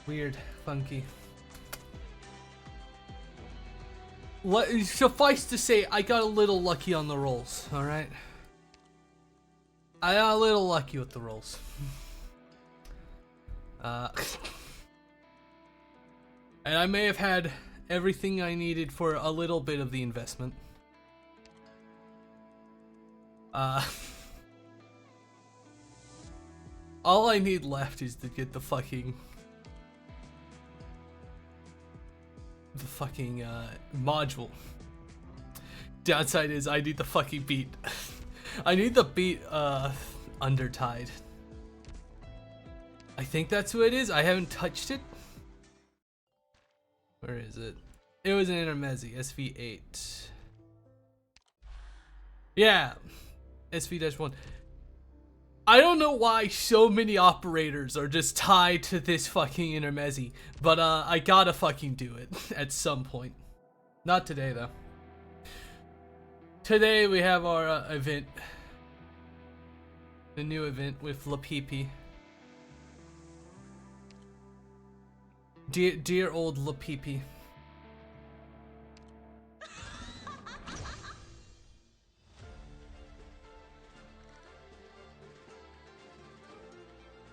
Weird, funky. Suffice to say, I got a little lucky on the rolls, alright? I got a little lucky with the rolls. And I may have had everything I needed for a little bit of the investment. All I need left is to get the fucking module. Downside is I need the fucking beat. I need the beat Undertide. I think that's what it is. I haven't touched it. Where is it? It was an Intermezzi, SV8. Yeah, SV-1. I don't know why so many operators are just tied to this fucking Intermezzi, but I gotta fucking do it at some point. Not today though. Today we have our event. The new event with Lapipi. Dear old Lapipi.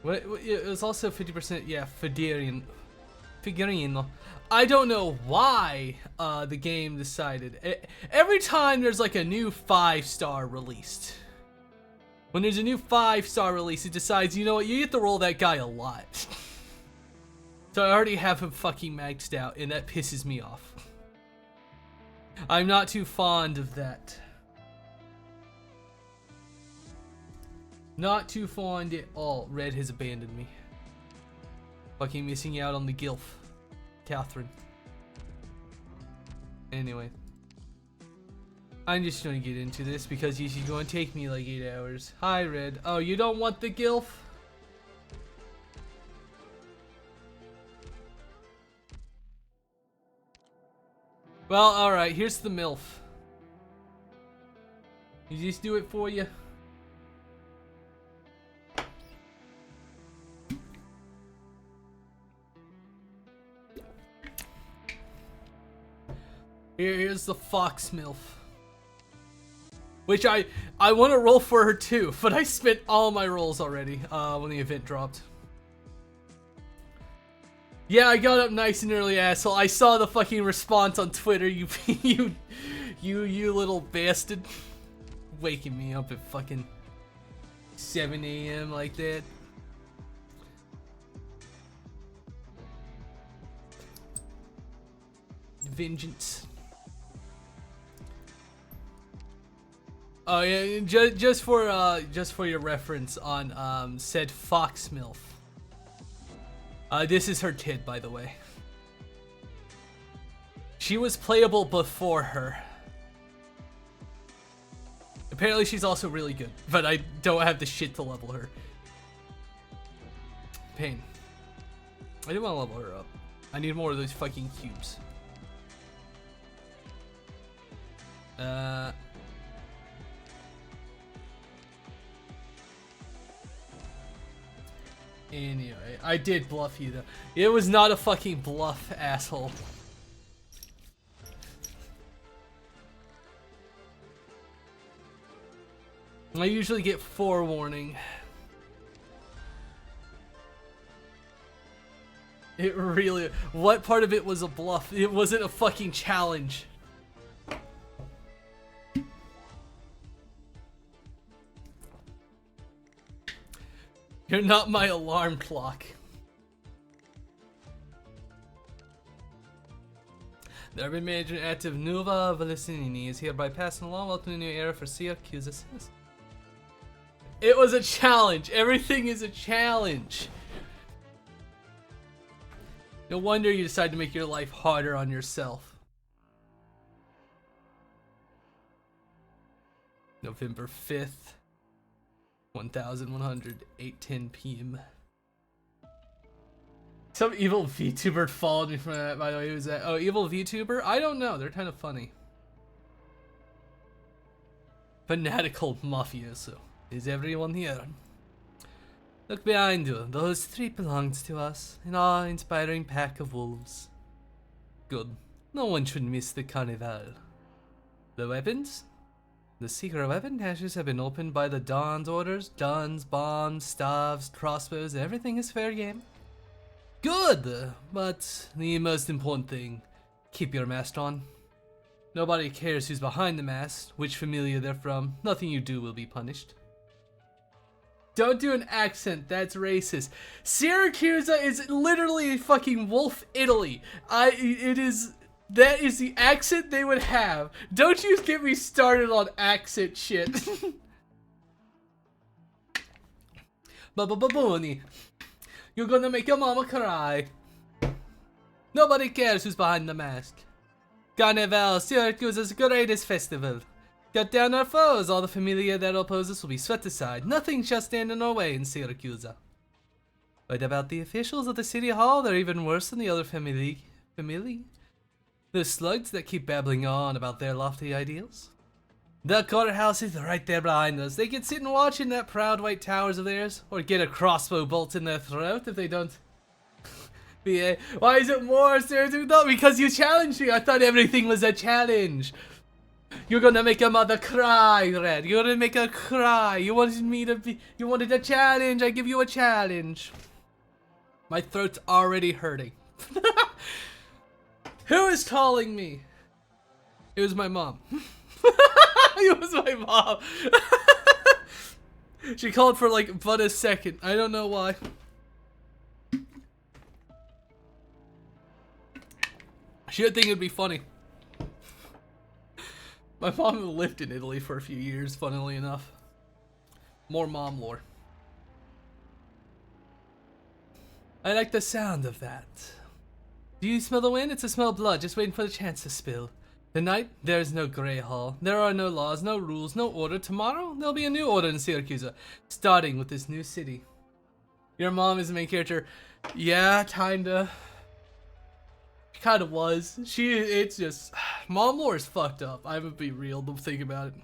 What, it was also 50%, yeah, Figurino. I don't know why the game decided. Every time there's like a new 5-star released. When there's a new 5-star release, it decides, you know what, you get to roll that guy a lot. So I already have him fucking maxed out, and that pisses me off. I'm not too fond of that. Not too fond at all. Red has abandoned me. Fucking missing out on the gilf. Catherine. Anyway. I'm just gonna get into this because this is gonna take me like 8 hours. Hi, Red. Oh, you don't want the gilf? Well, alright, here's the MILF. You just do it for you. Here's the Fox MILF. Which I want to roll for her too, but I spent all my rolls already when the event dropped. Yeah, I got up nice and early, asshole. I saw the fucking response on Twitter, you little bastard. Waking me up at fucking 7 a.m. like that. Vengeance. Oh yeah, just for your reference on said Fox MILF. This is her kid, by the way. She was playable before her. Apparently she's also really good, but I don't have the shit to level her. Pain. I do want to level her up. I need more of those fucking cubes. Anyway, I did bluff you though. It was not a fucking bluff, asshole. I usually get forewarning. It really... What part of it was a bluff? It wasn't a fucking challenge. You're not my alarm clock. The urban manager active Nuva Valencini is hereby passing along. Welcome to the new era for Syracuse. It was a challenge. Everything is a challenge. No wonder you decide to make your life harder on yourself. November 5th. 1100, 8:10 p.m. Some evil VTuber followed me from that, by the way. Who's that? Oh, evil VTuber? I don't know. They're kind of funny. Fanatical mafioso. Is everyone here? Look behind you. Those three belongs to us. An awe-inspiring pack of wolves. Good. No one should miss the carnival. The weapons? The secret weapon caches have been opened by the Dawn's orders. Guns, bombs, staves, crossbows, everything is fair game. Good! But the most important thing, keep your mask on. Nobody cares who's behind the mask, which familia they're from. Nothing you do will be punished. Don't do an accent, that's racist. Syracuse is literally fucking Wolf, Italy. That is the accent they would have. Don't you get me started on accent shit. Babababoni. You're gonna make your mama cry. Nobody cares who's behind the mask. Carnival, Syracuse's greatest festival. Cut down our foes, all the familia that oppose us will be swept aside. Nothing shall stand in our way in Syracuse. What about the officials of the city hall? They're even worse than the other family. The slugs that keep babbling on about their lofty ideals. The courthouse is right there behind us. They can sit and watch in that proud white towers of theirs, or get a crossbow bolt in their throat if they don't. Why is it more serious? No, because you challenged me. I thought everything was a challenge. You're gonna make a mother cry, Red. You're gonna make her cry. You wanted a challenge. I give you a challenge. My throat's already hurting. Who is calling me? It was my mom. It was my mom. She called for like but a second. I don't know why. She would think it'd be funny. My mom lived in Italy for a few years, funnily enough. More mom lore. I like the sound of that. Do you smell the wind? It's a smell of blood, just waiting for the chance to spill. Tonight, there is no Grey Hall. There are no laws, no rules, no order. Tomorrow, there'll be a new order in Syracuse, starting with this new city. Your mom is the main character. Yeah, kinda. Kind of was. It's just, mom lore is fucked up. I'm gonna be real to think about it.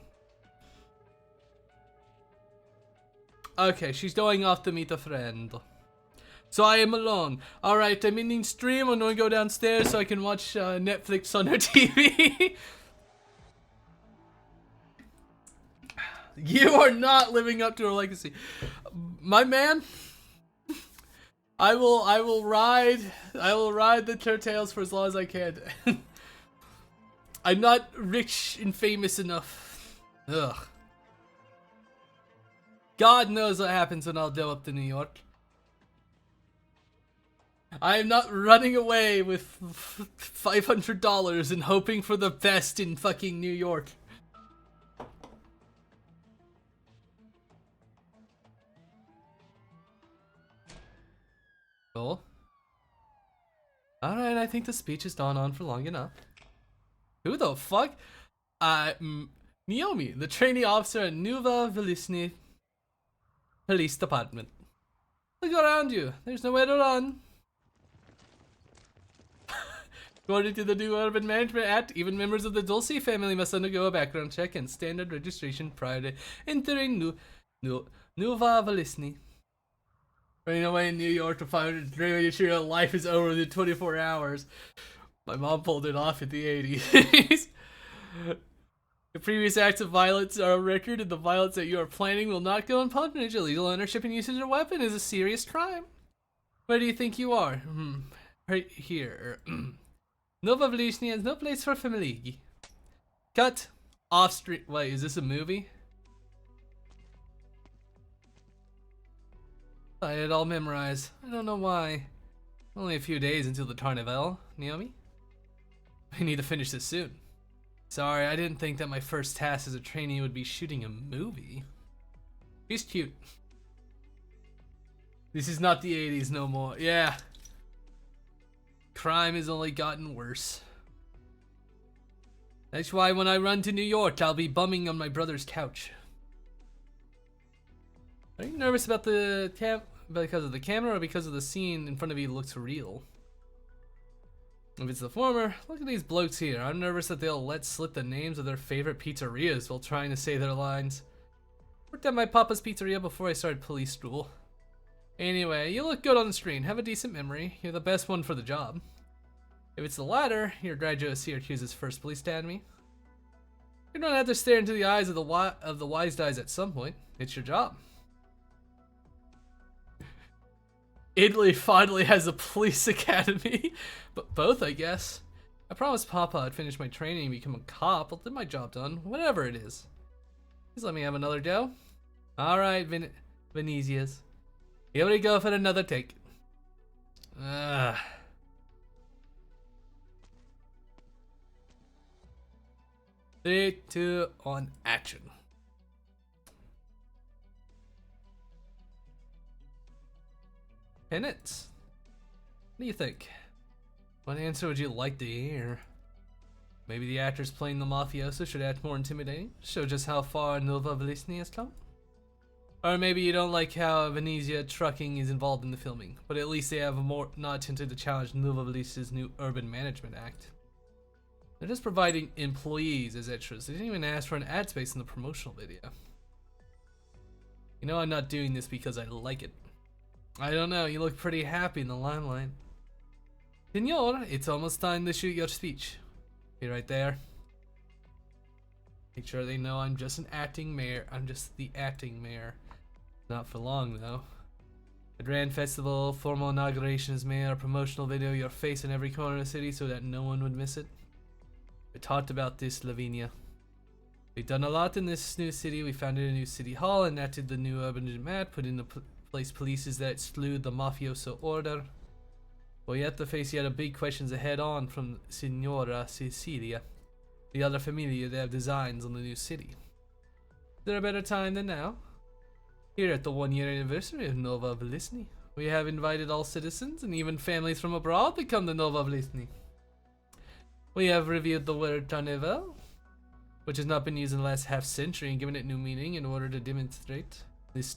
Okay, she's going off to meet a friend. So I am alone. Alright, I'm ending stream. I'm gonna go downstairs so I can watch Netflix on her TV. You are not living up to her legacy. My man, I will ride the turtles for as long as I can. I'm not rich and famous enough. Ugh. God knows what happens when I'll go up to New York. I am not running away with $500 and hoping for the best in fucking New York. Cool. Alright, I think the speech has gone on for long enough. Who the fuck? Naomi, the trainee officer at Nuva Velisny Police Department. Look around you. There's nowhere to run. According to the new Urban Management Act, even members of the Dulce family must undergo a background check and standard registration prior to entering Nuva Velisny. Running away in New York to find sure your life is over within 24 hours. My mom pulled it off in the 80s. The previous acts of violence are a record, and the violence that you are planning will not go unpunished. Illegal ownership and usage of a weapon is a serious crime. Where do you think you are? Right here. Nova Velisny has no place for family. Cut. Off street. Wait, is this a movie? I had it all memorized. I don't know why. Only a few days until the Carnival, Naomi. I need to finish this soon. Sorry, I didn't think that my first task as a trainee would be shooting a movie. He's cute. This is not the 80s no more. Yeah. Crime has only gotten worse. That's why when I run to New York, I'll be bumming on my brother's couch. Are you nervous about the because of the camera or because of the scene in front of you looks real? If it's the former, look at these blokes here. I'm nervous that they'll let slip the names of their favorite pizzerias while trying to say their lines. Worked at my papa's pizzeria before I started police school. Anyway, you look good on the screen. Have a decent memory. You're the best one for the job. If it's the latter, you're a graduate of Syracuse's first police academy. You don't have to stare into the eyes of the wise guys at some point. It's your job. Italy finally has a police academy. But both, I guess. I promised Papa I'd finish my training and become a cop. I'll get my job done, whatever it is. Please let me have another go. Alright, Venezia's. Here we go for another take. 3, 2, 1, action. Penance. What do you think? What answer would you like to hear? Maybe the actors playing the mafioso should act more intimidating, show just how far Nova Vlisny has come? Or maybe you don't like how Venezia Trucking is involved in the filming, but at least they have not attempted to challenge Nova Vlisny's new Urban Management Act. They're just providing employees as extras. They didn't even ask for an ad space in the promotional video. You know I'm not doing this because I like it. I don't know, you look pretty happy in the limelight. Senor, it's almost time to shoot your speech. Be right there. Make sure they know I'm just an acting mayor. I'm just the acting mayor. Not for long though. A grand festival, formal inauguration as mayor, a promotional video, your face in every corner of the city so that no one would miss it. We talked about this, Lavinia. We've done a lot in this new city. We founded a new city hall, enacted the new urban map, put into place policies that slew the mafioso order. We have to face yet a big questions ahead on from Signora Cecilia, the other familia that have designs on the new city. Is there a better time than now? Here at the 1-year anniversary of Nova Vlisny, we have invited all citizens and even families from abroad to come to Nova Vlisny. We have reviewed the word carnival, which has not been used in the last half century, and given it new meaning in order to demonstrate this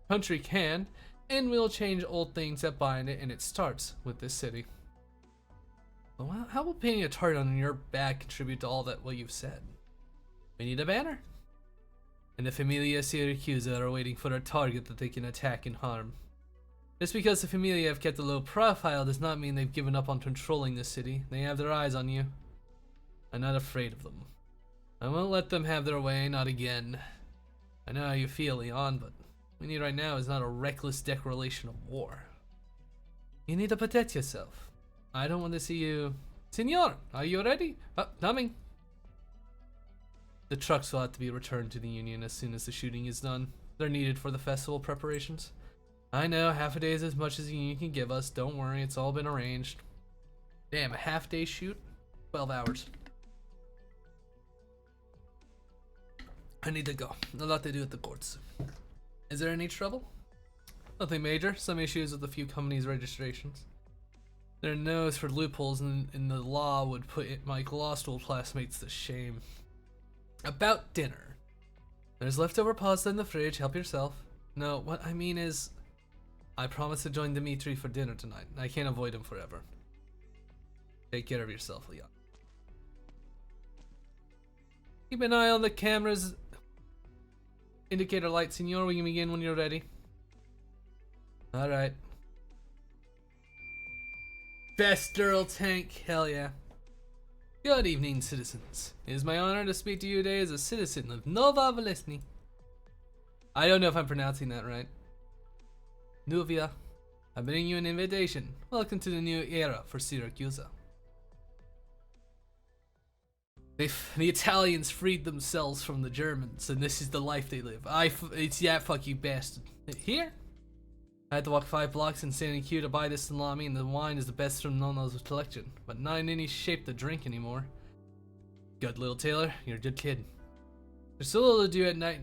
country can and will change old things that bind it, and it starts with this city. Well, how will painting a target on your back contribute to all that what you've said? We need a banner. And the Familia Syracusa are waiting for a target that they can attack and harm. Just because the Familia have kept a low profile does not mean they've given up on controlling this city. They have their eyes on you. I'm not afraid of them. I won't let them have their way, not again. I know how you feel, Leon, but what we need right now is not a reckless declaration of war. You need to protect yourself. I don't want to see you... Senor, are you ready? Coming. The trucks will have to be returned to the Union as soon as the shooting is done. They're needed for the festival preparations. I know, half a day is as much as the Union can give us. Don't worry, it's all been arranged. Damn, a half-day shoot? 12 hours. I need to go. A lot to do at the courts. Is there any trouble? Nothing major. Some issues with a few companies' registrations. Their nose for loopholes in the law would put my law school classmates to shame. About dinner. There's leftover pasta in the fridge. Help yourself. No, what I mean is, I promised to join Dimitri for dinner tonight. I can't avoid him forever. Take care of yourself, Leon. Keep an eye on the cameras. Indicator light, Senor. We can begin when you're ready. Alright. Best girl tank. Hell yeah. Good evening, citizens. It is my honor to speak to you today as a citizen of Nova Vlisny. I don't know if I'm pronouncing that right. Nuvia, I bring you an invitation. Welcome to the new era for Syracusa. The Italians freed themselves from the Germans, and this is the life they live. It's yeah, fuck you bastard. Here? I had to walk 5 blocks and stand in queue to buy this salami, and the wine is the best from Nono's collection, but not in any shape to drink anymore. Good, little Taylor, you're a good kid. There's still a little to do at night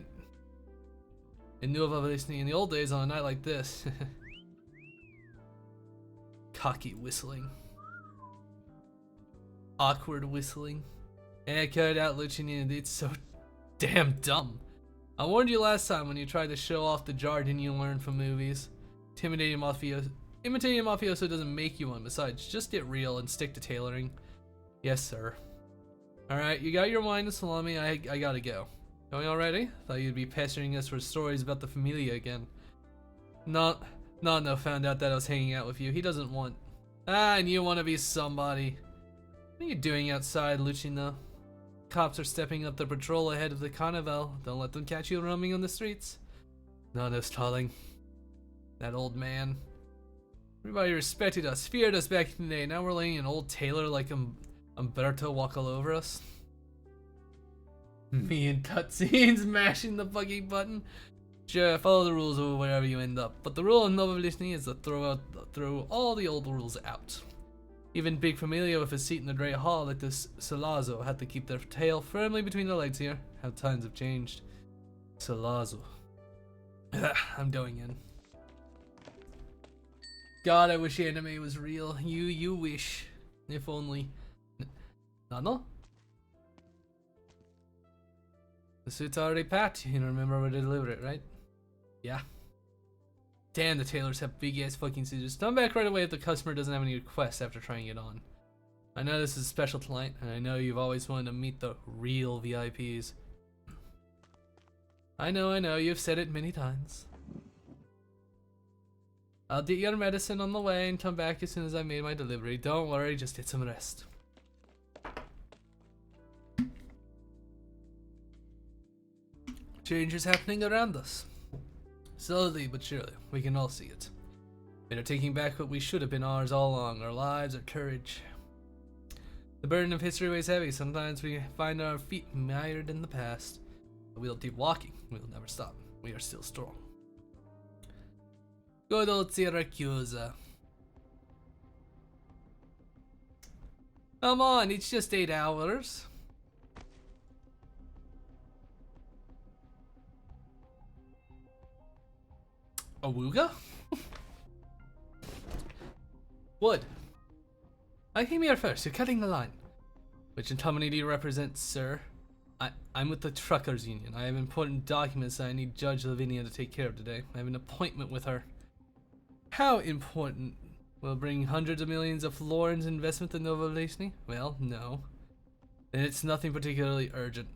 in Nova Vlisny. In the old days, on a night like this. Cocky whistling. Awkward whistling. Yeah, cut it out, Lucian. It's so damn dumb. I warned you last time when you tried to show off the jargon you learned from movies. Imitating a mafioso doesn't make you one. Besides, just get real and stick to tailoring. Yes, sir. Alright, you got your wine and salami. I gotta go. Going already? Thought you'd be pestering us for stories about the Familia again. Not Nano found out that I was hanging out with you. He doesn't want... Ah, and you want to be somebody. What are you doing outside, Lucino? Cops are stepping up the patrol ahead of the carnival. Don't let them catch you roaming on the streets. Nano's stalling. That old man. Everybody respected us, feared us back in the day. Now we're letting an old tailor like Umberto walk all over us. Me and cutscenes mashing the fucking button. Sure, follow the rules of wherever you end up, but the rule of Novelistny is to throw all the old rules out. Even big familia with a seat in the Great Hall like this Salazzo had to keep their tail firmly between their legs here. How times have changed. Salazzo. I'm going in. God, I wish anime was real. You wish. If only. Nano? The suit's already packed. You remember where to deliver it, right? Yeah. Damn, the tailors have big ass fucking scissors. Come back right away if the customer doesn't have any requests after trying it on. I know this is special tonight, and I know you've always wanted to meet the real VIPs. I know, you've said it many times. I'll get your medicine on the way and come back as soon as I made my delivery. Don't worry, just get some rest. Change is happening around us. Slowly but surely, we can all see it. We are taking back what we should have been ours all along, our lives, our courage. The burden of history weighs heavy. Sometimes we find our feet mired in the past. But we'll keep walking. We'll never stop. We are still strong. Good old Syracuse. Come on, it's just 8 hours. Awooga? Wood. I came here first. You're cutting the line. Which company do you represent, sir? I'm with the Truckers Union. I have important documents that I need Judge Lavinia to take care of today. I have an appointment with her. How important? Will it bring hundreds of millions of florins investment to Nova Lesny? Well, no. Then it's nothing particularly urgent.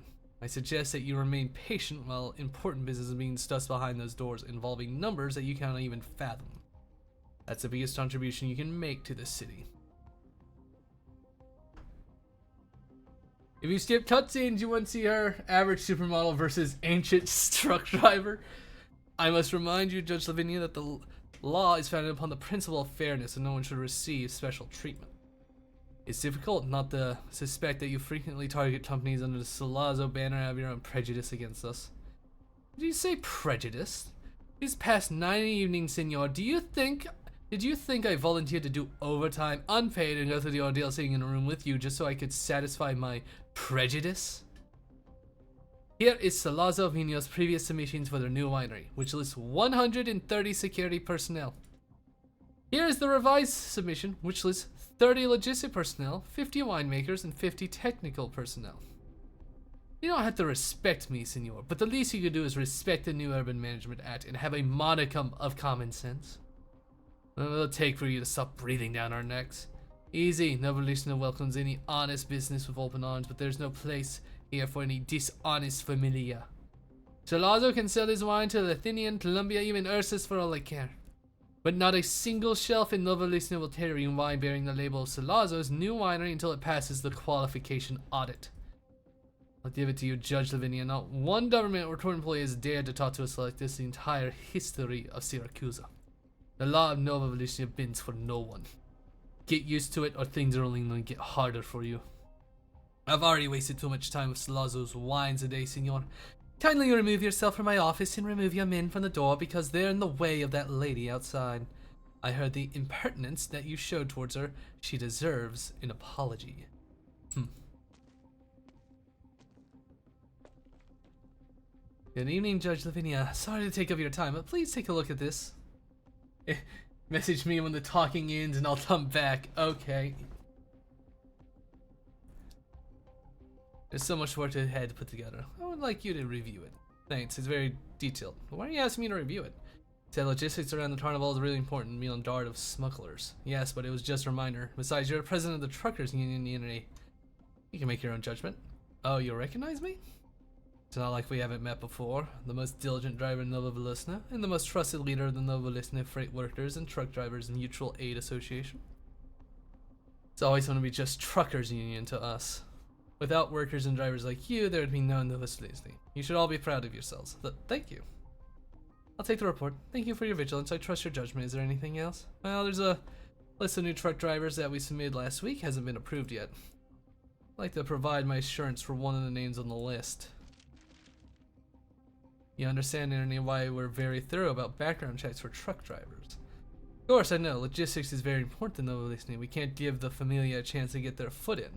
I suggest that you remain patient while important business is being discussed behind those doors involving numbers that you cannot even fathom. That's the biggest contribution you can make to the city. If you skip cutscenes, you won't see her average supermodel versus ancient truck driver. I must remind you, Judge Lavinia, that the law is founded upon the principle of fairness and no one should receive special treatment. It's difficult not to suspect that you frequently target companies under the Salazzo banner and have your own prejudice against us. Did you say prejudice? These past 9 evenings, senor, did you think I volunteered to do overtime, unpaid, and go through the ordeal sitting in a room with you just so I could satisfy my prejudice? Here is Salazzo Vino's previous submissions for their new winery, which lists 130 security personnel. Here is the revised submission, which lists 30 logistic personnel, 50 winemakers, and 50 technical personnel. You don't have to respect me, senor, but the least you could do is respect the new Urban Management Act and have a modicum of common sense. It'll take for you to stop breathing down our necks. Easy, Novelishna welcomes any honest business with open arms, but there's no place here for any dishonest familia. Salazzo can sell his wine to Lithuania, Colombia, even Ursus for all I care. But not a single shelf in Novelishna will carry wine bearing the label of Salazzo's new winery until it passes the qualification audit. I'll give it to you, Judge Lavinia. Not one government or court employee has dared to talk to us like this the entire history of Syracuse. The law of Nova Volitia bends for no one. Get used to it or things are only going to get harder for you. I've already wasted too much time with Salazzo's wines today, senor. Kindly remove yourself from my office and remove your men from the door because they're in the way of that lady outside. I heard the impertinence that you showed towards her. She deserves an apology. Good evening, Judge Lavinia. Sorry to take up your time, but please take a look at this. Message me when the talking ends and I'll come back. Okay. There's so much work ahead to put together. I would like you to review it. Thanks, it's very detailed. Why are you asking me to review it? Said logistics around the carnival is really important. Me on guard of smugglers. Yes, but it was just a reminder. Besides, you're the president of the Truckers Union. You can make your own judgment. Oh, you recognize me? It's not like we haven't met before. The most diligent driver in Nova Velisna, and the most trusted leader of the Nova Velisna Freight Workers and Truck Drivers Mutual Aid Association. It's always going to be just truckers union to us. Without workers and drivers like you, there would be no Nova Velisna. You should all be proud of yourselves. Thank you. I'll take the report. Thank you for your vigilance. I trust your judgment. Is there anything else? Well, there's a list of new truck drivers that we submitted last week. Hasn't been approved yet. I'd like to provide my assurance for one of the names on the list. You understand, Ernie, why we're very thorough about background checks for truck drivers. Of course, I know. Logistics is very important to Nova Velisna. We can't give the Familia a chance to get their foot in.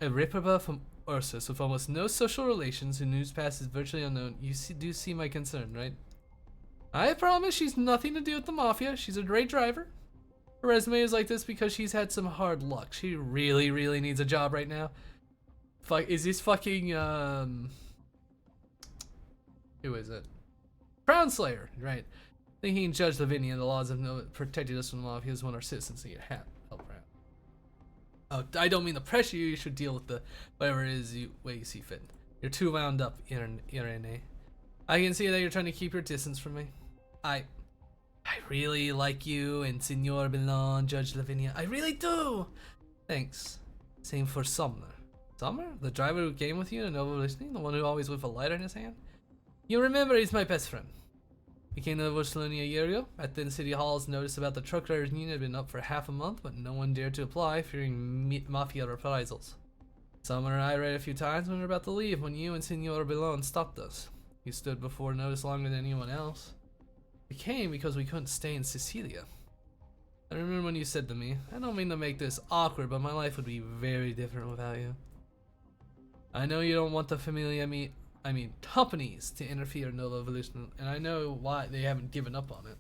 A reproba from Ursus with almost no social relations, whose news pass is virtually unknown. You do see my concern, right? I promise she's nothing to do with the Mafia. She's a great driver. Her resume is like this because she's had some hard luck. She really, really needs a job right now. Fuck, is this fucking, who is it? Crown Slayer, right. Thinking Judge Lavinia, the laws have protected us from the Mafia, is when our citizens need help around. Oh, I don't mean to pressure you. You should deal with the whatever it is way you see fit. You're too wound up, Irene. I can see that you're trying to keep your distance from me. I really like you and Senor Belon, Judge Lavinia. I really do. Thanks. Same for Sumner. Sumner? The driver who came with you to Nova Velisna? The one who always with a lighter in his hand? You remember he's my best friend. He came to Nova Velisna a year ago. At then City Hall's notice about the truck drivers union had been up for half a month, but no one dared to apply, fearing Mafia reprisals. Sumner and I read a few times when we were about to leave when you and Senor Belon stopped us. You stood before notice longer than anyone else. We came because we couldn't stay in Sicilia. I remember when you said to me, I don't mean to make this awkward, but my life would be very different without you. I know you don't want the Familia companies to interfere in Nova Velisna, and I know why they haven't given up on it.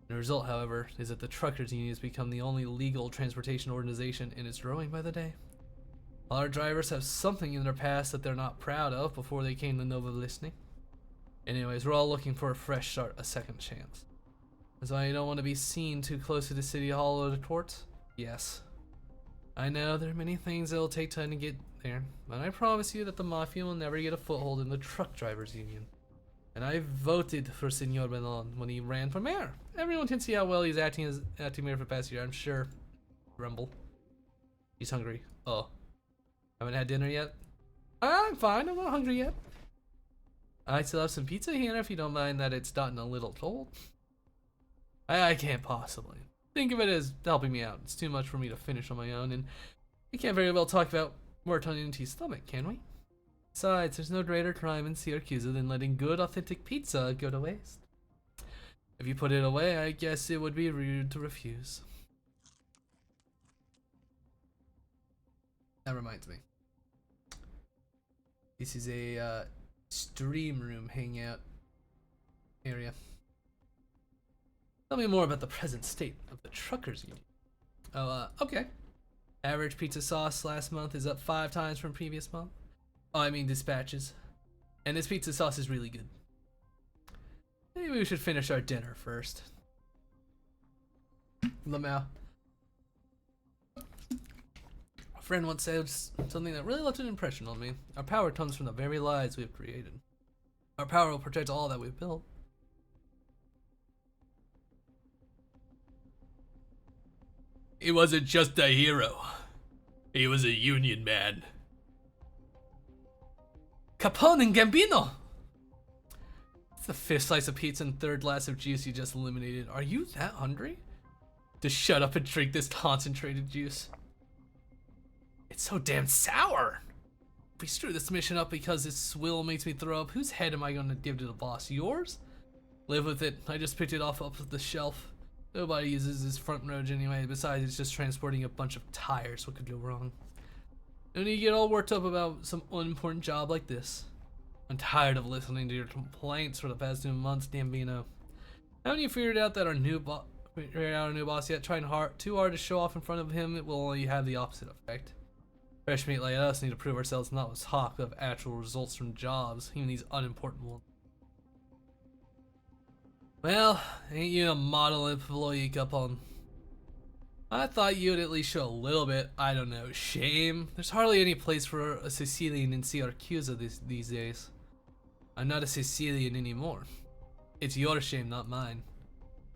The result, however, is that the Truckers Union has become the only legal transportation organization, and it's growing by the day. All our drivers have something in their past that they're not proud of before they came to Nova Velisna. Anyways, we're all looking for a fresh start, a second chance. That's why you don't want to be seen too close to the City Hall or the courts? Yes. I know there are many things that'll take time to get there, but I promise you that the Mafia will never get a foothold in the Truck Drivers Union. And I voted for Senor Belon when he ran for mayor. Everyone can see how well he's acting as acting mayor for the past year, I'm sure. Rumble. He's hungry. Oh. Haven't had dinner yet? I'm fine, I'm not hungry yet. I still have some pizza here if you don't mind that it's gotten a little cold. I can't possibly. Think of it as helping me out. It's too much for me to finish on my own, and we can't very well talk about what's on your stomach, can we? Besides, there's no greater crime in Syracuse than letting good, authentic pizza go to waste. If you put it away, I guess it would be rude to refuse. That reminds me. This is a stream room hangout area. Tell me more about the present state of the Truckers Union. Oh, okay. Average pizza sauce last month is up 5 times from previous month. Oh, I mean dispatches. And this pizza sauce is really good. Maybe we should finish our dinner first. Lamau. A friend once said something that really left an impression on me. Our power comes from the very lives we've created. Our power will protect all that we've built. He wasn't just a hero. He was a union man. Capone and Gambino! It's the 5th slice of pizza and 3rd glass of juice you just eliminated. Are you that hungry? Just shut up and drink this concentrated juice. It's so damn sour! If we screw this mission up because this swill makes me throw up, whose head am I gonna give to the boss? Yours? Live with it. I just picked it off the shelf. Nobody uses this front road anyway. Besides, it's just transporting a bunch of tires. What could go wrong? Don't you get all worked up about some unimportant job like this? I'm tired of listening to your complaints for the past 2 months, Gambino. Haven't you figured out our new boss yet? Trying too hard to show off in front of him, it will only have the opposite effect. Fresh meat like us need to prove ourselves not with talk of actual results from jobs, even these unimportant ones. Well, ain't you a model employee, Capone? I thought you'd at least show a little bit, I don't know, shame. There's hardly any place for a Sicilian in Syracuse these days. I'm not a Sicilian anymore. It's your shame, not mine.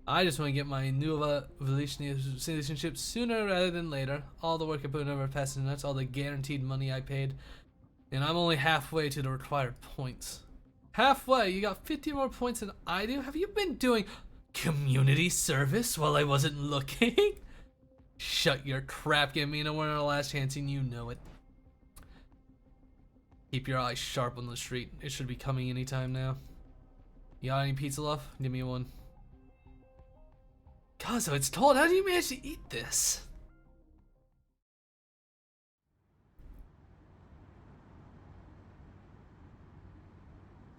I just want to get my Nuova Velishnia citizenship sooner rather than later. All the work I put in over past nuts, all the guaranteed money I paid, and I'm only halfway to the required points. Halfway? You got 50 more points than I do? Have you been doing community service while I wasn't looking? Shut your crap, give me one of our last chance and you know it. Keep your eyes sharp on the street. It should be coming anytime now. You got any pizza left? Give me one. God, so it's cold. How do you manage to eat this?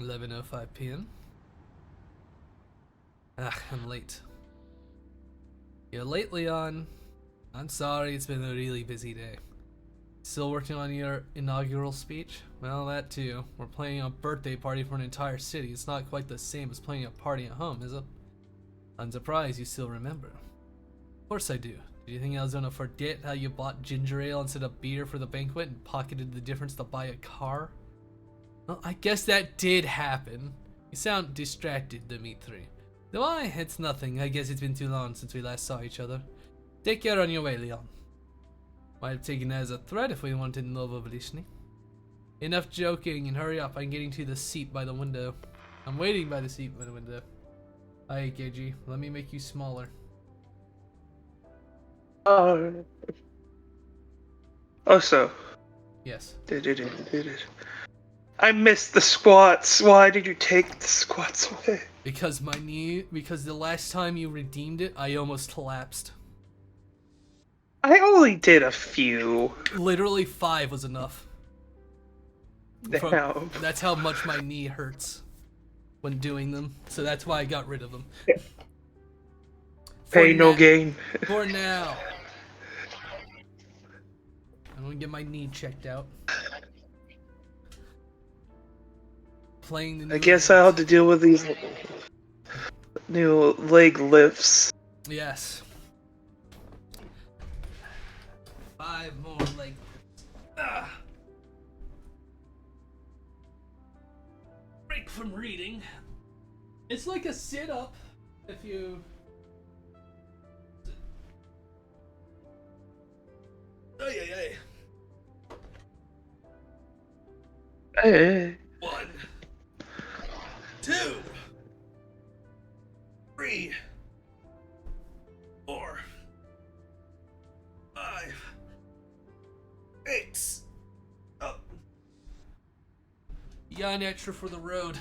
$11:05 p.m. I'm late. You're late, Leon. I'm sorry, it's been a really busy day. Still working on your inaugural speech? Well, that too. We're planning a birthday party for an entire city. It's not quite the same as planning a party at home, is it? I'm surprised you still remember. Of course I do. Do you think I was gonna forget how you bought ginger ale instead of beer for the banquet and pocketed the difference to buy a car? Well, I guess that did happen. You sound distracted, Dimitri. Do I? It's nothing. I guess it's been too long since we last saw each other. Take care on your way, Leon. Might have taken that as a threat if we wanted Novo Velishny. Enough joking and hurry up. I'm getting to the seat by the window. I'm waiting by the seat by the window. Hi, KG. Let me make you smaller. Also. Yes. I missed the squats. Why did you take the squats away? Because the last time you redeemed it, I almost collapsed. I only did a few. Literally 5 was enough. Damn. That's how much my knee hurts when doing them. So that's why I got rid of them. Pay no gain. For now. I'm gonna get my knee checked out. Playing the new I guess I'll have to deal with these new leg lifts. Yes. 5 more leg lifts. Break from reading. It's like a sit-up if you... Hey. Hey. 1, 2, 3, 4, 5, 8. Up. You got an extra for the road.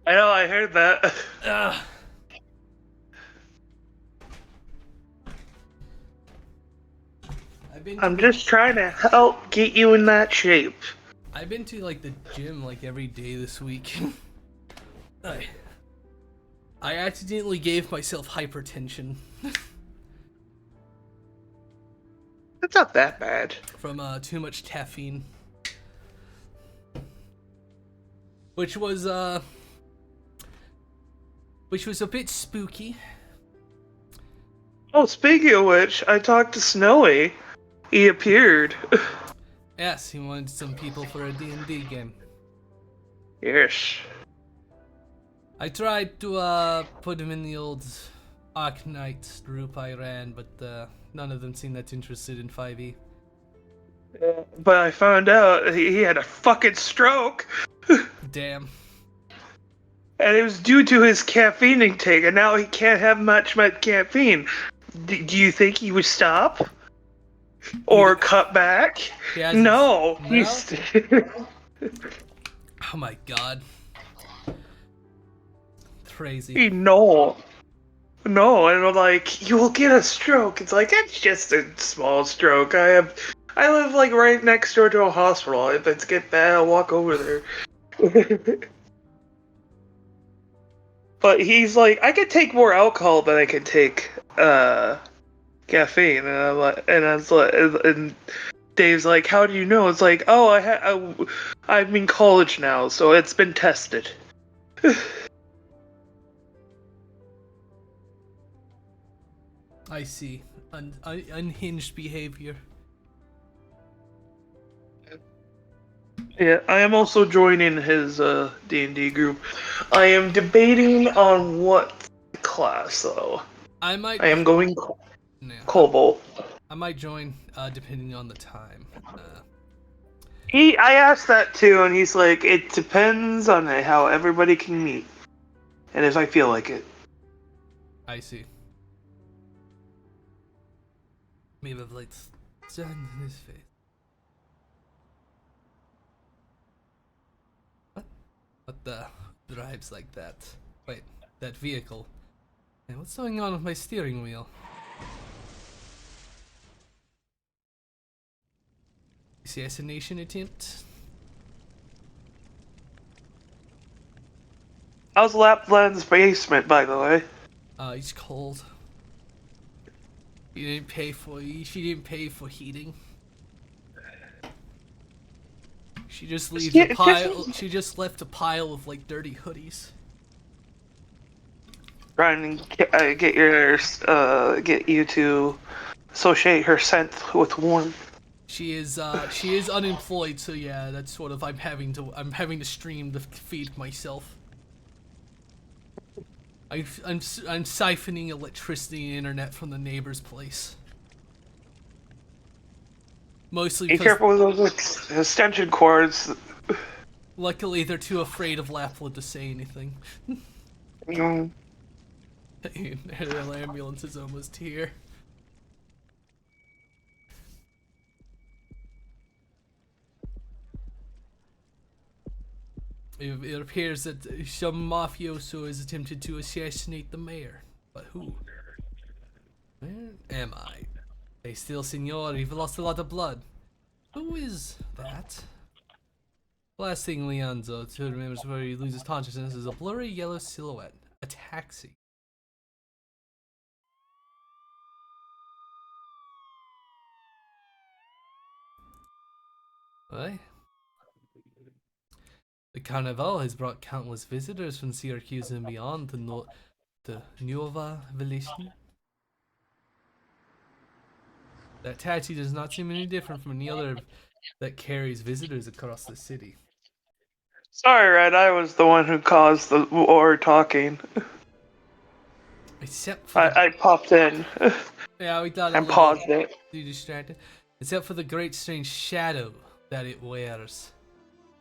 I know, I heard that. I'm just trying to help get you in that shape. I've been to like the gym like every day this week. I accidentally gave myself hypertension. It's not that bad. From too much caffeine. Which was a bit spooky. Oh, speaking of which, I talked to Snowy. He appeared. Yes, he wanted some people for a D&D game. Yes. I tried to put him in the old Arknights group I ran, but none of them seemed that interested in 5e. Yeah, but I found out he had a fucking stroke. Damn. And it was due to his caffeine intake, and now he can't have much caffeine. Do you think he would stop? Or cut back? No. He's... Oh my god. Crazy. No, and I'm like, you will get a stroke. It's like, it's just a small stroke. I live like right next door to a hospital. If it's get bad, I'll walk over there. But he's like, I could take more alcohol than I could take caffeine, and Dave's like, how do you know? It's like, oh, I'm in college now, so it's been tested. I see. Unhinged behavior. Yeah, I am also joining his D&D group. I am debating on what class though. I might. I am going Yeah, Kobold. I might join depending on the time. I asked that too, and he's like, it depends on how everybody can meet, and if I feel like it. I see. Maybe the lights sun in his face. What the drives like that? Wait, that vehicle. And what's going on with my steering wheel? Assassination attempt? How's Lappland's basement, by the way? It's cold. She didn't pay for heating. She just leaves a pile. She just left a pile of like dirty hoodies. Trying to get you to associate her scent with warm. She is unemployed, so yeah, that's sort of I'm having to stream to feed myself. I'm siphoning electricity and internet from the neighbor's place. Mostly Be careful with those extension cords. Luckily, they're too afraid of Lappland to say anything. Mm. The ambulance is almost here. It appears that some mafioso has attempted to assassinate the mayor. But who? Where am I? Hey, still, senor, you've lost a lot of blood. Who is that? Last thing Leonzo remembers where he loses consciousness is a blurry yellow silhouette. A taxi. What? The Carnival has brought countless visitors from Syracuse and beyond to Nuova Velishny. That taxi does not seem any different from any other that carries visitors across the city. Sorry, Red, I was the one who caused the war talking. Except for I popped in. Yeah, we thought and paused it. Too distracted. Except for the great strange shadow that it wears.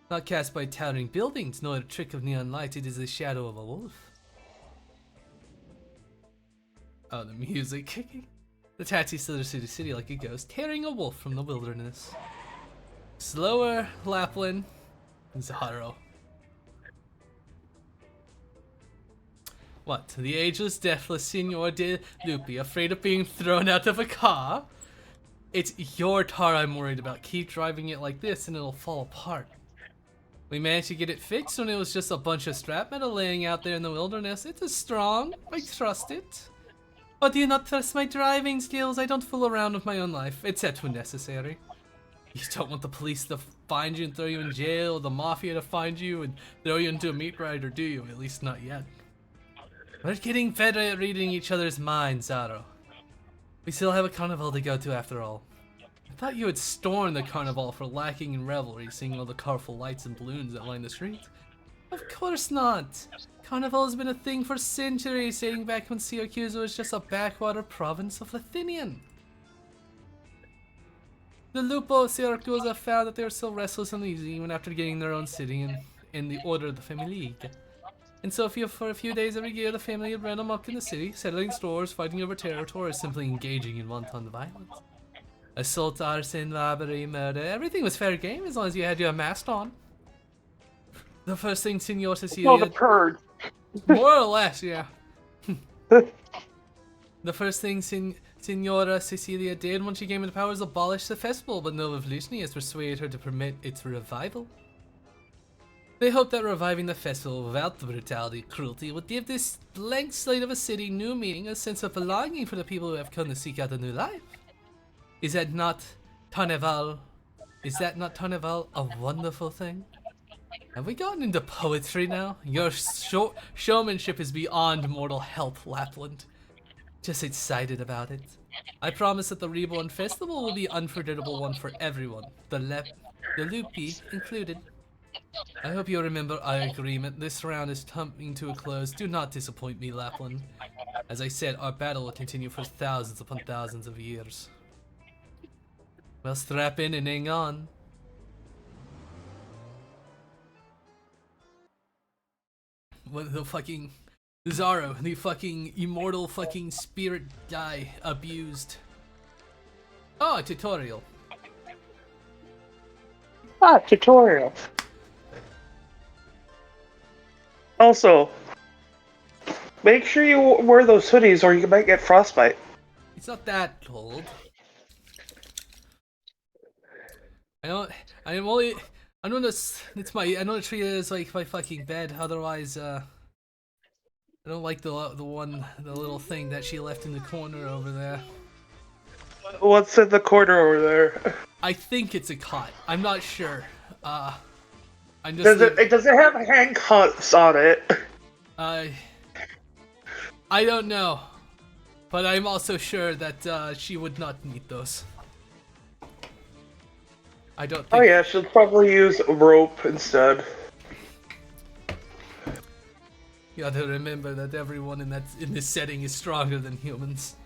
Not cast by towering buildings, nor a trick of neon lights, it is the shadow of a wolf. Oh, the music kicking. The taxi slithers through the city like a ghost, tearing a wolf from the wilderness. Slower, Lappland. Zaro. What? The ageless, deathless Signor de Lupi, afraid of being thrown out of a car? It's your car I'm worried about. Keep driving it like this and it'll fall apart. We managed to get it fixed when it was just a bunch of scrap metal laying out there in the wilderness. It is strong. I trust it. Oh, do you not trust my driving skills? I don't fool around with my own life, except when necessary. You don't want the police to find you and throw you in jail, or the mafia to find you and throw you into a meat grinder, do you? At least not yet. We're getting better at reading each other's minds, Zaro. We still have a carnival to go to after all. I thought you had stormed the carnival for lacking in revelry, seeing all the colorful lights and balloons that line the streets. Of course not! Carnival has been a thing for centuries, dating back when Syracuse was just a backwater province of Lithinian. The Lupo Syracuse found that they were still restless and uneasy even after getting their own city in the Order of the Family. And so for a few days every year, the family had ran amok in the city, settling stores, fighting over territory, or simply engaging in wanton violence. Assault, arson, robbery, murder, everything was fair game as long as you had your mask on. The first thing Senor Cecilia... Well, the purge. More or less, yeah. The first thing Senora Cecilia did when she came into power was abolish the festival, but no revolution has persuaded her to permit its revival. They hoped that reviving the festival without the brutality and cruelty would give this blank slate of a city new meaning, a sense of belonging for the people who have come to seek out a new life. Is that not Carnival a wonderful thing? Have we gotten into poetry now? Your showmanship is beyond mortal help, Lappland. just excited about it. I promise that the Reborn Festival will be an unforgettable one for everyone, the Lupi included. I hope you remember our agreement. This round is coming to a close. Do not disappoint me, Lappland. As I said, our battle will continue for thousands upon thousands of years. Well, strap in and hang on. What the fucking... Zaro, the fucking immortal fucking spirit guy, abused. Oh, a tutorial. Ah, tutorial. Also, make sure you wear those hoodies or you might get frostbite. It's not that cold. I know the tree is like my fucking bed, otherwise, I don't like the little thing that she left in the corner over there. What's in the corner over there? I think it's a cot. I'm not sure. I'm just. Does it have handcuffs on it? I don't know, but I'm also sure that she would not need those. I don't think. Oh yeah, she'll probably use a rope instead. You got to remember that everyone in this setting is stronger than humans.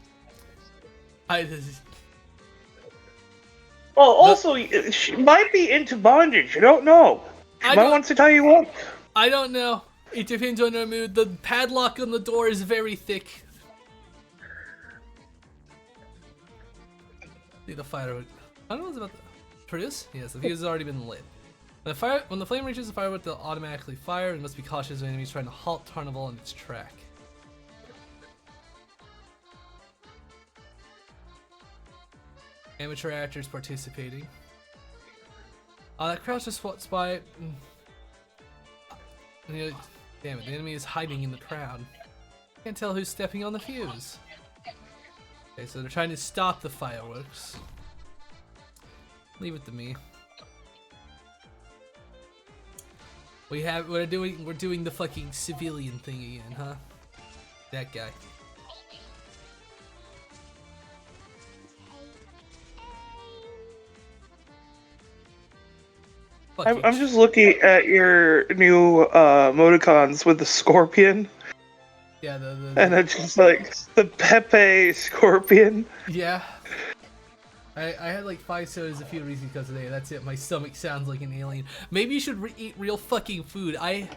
Well, also, she might be into bondage. You don't know. She might want to tie you up. I don't know. It depends on her mood. The padlock on the door is very thick. See the firewood. I don't know what's about the produce. Yes, the fuse has already been lit. When the flame reaches the firewood, they'll automatically fire, and must be cautious of enemies trying to halt Carnival on its track. Amateur actors participating. That crouch just spy. Damn it, the enemy is hiding in the crowd. Can't tell who's stepping on the fuse. Okay, so they're trying to stop the fireworks. Leave it to me. We're doing the fucking civilian thing again, huh? That guy. I'm just looking at your new emoticons with the scorpion. Yeah, and it's just like the Pepe scorpion. Yeah. I had like 5 sodas a few reasons because today. That's it. My stomach sounds like an alien. Maybe you should eat real fucking food. I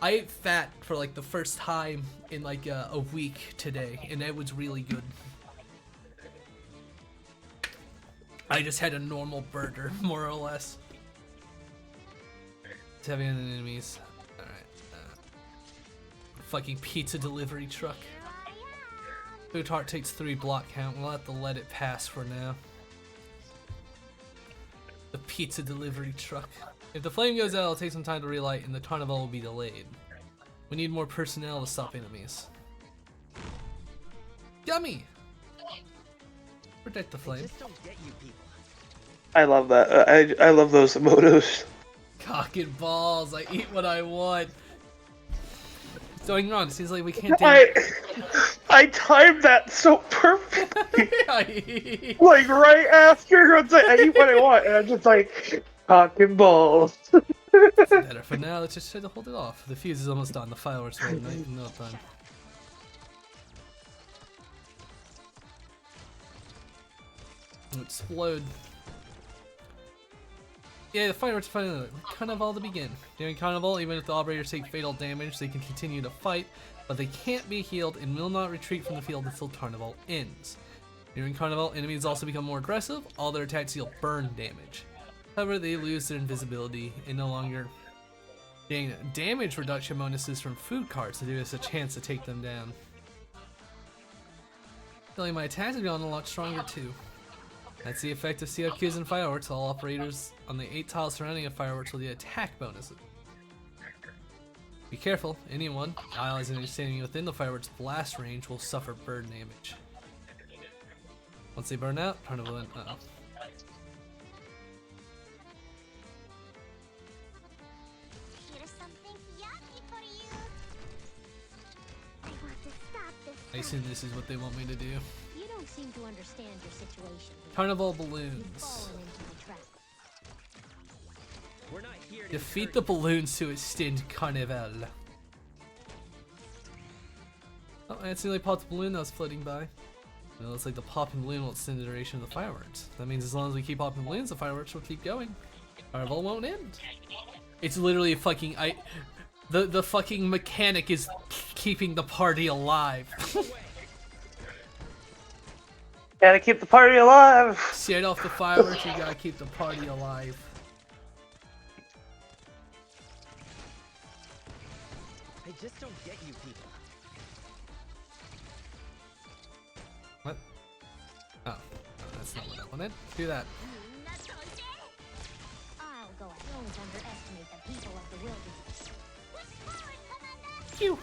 ate fat for like the first time in like a week today, and it was really good. I just had a normal burger, more or less. It's heavy on the enemies. Alright. Fucking pizza delivery truck. Food heart takes 3 block count. We'll have to let it pass for now. The pizza delivery truck. If the flame goes out, it'll take some time to relight and the carnival will be delayed. We need more personnel to stop enemies. Yummy! Protect the flame. I love that. I love those emotos. Cock and balls, I eat what I want. What's going on? It seems like we can't I timed that so perfectly. Like right after I was like, I eat what I want, and I'm just like, cock and balls. It's better for now. Let's just try to hold it off. The fuse is almost done. The fireworks will no time. It'll explode. Yeah, the fireworks finally Carnival to begin. During Carnival, even if the operators take fatal damage, they can continue to fight, but they can't be healed and will not retreat from the field until Carnival ends. During Carnival, enemies also become more aggressive. All their attacks deal burn damage. However, they lose their invisibility and no longer gain damage reduction bonuses from food carts to give us a chance to take them down. Feeling my attacks have gotten a lot stronger too. That's the effect of CFQs and fireworks. All operators on the 8 tiles surrounding a fireworks will get attack bonuses. Be careful, anyone, allies standing within the fireworks blast range will suffer burn damage. Once they burn out, Carnival end. I assume this is what they want me to do. You don't seem to understand your situation. Carnival balloons. We're not here to Defeat the balloons to extend Carnival. Oh, I accidentally popped the balloon that was floating by. It looks like the popping balloon will extend the duration of the fireworks. That means as long as we keep popping balloons, the fireworks will keep going. Carnival won't end. It's literally a fucking the fucking mechanic is keeping the party alive. Gotta keep the party alive. Set off the fireworks, you gotta keep the party alive. I just don't get you people. What? Oh, that's not what I wanted. Do that. I'll go ahead. Don't underestimate the people of the wilderness. Phew.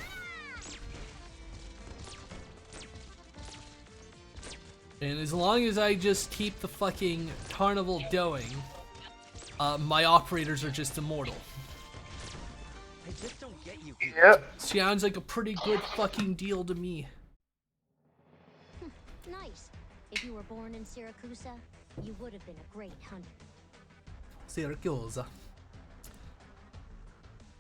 And as long as I just keep the fucking carnival going, my operators are just immortal. I just don't get you people. Yep. Sounds like a pretty good fucking deal to me. Nice. If you were born in Syracuse, you would have been a great hunter. Syracuse.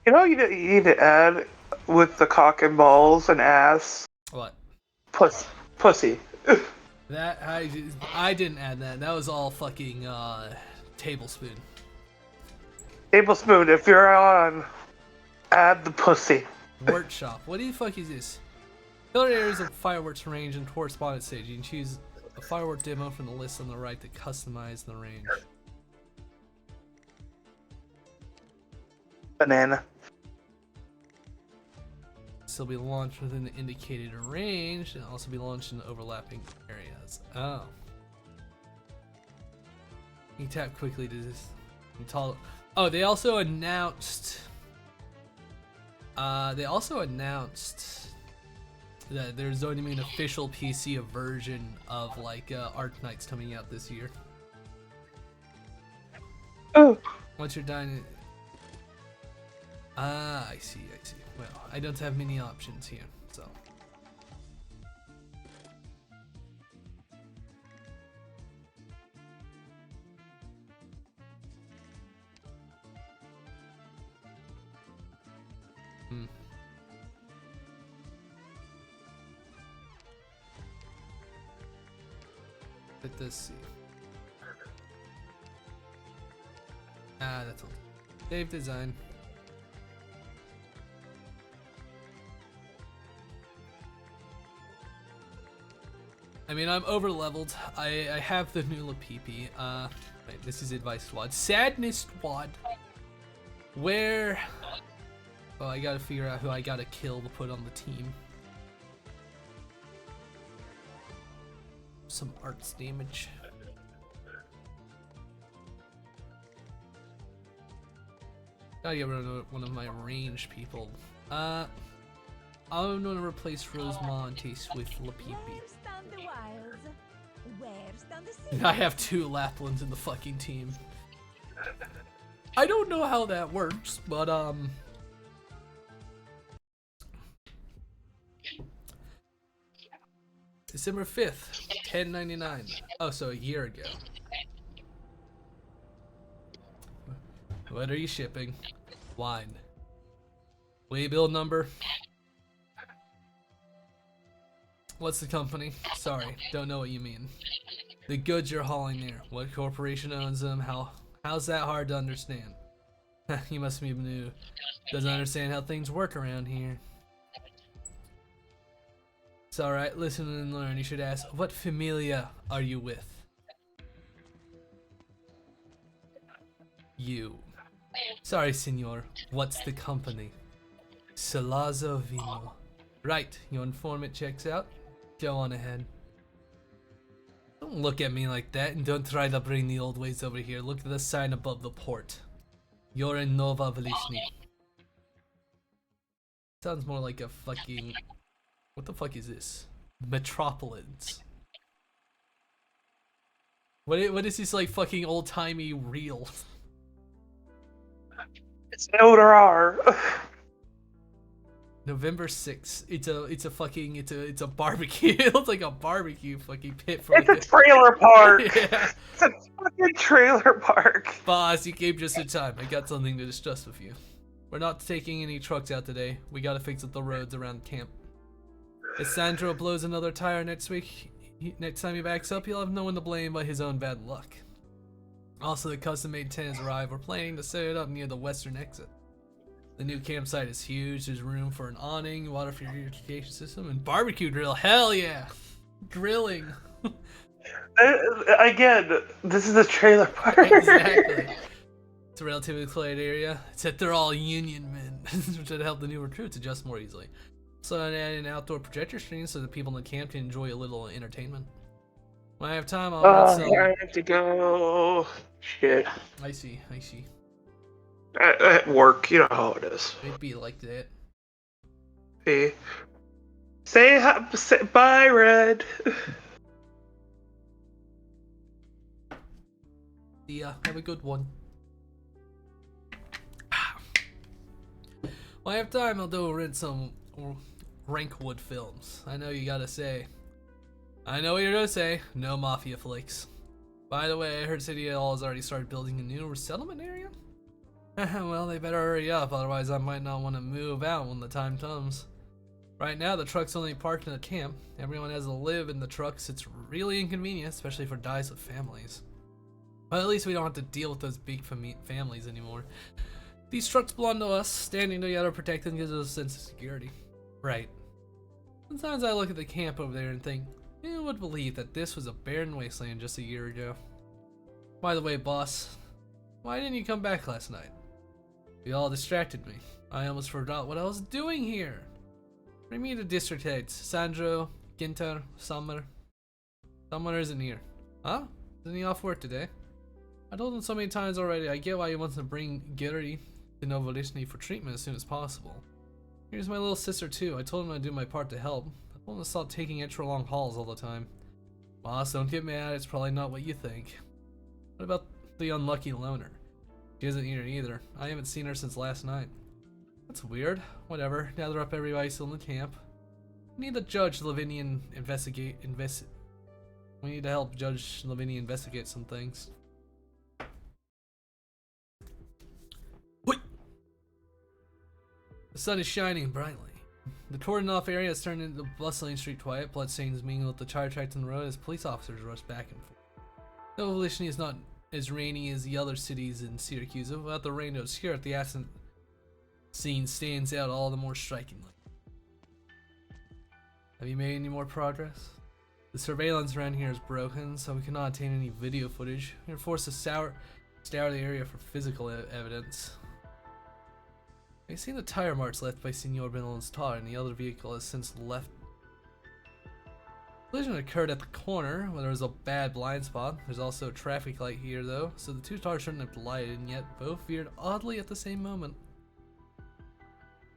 You know, you need to add with the cock and balls and ass. What? Pussy. That I didn't add that. That was all fucking tablespoon. Tablespoon, if you're on, add the pussy. Workshop. What the fuck is this? Other areas of fireworks range and correspondence stage. You can choose a firework demo from the list on the right to customize the range. Banana. This will be launched within the indicated range and also be launched in overlapping areas. Oh. You tap quickly to this. Oh, they also announced. That there's going to be an official PC version of like Arknights coming out this year. Oh. Once you're done. I see. Well, I don't have many options here, so. Let us see. That's all. Save design. I mean, I'm over leveled. I have the new Lapipi. Wait, this is Advice Squad. Sadness Squad. Where? Oh, I gotta figure out who I gotta kill to put on the team. Some arts damage. Gotta get rid of one of my ranged people. I'm gonna replace Rosemontes with Lapipi. I have 2 Lapplands in the fucking team. I don't know how that works, but December 5th, 1099. Oh, so a year ago. What are you shipping? Wine. Waybill number? What's the company? Sorry, don't know what you mean. The goods you're hauling there. What corporation owns them? How's that hard to understand? You must be new. Doesn't understand how things work around here. It's alright, listen and learn. You should ask, what familia are you with? You. Sorry, senor. What's the company? Salazzo Vino. Right, your informant checks out. Go on ahead. Don't look at me like that and don't try to bring the old ways over here. Look at the sign above the port. You're in Nova Velishny. Sounds more like a fucking... What the fuck is this? Metropolitans. What is this like fucking old-timey reel? It's no there are. November 6th. It's a barbecue. It looks like a barbecue fucking pit for It's a trailer park. Yeah. It's a fucking trailer park. Boss, you came just in time. I got something to discuss with you. We're not taking any trucks out today. We gotta fix up the roads around camp. If Sandro blows another tire next week, next time he backs up, he'll have no one to blame but his own bad luck. Also, the custom-made tent has arrived. We're planning to set it up near the western exit. The new campsite is huge. There's room for an awning, water purification system, and barbecue grill. Hell yeah! Grilling. Again, this is a trailer park. Exactly. It's a relatively quiet area, except they're all union men, which would help the new recruits adjust more easily. So I add an outdoor projector screen so that people in the camp can enjoy a little entertainment. When I have time, I'll rent some... I have to go. Shit. I see. At work, you know how it is. It'd be like that. Hey. Say bye, Red. Yeah, have a good one. When I have time, I'll go rent some Rankwood films. I know you gotta say. I know what you're gonna say. No mafia flicks. By the way, I heard City Hall has already started building a new resettlement area. Well, they better hurry up, otherwise I might not want to move out when the time comes. Right now, the truck's only parked in the camp. Everyone has to live in the trucks. It's really inconvenient, especially for guys with families. But at least we don't have to deal with those big families anymore. These trucks belong to us. Standing together, protecting gives us a sense of security. Right. Sometimes I look at the camp over there and think, who would believe that this was a barren wasteland just a year ago? By the way, boss, why didn't you come back last night? You all distracted me. I almost forgot what I was doing here. Bring me to district heads. Sandro, Ginter, Summer. Summer isn't here. Huh? Isn't he off work today? I told him so many times already. I get why he wants to bring Gary to Novolishny for treatment as soon as possible. Here's my little sister too. I told him I'd do my part to help. I told him to stop taking extra long hauls all the time. Boss, don't get mad. It's probably not what you think. What about the unlucky loner? She isn't here either. I haven't seen her since last night. That's weird. Whatever. Gather up everybody still in the camp. We need to Judge Lavinian We need to help Judge Lavinia investigate some things. Wait! The sun is shining brightly. The cordoned off area has turned into a bustling street quiet. Bloodstains mingle with the tire tracks on the road as police officers rush back and forth. Novolishny is not as rainy as the other cities in Syracuse. Without the rain to obscure it, the accident scene stands out all the more strikingly. Have you made any more progress? The surveillance around here is broken, so we cannot obtain any video footage. We are forced to scour the area for physical evidence. I've seen the tire marks left by Senor Benelon's car, and the other vehicle has since left. The collision occurred at the corner, where there was a bad blind spot. There's also a traffic light here, though, so the two cars shouldn't have collided, and yet both veered oddly at the same moment.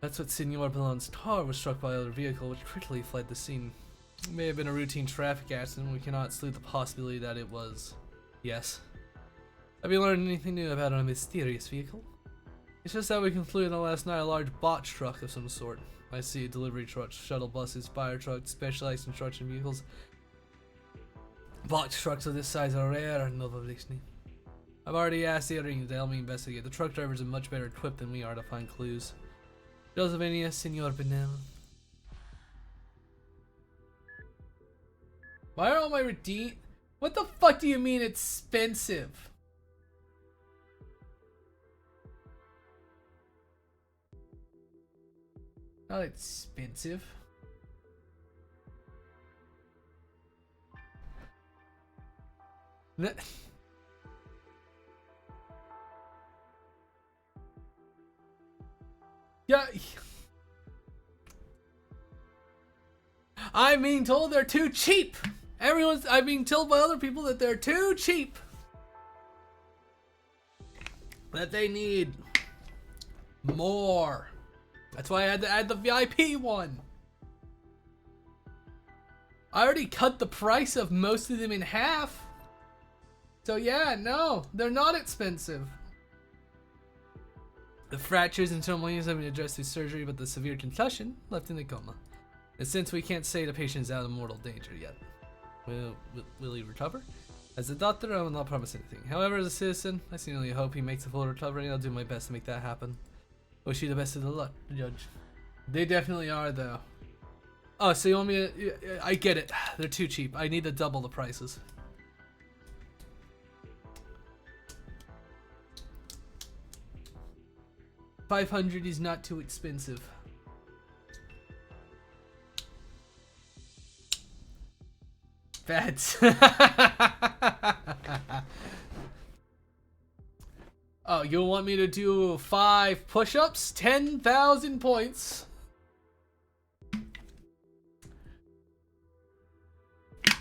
That's what Senor Benelon's car was struck by another vehicle, which quickly fled the scene. It may have been a routine traffic accident. We cannot exclude the possibility that it was. Yes. Have you learned anything new about a mysterious vehicle? It's just that we concluded that last night a large box truck of some sort. I see delivery trucks, shuttle buses, fire trucks, specialized construction vehicles. Box trucks of this size are rare in Novolishny. I've already asked the other to help me investigate. The truck drivers are much better equipped than we are to find clues. Josevania, Senor Benel. Why are all my redeem? What the fuck do you mean expensive? Not expensive. Yeah. I'm being told they're too cheap. I'm being told by other people that they're too cheap. That they need more. That's why I had to add the VIP one. I already cut the price of most of them in half. So yeah, no, they're not expensive. The fractures and turmoils have been addressed through surgery, but the severe concussion left in a coma. And since we can't say the patient is out of mortal danger yet, will he recover? As a doctor, I will not promise anything. However, as a citizen, I sincerely hope he makes a full recovery, and I'll do my best to make that happen. Wish you the best of the luck, Judge. They definitely are, though. Oh, so you want me to... I get it. They're too cheap. I need to double the prices. $500 is not too expensive. Fats. Oh, you want me to do 5 push-ups? 10,000 points.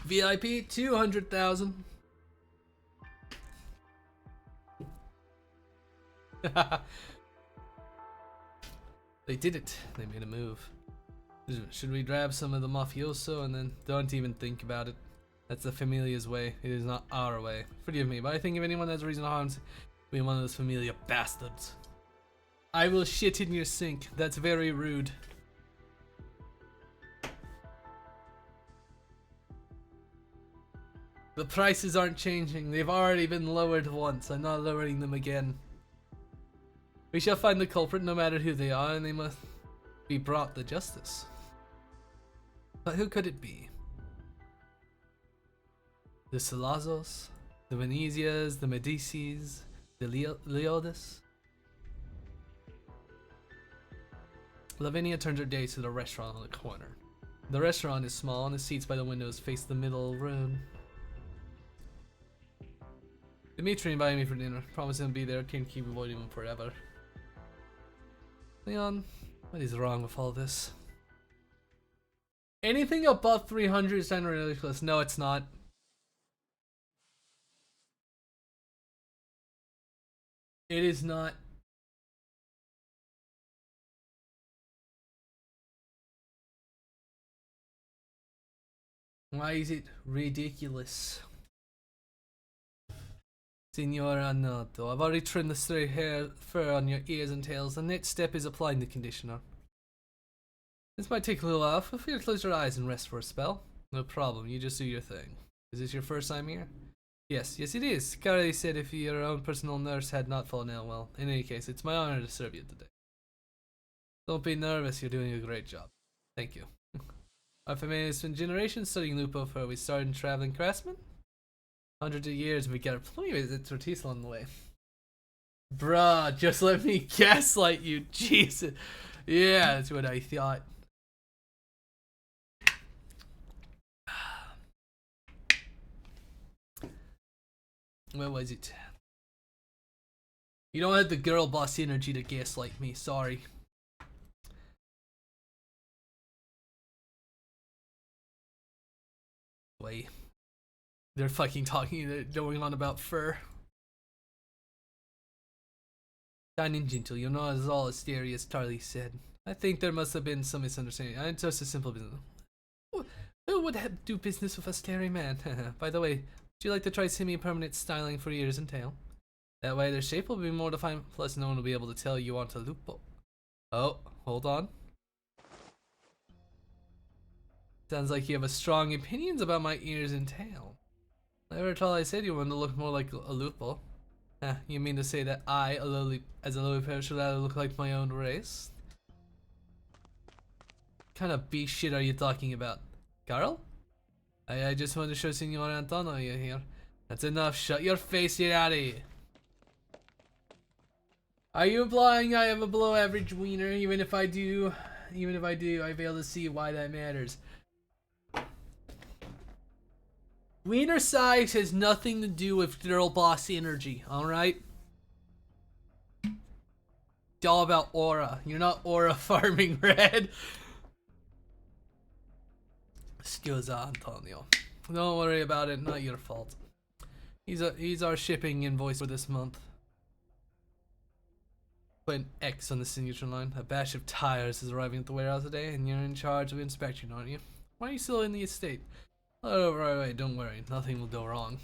VIP 200,000. They did it. They made a move. Should we grab some of the mafioso and then don't even think about it? That's the Familia's way. It is not our way. Forgive me, but I think if anyone has a reason to harm, be one of those Familia bastards. I will shit in your sink. That's very rude. The prices aren't changing. They've already been lowered once. I'm not lowering them again. We shall find the culprit no matter who they are, and they must be brought to justice. But who could it be? The Salazos? The Venezias? The Medicis? The Leodes? Lavinia turns her gaze to the restaurant on the corner. The restaurant is small, and the seats by the windows face the middle room. Dimitri invited me for dinner. Promised him to be there. Can't keep avoiding him forever. Leon, what is wrong with all this? Anything above 300 is kind of ridiculous. No, it's not. It is not. Why is it ridiculous? Signora Noto, I've already trimmed the stray hair fur on your ears and tails. The next step is applying the conditioner. This might take a little while. Feel free to close your eyes and rest for a spell. No problem, you just do your thing. Is this your first time here? Yes it is. Kari said if your own personal nurse had not fallen ill, well, in any case, it's my honor to serve you today. Don't be nervous, you're doing a great job. Thank you. Our family has spent generations studying Lupo for we started traveling craftsmen. Hundreds of years and we got a plenty of tortilla on the way. Bruh, just let me gaslight you, Jesus. Yeah, that's what I thought. Where was it? You don't have the girl boss energy to gaslight me, sorry. Wait. They're fucking talking, they're going on about fur. Kind and gentle, you're not as all as scary as Tarly said. I think there must have been some misunderstanding. I'm just a simple business. Who would do business with a scary man? By the way, would you like to try semi-permanent styling for ears and tail? That way their shape will be more defined, plus no one will be able to tell you want a lupo. Oh, hold on. Sounds like you have a strong opinions about my ears and tail. Never thought I said you wanted to look more like a lupo. You mean to say that I, as a lowly pair, should rather look like my own race? What kind of beast shit are you talking about? Carl? I just wanted to show Signor Antonio you're here. That's enough, shut your face, get out of here. Are you implying I have a below average wiener? Even if I do, I fail to see why that matters. Wiener size has nothing to do with girl boss energy, alright? It's all about aura. You're not aura farming, Red. Scusa, Antonio. Don't worry about it, not your fault. He's our shipping invoice for this month. Put an X on the signature line. A batch of tires is arriving at the warehouse today, and you're in charge of inspection, aren't you? Why are you still in the estate? Oh, right, don't worry. Nothing will go wrong.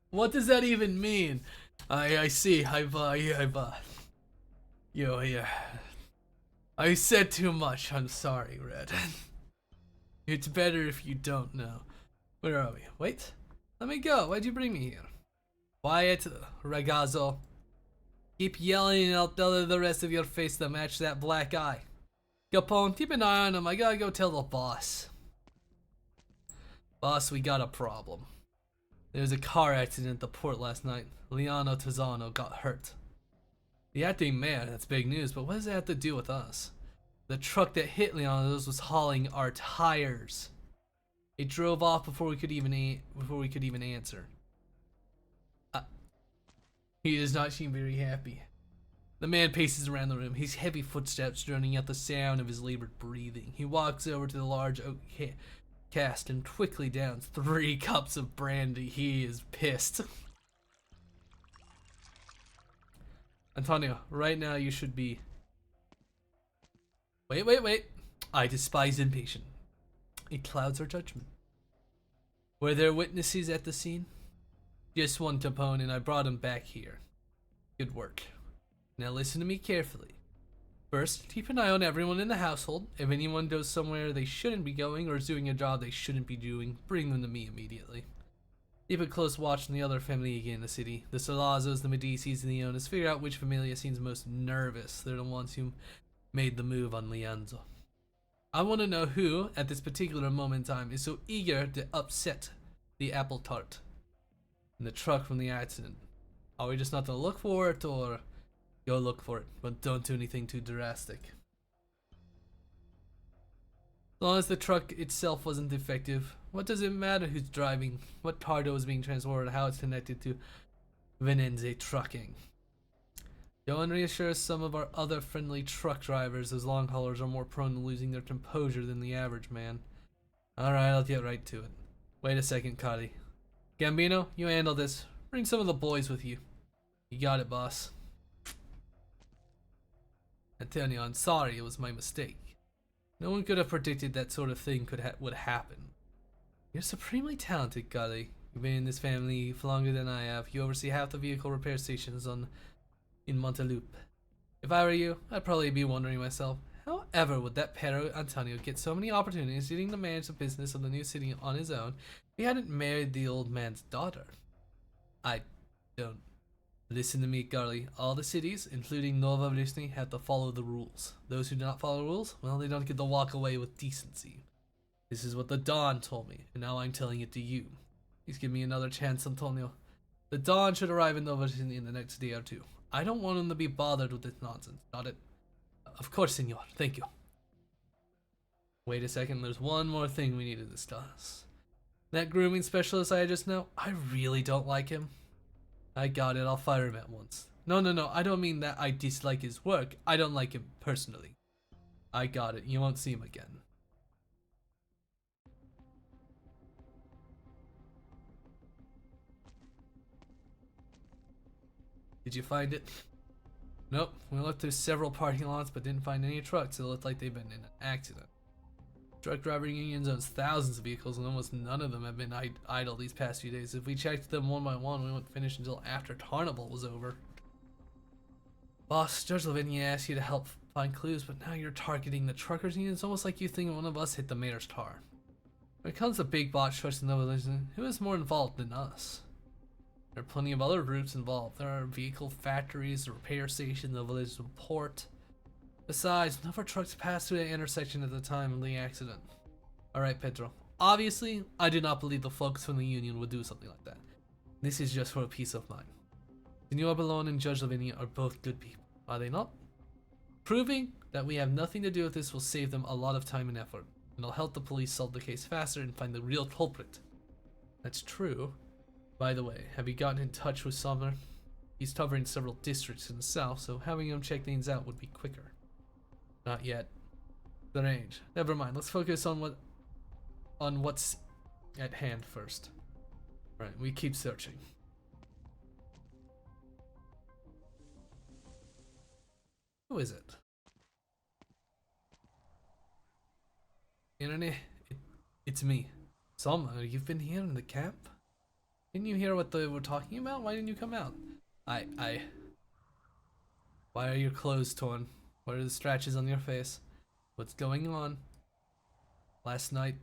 What does that even mean? I see. Yo, yeah. I said too much. I'm sorry, Red. It's better if you don't know. Where are we? Wait. Let me go. Why'd you bring me here? Quiet, ragazzo. Keep yelling and I'll tell the rest of your face to match that black eye. Capone, keep an eye on him. I gotta go tell the boss. Boss, we got a problem. There was a car accident at the port last night. Liano Tozano got hurt. The acting mayor, that's big news, but what does that have to do with us? The truck that hit Liano's was hauling our tires. It drove off before we could even answer. He does not seem very happy. The man paces around the room, his heavy footsteps droning out the sound of his labored breathing. He walks over to the large oak cask and quickly downs 3 cups of brandy. He is pissed. Antonio, right now you should be... Wait. I despise impatience. It clouds our judgment. Were there witnesses at the scene? Just one Capone, and I brought him back here. Good work. Now listen to me carefully. First, keep an eye on everyone in the household. If anyone goes somewhere they shouldn't be going or is doing a job they shouldn't be doing, bring them to me immediately. Keep a close watch on the other family in the city. The Solazos, the Medicis, and the Ionas. Figure out which familia seems most nervous. They're the ones who made the move on Lianzo. I want to know who, at this particular moment in time, is so eager to upset the apple tart in the truck from the accident. Are we just not to look for it, or go look for it, but don't do anything too drastic? As long as the truck itself wasn't defective, what does it matter who's driving, what cargo is being transported, how it's connected to Venenze Trucking? Go and reassure some of our other friendly truck drivers, as long haulers are more prone to losing their composure than the average man. Alright, I'll get right to it. Wait a second, Cotty. Gambino, you handle this. Bring some of the boys with you. You got it, boss. Antonio, I'm sorry, it was my mistake. No one could have predicted that sort of thing would happen. You're supremely talented, Cotty. You've been in this family for longer than I have. You oversee half the vehicle repair stations in Montelupe. If I were you, I'd probably be wondering myself, however would that Pero Antonio get so many opportunities getting to manage the business of the new city on his own if he hadn't married the old man's daughter? I don't. Listen to me, Carly. All the cities, including Nova Vlisny, have to follow the rules. Those who do not follow the rules, well, they don't get to walk away with decency. This is what the Don told me, and now I'm telling it to you. Please give me another chance, Antonio. The Don should arrive in Nova Vlisny in the next day or two. I don't want him to be bothered with this nonsense. Got it? Of course, senor. Thank you. Wait a second. There's one more thing we need to discuss. That grooming specialist I just know, I really don't like him. I got it. I'll fire him at once. No. I don't mean that I dislike his work. I don't like him personally. I got it. You won't see him again. Did you find it? Nope. We looked through several parking lots but didn't find any trucks. It looked like they've been in an accident. Truck driver unions owns thousands of vehicles and almost none of them have been idle these past few days. If we checked them one by one, we wouldn't finish until after Carnival was over. Boss, Judge Lavinia asked you to help find clues, but now you're targeting the truckers union. It's almost like you think one of us hit the mayor's car. When it comes to big box trucks and Nova, who is more involved than us? There are plenty of other groups involved. There are vehicle factories, the repair station, the village port. Besides, none of our trucks passed through the intersection at the time of the accident. Alright, Pedro. Obviously, I do not believe the folks from the union would do something like that. This is just for a peace of mind. Senor Balone and Judge Lavinia are both good people, are they not? Proving that we have nothing to do with this will save them a lot of time and effort, and it'll help the police solve the case faster and find the real culprit. That's true. By the way, have you gotten in touch with Sumner? He's covering several districts in the south, so having him check things out would be quicker. Not yet. The range. Never mind. Let's focus on what's at hand first. Right, we keep searching. Who is it? Internet? It's me. Summer, you've been here in the camp? Didn't you hear what they were talking about? Why didn't you come out? I Why are your clothes torn? What are the scratches on your face? What's going on? Last night,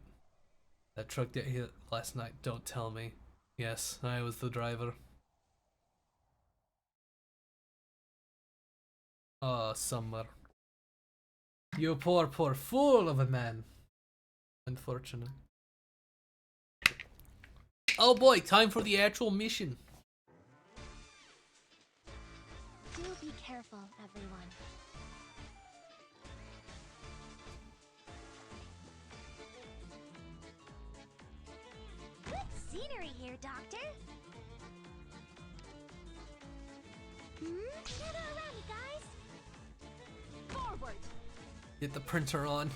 that truck that hit last night, don't tell me. Yes, I was the driver. Oh, Summer. You poor fool of a man. Unfortunate. Oh boy, time for the actual mission. Do be careful, everyone. Good scenery here, Doctor. Gather around, you guys. Forward. Get the printer on.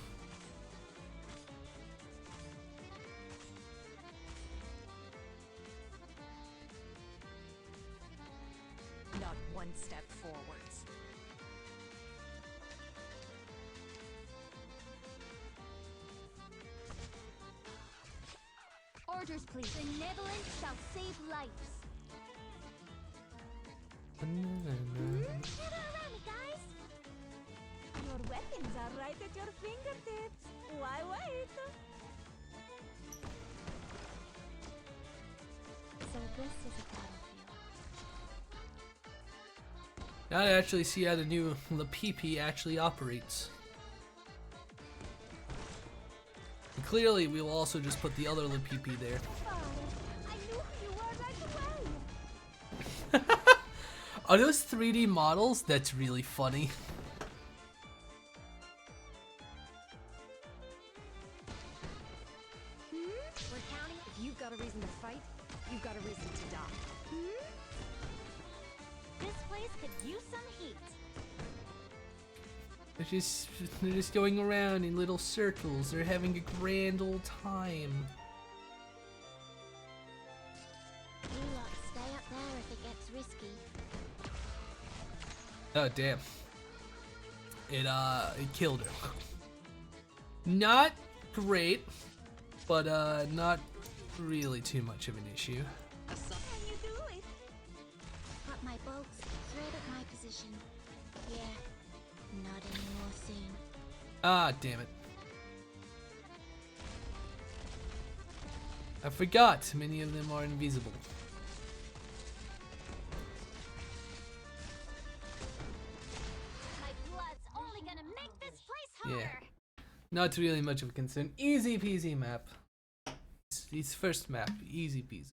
Not one step forwards. Orders, please. Benevolence shall save lives. Gather around, you guys. Your weapons are right at your fingertips. Why wait? So this is a battlefield. Now I actually see how the new Lappland actually operates. And clearly, we will also just put the other Lappland there. I knew who you were right away. Are those 3D models? That's really funny. We're counting. If you've got a reason to fight, you've got a reason to die. This place could use some heat. They're just going around in little circles. They're having a grand old time. You lot stay up there if it gets risky. Oh damn. It killed her. Not great, but not really too much of an issue. Can you do it? Got my bolts, thread at my position. Yeah, not anymore soon. Ah, damn it. I forgot many of them are invisible. My blood's only gonna make this place hotter. Yeah. Not really much of a concern. Easy peasy map. It's first map. Easy peasy.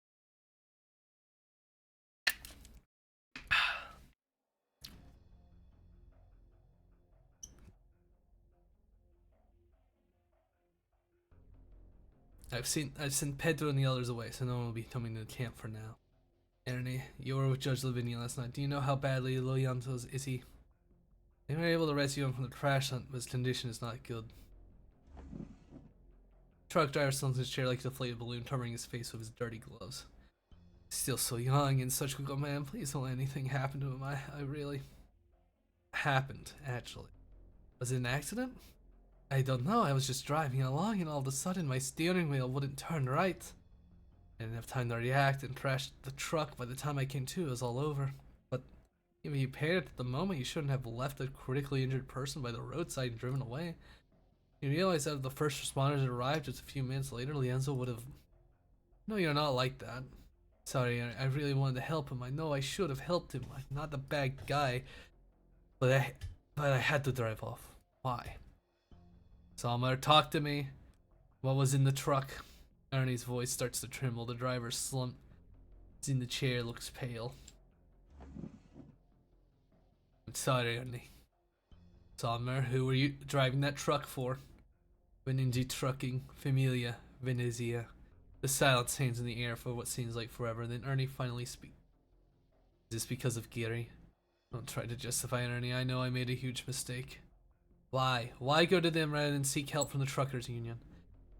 I've sent Pedro and the others away, so no one will be coming to the camp for now. Ernie, you were with Judge Lavinia last night. Do you know how badly Loyantos is he? They were able to rescue him from the crash hunt, but his condition is not good. Truck driver still in his chair like a deflated balloon, covering his face with his dirty gloves. Still so young and such a good man. Please don't let anything happen to him. I really... Happened, actually. Was it an accident? I don't know. I was just driving along and all of a sudden my steering wheel wouldn't turn right. I didn't have time to react and crashed the truck. By the time I came to, it was all over. But if you panicked at the moment, you shouldn't have left a critically injured person by the roadside and driven away. You realize that if the first responders had arrived just a few minutes later, Lienzo would have... No, you're not like that. Sorry, I really wanted to help him. I know I should have helped him. I'm not the bad guy. But I had to drive off. Why? Salmer, talk to me. What was in the truck? Ernie's voice starts to tremble. The driver slumps in the chair, looks pale. I'm sorry, Ernie. Salmer, who were you driving that truck for? Veninji Trucking, Familia, Venezia. The silence hangs in the air for what seems like forever, then Ernie finally speaks. Is this because of Gary? Don't try to justify it, Ernie. I know I made a huge mistake. Why? Why go to them rather than seek help from the truckers union?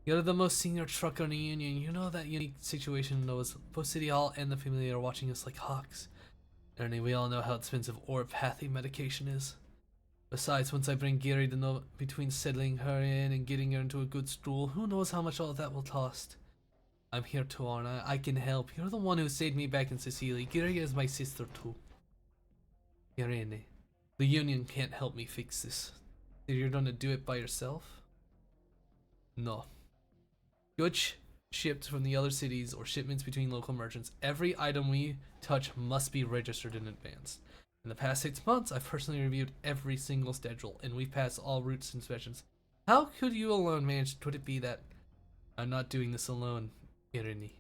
You're the most senior trucker in the union. You know that unique situation knows both City Hall and the Familia are watching us like hawks. Ernie, we all know how expensive oropathy medication is. Besides, once I bring Gary to know between settling her in and getting her into a good school, who knows how much all of that will cost. I'm here to warn. I can help. You're the one who saved me back in Sicily. Gary is my sister too. Irene. The Union can't help me fix this. You're gonna do it by yourself? No. Goods shipped from the other cities or shipments between local merchants, every item we touch must be registered in advance. In the past 6 months, I've personally reviewed every single schedule, and we've passed all routes inspections. How could you alone manage? Could it be that I'm not doing this alone, Irini?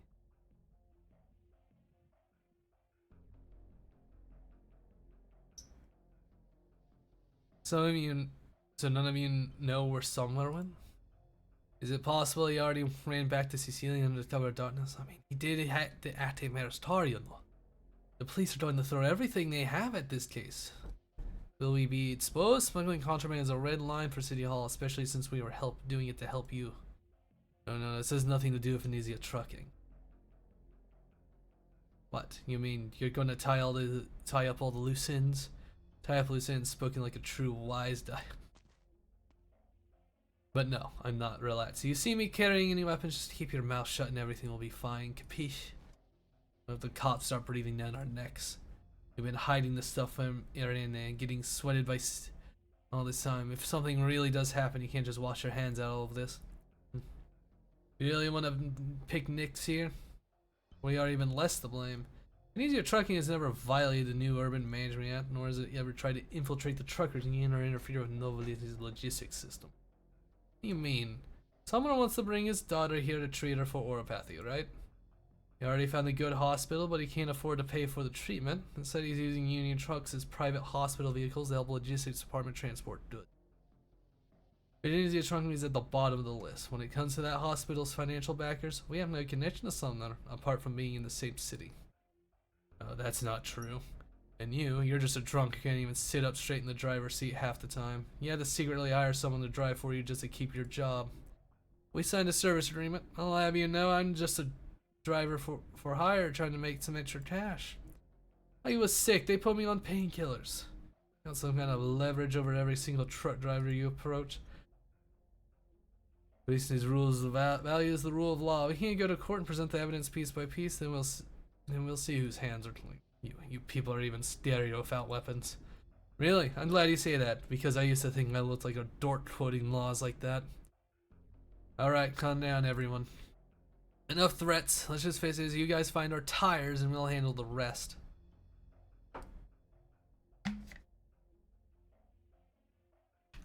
So none of you know where Somewhere went? Is it possible he already ran back to Sicilia under cover of darkness? I mean, he did hack the Ate Maristario, though. The police are going to throw everything they have at this case. Will we be exposed? Smuggling contraband is a red line for City Hall, especially since we were doing it to help you. No, this has nothing to do with Venezia trucking. What? You mean you're going to tie up all the loose ends? Tie up loose ends, spoken like a true wise guy. But no, I'm not. Relax. You see me carrying any weapons, just keep your mouth shut and everything will be fine. Capiche? If the cops start breathing down our necks. We've been hiding this stuff from Erin and getting sweated by all this time. If something really does happen, you can't just wash your hands out of all of this. You really want to pick nicks here? We are even less to blame. Venezia Trucking has never violated the new Urban Management Act, nor has it ever tried to infiltrate the truckers and interfere with Novality's logistics system. What do you mean? Someone wants to bring his daughter here to treat her for oropathy, right? He already found a good hospital, but he can't afford to pay for the treatment. Instead, he's using Union trucks as private hospital vehicles to help logistics department transport goods. Venezia Trucking is at the bottom of the list. When it comes to that hospital's financial backers, we have no connection to Sumner, apart from being in the same city. Oh, that's not true. And you're just a drunk who can't even sit up straight in the driver's seat half the time. You had to secretly hire someone to drive for you just to keep your job. We signed a service agreement. I'll have you know I'm just a driver for hire trying to make some extra cash. I was sick. They put me on painkillers. Got some kind of leverage over every single truck driver you approach. Based on these rules of value is the rule of law. We can't go to court and present the evidence piece by piece, then we'll see whose hands are clean. You people are even scary without weapons. Really? I'm glad you say that, because I used to think I looked like a dork quoting laws like that. Alright, calm down everyone. Enough threats. Let's just face it, you guys find our tires and we'll handle the rest.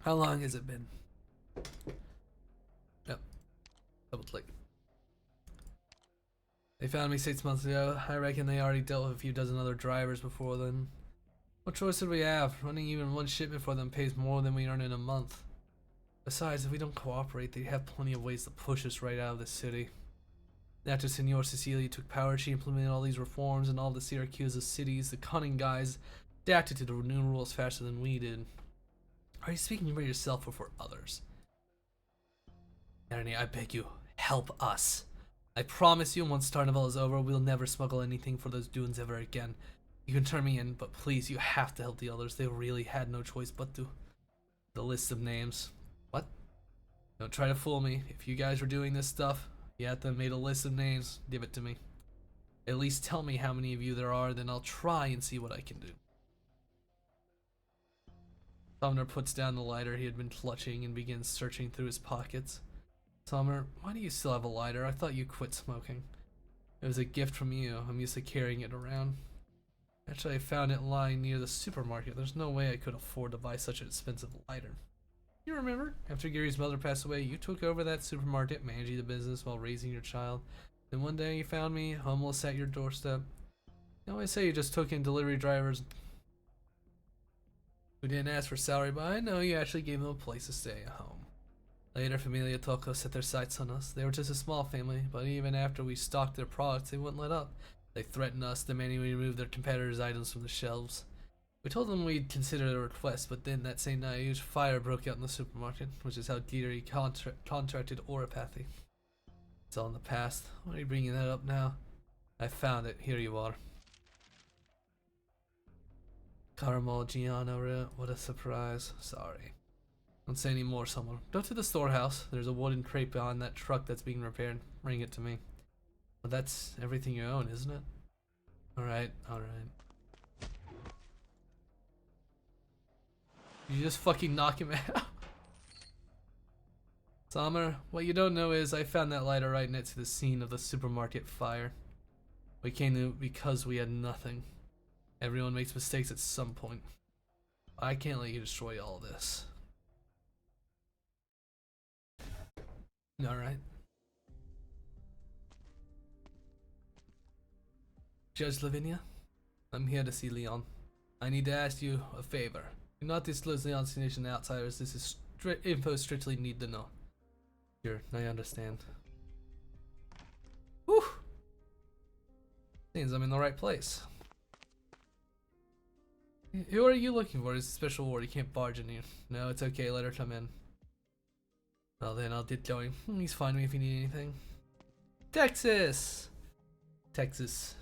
How long has it been? Yep. Double click. They found me 6 months ago. I reckon they already dealt with a few dozen other drivers before then. What choice did we have? Running even one shipment for them pays more than we earn in a month. Besides, if we don't cooperate, they have plenty of ways to push us right out of the city. After Senor Cecilia took power, she implemented all these reforms in all the Syracuse cities. The cunning guys adapted to the new rules faster than we did. Are you speaking for yourself or for others? Ernie, I beg you, help us. I promise you, once Carnival is over, we'll never smuggle anything for those dunes ever again. You can turn me in, but please, you have to help the others. They really had no choice but to. The list of names. What? Don't try to fool me. If you guys were doing this stuff, you had to made a list of names. Give it to me. At least tell me how many of you there are, then I'll try and see what I can do. Sumner puts down the lighter he had been clutching and begins searching through his pockets. Sumner, why do you still have a lighter? I thought you quit smoking. It was a gift from you. I'm used to carrying it around. Actually, I found it lying near the supermarket. There's no way I could afford to buy such an expensive lighter. You remember? After Gary's mother passed away, you took over that supermarket, managing the business while raising your child. Then one day you found me, homeless at your doorstep. You always say you just took in delivery drivers who didn't ask for salary, but I know you actually gave them a place to stay at home. Later, Familia Toco set their sights on us. They were just a small family, but even after we stocked their products, they wouldn't let up. They threatened us, demanding we remove their competitors' items from the shelves. We told them we'd consider their request, but then that same night, a huge fire broke out in the supermarket, which is how Geary contracted oropathy. It's all in the past. Why are you bringing that up now? I found it. Here you are. Caramel Giano, what a surprise. Sorry. Don't say any more, someone. Go to the storehouse. There's a wooden crate behind that truck that's being repaired. Bring it to me. Well, that's everything you own, isn't it? Alright, alright. You just fucking knock him out. Summer, what you don't know is I found that lighter right next to the scene of the supermarket fire. We came to it because we had nothing. Everyone makes mistakes at some point. I can't let you destroy all this. Alright. Judge Lavinia, I'm here to see Leon. I need to ask you a favor. Do not disclose Leon's nation to outsiders. This is info strictly need to know. Sure, I understand. Whew! Seems I'm in the right place. Who are you looking for? It's a special ward. You can't barge in here. No, it's okay. Let her come in. Well then, I'll get going. He's fine with me if you need anything. Texas! Texas.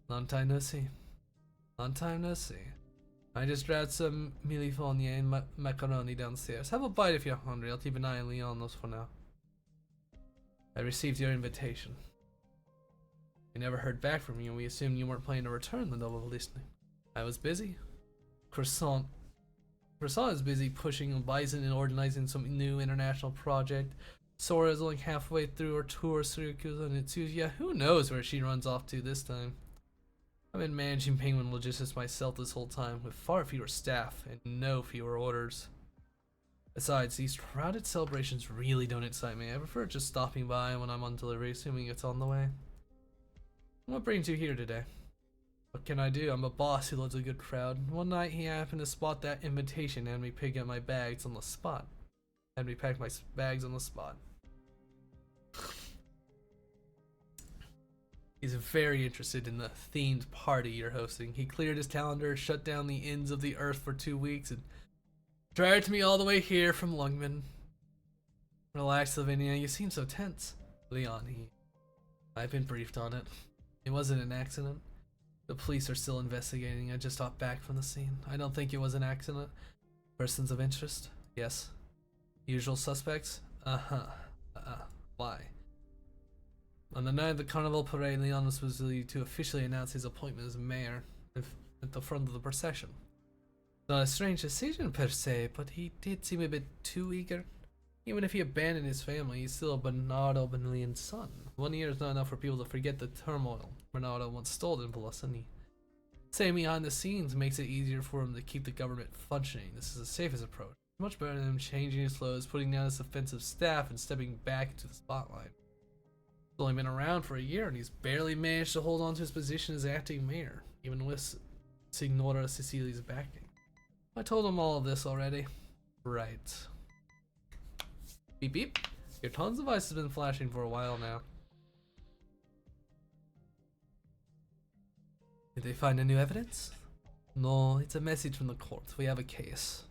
Long time no see. Long time no see. I just grabbed some millefeuille and macaroni downstairs. Have a bite if you're hungry. I'll keep an eye on Leonos for now. I received your invitation. We never heard back from you, and we assumed you weren't planning to return the novel listening. I was busy. Croissant is busy pushing a bison and organizing some new international project. Sora is only halfway through her tour through and it's yeah, who knows where she runs off to this time. I've been managing Penguin logistics myself this whole time, with far fewer staff and no fewer orders. Besides, these crowded celebrations really don't excite me. I prefer just stopping by when I'm on delivery, assuming it's on the way. What brings you here today? What can I do? I'm a boss who loves a good crowd. One night he happened to spot that invitation and had me pick up my bags on the spot. Had me pack my bags on the spot. He's very interested in the themed party you're hosting. He cleared his calendar, shut down the ends of the earth for 2 weeks, and dragged me all the way here from Lungman. Relax, Lavinia, you seem so tense. Leon, I've been briefed on it. It wasn't an accident. The police are still investigating. I just got back from the scene. I don't think it was an accident. Persons of interest? Yes. Usual suspects? Why? On the night of the carnival parade, Leon was supposed to officially announce his appointment as mayor at the front of the procession. Not a strange decision per se, but he did seem a bit too eager. Even if he abandoned his family, he's still a Bernardo Benilian's son. 1 year is not enough for people to forget the turmoil Bernardo once stole in Bolosani. Staying behind the scenes makes it easier for him to keep the government functioning. This is the safest approach. Much better than him changing his clothes, putting down his offensive staff, and stepping back into the spotlight. He's only been around for a year, and he's barely managed to hold on to his position as acting mayor, even with Signora Cecilia's backing. I told him all of this already. Right. Beep beep. Your tone's device has been flashing for a while now. Did they find any new evidence? No, it's a message from the court. We have a case.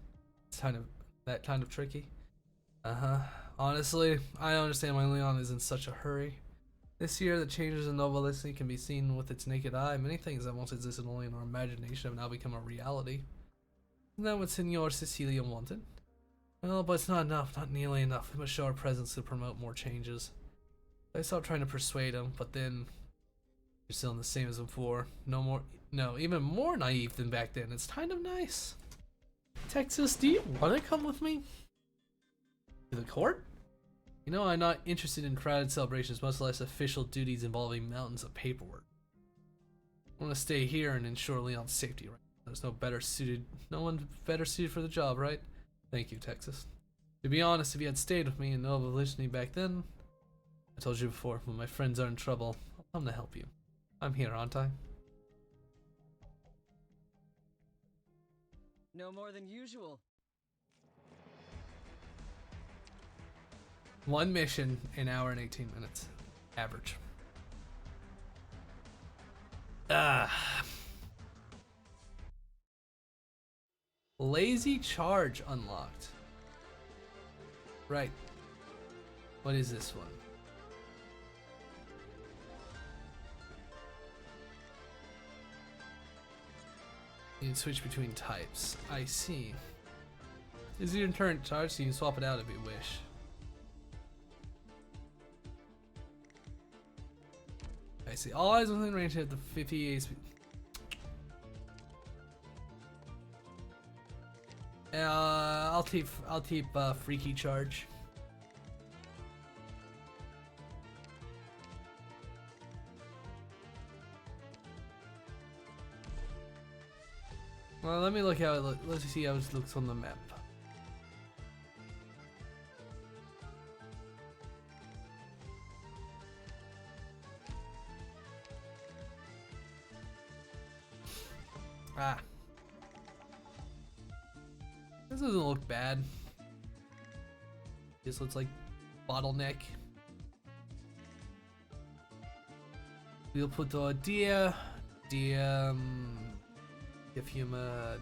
It's kind of tricky. Honestly, I don't understand why Leon is in such a hurry. This year, the changes in Novelistry can be seen with its naked eye. Many things that once existed only in our imagination have now become a reality. Isn't that what Signor Cecilia wanted? Well, but it's not enough, not nearly enough. We must show our presence to promote more changes. I stopped trying to persuade him, but then you're still the same as before. Even more naive than back then. It's kind of nice. Texas, do you want to come with me? To the court? You know, I'm not interested in crowded celebrations, much less official duties involving mountains of paperwork. I want to stay here and ensure Leon's safety. Right? There's no one better suited for the job, right? Thank you, Texas. To be honest, if you had stayed with me in Nova Lichny back then, I told you before, when my friends are in trouble, I'll come to help you. I'm here, aren't I? No more than usual. One mission, an hour and 18 minutes. Average. Lazy charge unlocked. Right. What is this one? You can switch between types. I see. This is your current charge, so you can swap it out if you wish. I see. All eyes within range have the 50 speed. I'll keep freaky charge. Well, let me look how it looks. Let's see how it looks on the map. Ah. This doesn't look bad. This looks like bottleneck. We'll put deer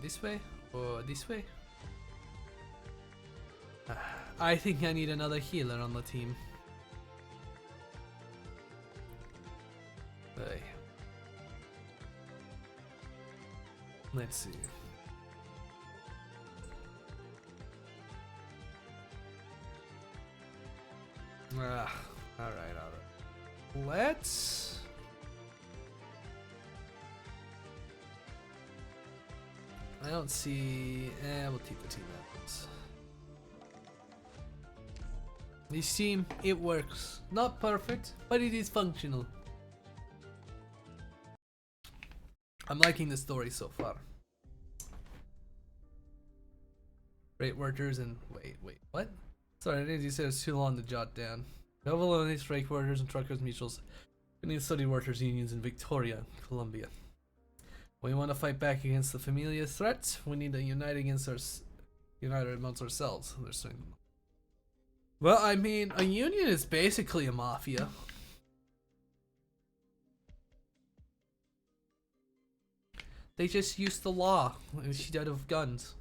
this way or this way. I think I need another healer on the team. Hey. Let's see. Alright. Let's... I don't see... we'll keep the team members. This team, it works. Not perfect, but it is functional. I'm liking the story so far. Freight workers and... Wait, what? Sorry, I think you said it's too long to jot down. Novelonies, freight workers, and truckers mutuals. We need study workers unions in Victoria, Colombia. We want to fight back against the familiar threats. We need to unite amongst ourselves. They're saying. Well, I mean, a union is basically a mafia. They just use the law instead of guns.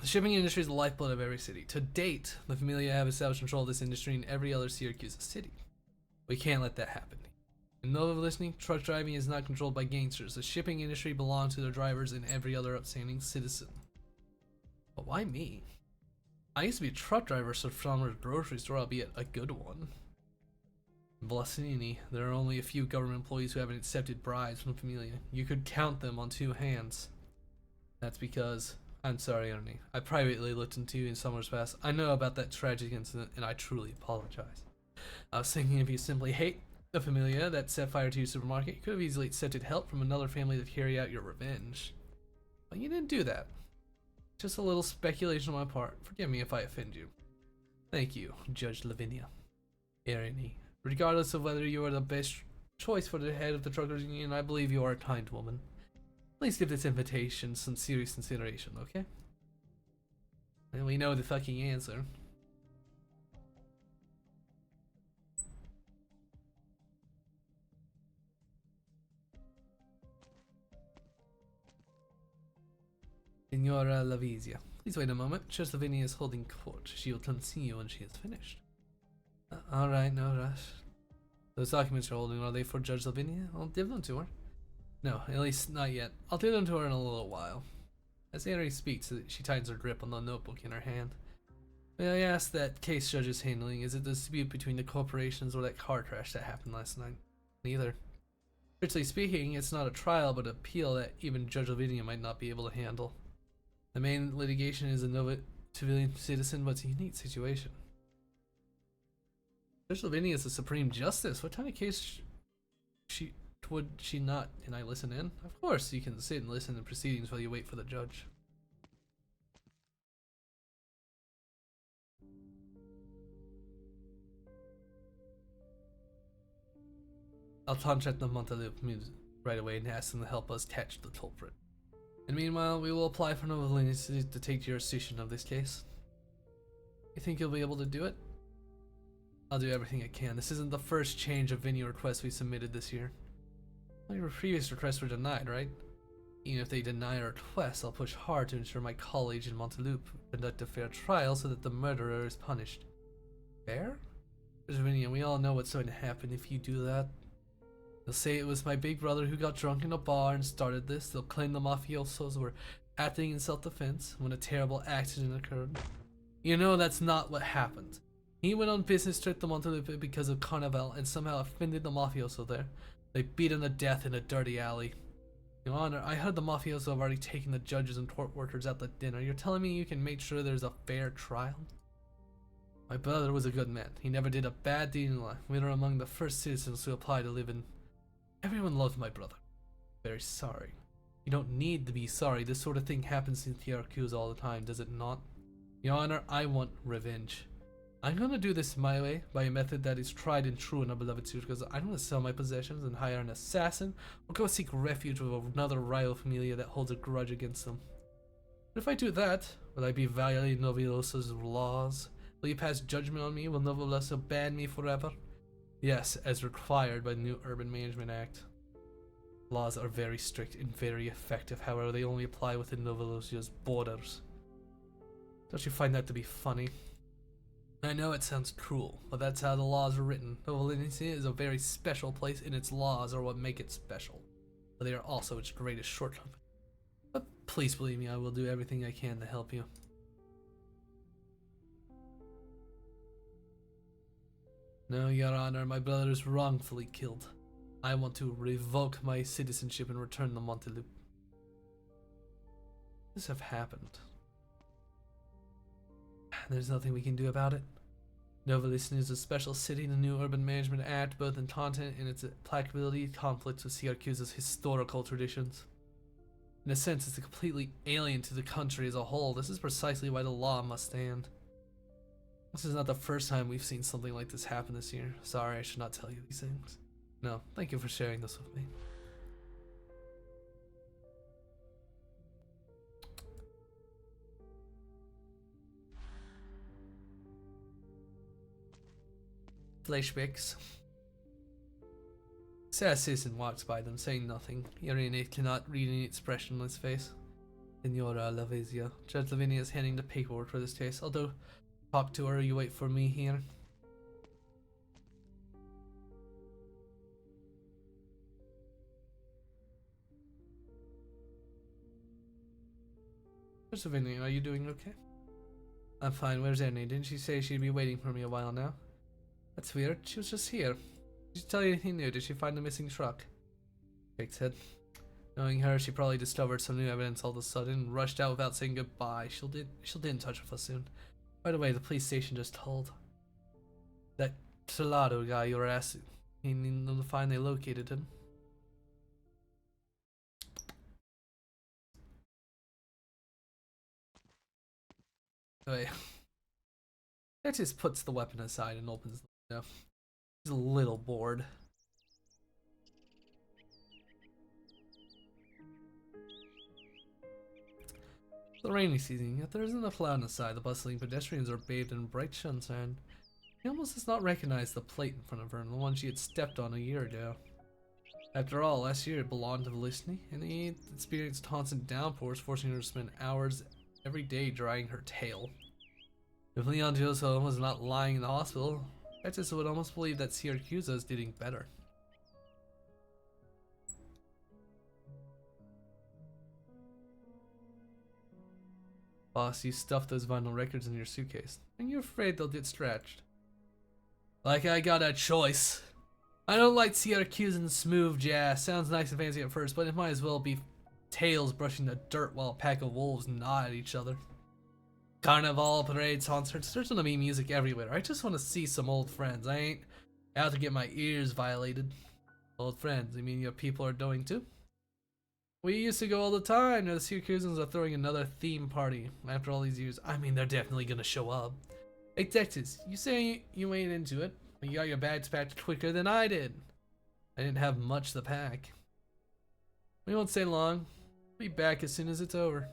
The shipping industry is the lifeblood of every city. To date, the Familia have established control of this industry in every other Syracuse city. We can't let that happen. In those listening, truck driving is not controlled by gangsters. The shipping industry belongs to the drivers and every other upstanding citizen. But why me? I used to be a truck driver for Farmer's grocery store, albeit a good one. In Blasini, there are only a few government employees who haven't accepted bribes from Familia. You could count them on two hands. That's because... I'm sorry, Ernie. I privately looked into you in summers past. I know about that tragic incident, and I truly apologize. I was thinking if you simply hate the Familia that set fire to your supermarket, you could have easily accepted help from another family to carry out your revenge. But you didn't do that. Just a little speculation on my part. Forgive me if I offend you. Thank you, Judge Lavinia. Ernie. Regardless of whether you are the best choice for the head of the truckers union, I believe you are a kind woman. Please give this invitation some serious consideration, okay? And we know the fucking answer. Signora Lavizia, please wait a moment. Judge Lavinia is holding court. She will come see you when she is finished. Alright, no rush. Those documents you're holding, are they for Judge Lavinia? I'll give them to her. No, at least not yet. I'll do them to her in a little while. As Ari speaks, she tightens her grip on the notebook in her hand. May I ask that case Judge is handling, is it the dispute between the corporations or that car crash that happened last night? Neither. Strictly speaking, it's not a trial but an appeal that even Judge Lavinia might not be able to handle. The main litigation is a Nova civilian citizen, but it's a unique situation. Judge Lavinia is the Supreme Justice. What kind of case would she not? Can I listen in? Of course, you can sit and listen to proceedings while you wait for the judge. I'll contact the Montalup right away and ask them to help us catch the culprit. And meanwhile, we will apply for Nova Leniency to take jurisdiction of this case. You think you'll be able to do it? I'll do everything I can. This isn't the first change of venue request we submitted this year. Well, your previous requests were denied, right? Even if they deny our request, I'll push hard to ensure my colleagues in Montalup conduct a fair trial so that the murderer is punished. Fair? Virginia, we all know what's going to happen if you do that. They'll say it was my big brother who got drunk in a bar and started this. They'll claim the mafiosos were acting in self-defense when a terrible accident occurred. You know that's not what happened. He went on business trip to Montalup because of Carnival and somehow offended the mafioso there. They beat him to death in a dirty alley. Your Honor, I heard the mafiosos have already taken the judges and court workers out to dinner. You're telling me you can make sure there's a fair trial? My brother was a good man. He never did a bad deed in life. We were among the first citizens to apply to live in. Everyone loved my brother. Very sorry. You don't need to be sorry. This sort of thing happens in TRQs all the time, does it not? Your Honor, I want revenge. I'm gonna do this my way, by a method that is tried and true in our beloved series, because I'm gonna sell my possessions and hire an assassin, or go seek refuge with another rival familia that holds a grudge against them. But if I do that, will I be violating Novelosa's laws? Will you pass judgment on me? Will Novelosa ban me forever? Yes, as required by the new Urban Management Act. Laws are very strict and very effective, however they only apply within Novelosa's borders. Don't you find that to be funny? I know it sounds cruel, but that's how the laws are written. Novelosa is a very special place, and its laws are what make it special. But they are also its greatest shortcoming. But please believe me, I will do everything I can to help you. No, Your Honor, my brother is wrongfully killed. I want to revoke my citizenship and return to Montelup. This have happened. There's nothing we can do about it. Novelistan is a special city in the new Urban Management Act, both in content and its applicability conflicts with Syracus's historical traditions. In a sense, it's completely alien to the country as a whole. This is precisely why the law must stand. This is not the first time we've seen something like this happen this year. Sorry, I should not tell you these things. No, thank you for sharing this with me. Flashbacks. Sad citizen walks by them, saying nothing. Irene cannot read any expression on his face. Senora Lavezia. Judge Lavinia is handing the paperwork for this case. Although, talk to her, you wait for me here. Judge Lavinia, are you doing okay? I'm fine. Where's Ernie? Didn't she say she'd be waiting for me a while now? That's weird. She was just here. Did she tell you anything new? Did she find the missing truck? Shakes head. Knowing her, she probably discovered some new evidence all of a sudden and rushed out without saying goodbye. She'll get in touch with us soon. By the way, the police station just told that Salado guy you were asking them to find, they located him. Wait. That just puts the weapon aside and opens the window. He's a little bored. The rainy season, yet there isn't a cloud in the sky. The bustling pedestrians are bathed in bright sunshine. He almost does not recognize the plate in front of her, the one she had stepped on a year ago. After all, last year it belonged to Velicity, and he experienced constant downpours, forcing her to spend hours every day drying her tail. If Leon Gioso was not lying in the hospital, I just would almost believe that Syracuse is doing better. Boss, you stuffed those vinyl records in your suitcase, and you're afraid they'll get scratched. Like I got a choice. I don't like Syracuse and smooth jazz. Sounds nice and fancy at first, but it might as well be tails brushing the dirt while a pack of wolves gnaw at each other. Carnival, parades, concerts, there's gonna be music everywhere. I just want to see some old friends. I ain't out to get my ears violated. Old friends, you mean your people are doing too? We used to go all the time. Now the Syracusans are throwing another theme party after all these years. I mean, they're definitely gonna show up. Hey Texas, you say you ain't into it, but you got your bags packed quicker than I did. I didn't have much to pack. We won't stay long. We'll be back as soon as it's over.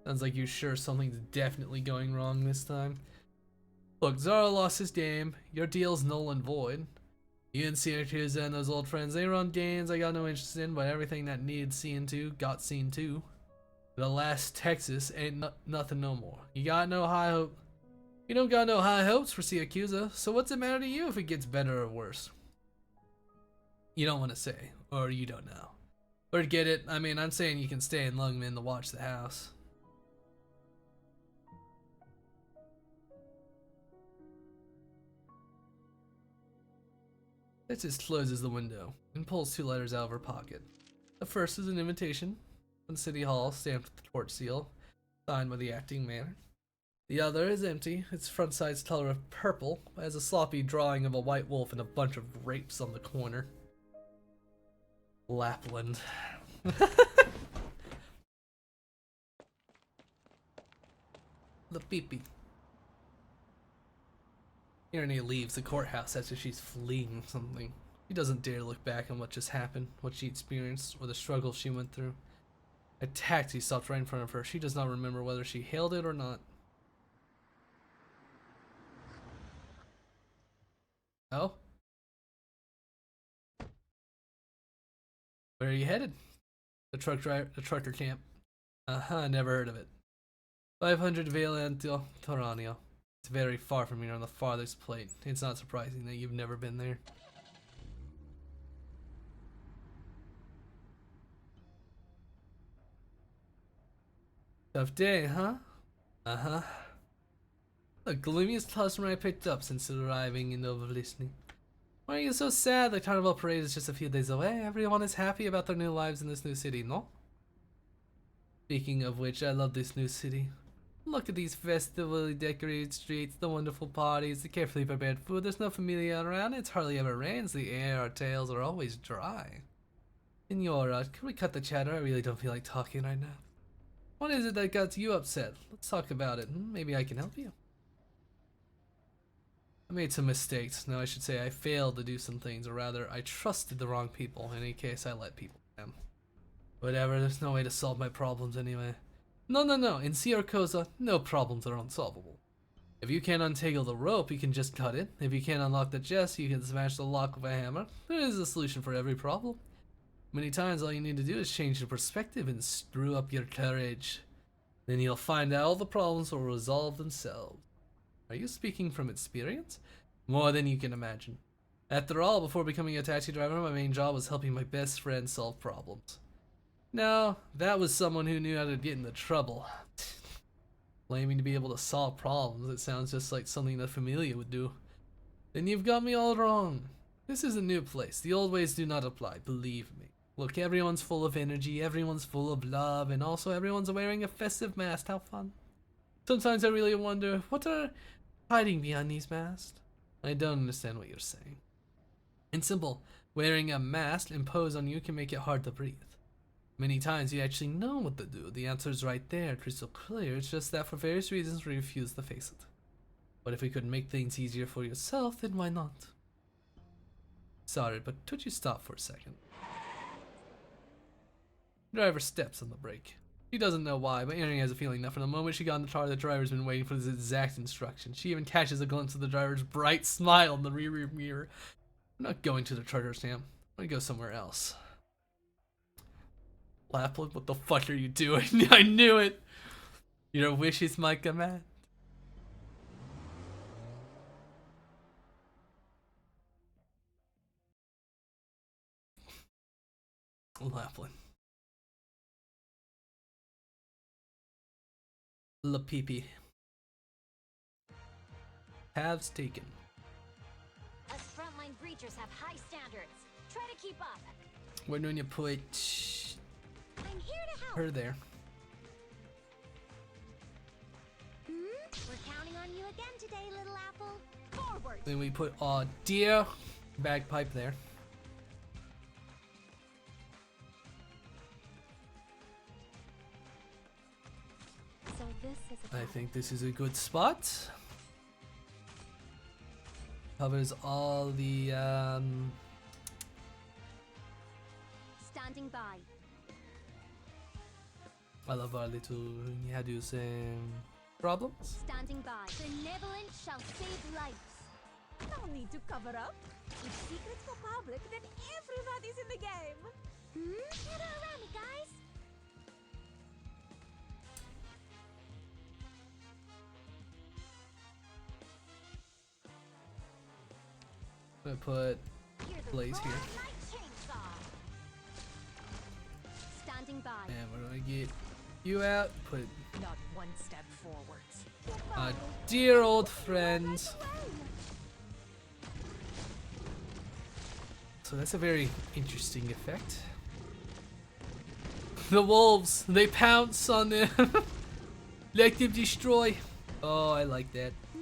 Sounds like you're sure something's definitely going wrong this time. Look, Zara lost his game. Your deal's null and void. You and Syracuse and those old friends, they run games I got no interest in, but everything that needed seeing to got seen to. The last Texas ain't nothing no more. You got no high hope. You don't got no high hopes for Syracuse, so what's it matter to you if it gets better or worse? You don't want to say, or you don't know. Or get it, I mean, I'm saying you can stay in Lungman to watch the house. It just closes the window and pulls 2 letters out of her pocket. The first is an invitation from City Hall, stamped with the torch seal, signed by the acting mayor. The other is empty. Its front side's color of purple, but has a sloppy drawing of a white wolf and a bunch of grapes on the corner. Lappland. The peepee. Irene leaves the courthouse as if she's fleeing something. She doesn't dare look back on what just happened, what she experienced, or the struggle she went through. A taxi stopped right in front of her. She does not remember whether she hailed it or not. Oh? Where are you headed? The trucker camp. Never heard of it. 500 Valentio Toranio. It's very far from here on the farthest plate. It's not surprising that you've never been there. Tough day, huh? The gloomiest customer I picked up since arriving in Novolisny. Why are you so sad? The carnival parade is just a few days away. Everyone is happy about their new lives in this new city, no? Speaking of which, I love this new city. Look at these festivally decorated streets, the wonderful parties, the carefully prepared food. There's no familia around. It hardly ever rains. The air, our tails are always dry. Senora, can we cut the chatter? I really don't feel like talking right now. What is it that got you upset? Let's talk about it. Maybe I can help you. I made some mistakes. No, I should say I failed to do some things, or rather, I trusted the wrong people. In any case, I let people down. Whatever, there's no way to solve my problems anyway. No. In Sierkoza, no problems are unsolvable. If you can't untangle the rope, you can just cut it. If you can't unlock the chest, you can smash the lock with a hammer. There is a solution for every problem. Many times, all you need to do is change your perspective and screw up your courage. Then you'll find out all the problems will resolve themselves. Are you speaking from experience? More than you can imagine. After all, before becoming a taxi driver, my main job was helping my best friend solve problems. No, that was someone who knew how to get into trouble. Claiming to be able to solve problems, it sounds just like something a familia would do. Then you've got me all wrong. This is a new place. The old ways do not apply, believe me. Look, everyone's full of energy, everyone's full of love, and also everyone's wearing a festive mask. How fun. Sometimes I really wonder, what are hiding behind these masks? I don't understand what you're saying. In simple, wearing a mask imposed on you can make it hard to breathe. Many times you actually know what to do. The answer is right there, crystal clear. It's just that for various reasons we refuse to face it. But if we could make things easier for yourself, then why not? Sorry, but could you stop for a second? Driver steps on the brake. She doesn't know why, but Erin has a feeling that from the moment she got in the car, the driver's been waiting for this exact instruction. She even catches a glimpse of the driver's bright smile in the rearview mirror. I'm not going to the charter stamp. I'm gonna go somewhere else. Lappland, what the fuck are you doing? I knew it! Your wish is my command. Lappland. La Pee-Pee. Halves taken. Us frontline breachers have high standards. Try to keep up. When you put I'm here to help. her there. We're counting on you again today, little apple. Forward. Then we put dear bagpipe there. So this is a I think this is a good spot. Covers all the standing by. I love our little, how do you say, problems? Standing by. Benevolence shall save lives. No need to cover up. If secrets go public, then everybody's in the game. Gather around me, guys. I'm gonna put Here's a Blaze here. Arknight chainsaw. Standing by. And we're gonna get you out. Put Not one step forwards. dear old friends. So that's a very interesting effect. The wolves, they pounce on them. Let them destroy. Oh, I like that. I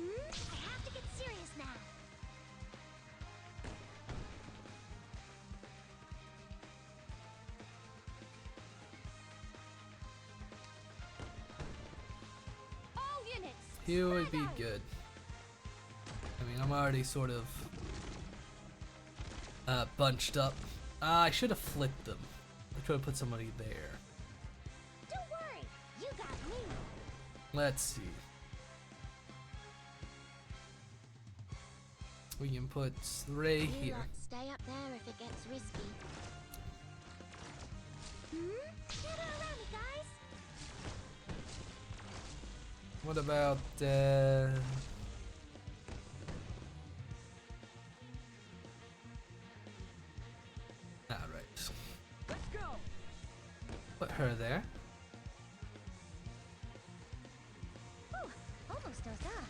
have to get serious now. All units. Here would be spread out. good. I mean, I'm already sort of bunched up. I should have flipped them. I could have put somebody there. Don't worry, you got me. Let's see. We can put Ray You here. lot stay up there if it gets risky. Gather around me, guys. What about right. Let's go. Put her there. Whew, almost does that.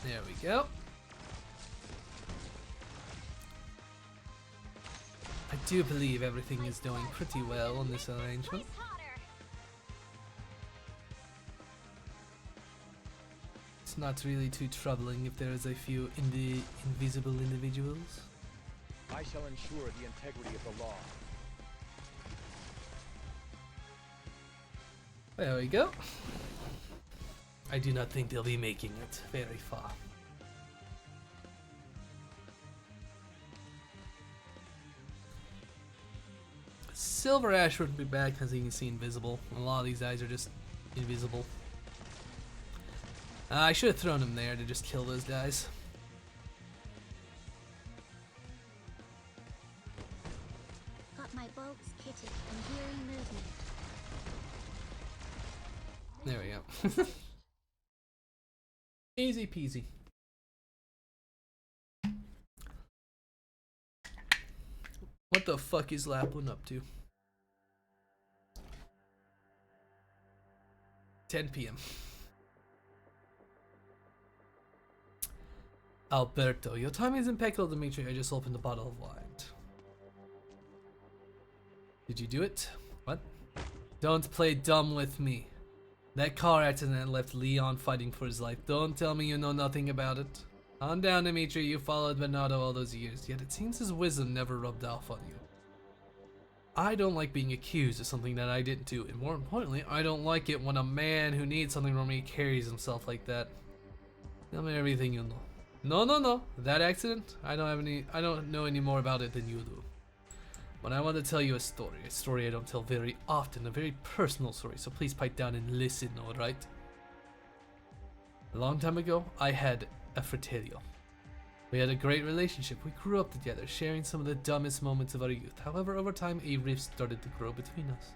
There we go. I do believe everything is doing pretty well in this arrangement. Place hotter. It's not really too troubling if there is a few invisible individuals. I shall ensure the integrity of the law. There we go. I do not think they'll be making it very far. Silver Ash wouldn't be back because he can see invisible. A lot of these guys are just invisible. I should have thrown him there to just kill those guys. Got my bolts kitted and hearing movement. There we go. Easy peasy. What the fuck is Lappland up to? 10 p.m. Alberto, your timing is impeccable, Dimitri. I just opened a bottle of wine. Did you do it? What? Don't play dumb with me. That car accident left Leon fighting for his life. Don't tell me you know nothing about it. Calm down, Dimitri. You followed Bernardo all those years, yet it seems his wisdom never rubbed off on you. I don't like being accused of something that I didn't do, and more importantly, I don't like it when a man who needs something from me carries himself like that. Tell me everything you know. No. That accident? I don't know any more about it than you do. But I want to tell you a story I don't tell very often, a very personal story, so please pipe down and listen, alright? A long time ago, I had a fratello. We had a great relationship. We grew up together, sharing some of the dumbest moments of our youth. However, over time, a rift started to grow between us.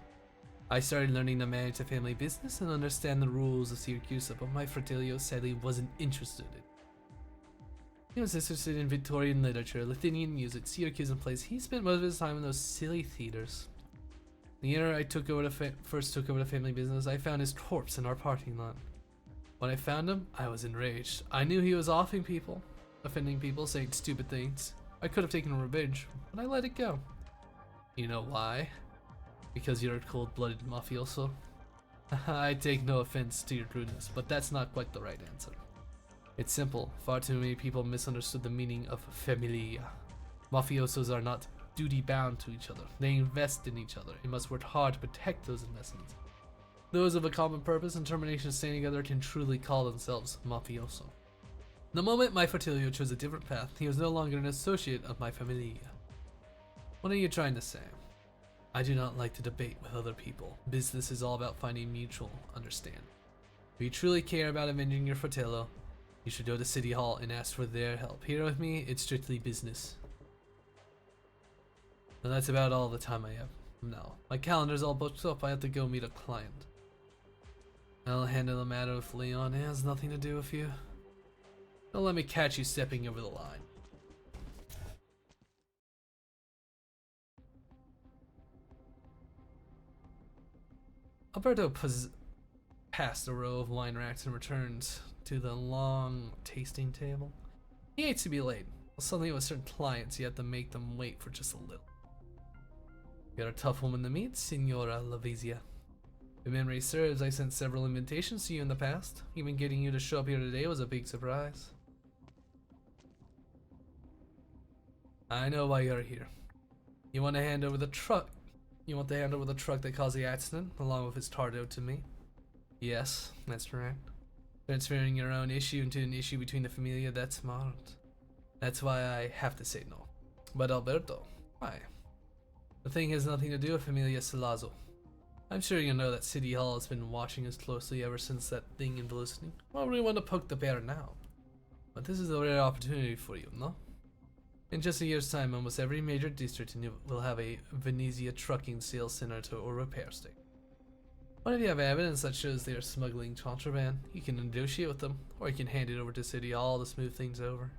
I started learning to manage the family business and understand the rules of Syracuse, but my fratello sadly wasn't interested in it. He was interested in Victorian literature, Lithuanian music, Syracusan plays. He spent most of his time in those silly theaters. The year I first took over the family business, I found his corpse in our parking lot. When I found him, I was enraged. I knew he was offending people, saying stupid things. I could have taken revenge, but I let it go. You know why? Because you're a cold-blooded mafioso. I take no offense to your rudeness, but that's not quite the right answer. It's simple. Far too many people misunderstood the meaning of familia. Mafiosos are not duty-bound to each other. They invest in each other and must work hard to protect those investments. Those of a common purpose and determination to stay together can truly call themselves mafioso. The moment my fratello chose a different path, he was no longer an associate of my familia. What are you trying to say? I do not like to debate with other people. Business is all about finding mutual understanding. If you truly care about avenging your fratello, you should go to City Hall and ask for their help. Here with me, it's strictly business. And that's about all the time I have now. My calendar's all booked up. I have to go meet a client. I'll handle the matter with Leon. It has nothing to do with you. Don't let me catch you stepping over the line. Alberto passed a row of wine racks and returned to the long tasting table. He hates to be late. Well, suddenly with certain clients, you have to make them wait for just a little. You're a tough woman to meet, Signora Lavizia. If memory serves, I sent several invitations to you in the past. Even getting you to show up here today was a big surprise. I know why you're here. You want to hand over the truck. You want to hand over the truck that caused the accident, along with its tardo to me. Yes, that's right. Transferring your own issue into an issue between the Familia, that's smart. That's why I have to say no. But Alberto, why? The thing has nothing to do with Familia Salazzo. I'm sure you know that City Hall has been watching us closely ever since that thing in Velocity. Why would we want to poke the bear now? But this is a rare opportunity for you, no? In just a year's time, almost every major district will have a Venezia trucking sales center or repair station. What if you have evidence that shows they are smuggling contraband? You can negotiate with them, or you can hand it over to City Hall to smooth things over.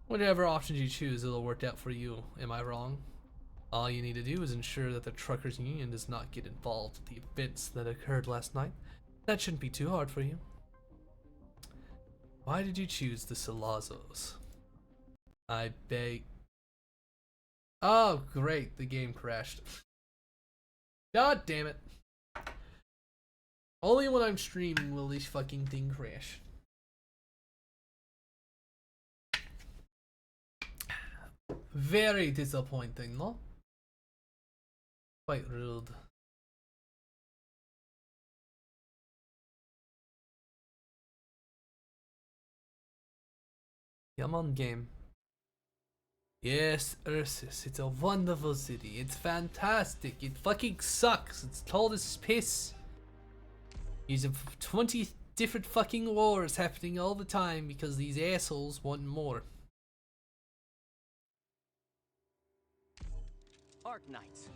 Whatever options you choose, it'll work out for you. Am I wrong? All you need to do is ensure that the Truckers Union does not get involved with the events that occurred last night. That shouldn't be too hard for you. Why did you choose the Salazzos? I beg. Oh, great, the game crashed. God damn it. Only when I'm streaming will this fucking thing crash. Very disappointing, no? Quite rude. Come on, game. Yes, Ursus, it's a wonderful city. It's fantastic. It fucking sucks. It's cold as piss. These have 20 different fucking wars happening all the time because these assholes want more. Arknights.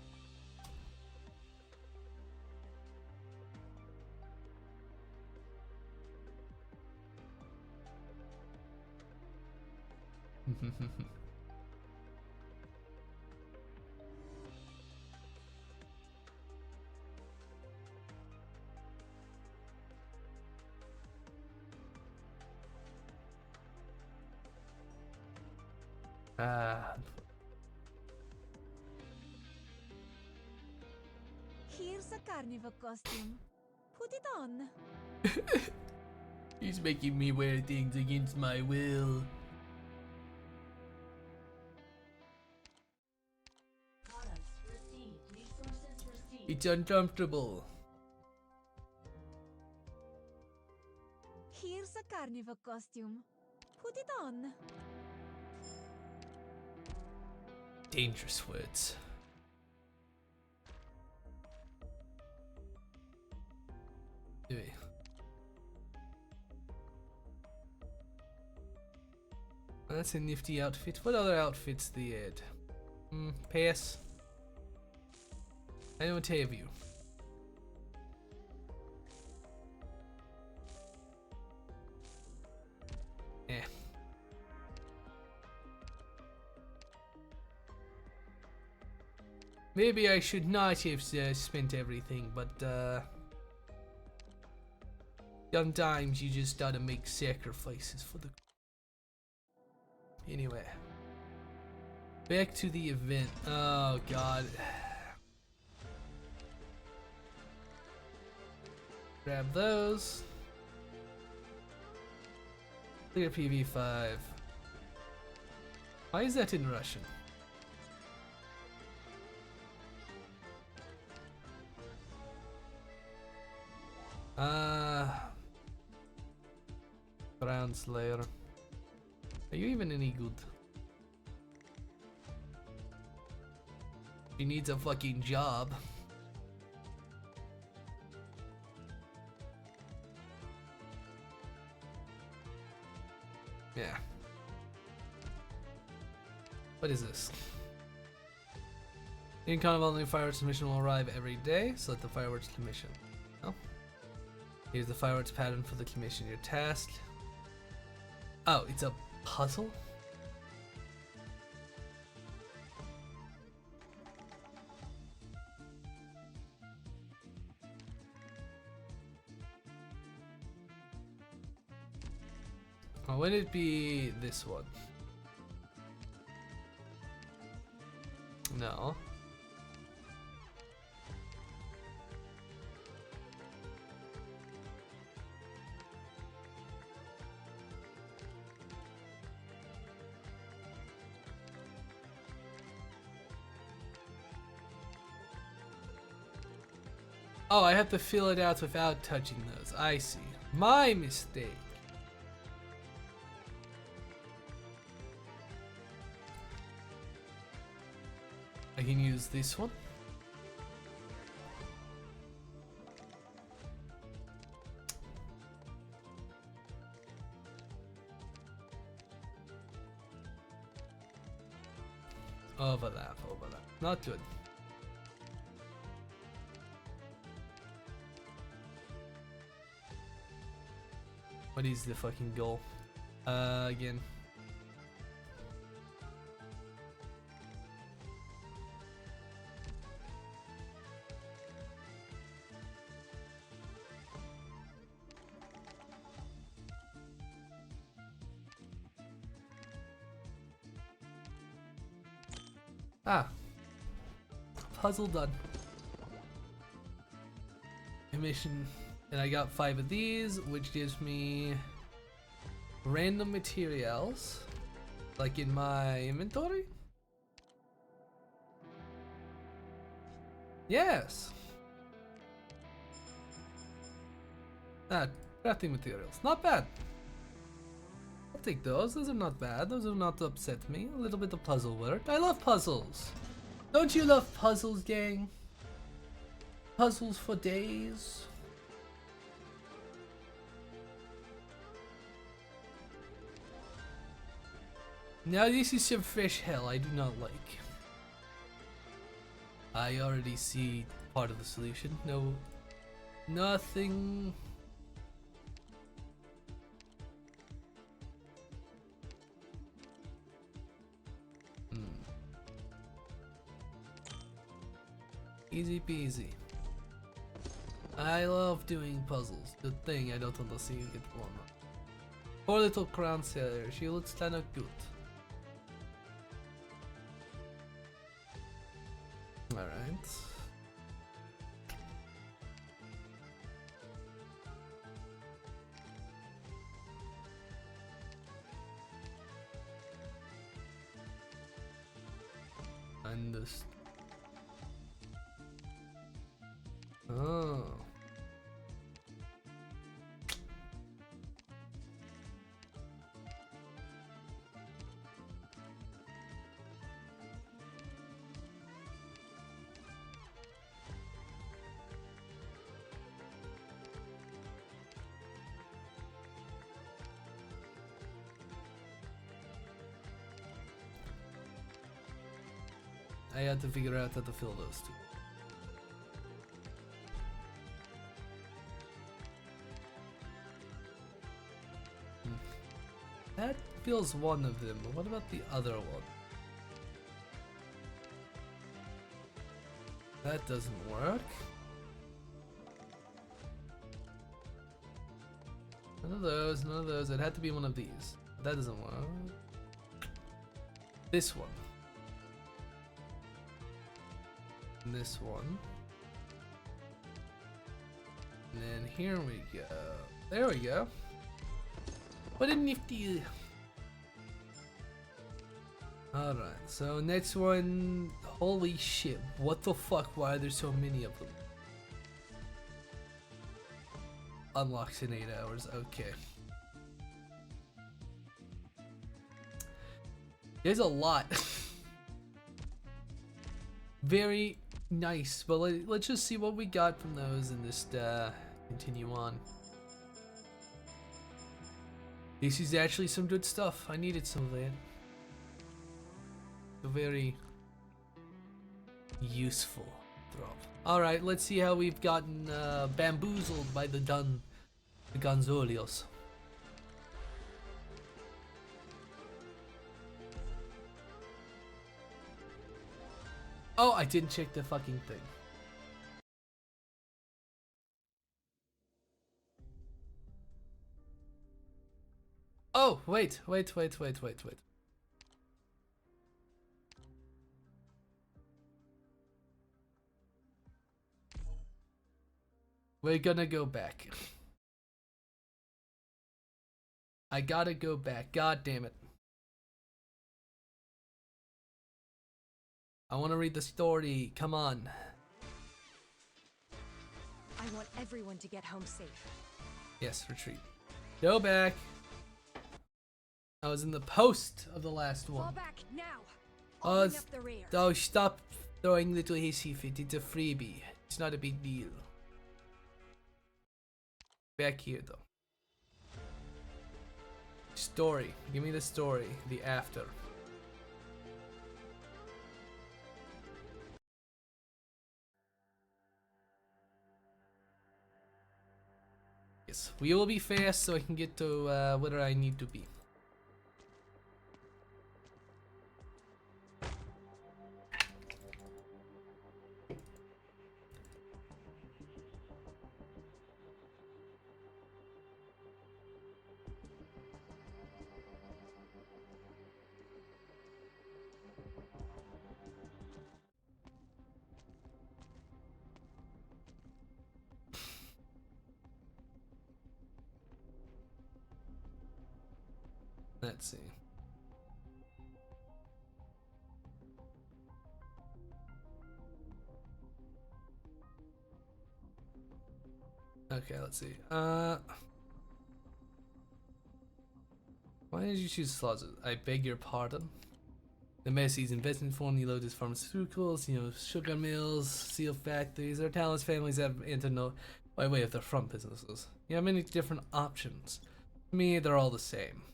Here's a carnival costume. Put it on. He's making me wear things against my will. It's uncomfortable. Here's a carnival costume. Put it on. Dangerous words. Anyway. That's a nifty outfit. What other outfits they had? Pass. I don't have you. Eh. Maybe I should not have spent everything, but sometimes you just gotta make sacrifices for the. Anyway, back to the event. Oh god. Grab those. Clear PV5. Why is that in Russian? Brown Slayer. Are you even any good? She needs a fucking job. Yeah. What is this? In Carnival, new fireworks commission will arrive every day. Select the fireworks commission. Oh. Here's the fireworks pattern for the commission. Your task. Oh, it's a puzzle? Or would it be this one? Oh, I have to fill it out without touching those. I see. My mistake. I can use this one. Overlap. Not good. What is the fucking goal? Again. Ah. Puzzle done. Mission. And I got 5 of these, which gives me random materials, like in my inventory. Yes. Ah, crafting materials. Not bad. I'll take those. Those are not bad. Those will not upset me. A little bit of puzzle work. I love puzzles. Don't you love puzzles, gang? Puzzles for days. Now this is some fresh hell I do not like. I already see part of the solution. No, nothing. Easy peasy. I love doing puzzles. The thing I don't understand it one. Poor little crown sailor. She looks kinda good. Alright. Understood. Oh. I had to figure out how to fill those two. That fills one of them, but what about the other one? That doesn't work. None of those, none of those. It had to be one of these. That doesn't work. This one. And this one. And then here we go. There we go. What a nifty. Alright, so next one. Holy shit, what the fuck? Why are there so many of them? Unlocks in 8 hours, okay. There's a lot. Very nice, but let's just see what we got from those and just continue on. This is actually some good stuff. I needed some of that. A very useful drop. Alright, let's see how we've gotten bamboozled by the Gonzolios. Oh, I didn't check the fucking thing. Oh, wait. We're gonna go back. I gotta go back. God damn it. I wanna read the story. Come on. I want everyone to get home safe. Yes, retreat. Go back. I was in the post of the last Fall one. back now. I'll bring up the rear. Oh, stop throwing little hissy fit. It's a freebie. It's not a big deal. Back here, though. Story. Give me the story. The after. Yes, we will be fast so I can get to where I need to be. Let's see. Okay, let's see. Why did you choose slots? I beg your pardon. The Messi's investment fund, you load pharmaceuticals, sugar mills, steel factories, or talents families have entered by way of their front businesses. You have many different options. To me, they're all the same.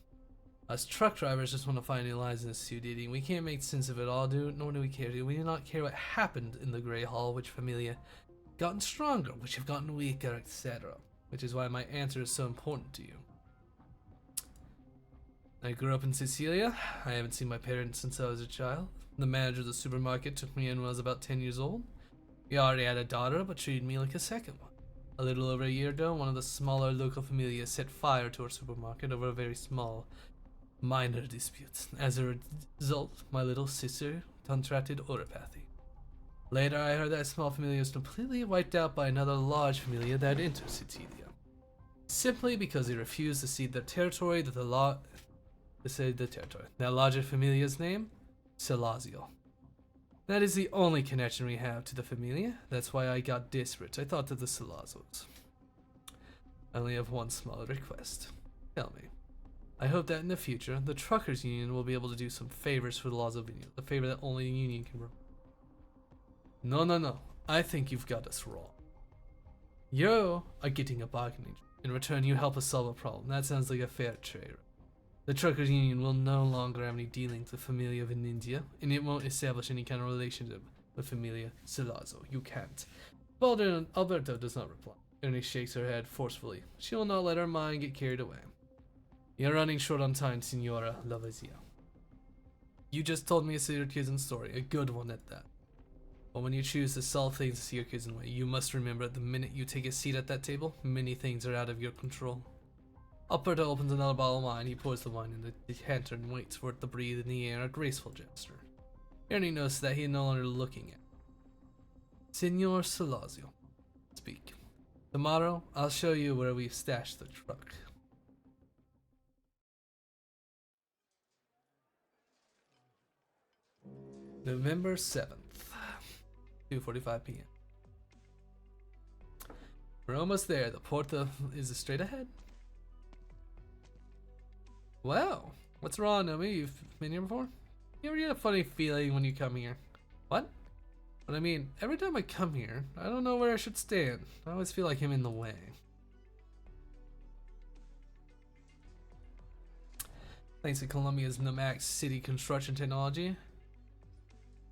Us truck drivers just want to find new lives in this suit eating. We can't make sense of it all, nor do we care to. We do not care what happened in the Grey Hall, which familia gotten stronger, which have gotten weaker, etc. Which is why my answer is so important to you. I grew up in Sicilia. I haven't seen my parents since I was a child. The manager of the supermarket took me in when I was about 10 years old. We already had a daughter, but treated me like a second one. A little over a year ago, one of the smaller local familia set fire to our supermarket over a very small minor dispute. As a result, my little sister contracted oropathy. Later, I heard that small familia was completely wiped out by another large familia that entered Sicilia, simply because they refused to cede their territory to that larger familia's name, Salazio. That is the only connection we have to the familia. That's why I got desperate. I thought of the Salazos. I only have one small request. Tell me. I hope that in the future, the Truckers Union will be able to do some favors for the Laws of Vineyard, a favor that only the Union can provide. No. I think you've got us wrong. You are getting a bargaining. In return, you help us solve a problem. That sounds like a fair trade. The Truckers Union will no longer have any dealings with Familia Venindia, and it won't establish any kind of relationship with Familia Salazzo. You can't. Alberto does not reply. Ernie shakes her head forcefully. She will not let her mind get carried away. You're running short on time, Signora Lavazia. You just told me a Syracusan story, a good one at that. But when you choose to sell things the Syracusan way, you must remember the minute you take a seat at that table, many things are out of your control. Alberto opens another bottle of wine. He pours the wine in the decanter and waits for it to breathe in the air, a graceful gesture. Ernie notices that he is no longer looking at Signor Salazio. Speak. Tomorrow, I'll show you where we've stashed the truck. November 7th, 2:45 p.m. We're almost there. The Porta is straight ahead. Wow, what's wrong, Naomi? You've been here before? You ever get a funny feeling when you come here? What? But I mean, every time I come here, I don't know where I should stand. I always feel like I'm in the way. Thanks to Colombia's Namax city construction technology,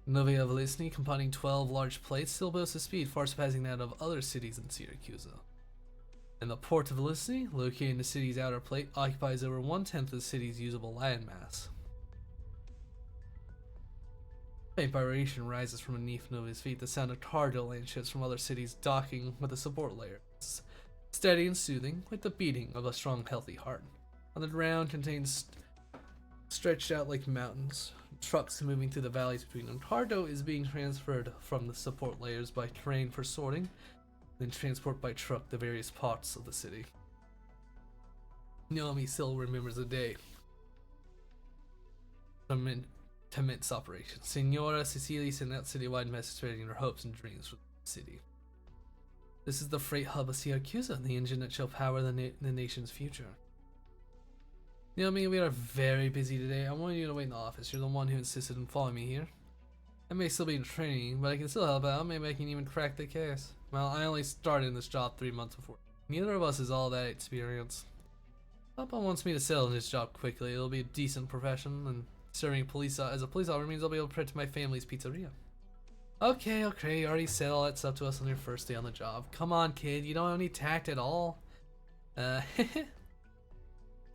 Novia Velisni, combining 12 large plates, still boasts a speed far surpassing that of other cities in Syracuse. And the port of Velisni, located in the city's outer plate, occupies over 1/10 of the city's usable landmass. Faint vibration rises from beneath Novia's feet, the sound of cargo and ships from other cities docking with a support layer. It's steady and soothing, like the beating of a strong, healthy heart. On the ground contains stretched out like mountains. Trucks moving through the valleys between them. Cargo is being transferred from the support layers by train for sorting, then transport by truck to various parts of the city. Naomi still remembers the day. Commence operation. Signora Cecilia sent out citywide message spreading her hopes and dreams for the city. This is the freight hub of Syracuse, the engine that shall power the nation's future. You know what I mean? We are very busy today. I want you to wait in the office. You're the one who insisted on following me here. I may still be in training, but I can still help out. Maybe I can even crack the case. Well, I only started in this job 3 months before. Neither of us has all that experience. Papa wants me to settle in this job quickly. It'll be a decent profession, and serving as a police officer means I'll be able to protect my family's pizzeria. Okay, you already said all that stuff to us on your first day on the job. Come on, kid, you don't have any tact at all.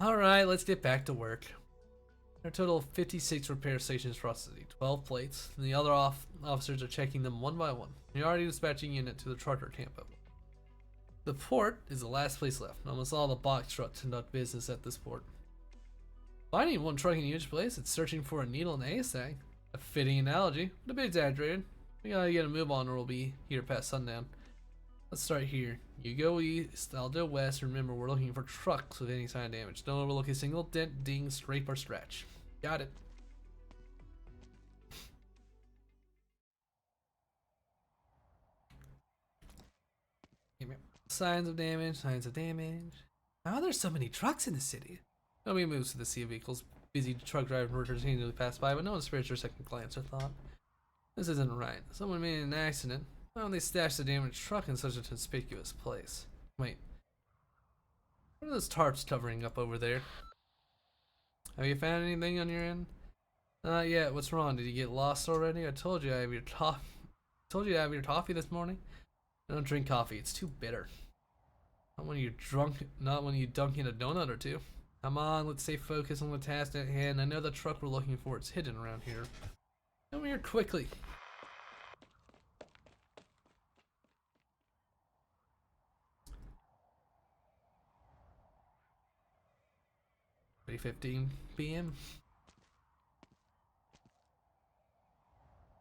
Alright, let's get back to work. There are a total of 56 repair stations across the city, 12 plates, and the other officers are checking them one by one. You're already dispatching unit to the trucker camp. The port is the last place left. Almost all the box trucks conduct business at this port. Finding one truck in each place, it's searching for a needle in a haystack. A fitting analogy, but a bit exaggerated. We gotta get a move on or we'll be here past sundown. Let's start here. You go east, I'll go west. Remember, we're looking for trucks with any sign of damage. Don't overlook a single dent, ding, scrape, or scratch. Got it. Signs of damage, signs of damage. How are there so many trucks in the city? Nobody moves to the sea of vehicles. Busy truck drivers routinely pass by, but no one spares their second glance or thought. This isn't right. Someone made an accident. Why don't they stash the damaged truck in such a conspicuous place? Wait. What are those tarps covering up over there? Have you found anything on your end? Not yet. What's wrong? Did you get lost already? I told you I have your coffee this morning. I don't drink coffee. It's too bitter. Not when you're drunk. Not when you dunk in a donut or two. Come on, let's stay focused on the task at hand. I know the truck we're looking for. It's hidden around here. Come here quickly. 3:15 p.m.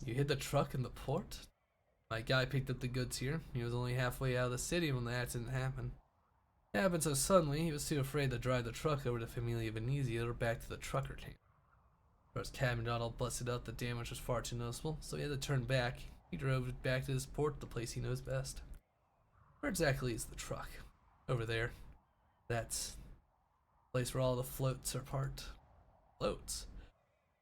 You hid the truck in the port? My guy picked up the goods here. He was only halfway out of the city when the accident happened. It happened so suddenly, he was too afraid to drive the truck over to Familia Venezia or back to the trucker camp. His cabin got all busted up, the damage was far too noticeable, so he had to turn back. He drove it back to his port, the place he knows best. Where exactly is the truck? Over there. That's the place where all the floats are parked. Floats?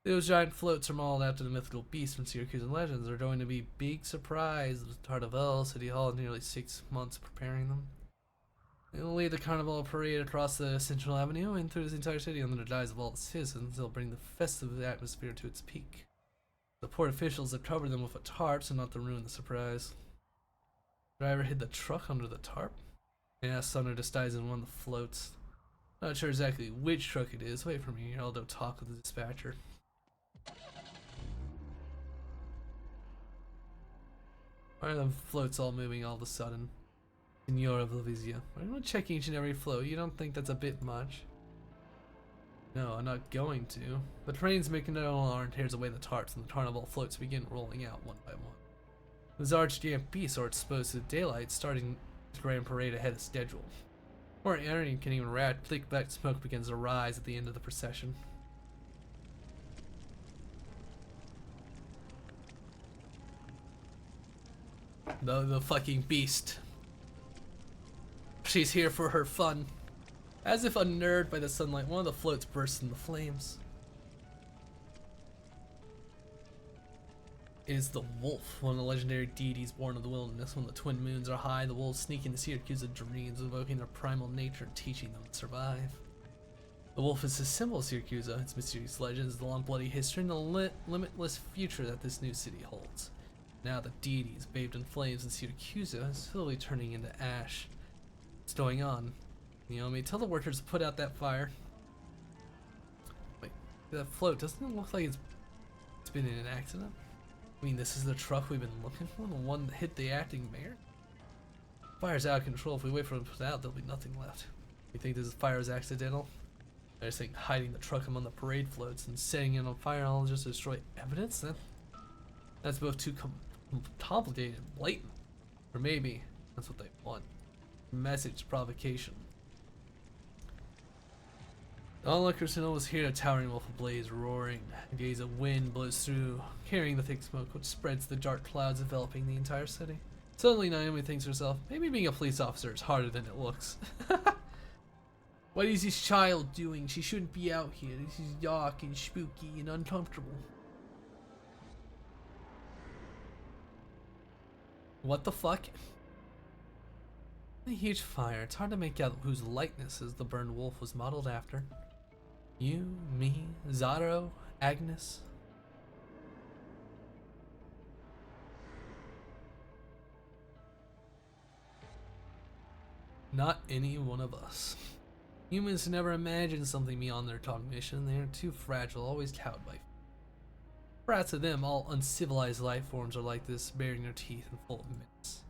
Those giant floats are modeled after the mythical beasts from Syracuse and Legends. They're going to be a big surprise. The Tartavel City Hall had nearly 6 months preparing them. They'll lead the carnival parade across the Central Avenue and through the entire city under the guise of all the citizens. They'll bring the festive atmosphere to its peak. The port officials have covered them with a tarp so not to ruin the surprise. The driver hid the truck under the tarp and asked Sumner to disguise in one of the floats. Not sure exactly which truck it is. Wait for me, I'll go talk with the dispatcher. Why are the floats all moving all of a sudden? Senora Venezia, I'm gonna check each and every float. You don't think that's a bit much? No, I'm not going to. The train's making no alarm, tears away the tarps, and the carnival floats begin rolling out one by one. The Zarge GMP are exposed to daylight, starting the grand parade ahead of schedule. Before Aaron can even rat, thick black smoke begins to rise at the end of the procession. The fucking beast. She's here for her fun. As if unnerved by the sunlight, one of the floats bursts into flames. It is the wolf, one of the legendary deities born of the wilderness. When the twin moons are high, the wolves sneak into Syracuse dreams, invoking their primal nature and teaching them to survive. The wolf is a symbol of Syracuse, its mysterious legends, the long bloody history, and the limitless future that this new city holds. Now the deities, bathed in flames in Syracuse, is slowly turning into ash. What's going on? Naomi, tell the workers to put out that fire. Wait, that float, doesn't it look like it's been in an accident? I mean, this is the truck we've been looking for, the one that hit the acting mayor? Fire's out of control. If we wait for it to put out, there'll be nothing left. You think this fire is accidental? I just think hiding the truck among the parade floats and setting it on fire will just destroy evidence? That's both too complicated and blatant. Or maybe that's what they want. Message provocation. The onlookers who was here, a towering wolf ablaze, roaring. A gaze of wind blows through, carrying the thick smoke which spreads the dark clouds enveloping the entire city. Suddenly Naomi thinks to herself, maybe being a police officer is harder than it looks. What is this child doing? She shouldn't be out here. This is dark and spooky and uncomfortable. What the fuck? A huge fire. It's hard to make out whose likeness the burned wolf was modeled after. You, me, Zaro, Agnes. Not any one of us. Humans never imagined something beyond their cognition. They are too fragile, always cowed by fear. Perhaps to them, all uncivilized life forms are like this, baring their teeth and full of menace.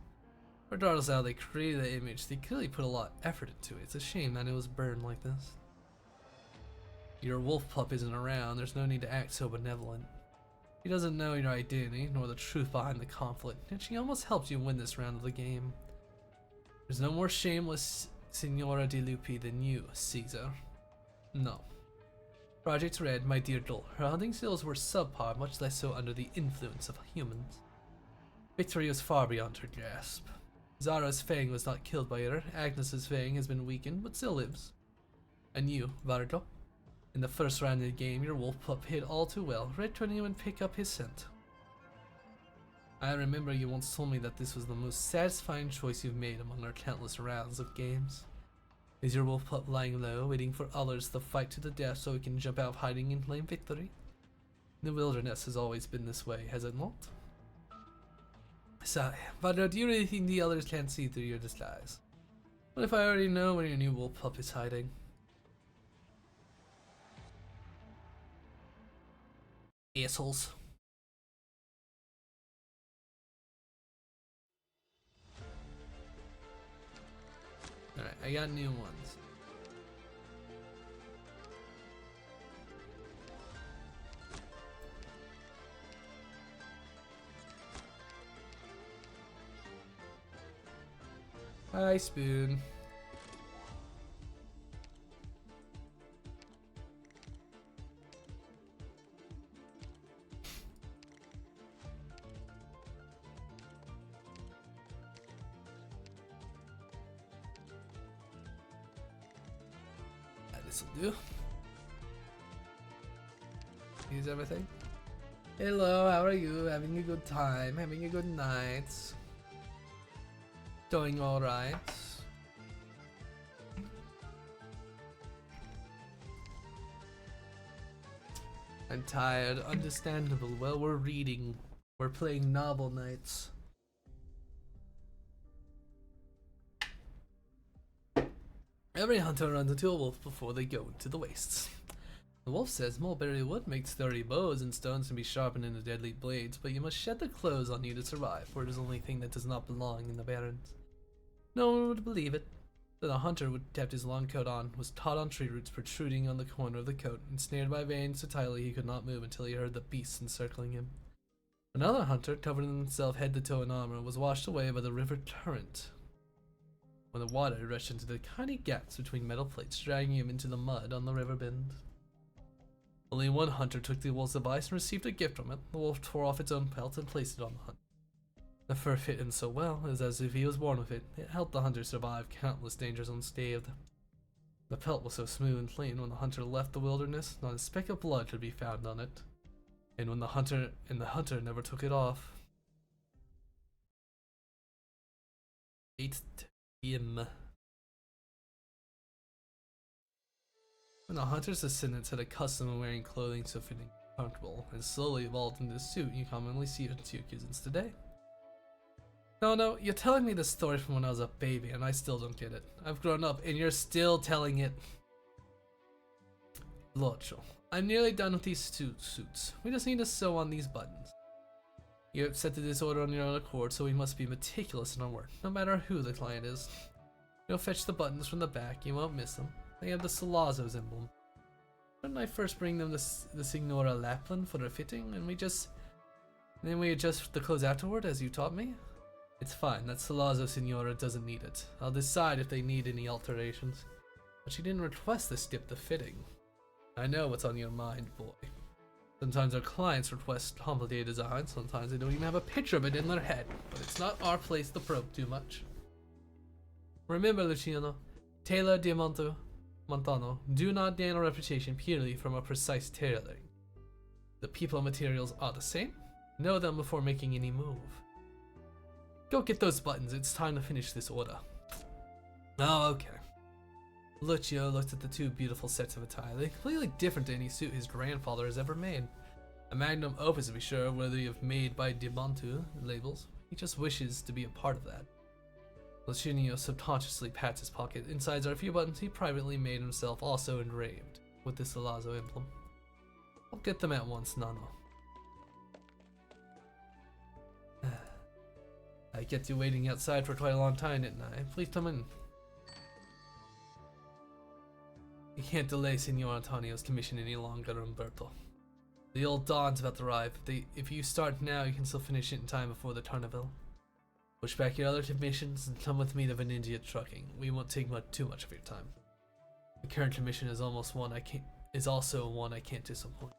Regardless of how they created the image, they clearly put a lot of effort into it. It's a shame that it was burned like this. Your wolf pup isn't around. There's no need to act so benevolent. She doesn't know your identity, nor the truth behind the conflict, and she almost helped you win this round of the game. There's no more shameless Signora Di Lupi than you, Caesar. No. Project Red, my dear doll, her hunting skills were subpar, much less so under the influence of humans. Victory was far beyond her grasp. Zara's fang was not killed by her, Agnes's fang has been weakened, but still lives. And you, Vardo? In the first round of the game, your wolf pup hid all too well, right when you would pick up his scent. I remember you once told me that this was the most satisfying choice you've made among our countless rounds of games. Is your wolf pup lying low, waiting for others to fight to the death so it can jump out hiding and claim victory? The wilderness has always been this way, has it not? Sigh, but do you really think the others can't see through your disguise? What if I already know where your new wolf pup is hiding? Assholes. Alright, I got new ones. Hi, Spoon. This'll do. Use everything. Hello, how are you? Having a good time? Having a good night? Doing alright? I'm tired. Understandable. Well, we're reading. We're playing novel nights. Every hunter runs into a wolf before they go into the wastes. The wolf says mulberry wood makes sturdy bows and stones can be sharpened into deadly blades, but you must shed the clothes on you to survive, for it is the only thing that does not belong in the barrens. No one would believe it. That a hunter would kept his long coat on, was caught on tree roots protruding on the corner of the coat, and snared by veins so tightly he could not move until he heard the beasts encircling him. Another hunter, covered in himself head to toe in armor, was washed away by the river torrent, when the water rushed into the tiny gaps between metal plates, dragging him into the mud on the river bend. Only one hunter took the wolf's advice and received a gift from it. The wolf tore off its own pelt and placed it on the hunter. The fur fit him so well, it was as if he was born with it. It helped the hunter survive countless dangers unscathed. The pelt was so smooth and clean, when the hunter left the wilderness, not a speck of blood could be found on it. And when the hunter never took it off. 8 p.m. When the hunter's descendants had a custom of wearing clothing so fitting and comfortable, and slowly evolved into the suit you commonly see in Tsukyugens today. No, you're telling me this story from when I was a baby, and I still don't get it. I've grown up, and you're still telling it. Locho, I'm nearly done with these suits. We just need to sew on these buttons. You accepted this order on your own accord, so we must be meticulous in our work, no matter who the client is. You'll fetch the buttons from the back, you won't miss them. They have the Salazzo's emblem. Didn't I first bring them the Signora Lappland for their fitting, and then we adjust the clothes afterward, as you taught me? It's fine, that Salazzo Signora doesn't need it. I'll decide if they need any alterations. But she didn't request this dip the fitting. I know what's on your mind, boy. Sometimes our clients request complicated designs, sometimes they don't even have a picture of it in their head, but it's not our place to probe too much. Remember, Luciano, Taylor Montano do not gain a reputation purely from a precise tailoring. The people and materials are the same. Know them before making any move. Go get those buttons, it's time to finish this order. Oh, okay. Lucio looked at the two beautiful sets of attire. They're completely different to any suit his grandfather has ever made. A magnum opus to be sure, worthy of made by Diamantu labels. He just wishes to be a part of that. Lucio subconsciously pats his pocket. Inside are a few buttons he privately made himself, also engraved with the Salazzo emblem. I'll get them at once, Nano. I kept you waiting outside for quite a long time, didn't I? Please come in. You can't delay Signor Antonio's commission any longer, Umberto. The old dawn's about to arrive. If you start now, you can still finish it in time before the Carnival. Push back your other commissions and come with me to Venindia Trucking. We won't take too much of your time. The current commission is also one I can't disappoint.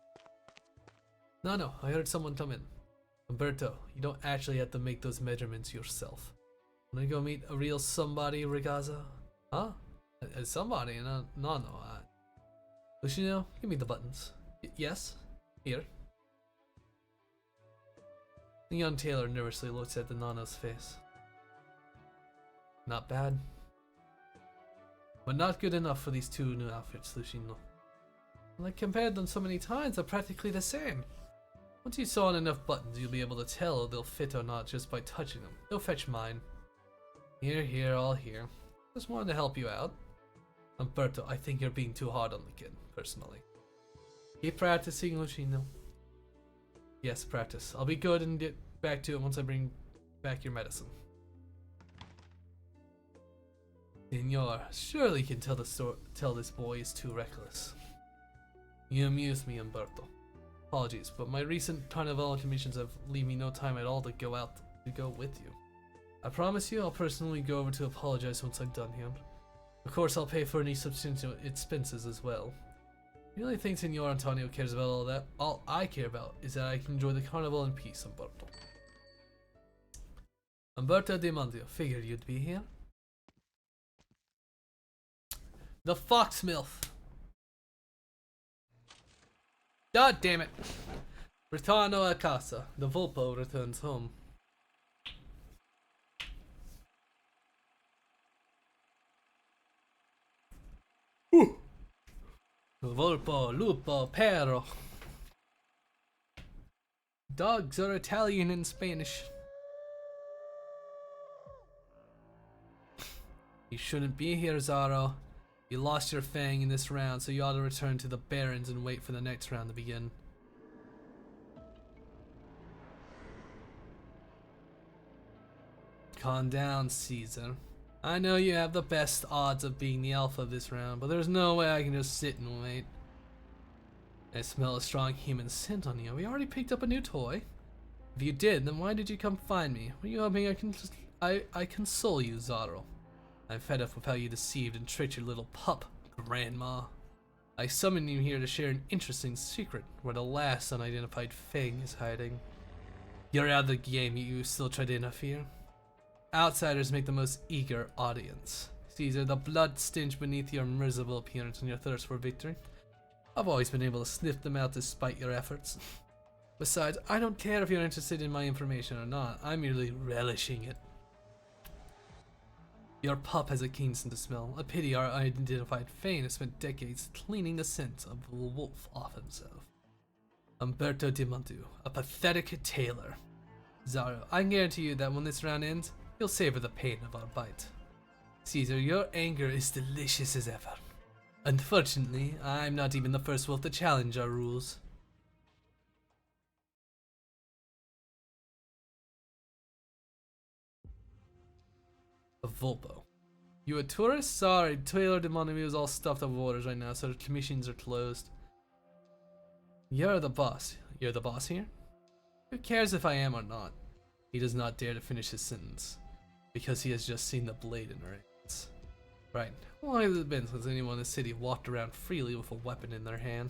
No, I heard someone come in. Umberto, you don't actually have to make those measurements yourself. Wanna go meet a real somebody, Ragazza? Huh? Somebody? No. Luciano, give me the buttons. Yes? Here. The young tailor nervously looks at the Nano's face. Not bad. But not good enough for these two new outfits, Luciano. I compared them so many times, they're practically the same. Once you saw on enough buttons, you'll be able to tell if they'll fit or not just by touching them. Go fetch mine. Here, all here. Just wanted to help you out. Umberto, I think you're being too hard on the kid, personally. Keep practicing, Luciano. Yes, practice. I'll be good and get back to it once I bring back your medicine. Signor, surely you can tell this boy is too reckless. You amuse me, Umberto. Apologies, but my recent Carnival commissions have leave me no time at all to go with you. I promise you I'll personally go over to apologize once I'm done here. Of course I'll pay for any substantial expenses as well. You really think Signor Antonio cares about all that? All I care about is that I can enjoy the Carnival in peace, Umberto. Umberto de Mondio, figured you'd be here. The Foxmilth. God damn it. Ritorno a casa. The Volpo returns home. Volpo, lupo, perro. Dogs are Italian and Spanish. You shouldn't be here, Zaro. You lost your fang in this round, so you ought to return to the Barrens and wait for the next round to begin. Calm down, Caesar. I know you have the best odds of being the alpha of this round, but there's no way I can just sit and wait. I smell a strong human scent on you. We already picked up a new toy. If you did, then why did you come find me? Were you hoping I console you, Zaro? I'm fed up with how you deceived and tricked your little pup, Grandma. I summoned you here to share an interesting secret where the last unidentified fang is hiding. You're out of the game, you still try to interfere? Outsiders make the most eager audience. Caesar, the blood stench beneath your miserable appearance and your thirst for victory. I've always been able to sniff them out despite your efforts. Besides, I don't care if you're interested in my information or not, I'm merely relishing it. Your pup has a keen sense of smell. A pity our unidentified fang has spent decades cleaning the scent of a wolf off himself. Umberto de Montu, a pathetic tailor. Zaro, I guarantee you that when this round ends, you'll savor the pain of our bite. Caesar, your anger is delicious as ever. Unfortunately, I'm not even the first wolf to challenge our rules. A Volpo. You a tourist? Sorry, Taylor de Montview is all stuffed up with orders right now, so the commissions are closed. You're the boss. You're the boss here? Who cares if I am or not? He does not dare to finish his sentence, because he has just seen the blade in her hands. Right, how long has it been since anyone in the city walked around freely with a weapon in their hand?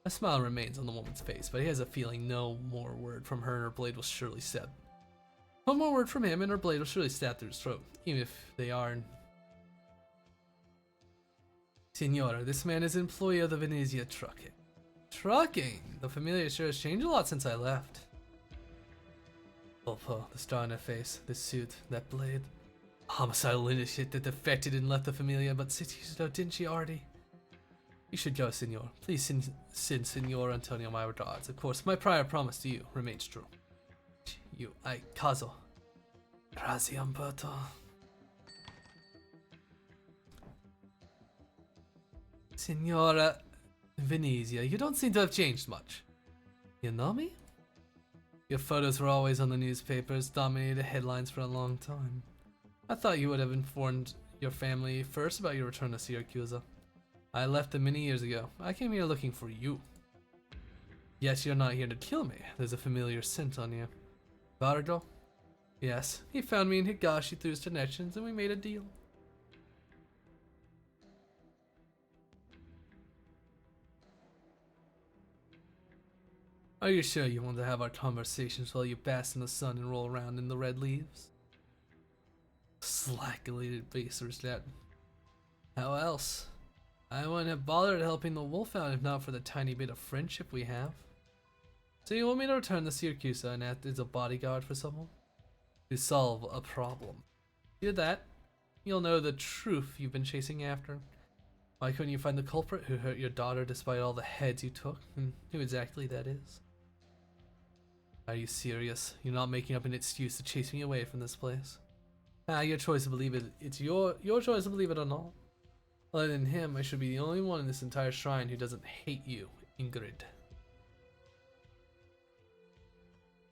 A smile remains on the woman's face, but he has a feeling no more word from her and her blade will surely stab. One more word from him and her blade will surely stab through his throat, even if they are. Signora, this man is an employee of the Venezia Trucking. Trucking? The familiar sure has changed a lot since I left. Oh, the star on her face, this suit, that blade. Homicidal initiate that defected and left the familia, but 6 years ago, didn't she already? You should go, Signor. Please send Signor Antonio my regards. Of course, my prior promise to you remains true. Caso. Grazie, Umberto. Signora Venezia, you don't seem to have changed much. You know me? Your photos were always on the newspapers, dominated headlines for a long time. I thought you would have informed your family first about your return to Syracuse. I left them many years ago. I came here looking for you. Yet you're not here to kill me. There's a familiar scent on you. Vardo? Yes, he found me in Higashi through his connections and we made a deal. Are you sure you want to have our conversations while you bask in the sun and roll around in the red leaves? Slack-elated bastards that. How else? I wouldn't have bothered helping the wolf out if not for the tiny bit of friendship we have. So you want me to return to Syracuse and act as a bodyguard for someone? To solve a problem. Do that, you'll know the truth you've been chasing after. Why couldn't you find the culprit who hurt your daughter despite all the heads you took, and who exactly that is? Are you serious? You're not making up an excuse to chase me away from this place? Your choice to believe it. It's your choice to believe it or not. Other than him, I should be the only one in this entire shrine who doesn't hate you, Ingrid.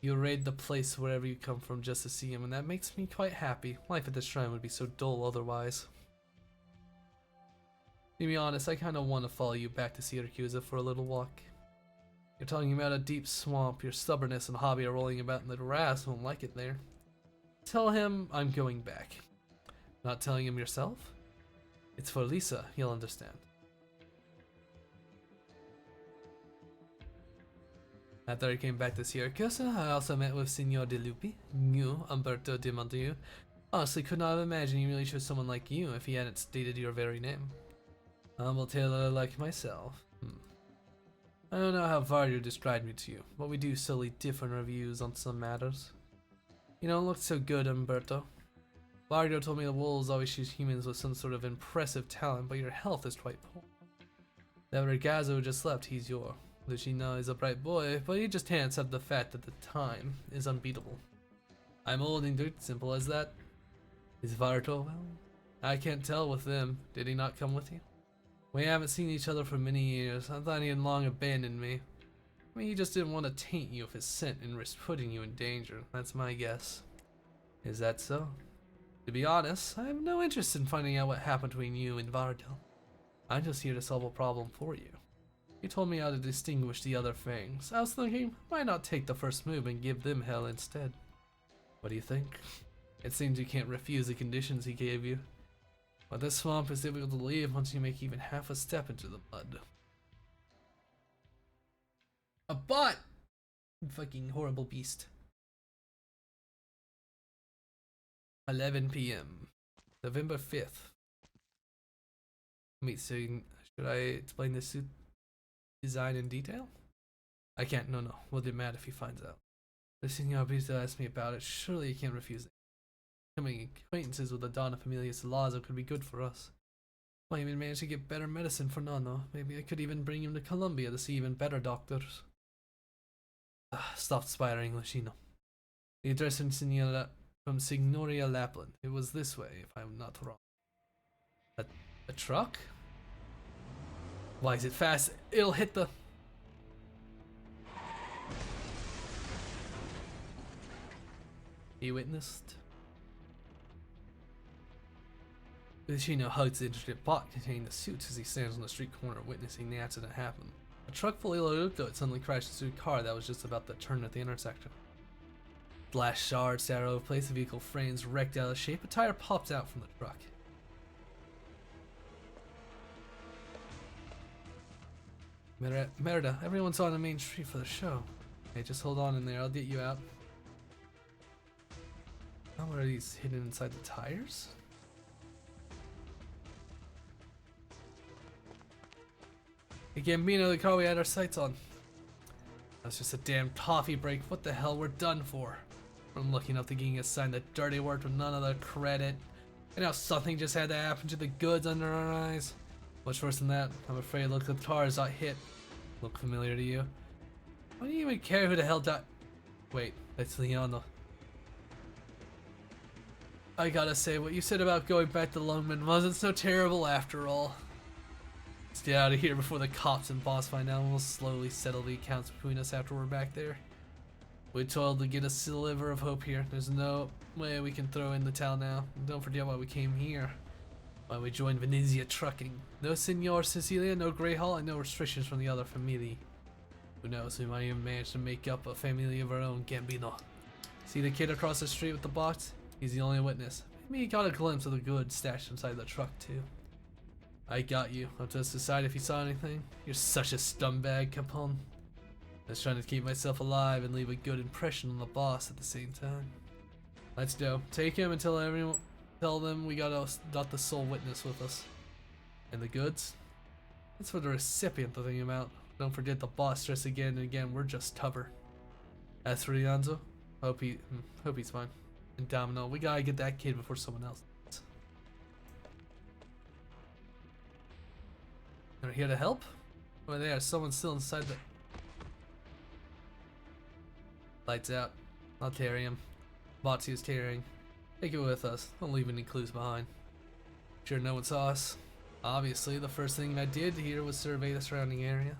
You raid the place wherever you come from just to see him, and that makes me quite happy. Life at this shrine would be so dull otherwise. To be honest, I kinda want to follow you back to Syracuse for a little walk. You're talking about a deep swamp, your stubbornness and hobby of rolling about in the grass won't like it there. Tell him I'm going back. Not telling him yourself? It's for Lisa, he'll understand. After I came back to Syracuse, I also met with Signor De Lupi, new Umberto de Montague. Honestly, could not have imagined he really chose someone like you if he hadn't stated your very name. Humble tailor like myself. I don't know how Vardo described me to you, but we do solely different reviews on some matters. You don't look so good, Umberto. Vardo told me the wolves always choose humans with some sort of impressive talent, but your health is quite poor. That Ragazzo just left, he's your. Lucino is a bright boy, but he just can't accept the fact that the time is unbeatable. I'm old and good, simple as that. Is Vardo well? I can't tell with them. Did he not come with you? We haven't seen each other for many years. I thought he had long abandoned me. I mean, he just didn't want to taint you with his scent and risk putting you in danger. That's my guess. Is that so? To be honest, I have no interest in finding out what happened between you and Vardo. I'm just here to solve a problem for you. You told me how to distinguish the other fangs. I was thinking, why not take the first move and give them hell instead? What do you think? It seems you can't refuse the conditions he gave you. But this swamp is difficult to leave once you make even half a step into the mud. A bot! Fucking horrible beast. 11 p.m. November 5th. Wait, so should I explain this suit design in detail? I can't, no. We'll get mad if he finds out. The Signor Pizza asked me about it. Surely you can't refuse it. Becoming acquaintances with the Donna Familia Salazzo could be good for us. Might even manage to get better medicine for Nonno. Maybe I could even bring him to Colombia to see even better doctors. Stop spiraling, Lucino. The address from Signoria Lappland. It was this way, if I'm not wrong. A truck? Why is it fast? It'll hit the... He witnessed. Lucino hugs the intricate box containing the suits as he stands on the street corner witnessing the accident happen. A truck fully loaded with goods suddenly crashed into a car that was just about to turn at the intersection. Glass shards scattered over the place, the vehicle frames wrecked out of shape, a tire pops out from the truck. Merida, everyone's on the main street for the show. Hey, just hold on in there, I'll get you out. Oh, what are these hidden inside the tires? Hey, Gambino, the car we had our sights on. That's just a damn coffee break. What the hell, we're done for. I'm lucky enough to getting assigned the dirty work with none of the credit. And now something just had to happen to the goods under our eyes. Much worse than that, I'm afraid look at the cars got hit. Look familiar to you? Why do you even care who the hell died? Wait, that's Leona. I gotta say, what you said about going back to Lungman wasn't so terrible after all. Let's get out of here before the cops and boss find out, and we'll slowly settle the accounts between us after we're back there. We toiled to get a sliver of hope here. There's no way we can throw in the towel now. And don't forget why we came here. Why we joined Venezia Trucking. No Senor Cecilia, no Grey Hall, and no restrictions from the other family. Who knows, we might even manage to make up a family of our own, Gambino. See the kid across the street with the box? He's the only witness. Maybe he got a glimpse of the goods stashed inside the truck too. I got you. I'll just decide if you saw anything. You're such a scumbag, Capone. I was trying to keep myself alive and leave a good impression on the boss at the same time. Let's go. Take him and tell them we got the sole witness with us. And the goods? That's for the recipient to think about. Don't forget the boss stress again and again. We're just cover. As for Rianzo, hope he's fine. And Domino, we gotta get that kid before someone else. They're here to help? Over there, someone's still inside the... Lights out. I'll carry him. Botsy is carrying. Take it with us. Don't leave any clues behind. Sure no one saw us. Obviously, the first thing I did here was survey the surrounding area.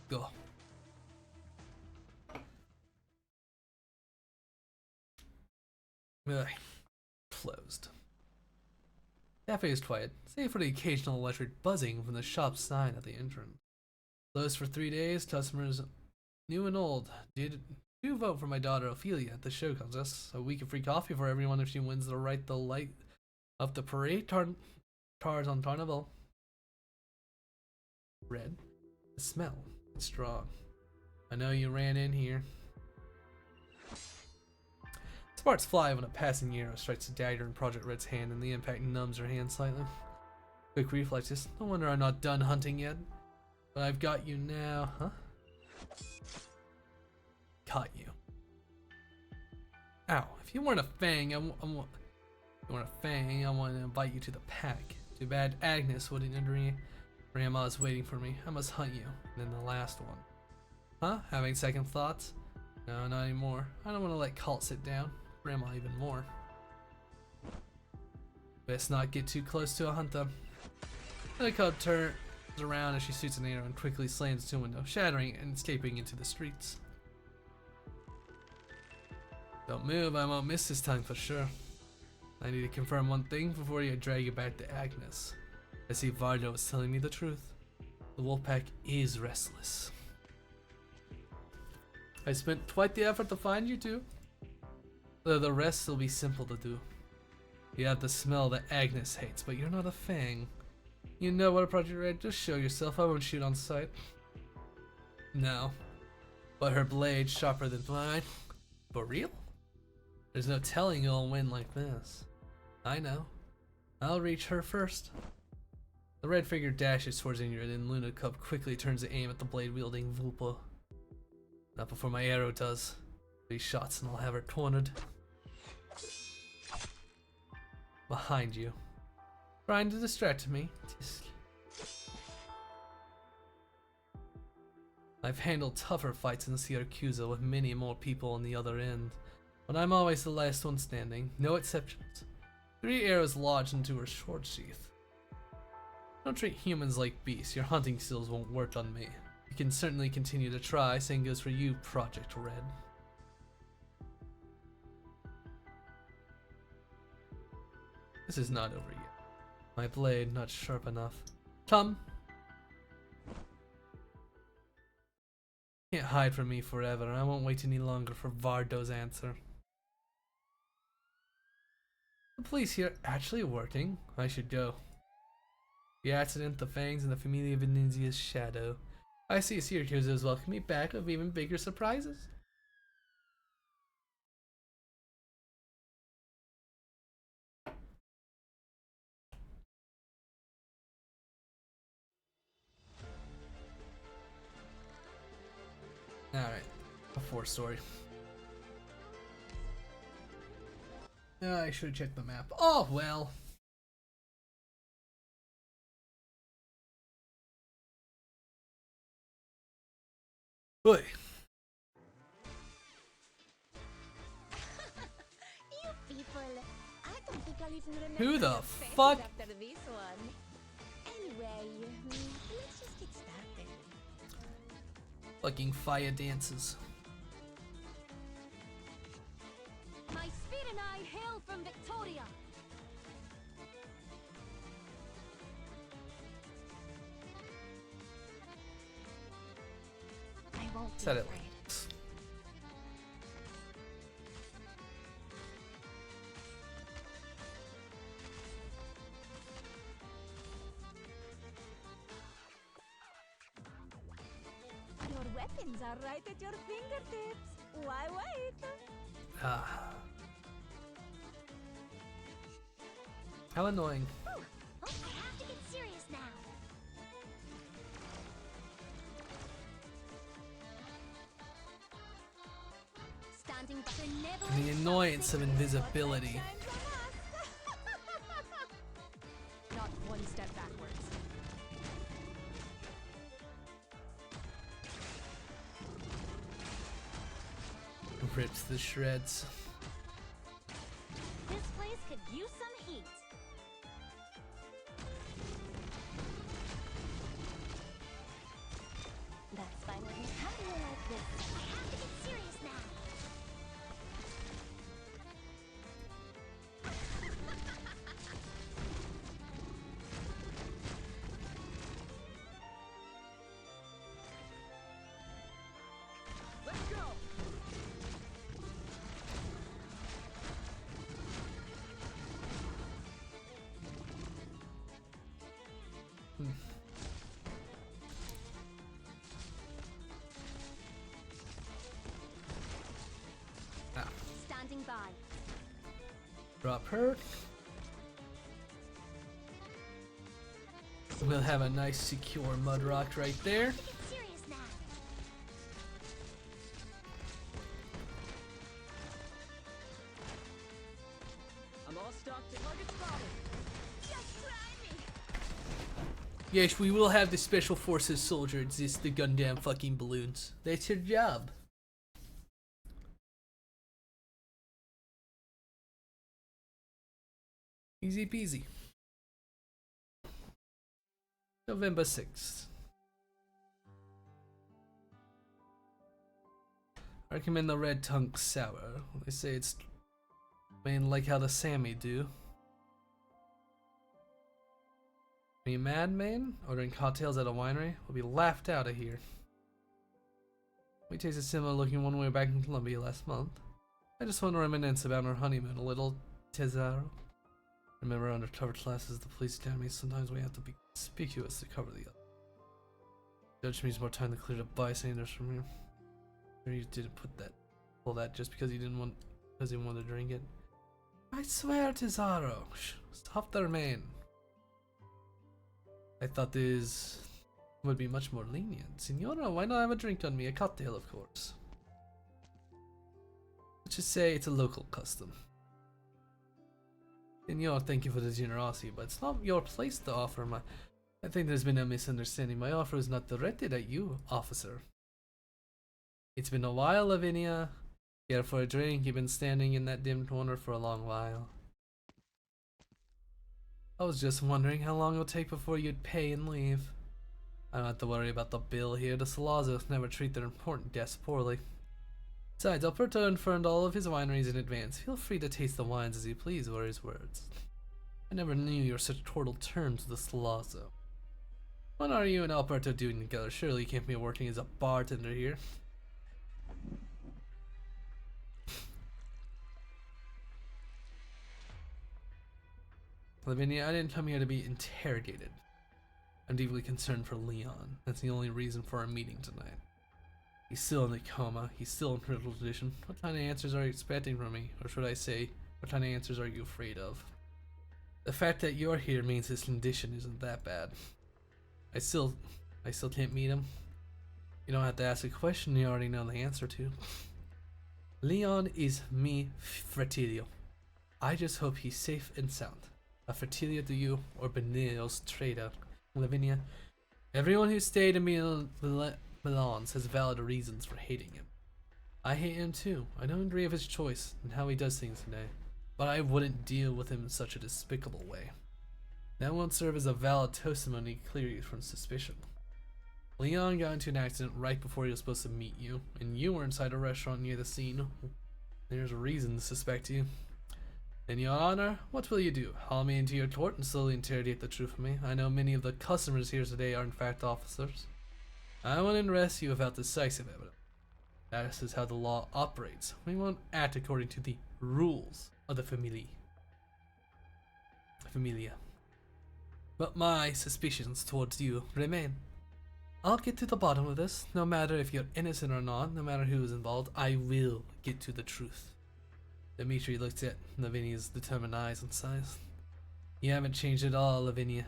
Go. Ugh. Closed. Cafe is quiet, save for the occasional electric buzzing from the shop sign at the entrance. Closed for 3 days, customers new and old do vote for my daughter Ophelia at the show contest. A week of free coffee for everyone if she wins the right to light up the parade cars on Carnival. Red. The smell. It's strong. I know you ran in here. Sparks fly when a passing arrow strikes a dagger in Project Red's hand and the impact numbs her hand slightly. Quick reflexes. No wonder I'm not done hunting yet. But I've got you now, huh? Caught you. Ow. If you weren't a fang, I want to invite you to the pack. Too bad Agnes wouldn't agree. Grandma's waiting for me. I must hunt you. And then the last one. Huh? Having second thoughts? No, not anymore. I don't want to let Colt sit down. Grandma even more. Best not get too close to a hunter. The cub turns around as she shoots an arrow and quickly slams to a window, shattering and escaping into the streets. Don't move, I won't miss this time for sure. I need to confirm one thing before you drag you back to Agnes. I see Vardo is telling me the truth. The Wolfpack is restless. I spent quite the effort to find you two. The rest will be simple to do. You have the smell that Agnes hates, but you're not a fang. You know what, Project Red? Just show yourself. I won't shoot on sight. No. But her blade's sharper than mine. For real? There's no telling you'll win like this. I know. I'll reach her first. The red figure dashes towards Ingrid, and Luna Cub quickly turns to aim at the blade-wielding Vulpa. Not before my arrow does. 3 shots and I'll have her cornered. Behind you. Trying to distract me. Tisk. I've handled tougher fights in Syracuse with many more people on the other end. But I'm always the last one standing. No exceptions. 3 arrows lodged into her sword sheath. Don't treat humans like beasts. Your hunting skills won't work on me. You can certainly continue to try. Same goes for you, Project Red. This is not over yet. My blade not sharp enough. Come. Can't hide from me forever. I won't wait any longer for Vardo's answer. The police here actually working. I should go. The accident, the fangs, and the Familia Venezia's shadow. I see Syracuse has welcomed me back with even bigger surprises. Alright, a 4-story. I should have checked the map. Oh, well. Boy. You people, I don't think I'll even remember Who the your faces fuck? after this one. Anyway, let's just get started. Fucking fire dances. My speed and I hail from Victoria. I won't be Said it. afraid. Your weapons are right at your fingertips. Why wait? Ah. How annoying. Ooh, oh, I have to get serious now. Standing by The annoyance of invisibility. Not one step backwards. Rips the shreds. This place could use some heat. That's fine with me. How do you like this? I have to get serious now. Let's go! Ah. Standing by. Drop her. We'll have a nice secure mud rock right there. Get serious now. I'm all stocked to target spotted. Just try me. Yes, we will have the Special Forces soldier exist the Gundam fucking balloons. That's your job. Easy peasy. November 6th. I recommend the red tongue sour. They say it's made like how the Sami do. Are you mad, man? Ordering cocktails at a winery? We'll be laughed out of here. We tasted similar looking one way back in Colombia last month. I just want to reminisce about our honeymoon a little, Tesoro. Remember, undercover classes, the police academy, sometimes we have to be conspicuous to cover the other. Judge needs more time to clear the bystanders from here. Sure you didn't pull that just because you didn't want, because you wanted to drink it. I swear, Tesoro. Stop there, man. I thought this would be much more lenient. Signora, why not have a drink on me? A cocktail, of course. Let's just say it's a local custom. Signor, thank you for the generosity, but it's not your place to offer my... I think there's been a misunderstanding. My offer is not directed at you, officer. It's been a while, Lavinia. Care for a drink? You've been standing in that dim corner for a long while. I was just wondering how long it'll take before you'd pay and leave. I don't have to worry about the bill here. The Salazos never treat their important guests poorly. Besides, Alberto informed all of his wineries in advance. Feel free to taste the wines as you please, were his words. I never knew you were such cordial terms with the Salazo. What are you and Alberto doing together? Surely you can't be working as a bartender here. Lavinia, I didn't come here to be interrogated. I'm deeply concerned for Leon. That's the only reason for our meeting tonight. He's still in a coma. He's still in critical condition. What kind of answers are you expecting from me? Or should I say, what kind of answers are you afraid of? The fact that you're here means his condition isn't that bad. I still can't meet him. You don't have to ask a question you already know the answer to. Leon is mi fratello. I just hope he's safe and sound. A fratello to you, or Benito's traitor, Lavinia. Everyone who stayed in Milan's has valid reasons for hating him. I hate him too. I don't agree with his choice and how he does things today, but I wouldn't deal with him in such a despicable way. That won't serve as a valid testimony to clear you from suspicion. Leon got into an accident right before he was supposed to meet you, and you were inside a restaurant near the scene. There's a reason to suspect you. In your honor, what will you do? Haul me into your court and slowly interrogate the truth of me? I know many of the customers here today are in fact officers. I won't arrest you without decisive evidence. That is how the law operates. We won't act according to the rules of the familia. But my suspicions towards you remain. I'll get to the bottom of this, no matter if you're innocent or not, no matter who is involved, I will get to the truth. Dimitri looked at Lavinia's determined eyes and sighs. You haven't changed at all, Lavinia.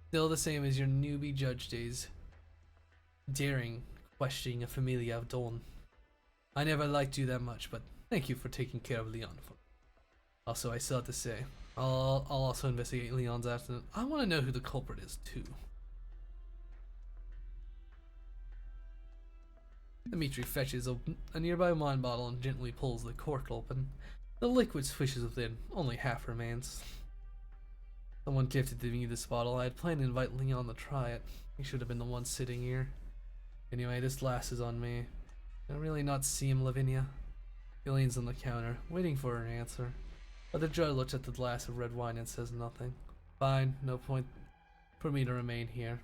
Still the same as your newbie judge days. Daring, questioning a familia of Dawn. I never liked you that much, but thank you for taking care of Leon. Also, I still have to say, I'll also investigate Leon's accident. I want to know who the culprit is, too. Dimitri fetches a nearby wine bottle and gently pulls the cork open. The liquid swishes within, only half remains. Someone gifted me this bottle. I had planned to invite Leon to try it. He should have been the one sitting here. Anyway, this glass is on me. I really not see him, Lavinia. He leans on the counter, waiting for an answer. But the judge looks at the glass of red wine and says nothing. Fine, no point for me to remain here.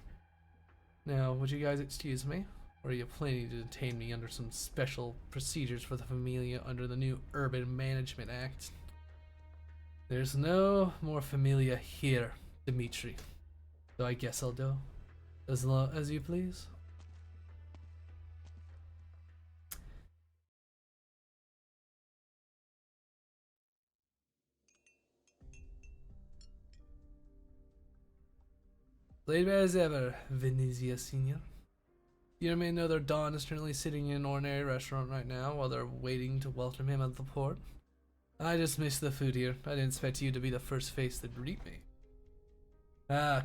Now, would you guys excuse me? Or are you planning to detain me under some special procedures for the familia under the new Urban Management Act? There's no more familia here, Dimitri. So I guess I'll go. As long as you please. Late as ever, Venezia Senior. You may know that Don is currently sitting in an ordinary restaurant right now while they're waiting to welcome him at the port. I just missed the food here. I didn't expect you to be the first face to greet me.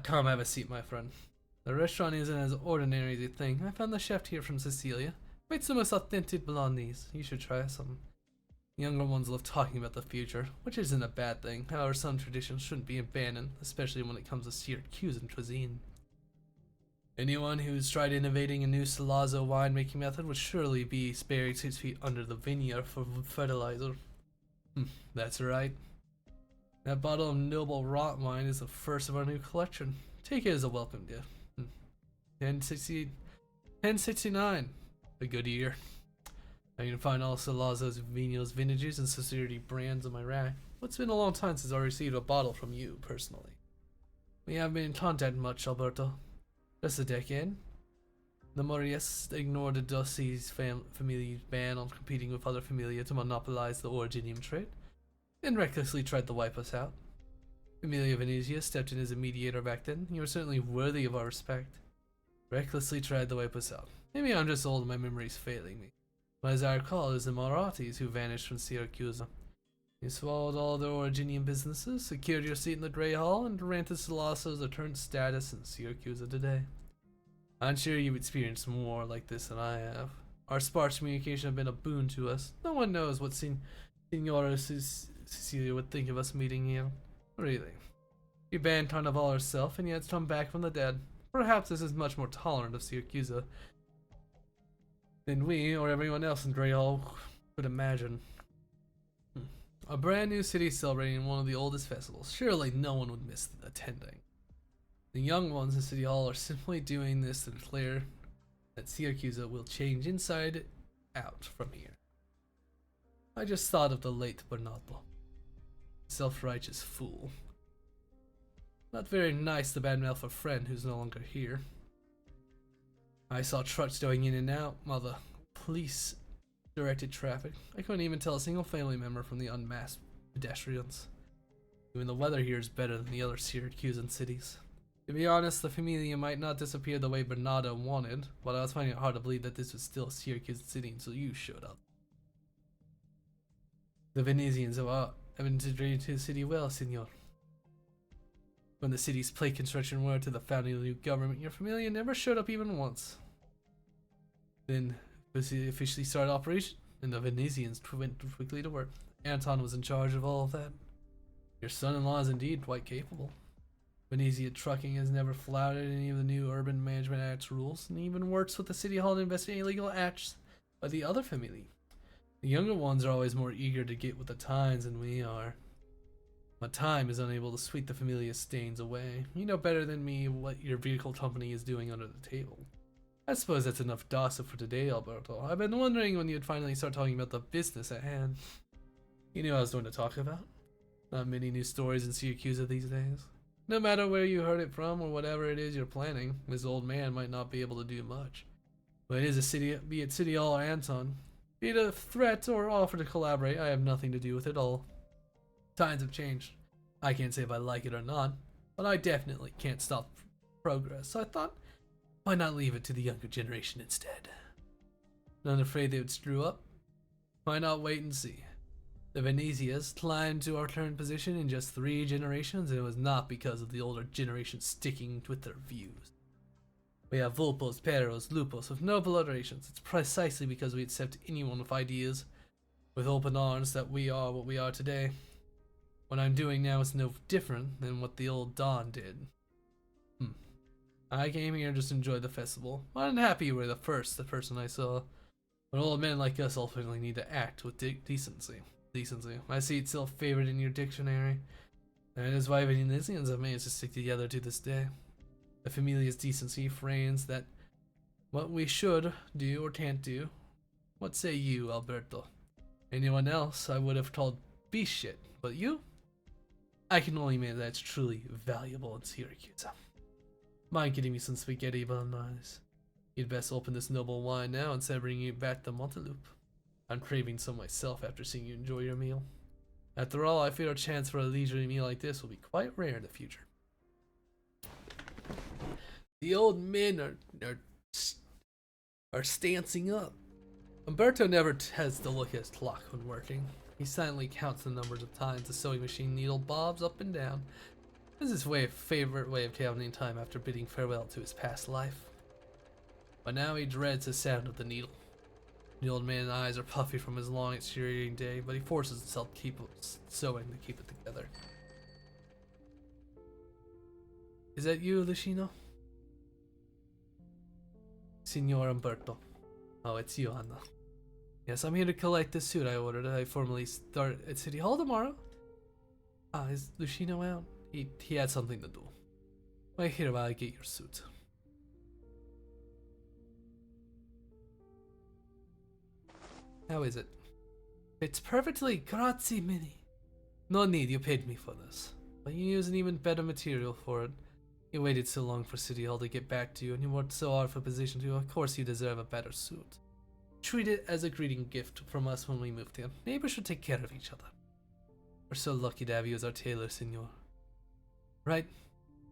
Come have a seat, my friend. The restaurant isn't as ordinary as you think. I found the chef here from Sicilia. Made some most authentic bolognese. You should try some. Younger ones love talking about the future, which isn't a bad thing. However, some traditions shouldn't be abandoned, especially when it comes to Syracusan cuisine. Anyone who's tried innovating a new Salazzo winemaking method would surely be buried 6 feet under the vineyard for fertilizer. That's right. That bottle of noble rot wine is the first of our new collection. Take it as a welcome gift. 1069. A good year. Now you can find all Salazzo's Vino's vintages and Society brands on my rack. It's been a long time since I received a bottle from you, personally. We haven't been in contact much, Alberto. Just a decade. The Morias ignored the Dossi's family's ban on competing with other familia to monopolize the originium trade, and recklessly tried to wipe us out. Familia Venezia stepped in as a mediator back then. You were certainly worthy of our respect. Recklessly tried to wipe us out. Maybe I'm just old and my memory's failing me. But as I recall, it was the Marathis who vanished from Syracuse. You swallowed all their originium businesses, secured your seat in the Grey Hall, and granted Salazzo's return status in Syracuse today. I'm sure you've experienced more like this than I have. Our sparse communication have been a boon to us. No one knows what Signora Cecilia would think of us meeting here. Really. She banned Carnival herself, and yet has come back from the dead. Perhaps this is much more tolerant of Syracuse than we or everyone else in Grey Hall could imagine. A brand new city celebrating one of the oldest festivals. Surely no one would miss attending. The young ones in City Hall are simply doing this to declare that Syracuse will change inside out from here. I just thought of the late Bernardo. Self-righteous fool. Not very nice to badmouth a friend who's no longer here. I saw trucks going in and out while the police directed traffic. I couldn't even tell a single family member from the unmasked pedestrians. Even the weather here is better than the other Syracusan cities. To be honest, the Familia might not disappear the way Bernardo wanted, but I was finding it hard to believe that this was still a Syracusan city until you showed up. The Venetians have integrated the city well, Signor. When the city's plate construction were to the founding of the new government, your Familia never showed up even once. Then, officially started operation, and the Venetians went quickly to work. Anton was in charge of all of that. Your son-in-law is indeed quite capable. Venezia Trucking has never flouted any of the new Urban Management Act's rules, and even works with the City Hall to investigate illegal acts by the other Familia. The younger ones are always more eager to get with the times than we are. But time is unable to sweep the Familia's stains away. You know better than me what your vehicle company is doing under the table. I suppose that's enough gossip for today, Alberto. I've been wondering when you'd finally start talking about the business at hand. You knew I was going to talk about. Not many new stories in Syracuse these days. No matter where you heard it from or whatever it is you're planning, this old man might not be able to do much. But it is a city, be it City Hall or Anton. Be it a threat or offer to collaborate, I have nothing to do with it all. Times have changed. I can't say if I like it or not, but I definitely can't stop progress, so I thought, why not leave it to the younger generation instead? Not afraid they would screw up? Why not wait and see? The Venezias climbed to our current position in just 3 generations, and it was not because of the older generation sticking with their views. We have Vulpos, Perros, Lupos with no alliterations. It's precisely because we accept anyone with ideas, with open arms, that we are what we are today. What I'm doing now is no different than what the old Don did. I came here just to enjoy the festival. I'm happy you were the person I saw. But old men like us ultimately need to act with decency. I see it's still favored in your dictionary. That is why Venetians have managed to stick together to this day. The Familia's decency frames that what we should do or can't do. What say you, Alberto? Anyone else I would have called beast shit, but you? I can only mean that it's truly valuable in Syracuse. Mind getting me some spaghetti bolognese? You'd best open this noble wine now instead of bringing it back to Monteloup. I'm craving some myself after seeing you enjoy your meal. After all, I fear a chance for a leisurely meal like this will be quite rare in the future. The old men are stancing up. Umberto never has to look at his clock when working. He silently counts the numbers of times the sewing machine needle bobs up and down. This is his favorite way of counting time after bidding farewell to his past life. But now he dreads the sound of the needle. The old man's eyes are puffy from his long excruciating day, but he forces himself to keep sewing to keep it together. Is that you, Lucino? Signor Umberto. Oh, it's you, Anna. Yes, I'm here to collect the suit I ordered. I formally start at City Hall tomorrow. Is Lucino out? He had something to do. Wait here while I get your suit. How is it? It's perfectly, grazie mille. No need, you paid me for this. But you use an even better material for it. You waited so long for City Hall to get back to you, and you worked so hard for position to, of course you deserve a better suit. Treat it as a greeting gift from us when we moved here. Neighbors should take care of each other. We're so lucky to have you as our tailor, senor. Right.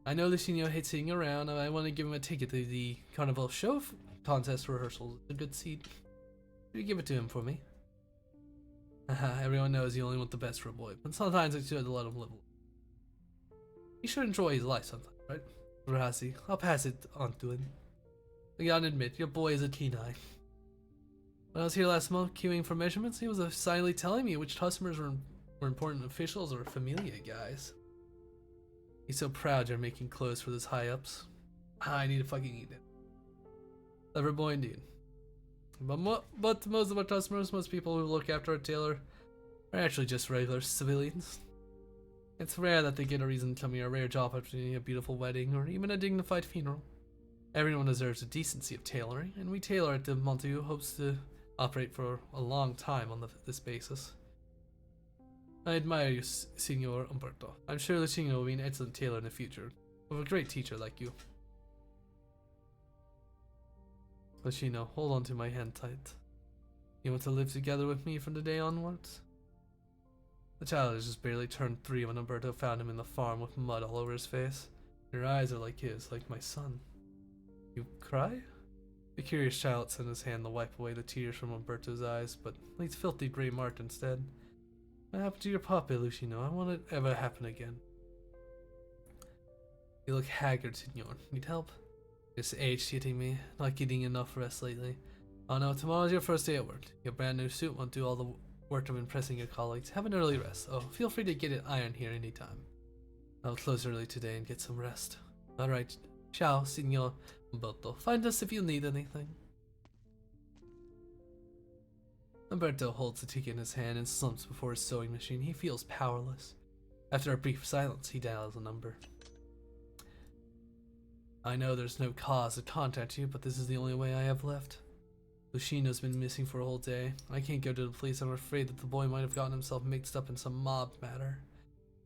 I know Lucinio hates sitting around, and I want to give him a ticket to the Carnival Show contest rehearsals. A good seat. Could you give it to him for me? Everyone knows you only want the best for a boy, but sometimes it's good to let him live. He should enjoy his life sometimes, right? Grazie. I'll pass it on to him. I gotta admit, your boy is a keen eye. When I was here last month queuing for measurements, he was silently telling me which customers were important officials or familia guys. He's so proud you're making clothes for those high-ups. I need to fucking eat it. Clever boy indeed. But most of our customers, most people who look after a tailor, are actually just regular civilians. It's rare that they get a reason to come here, a rare job opportunity, a beautiful wedding, or even a dignified funeral. Everyone deserves the decency of tailoring, and we tailor at the Montague hopes to operate for a long time on this basis. I admire you, Signor Umberto. I'm sure Lucino will be an excellent tailor in the future, with a great teacher like you. Lucino, hold on to my hand tight. You want to live together with me from today onwards? The child has just barely turned 3 when Umberto found him in the farm with mud all over his face. Your eyes are like his, like my son. You cry? The curious child sent his hand to wipe away the tears from Umberto's eyes, but leaves filthy grey mark instead. What happened to your puppy, Lucino? I won't it ever happen again. You look haggard, Signor. Need help? This age hitting me, not getting enough rest lately. Oh no, tomorrow's your first day at work. Your brand new suit won't do all the work of impressing your colleagues. Have an early rest. Oh, feel free to get it ironed here anytime. I'll close early today and get some rest. Alright, ciao, Signor Umberto. Find us if you need anything. Umberto holds the ticket in his hand and slumps before his sewing machine. He feels powerless. After a brief silence, he dials a number. I know there's no cause to contact you, but this is the only way I have left. Lucino's been missing for a whole day. I can't go to the police. I'm afraid that the boy might have gotten himself mixed up in some mob matter.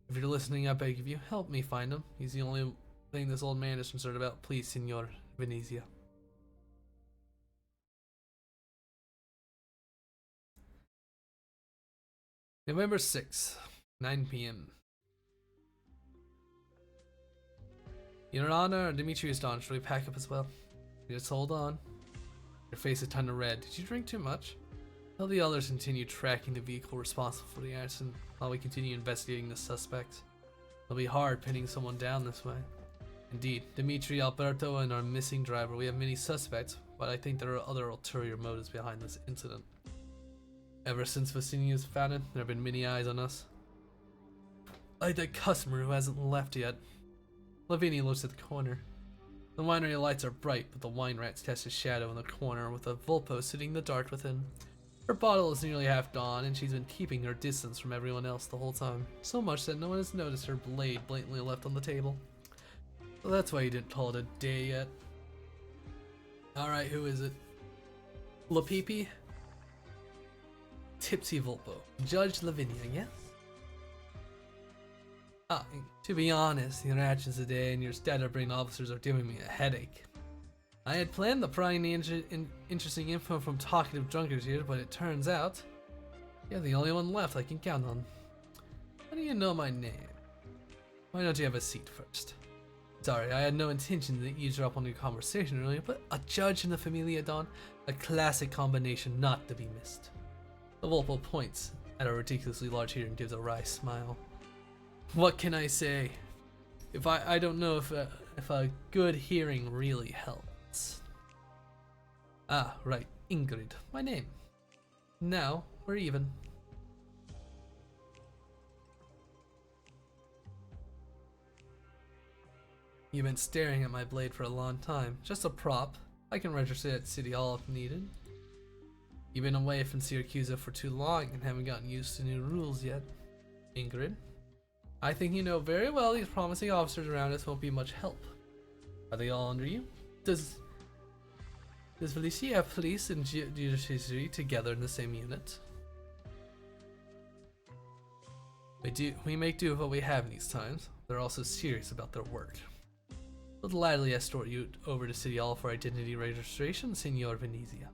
If you're listening, I beg of you, help me find him. He's the only thing this old man is concerned about. Please, Signor Venezia. November 6th, 9 p.m. Your Honor, Dimitri is gone. Should we pack up as well? Just hold on. Your face is kinda red. Did you drink too much? Tell the others continue tracking the vehicle responsible for the arson while we continue investigating the suspects. It'll be hard pinning someone down this way. Indeed, Dimitri, Alberto, and our missing driver. We have many suspects, but I think there are other ulterior motives behind this incident. Ever since Vicini was founded, there have been many eyes on us. Like that customer who hasn't left yet. Lavinia looks at the corner. The winery lights are bright, but the wine rats cast a shadow in the corner with a Volpo sitting in the dark within. Her bottle is nearly half gone, and she's been keeping her distance from everyone else the whole time. So much that no one has noticed her blade blatantly left on the table. So that's why you didn't call it a day yet. Alright, who is it? Lapipi? Tipsy Volpo. Judge Lavinia, yes? To be honest, the interactions today and your Stadterbrain officers are giving me a headache. I had planned to pry any interesting info from talkative drunkards here, but it turns out you're the only one left I can count on. How do you know my name? Why don't you have a seat first? Sorry, I had no intention to eavesdrop on your conversation earlier, but a judge and a Familia Don, a classic combination not to be missed. The Volpo points at a ridiculously large ear and gives a wry smile. What can I say? I don't know if a good hearing really helps. Ah, right, Ingrid, my name. Now we're even. You've been staring at my blade for a long time. Just a prop. I can register at City Hall if needed. You've been away from Syracuse for too long and haven't gotten used to new rules yet. Ingrid, I think you know very well these promising officers around us won't be much help. Are they all under you? Does Felicia have police and judiciary together in the same unit? We make do with what we have in these times. They're also serious about their work. We'll gladly escort you over to City Hall for identity registration, Signor Venezia.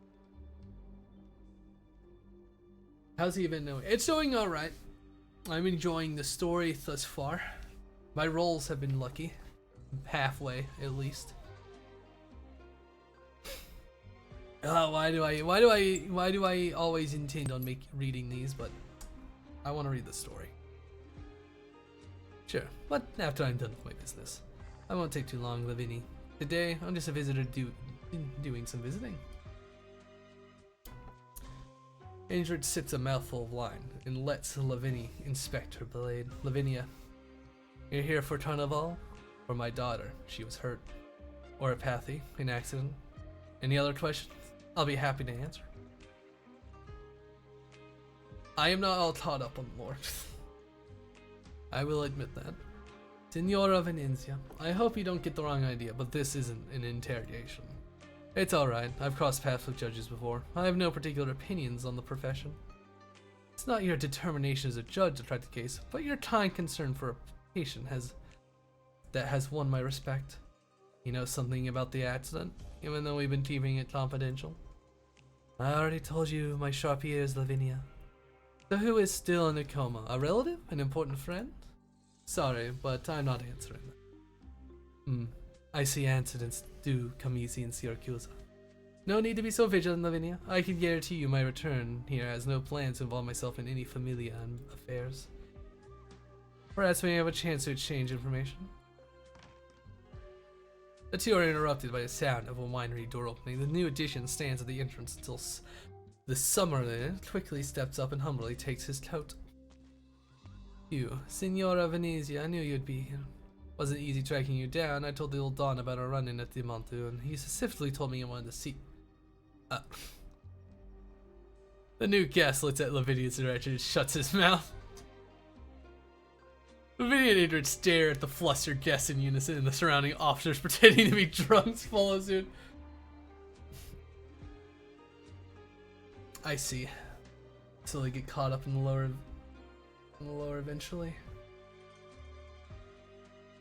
How's he been doing? It's doing alright. I'm enjoying the story thus far. My rolls have been lucky. Halfway, at least. Why do I always intend on reading these, but I want to read the story. Sure, but after I'm done with my business. I won't take too long, Lavinia. Today, I'm just a visitor doing some visiting. Ingrid sips a mouthful of wine and lets Lavinia inspect her blade. Lavinia, you're here for Carnival? For my daughter, she was hurt. Or apathy, an accident. Any other questions? I'll be happy to answer. I am not all caught up on lore. I will admit that. Signora Venezia, I hope you don't get the wrong idea, but this isn't an interrogation. It's alright, I've crossed paths with judges before. I have no particular opinions on the profession. It's not your determination as a judge to track the case, but your kind concern for a patient that has won my respect. You know something about the accident, even though we've been keeping it confidential. I already told you my sharp ears, Lavinia. So who is still in a coma? A relative? An important friend? Sorry, but I'm not answering that. I see accidents do come easy in Syracuse. No need to be so vigilant, Lavinia. I can guarantee you my return here has no plans to involve myself in any familia affairs. Perhaps we may have a chance to exchange information. The two are interrupted by the sound of a winery door opening. The new addition stands at the entrance until the sommelier quickly steps up and humbly takes his coat. You, Signora Venezia, I knew you'd be here. Wasn't easy tracking you down. I told the old Don about our run-in at the Montu, and he specifically told me he wanted to see. The new guest looks at Lavinia's direction and shuts his mouth. Lavinia and Indrid stare at the flustered guests in unison, and the surrounding officers pretending to be drunks follow suit. I see. So they get caught up in the lower eventually.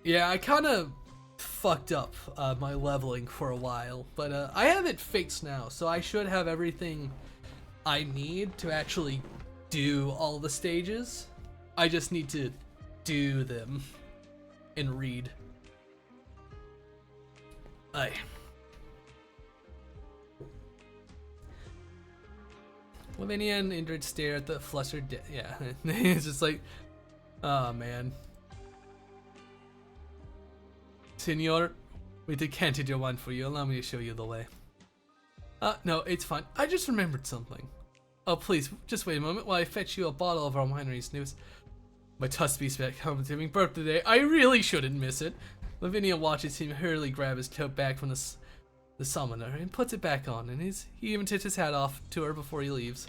Yeah, I kind of fucked up my leveling for a while, but I have it fixed now, so I should have everything I need to actually do all the stages. I just need to do them and read. Aye. Lavinia and Indrid stare at the flustered yeah, it's just like, oh man. Senor, we decanted your wine for you. Allow me to show you the way. No, it's fine. I just remembered something. Oh, please, just wait a moment while I fetch you a bottle of our winery's news. My Tuskbeast back home to me birthday. I really shouldn't miss it. Lavinia watches him hurriedly grab his coat back from the summoner and puts it back on, and he even tips his hat off to her before he leaves.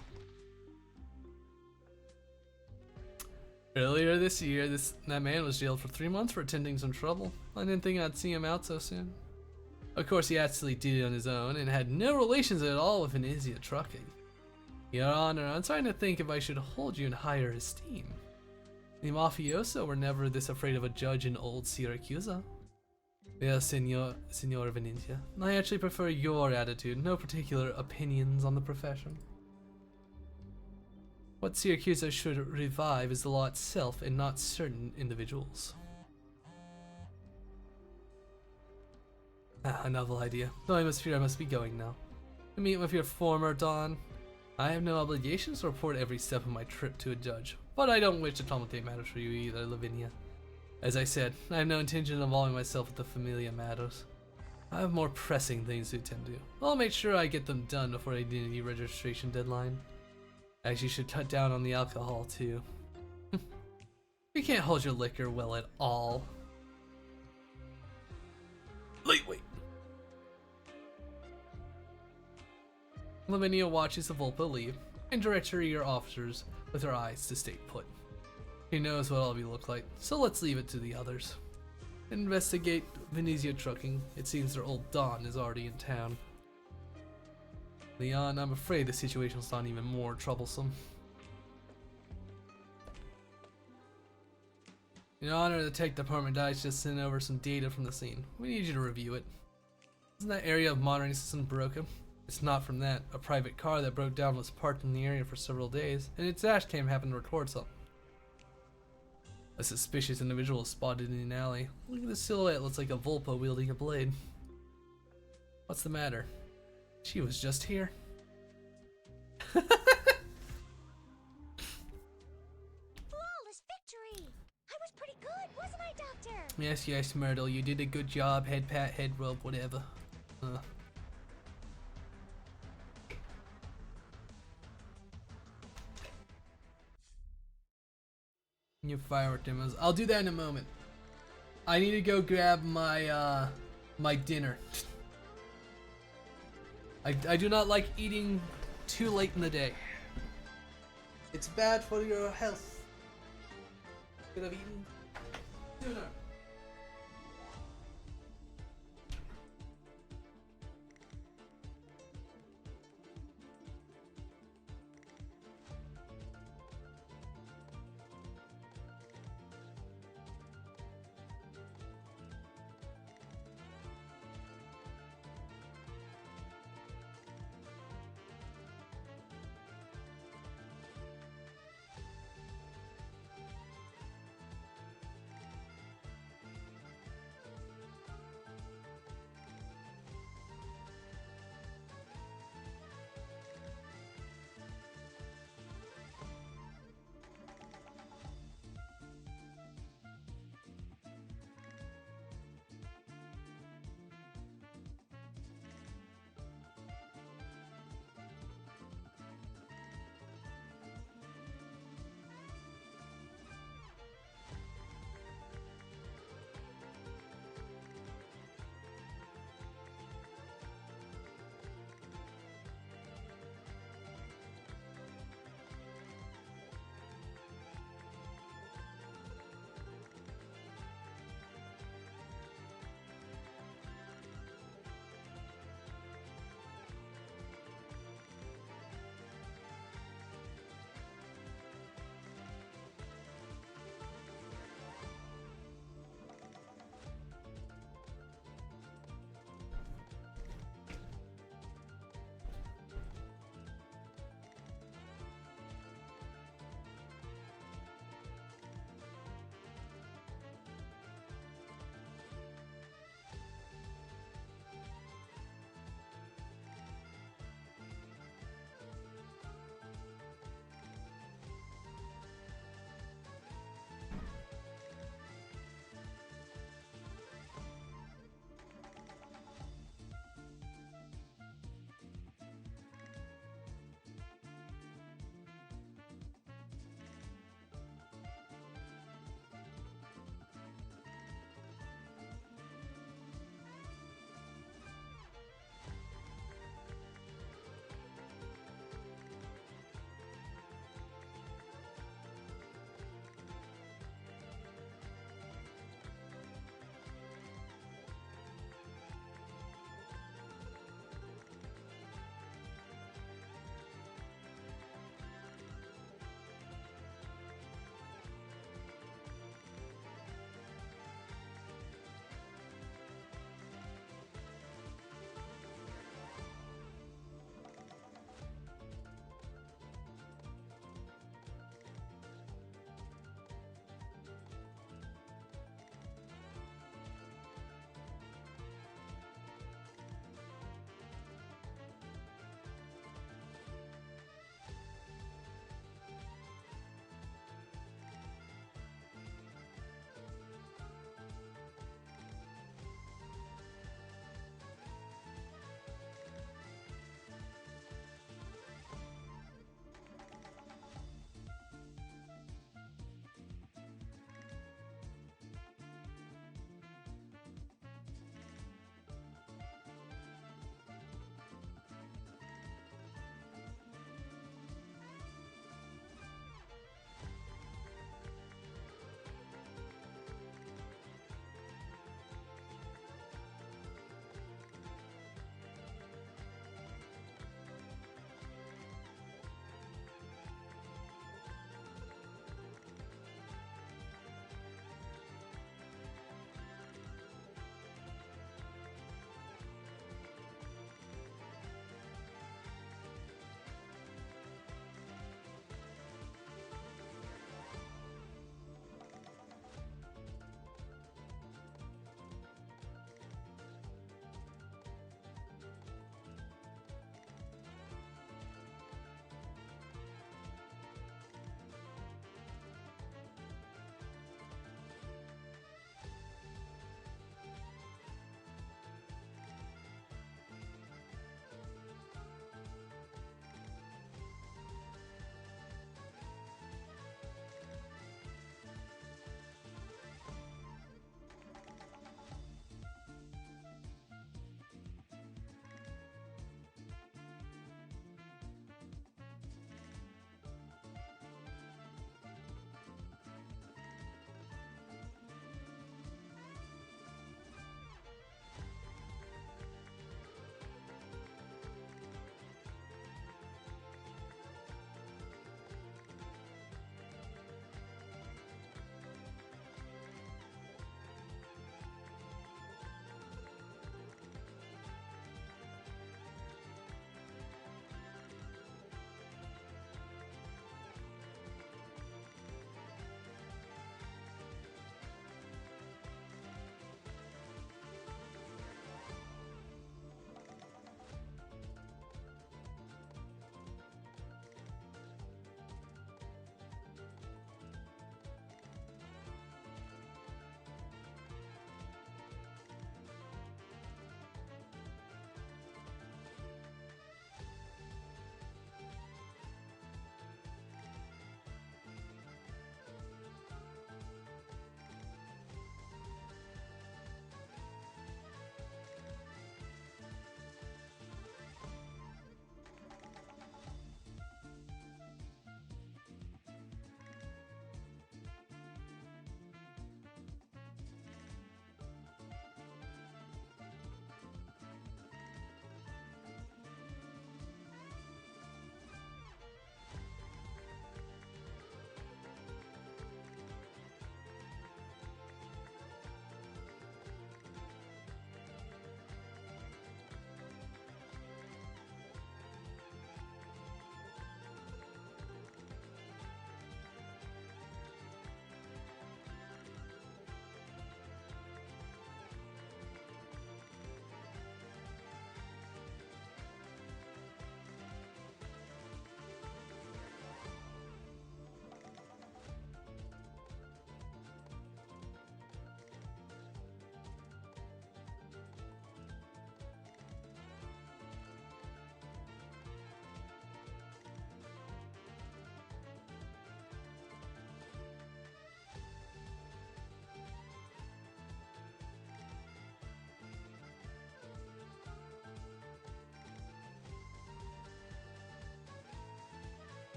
Earlier this year, that man was jailed for 3 months for attending some trouble. I didn't think I'd see him out so soon. Of course, he actually did it on his own and had no relations at all with Venezia Trucking. Your Honor, I'm starting to think if I should hold you in higher esteem. The mafioso were never this afraid of a judge in old Syracuse. Well, Signor Venezia, I actually prefer your attitude, no particular opinions on the profession. What Syracuse should revive is the law itself and not certain individuals. A novel idea. Though I must fear I must be going now. To meet with your former Don. I have no obligations to report every step of my trip to a judge, but I don't wish to complicate matters for you either, Lavinia. As I said, I have no intention of involving myself with the familia matters. I have more pressing things to attend to. I'll make sure I get them done before the identity registration deadline. As you should cut down on the alcohol too. You can't hold your liquor well at all. Wait. Lavinia watches the Volpa leave and directs her eager officers with her eyes to stay put. She knows what all of you look like, so let's leave it to the others. Investigate Venezia Trucking. It seems their old Don is already in town. Leon, I'm afraid the situation's not even more troublesome. In honor, the tech department guys just sent over some data from the scene. We need you to review it. Isn't that area of monitoring system broken? It's not from that. A private car that broke down was parked in the area for several days, and its dash cam happened to record something. A suspicious individual spotted in an alley. Look at the silhouette, looks like a Volpa wielding a blade. What's the matter? She was just here. Flawless victory! I was pretty good, wasn't I, Doctor? Yes, Myrtle, you did a good job. Head pat, head rub, whatever. New firework demos. I'll do that in a moment. I need to go grab my my dinner. I do not like eating too late in the day. It's bad for your health. Could have eaten sooner.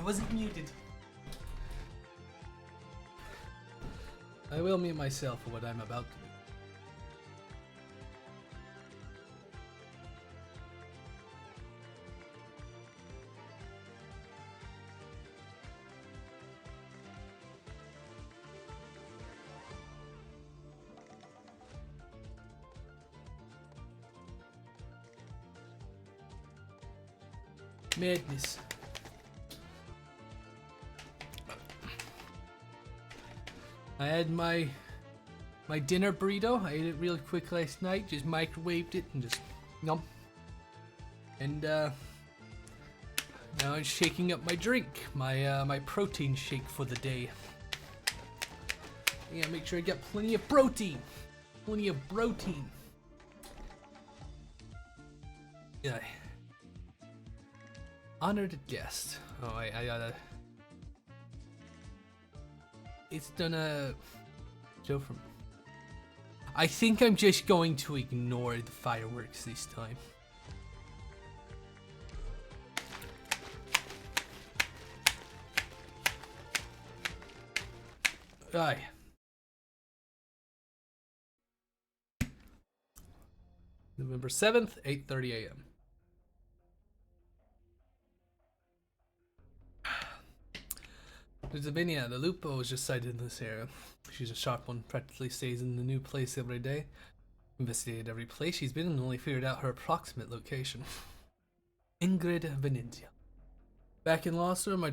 I wasn't muted. I will mute myself for what I'm about to do. Madness. I had my dinner burrito. I ate it real quick last night. Just microwaved it and just yum. And now I'm shaking up my drink, my protein shake for the day. Yeah, make sure I get plenty of protein. Plenty of protein. Yeah. Honored guest. Oh, I gotta. It's gonna. Joe from. I think I'm just going to ignore the fireworks this time. Aye. November 7th, 8:30 a.m. There's Lavinia, the Lupo was just sighted in this area. She's a sharp one, practically stays in the new place every day. Investigated every place she's been and only figured out her approximate location. Ingrid Venezia. Back in law school, my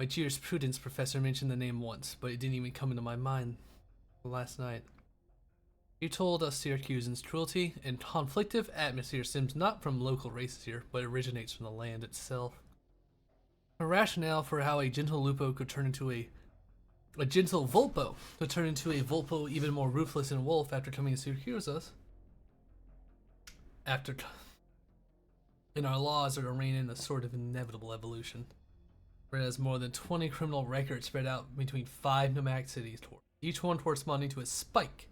jurisprudence professor mentioned the name once, but it didn't even come into my mind last night. He told us Syracusan's cruelty and conflictive atmosphere stems not from local races here, but originates from the land itself. A rationale for how a gentle Lupo could turn into a gentle Volpo could turn into a Volpo even more ruthless and wolf after coming to Syracusa. In our laws are to rein in a sort of inevitable evolution. Whereas more than 20 criminal records spread out between 5 nomadic cities, each one corresponding to a spike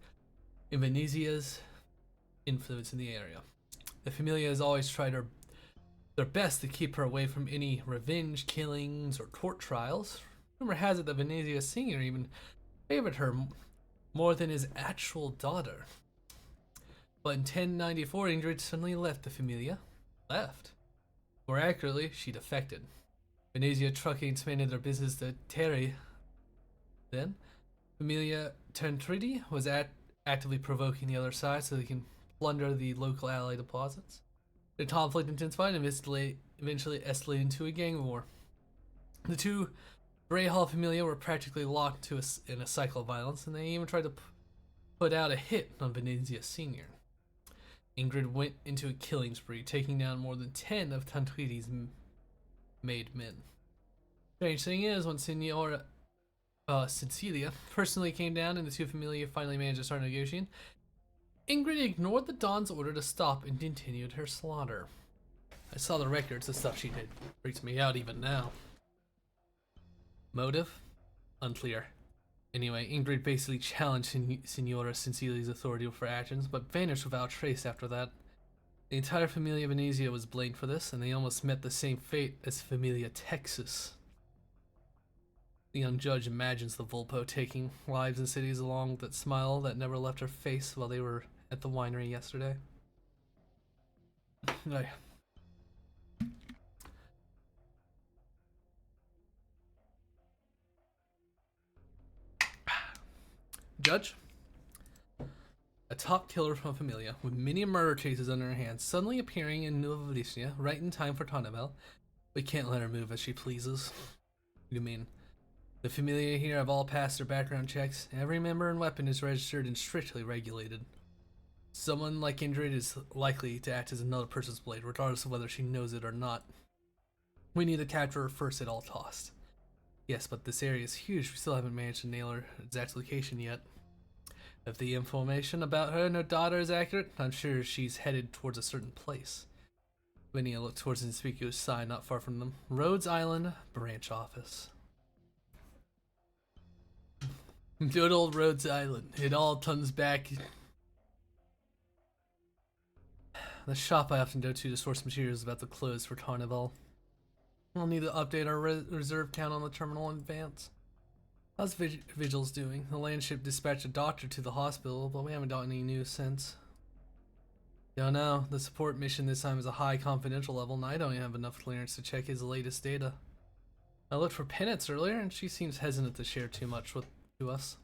in Venezia's influence in the area. The Familia has always tried their best to keep her away from any revenge killings or court trials. Rumor has it that Venezia's senior even favored her more than his actual daughter. But in 1094, Ingrid suddenly left the Familia. Left. More accurately, she defected. Venezia Trucking expanded their business to Terry. Then, Familia Tentridi was actively provoking the other side so they can plunder the local ally deposits. The conflict intensified and eventually escalated into a gang war. The two Grey Hall Familia were practically locked in a cycle of violence, and they even tried to put out a hit on Venezia Sr. Ingrid went into a killing spree, taking down more than 10 of Tantridi's made men. Strange thing is, when Signora Cecilia personally came down and the two Familia finally managed to start negotiating, Ingrid ignored the Don's order to stop and continued her slaughter. I saw the records, the stuff she did freaks me out even now. Motive? Unclear. Anyway, Ingrid basically challenged Signora Cecilia's authority for actions, but vanished without trace after that. The entire Familia Venezia was blamed for this, and they almost met the same fate as Familia Texas. The young judge imagines the Volpo taking lives in cities along with that smile that never left her face while they were at the winery yesterday. Aye. Judge? A top killer from Familia, with many murder cases under her hands, suddenly appearing in Nueva Valencia, right in time for Carnival. We can't let her move as she pleases. You mean? The Familia here have all passed their background checks. Every member and weapon is registered and strictly regulated. Someone like Ingrid is likely to act as another person's blade, regardless of whether she knows it or not. We need to capture her first at all costs. Yes, but this area is huge. We still haven't managed to nail her exact location yet. If the information about her and her daughter is accurate, I'm sure she's headed towards a certain place. Vinny looked towards an inconspicuous sign not far from them. Rhodes Island Branch Office. Good old Rhodes Island. It all comes back. The shop I often go to source materials is about to close for Carnival. We'll need to update our reserve count on the terminal in advance. How's Vigil's doing? The land ship dispatched a doctor to the hospital, but we haven't gotten any news since. Don't know. The support mission this time is a high confidential level, and I don't even have enough clearance to check his latest data. I looked for Penance earlier, and she seems hesitant to share too much to us.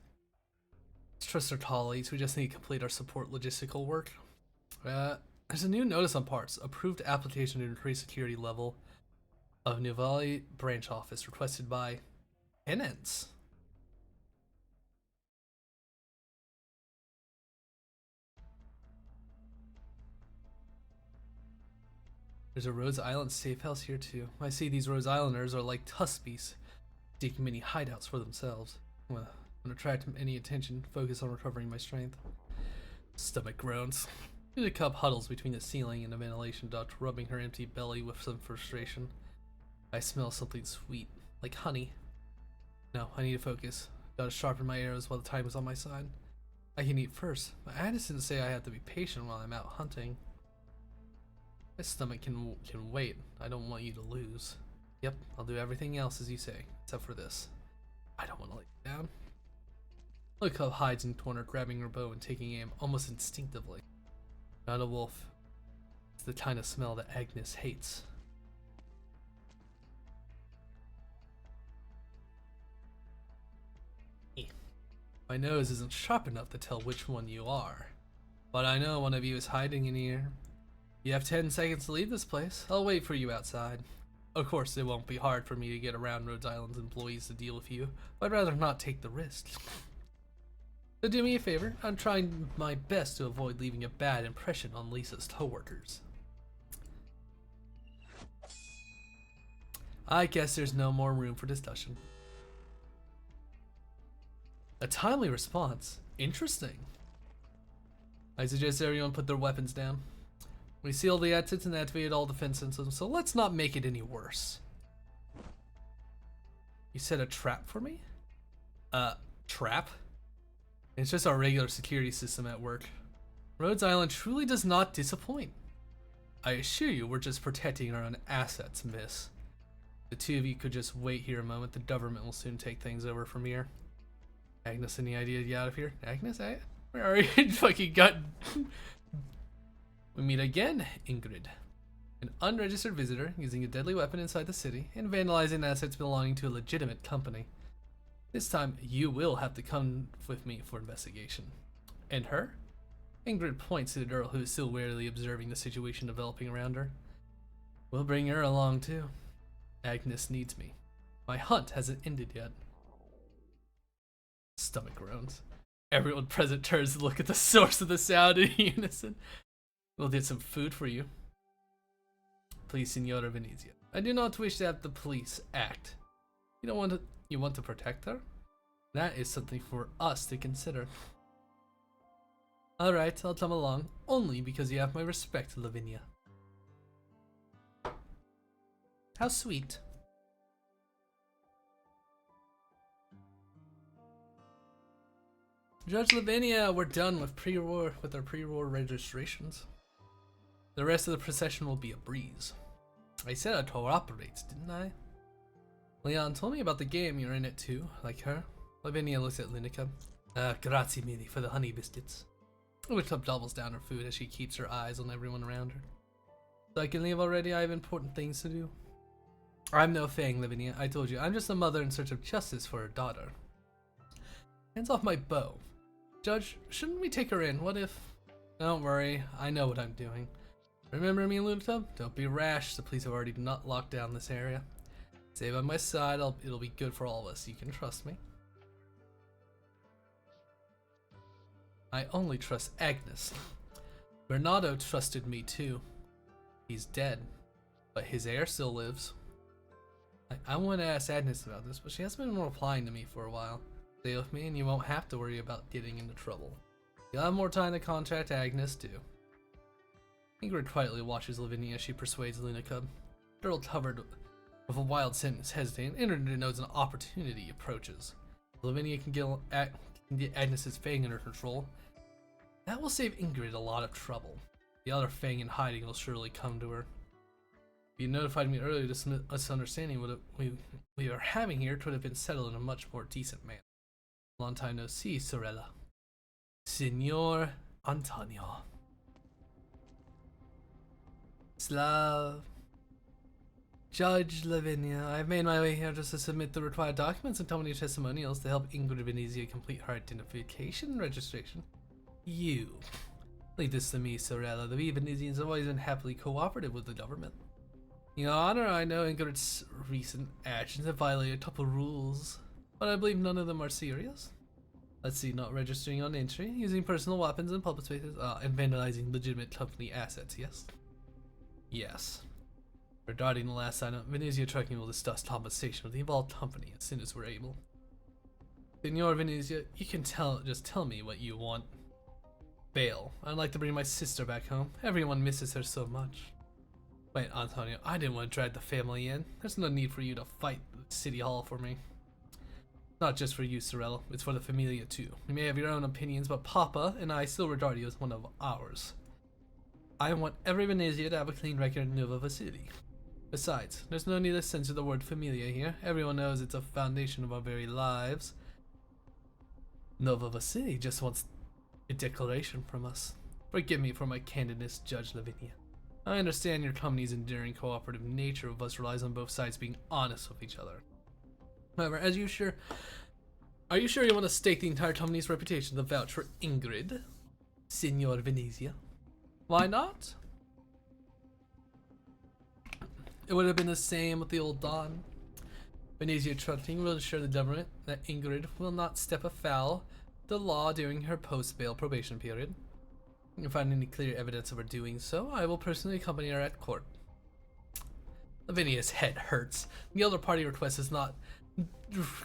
Let's trust our colleagues. We just need to complete our support logistical work. There's a new notice on parts. Approved application to increase security level of New Valley branch office requested by Penance. There's a Rhodes Island safe house here too. I see these Rhodes Islanders are like Tuspies, digging many hideouts for themselves. Well, to attract any attention, focus on recovering my strength. Stomach groans. The cub huddles between the ceiling and the ventilation duct, rubbing her empty belly with some frustration. I smell something sweet, like honey. No, I need to focus. Gotta sharpen my arrows while the time is on my side. I can eat first, but Agnes didn't say I have to be patient while I'm out hunting. My stomach can wait. I don't want you to lose. Yep, I'll do everything else as you say, except for this. I don't want to let you down. Look how hides in the corner, grabbing her bow and taking aim almost instinctively. Not a wolf. It's the kind of smell that Agnes hates. My nose isn't sharp enough to tell which one you are, but I know one of you is hiding in here. You have 10 seconds to leave this place. I'll wait for you outside. Of course, it won't be hard for me to get around Rhodes Island's employees to deal with you, but I'd rather not take the risk. So do me a favor, I'm trying my best to avoid leaving a bad impression on Lisa's coworkers. I guess there's no more room for discussion. A timely response. Interesting. I suggest everyone put their weapons down. We sealed the exits and activated all defense systems, so let's not make it any worse. You set a trap for me? Trap? It's just our regular security system at work. Rhodes Island truly does not disappoint. I assure you we're just protecting our own assets, miss. The two of you could just wait here a moment. The government will soon take things over from here. Agnes, any idea to get out of here? Agnes, where are you? Fucking gut. We meet again, Ingrid. An unregistered visitor using a deadly weapon inside the city and vandalizing assets belonging to a legitimate company. This time, you will have to come with me for investigation. And her? Ingrid points to the girl who is still warily observing the situation developing around her. We'll bring her along too. Agnes needs me. My hunt hasn't ended yet. Stomach groans. Everyone present turns to look at the source of the sound in unison. We'll get some food for you. Please, Signora Venezia. I do not wish to have the police act. You want to protect her? That is something for us to consider. Alright, I'll come along, only because you have my respect, Lavinia. How sweet. Judge Lavinia, we're done with our pre-war registrations. The rest of the procession will be a breeze. I said I'd cooperate, didn't I? Leon, told me about the game. You're in it too, like her. Lavinia looks at Linica. Grazie mille for the honey biscuits. Linica doubles down her food as she keeps her eyes on everyone around her. So I can leave already? I have important things to do. I'm no Fang, Lavinia. I told you, I'm just a mother in search of justice for her daughter. Hands off my bow. Judge, shouldn't we take her in? What if... Don't worry, I know what I'm doing. Remember me, Lunatub? Don't be rash, the police have already not locked down this area. Stay by my side, it'll be good for all of us. You can trust me. I only trust Agnes. Bernardo trusted me too. He's dead, but his heir still lives. I want to ask Agnes about this, but she hasn't been replying to me for a while. Stay with me and you won't have to worry about getting into trouble. You'll have more time to contact Agnes too. Ingrid quietly watches Lavinia as she persuades Lunacub. Girl covered with a wild sentence hesitating, Ingrid knows an opportunity approaches. Lavinia can get Agnes's Fang under control. That will save Ingrid a lot of trouble. The other Fang in hiding will surely come to her. If you notified me earlier, this misunderstanding we are having here could have been settled in a much more decent manner. Long time no see, Sorella. Signor Antonio. Slav. Judge Lavinia, I've made my way here just to submit the required documents and company testimonials to help Ingrid Venezia complete her identification registration. You. Leave this to me, Sorella. The Venezians have always been happily cooperative with the government. Your Honor, I know Ingrid's recent actions have violated a couple rules, but I believe none of them are serious. Let's see, not registering on entry, using personal weapons in public spaces, and vandalizing legitimate company assets, yes? Yes. Regarding the last item, Venezia Trucking will discuss compensation with the involved company as soon as we're able. Signor Venezia, you can just tell me what you want. Bail. I'd like to bring my sister back home. Everyone misses her so much. Wait, Antonio, I didn't want to drag the family in. There's no need for you to fight the City Hall for me. Not just for you, Sorella. It's for the Familia too. You may have your own opinions, but Papa and I still regard you as one of ours. I want every Venezia to have a clean record in Nova Vasili. Besides, there's no need to censor the word Familia here. Everyone knows it's a foundation of our very lives. Nova Vasili just wants a declaration from us. Forgive me for my candidness, Judge Lavinia. I understand your company's enduring cooperative nature of us relies on both sides being honest with each other. However, are you sure you want to stake the entire company's reputation to vouch for Ingrid, Signor Venezia? Why not? It would have been the same with the old Don. Venezia Trucking will assure the government that Ingrid will not step afoul the law during her post-bail probation period. If you find any clear evidence of her doing so, I will personally accompany her at court. Lavinia's head hurts. The other party request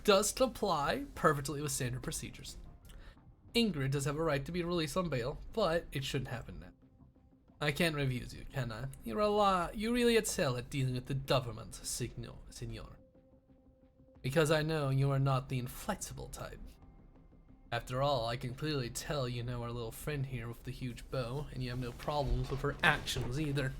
does comply perfectly with standard procedures. Ingrid does have a right to be released on bail, but it shouldn't happen now. I can't refuse you, can I? You really excel at dealing with the government, Signor. Because I know you are not the inflexible type. After all, I can clearly tell you know our little friend here with the huge bow, and you have no problems with her actions either.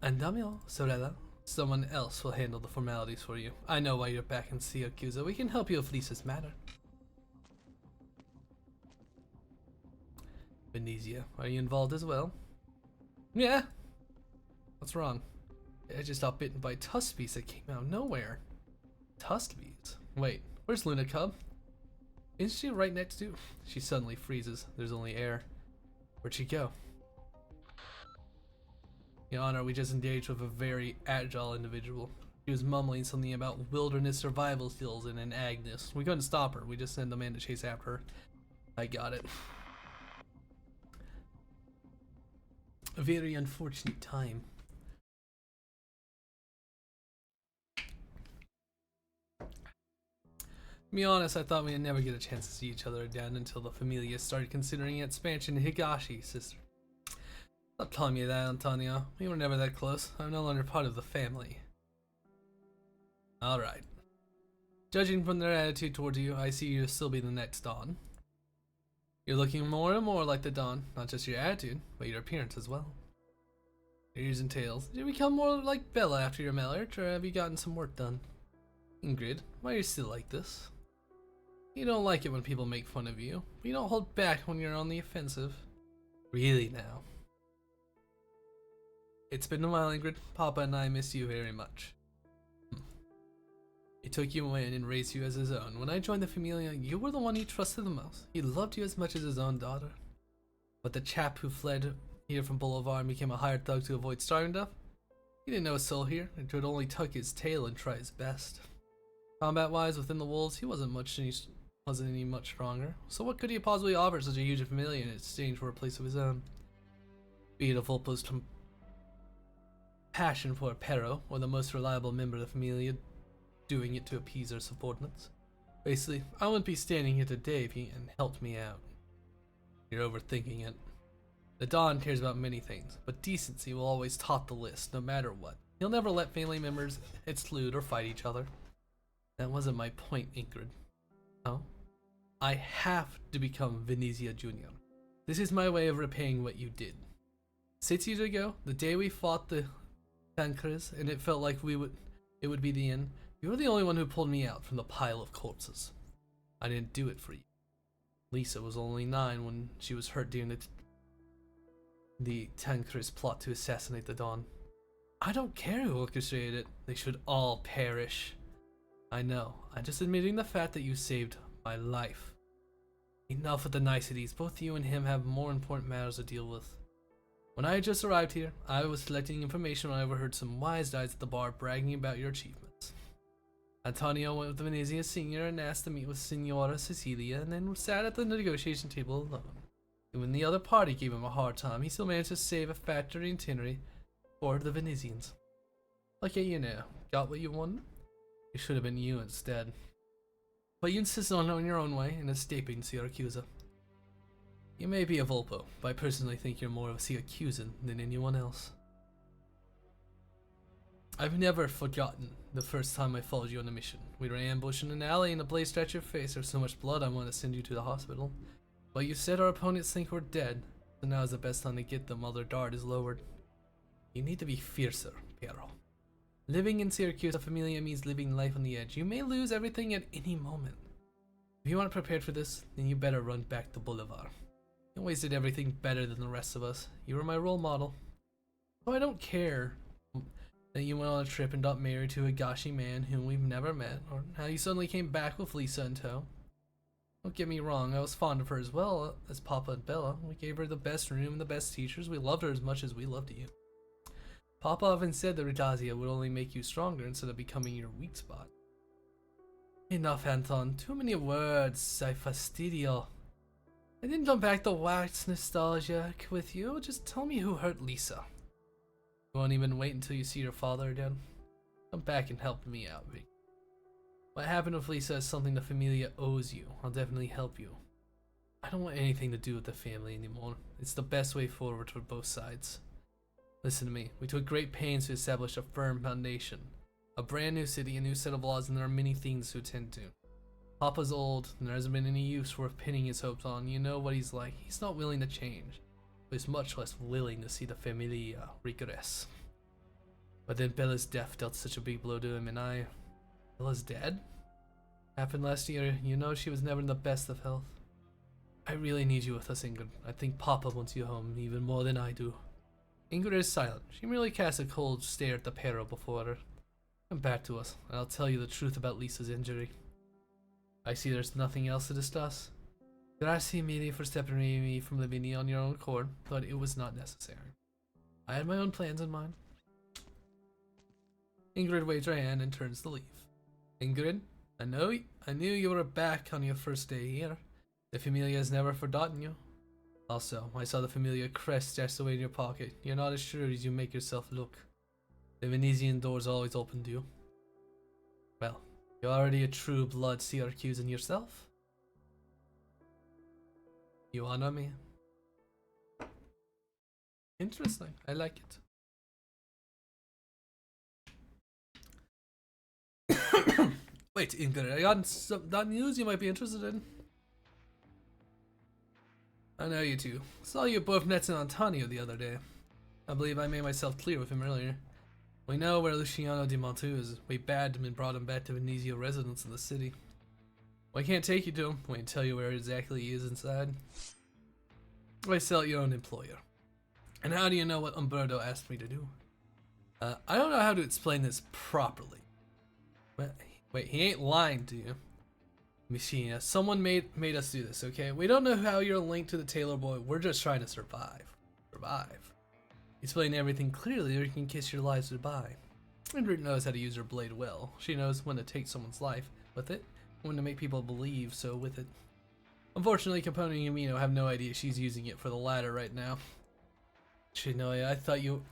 Andamio, Sorella. Someone else will handle the formalities for you. I know why you're back in Syracuse. We can help you with Lisa's matter. Venezia, are you involved as well? Yeah. What's wrong? I just got bitten by tuskbees that came out of nowhere. Tuskbees? Wait, where's Luna Cub? Isn't she right next to? She suddenly freezes. There's only air. Where'd she go? Your Honor, we just engaged with a very agile individual. She was mumbling something about wilderness survival skills and an Agnes. We couldn't stop her. We just sent a man to chase after her. I got it. A very unfortunate time. To be honest, I thought we'd never get a chance to see each other again until the Familia started considering expansion to Higashi, sister. Stop calling me that, Antonio. We were never that close. I'm no longer part of the family. Alright. Judging from their attitude towards you, I see you to still be the next Dawn. You're looking more and more like the Dawn, not just your attitude, but your appearance as well. Your ears and tails. Did you become more like Bella after your marriage, or have you gotten some work done? Ingrid, why are you still like this? You don't like it when people make fun of you, but you don't hold back when you're on the offensive. Really now. It's been a while, Ingrid. Papa and I miss you very much. He took you in and raised you as his own. When I joined the Familia, you were the one he trusted the most. He loved you as much as his own daughter. But the chap who fled here from Boulevard and became a hired thug to avoid starving death, he didn't know a soul here, and could only tuck his tail and try his best. Combat-wise, within the wolves, he wasn't any much stronger. So what could he possibly offer such a huge Familia in exchange for a place of his own? Beautiful post passion for a Pero, or the most reliable member of the Familia, doing it to appease their subordinates. Basically, I wouldn't be standing here today if you hadn't helped me out. You're overthinking it. The Don cares about many things, but decency will always top the list, no matter what. He'll never let family members exclude or fight each other. That wasn't my point, Ingrid. No? I have to become Venezia Jr. This is my way of repaying what you did. 6 years ago, the day we fought the Tancres, and it felt like it would be the end, you were the only one who pulled me out from the pile of corpses. I didn't do it for you. Lisa was only 9 when she was hurt during the Tancres plot to assassinate the Dawn. I don't care who orchestrated it. They should all perish. I know. I'm just admitting the fact that you saved my life. Enough with the niceties. Both you and him have more important matters to deal with. When I had just arrived here, I was collecting information when I overheard some wise guys at the bar bragging about your achievements. Antonio went with Venezia Senior and asked to meet with Signora Cecilia, and then sat at the negotiation table alone. And when the other party gave him a hard time, he still managed to save a factory itinerary for the Venezians. Look at you now. Got what you wanted? It should have been you instead. But you insisted on going your own way and escaping Syracuse. You may be a Volpo, but I personally think you're more of a Syracusan than anyone else. I've never forgotten the first time I followed you on a mission. We were ambushed in an alley and a blaze scratched your face. There's so much blood I want to send you to the hospital. But you said our opponents think we're dead, so now is the best time to get them while their dart is lowered. You need to be fiercer, Piero. Living in Syracuse Familia means living life on the edge. You may lose everything at any moment. If you aren't prepared for this, then you better run back to Bolivar. You always did everything better than the rest of us. You were my role model. So I don't care that you went on a trip and got married to a Gashi man whom we've never met, or how you suddenly came back with Lisa in tow. Don't get me wrong, I was fond of her as well as Papa and Bella. We gave her the best room and the best teachers. We loved her as much as we loved you. Papa often said that Ridazia would only make you stronger instead of becoming your weak spot. Enough, Anton. Too many words. I fastidio. I didn't come back to wax nostalgia with you. Just tell me who hurt Lisa. You won't even wait until you see your father again. Come back and help me out, Vic. What happened with Lisa is something the Familia owes you. I'll definitely help you. I don't want anything to do with the family anymore. It's the best way forward for both sides. Listen to me. We took great pains to establish a firm foundation. A brand new city, a new set of laws, and there are many things to attend to. Papa's old, and there hasn't been any use worth pinning his hopes on. You know what he's like. He's not willing to change, but he's much less willing to see the Familia regress. But then Bella's death dealt such a big blow to him, and Bella's dead? Happened last year. You know she was never in the best of health. I really need you with us, Ingrid. I think Papa wants you home even more than I do. Ingrid is silent. She merely casts a cold stare at the peril before her. Come back to us, and I'll tell you the truth about Lisa's injury. I see there's nothing else to discuss. Grazie mille for separating me from Lavinia on your own accord, but it was not necessary. I had my own plans in mind. Ingrid waves her hand and turns to leave. Ingrid, I knew you were back on your first day here. The Familia has never forgotten you. Also, I saw the Familia crest stashed away in your pocket. You're not as sure as you make yourself look. The Venetian door's always open to you. Well, you're already a true blood Syracusan yourself. You honor me. Interesting. I like it. Wait, Ingrid, I got that news you might be interested in. I know you two. Saw you both next to Antonio the other day. I believe I made myself clear with him earlier. We know where Luciano di Montu is. We bagged him and brought him back to Venezia residence in the city. Well, I can't take you to him. We can tell you where exactly he is inside. I sell your own employer. And how do you know what Umberto asked me to do? I don't know how to explain this properly. Wait, he ain't lying to you. Machina, someone made us do this, okay? We don't know how you're linked to the Tailor Boy. We're just trying to survive. Explain everything clearly or you can kiss your lives goodbye. Ingrid knows how to use her blade well. She knows when to take someone's life with it, when to make people believe so with it. Unfortunately, Capone and Yumino have no idea she's using it for the latter right now. Shinoya, I thought you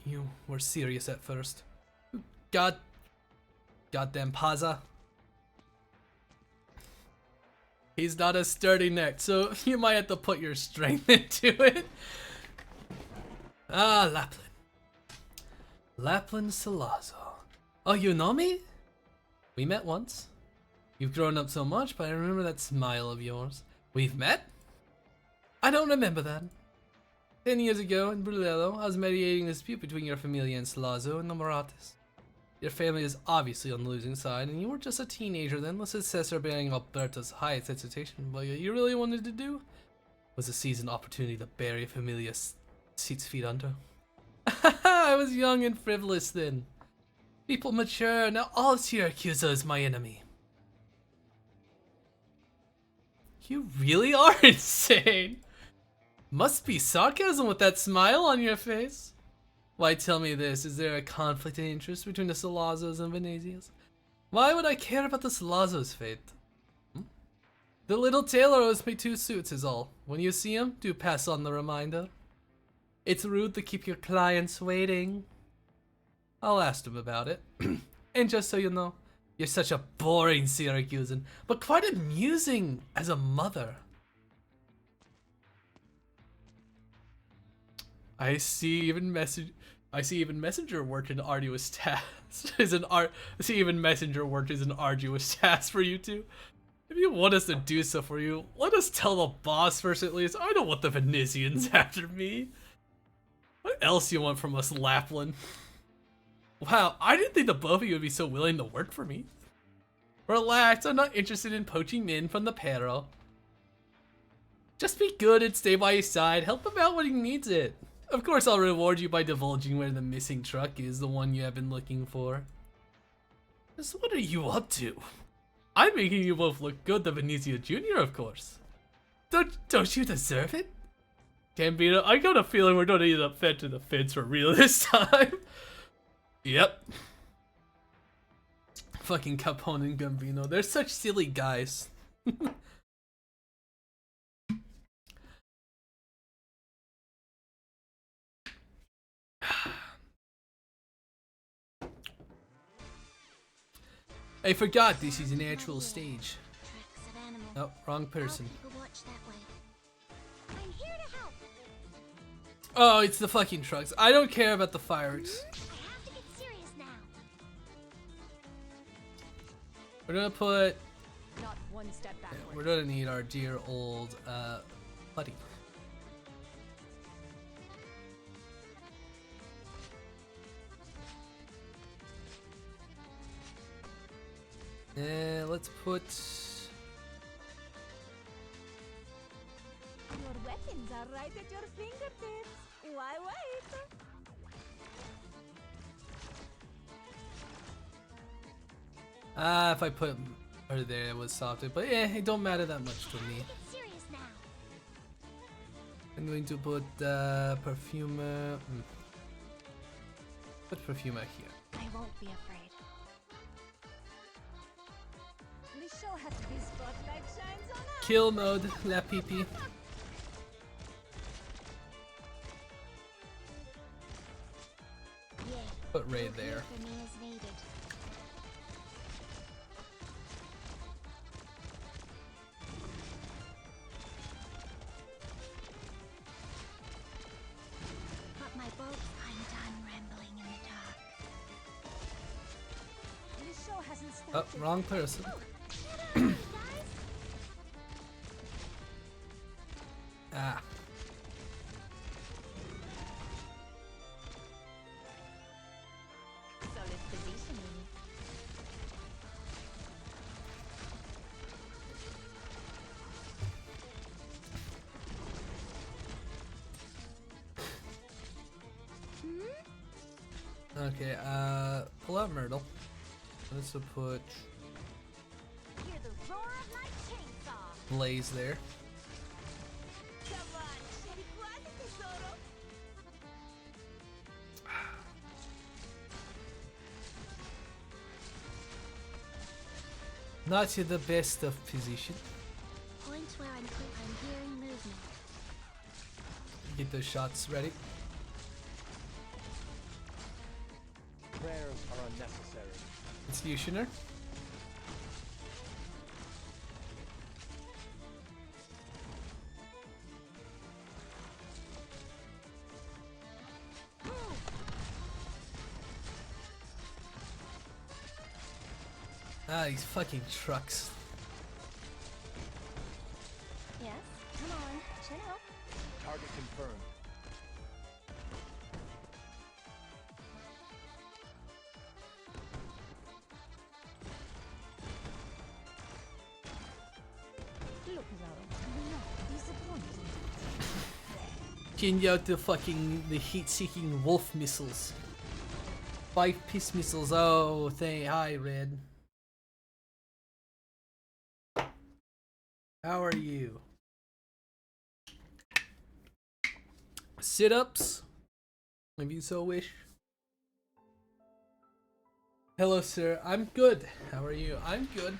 were serious at first. Goddamn Paza. He's not a sturdy neck, so you might have to put your strength into it. Ah, Lappland. Lappland Salazzo. Oh, you know me? We met once. You've grown up so much, but I remember that smile of yours. We've met? I don't remember that. 10 years ago in Brulello, I was mediating a dispute between your familia and Salazzo and the Moratis. Your family is obviously on the losing side, and you were just a teenager then, the successor bearing Alberto's highest excitation. What you really wanted to do was to seize an opportunity to bury Familia's 6 feet under. I was young and frivolous then. People mature, now all Syracuse is my enemy. You really are insane. Must be sarcasm with that smile on your face. Why, tell me this, is there a conflict of interest between the Salazzos and Venezias? Why would I care about the Salazzos' fate? The little tailor owes me 2 suits is all. When you see him, do pass on the reminder. It's rude to keep your clients waiting. I'll ask him about it. And just so you know, you're such a boring Syracusan, but quite amusing as a mother. I see even messenger work an arduous task. Even messenger work is an arduous task for you two. If you want us to do so for you, let us tell the boss first at least. I don't want the Venezians after me. What else you want from us, Lappland? Wow, I didn't think the both of you would be so willing to work for me. Relax, I'm not interested in poaching men from the Pero. Just be good and stay by his side. Help him out when he needs it. Of course, I'll reward you by divulging where the missing truck is, the one you have been looking for. Just what are you up to? I'm making you both look good, the Venezia Jr., of course. Don't you deserve it? Gambino, I got a feeling we're gonna end up fed to the fence for real this time. Yep. Fucking Capone and Gambino, they're such silly guys. I forgot this is an actual stage. Oh, wrong person. Oh, it's the fucking trucks. I don't care about the fireworks. We're gonna put... Not one step backward. We're gonna need our dear old, buddy. Let's put... Your weapons are right at your fingertips. Why wait? If I put her there, it was softer, but yeah, it don't matter that much to me. I'm going to put perfumer. Put perfumer here. I won't be afraid. The show has to be spotlight shines on us. Kill mode, la pipi. Yeah. Put Ray there. For me as needed. Got my boat. I'm done rambling in the dark. The show hasn't Oh, started. wrong person. Ah. Solid positioning. Okay, pull out Myrtle. Let's put Hear the roar of my chainsaw. Blaze there. Come on, shake one, tesoro. Not in the best of position. Point where I'm hearing movement. Get those shots ready. Prayers are unnecessary. It's Yushiner. Ah, these fucking trucks. Yes, come on, chin up. Target confirmed. Change out the heat-seeking wolf missiles. 5-piece missiles. Oh, hi, Red. How are you? Sit-ups, if you so wish. Hello, sir. I'm good. How are you? I'm good.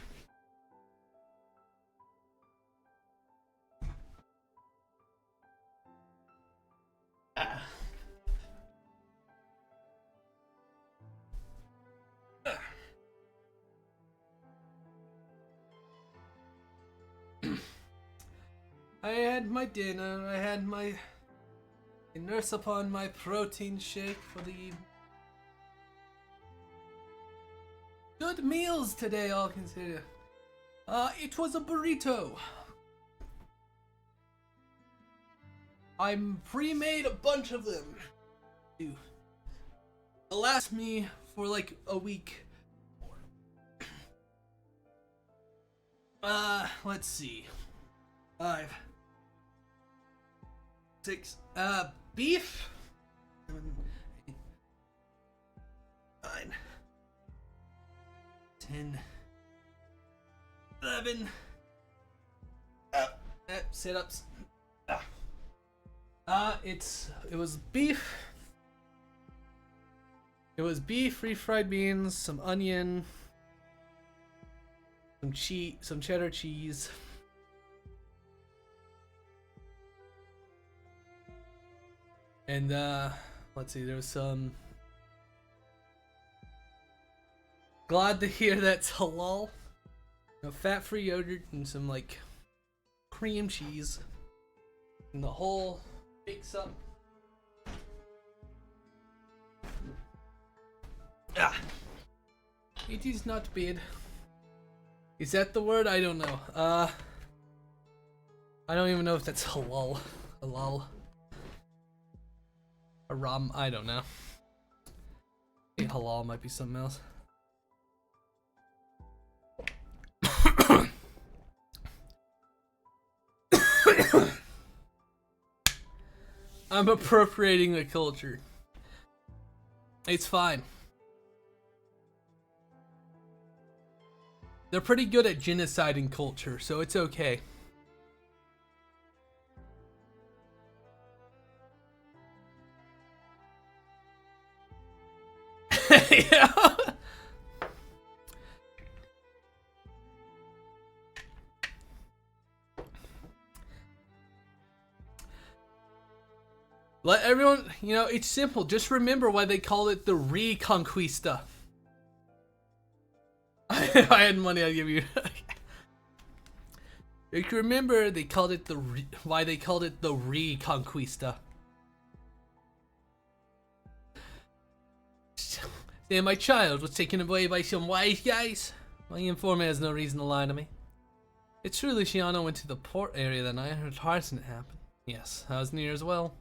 I had my dinner. I had my nurse upon my protein shake for the evening. Good meals today, I'll consider. It was a burrito. I pre-made a bunch of them to last me for like a week. Let's see. 5, 6, beef. 7, 8, 9, 10, 11. Sit-ups. It was beef. It was beef, refried beans, some onion, some cheddar cheese. And let's see, there was some. Glad to hear that's halal. Fat-free yogurt and some like cream cheese. And the whole mix up. It is not bad. Is that the word? I don't know. I don't even know if that's halal. Halal. Haram, I don't know. Maybe halal might be something else. I'm appropriating the culture. It's fine. They're pretty good at genociding culture, so it's okay. Yeah. Let everyone, it's simple. Just remember why they call it the Reconquista. If I had money, I'd give you. If you remember, they called it why they called it the Reconquista. Say my child was taken away by some wise guys. My informant has no reason to lie to me. It's true Luciano went to the port area that night and heard Tarzan happened. Yes, I was near as well.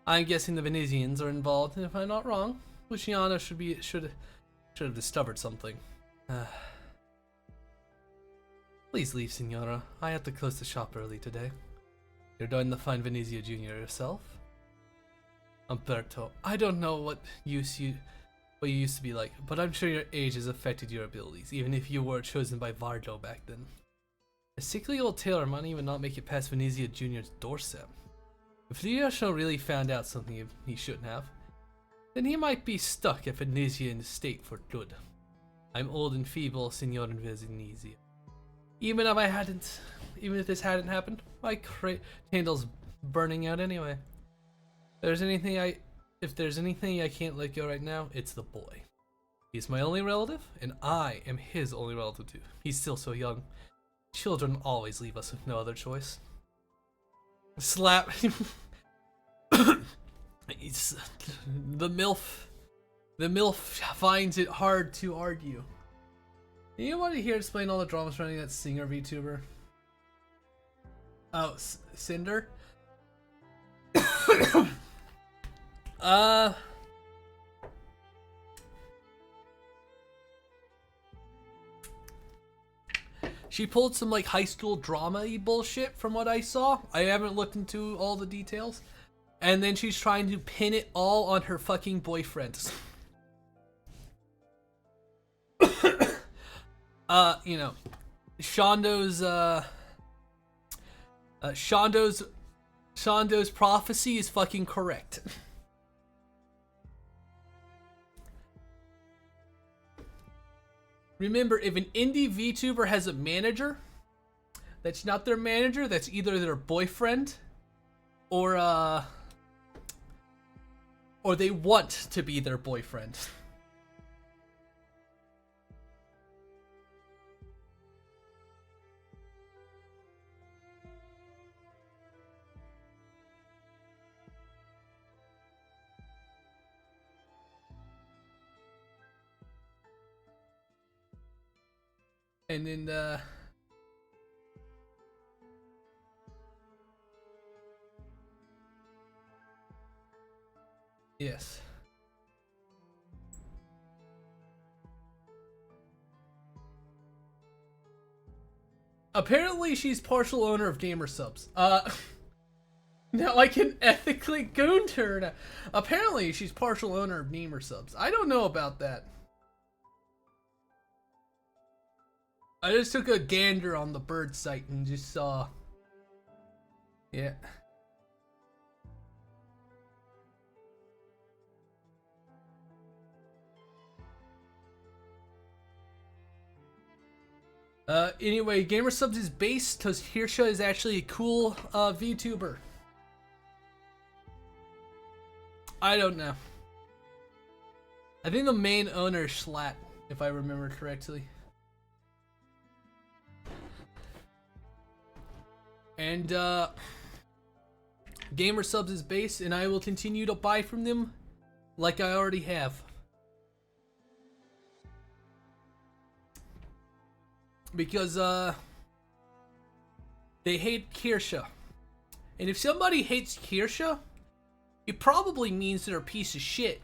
I'm guessing the Venetians are involved, and if I'm not wrong, Luciano should have discovered something. Please leave, Signora. I had to close the shop early today. You're going to find Venezia Jr. yourself? Umberto, I don't know what you used to be like, but I'm sure your age has affected your abilities, even if you were chosen by Vardo back then. A sickly old tailor might even not make it past Venezia Jr.'s doorstep. If Luciano really found out something he shouldn't have, then he might be stuck at Venezia in the state for good. I'm old and feeble, Signor Venezia. Even if this hadn't happened, my candle's burning out anyway. If there's anything I can't let go right now, it's the boy. He's my only relative, and I am his only relative too. He's still so young. Children always leave us with no other choice. Slap. It's the MILF. The MILF finds it hard to argue. You want to hear explain all the drama surrounding that singer VTuber? Oh, Cinder? She pulled some like high school drama-y bullshit from what I saw. I haven't looked into all the details. And then she's trying to pin it all on her fucking boyfriends. You know, Shondo's prophecy is fucking correct. Remember, if an indie VTuber has a manager, that's not their manager, that's either their boyfriend or they want to be their boyfriend. And then, yes. Apparently she's partial owner of gamer subs. Now I can ethically goon her now. Apparently she's partial owner of gamer subs. I don't know about that. I just took a gander on the bird site and just saw. Yeah. Anyway, Gamer Subs is based because Hirsha is actually a cool VTuber. I don't know. I think the main owner is Schlatt, if I remember correctly. And Gamer Subs is based, and I will continue to buy from them like I already have. Because they hate Kirsha. And if somebody hates Kirsha, it probably means they're a piece of shit.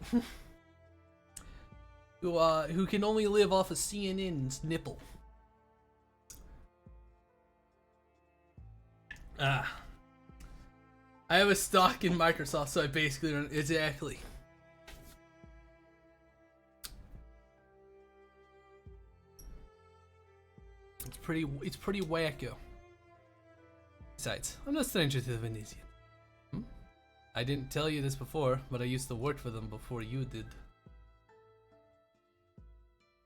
Who can only live off of CNN's nipple. I have a stock in Microsoft, so I basically don't exactly. It's pretty wacko. Besides, I'm not stranger to the Venetian. I didn't tell you this before, but I used to work for them before you did.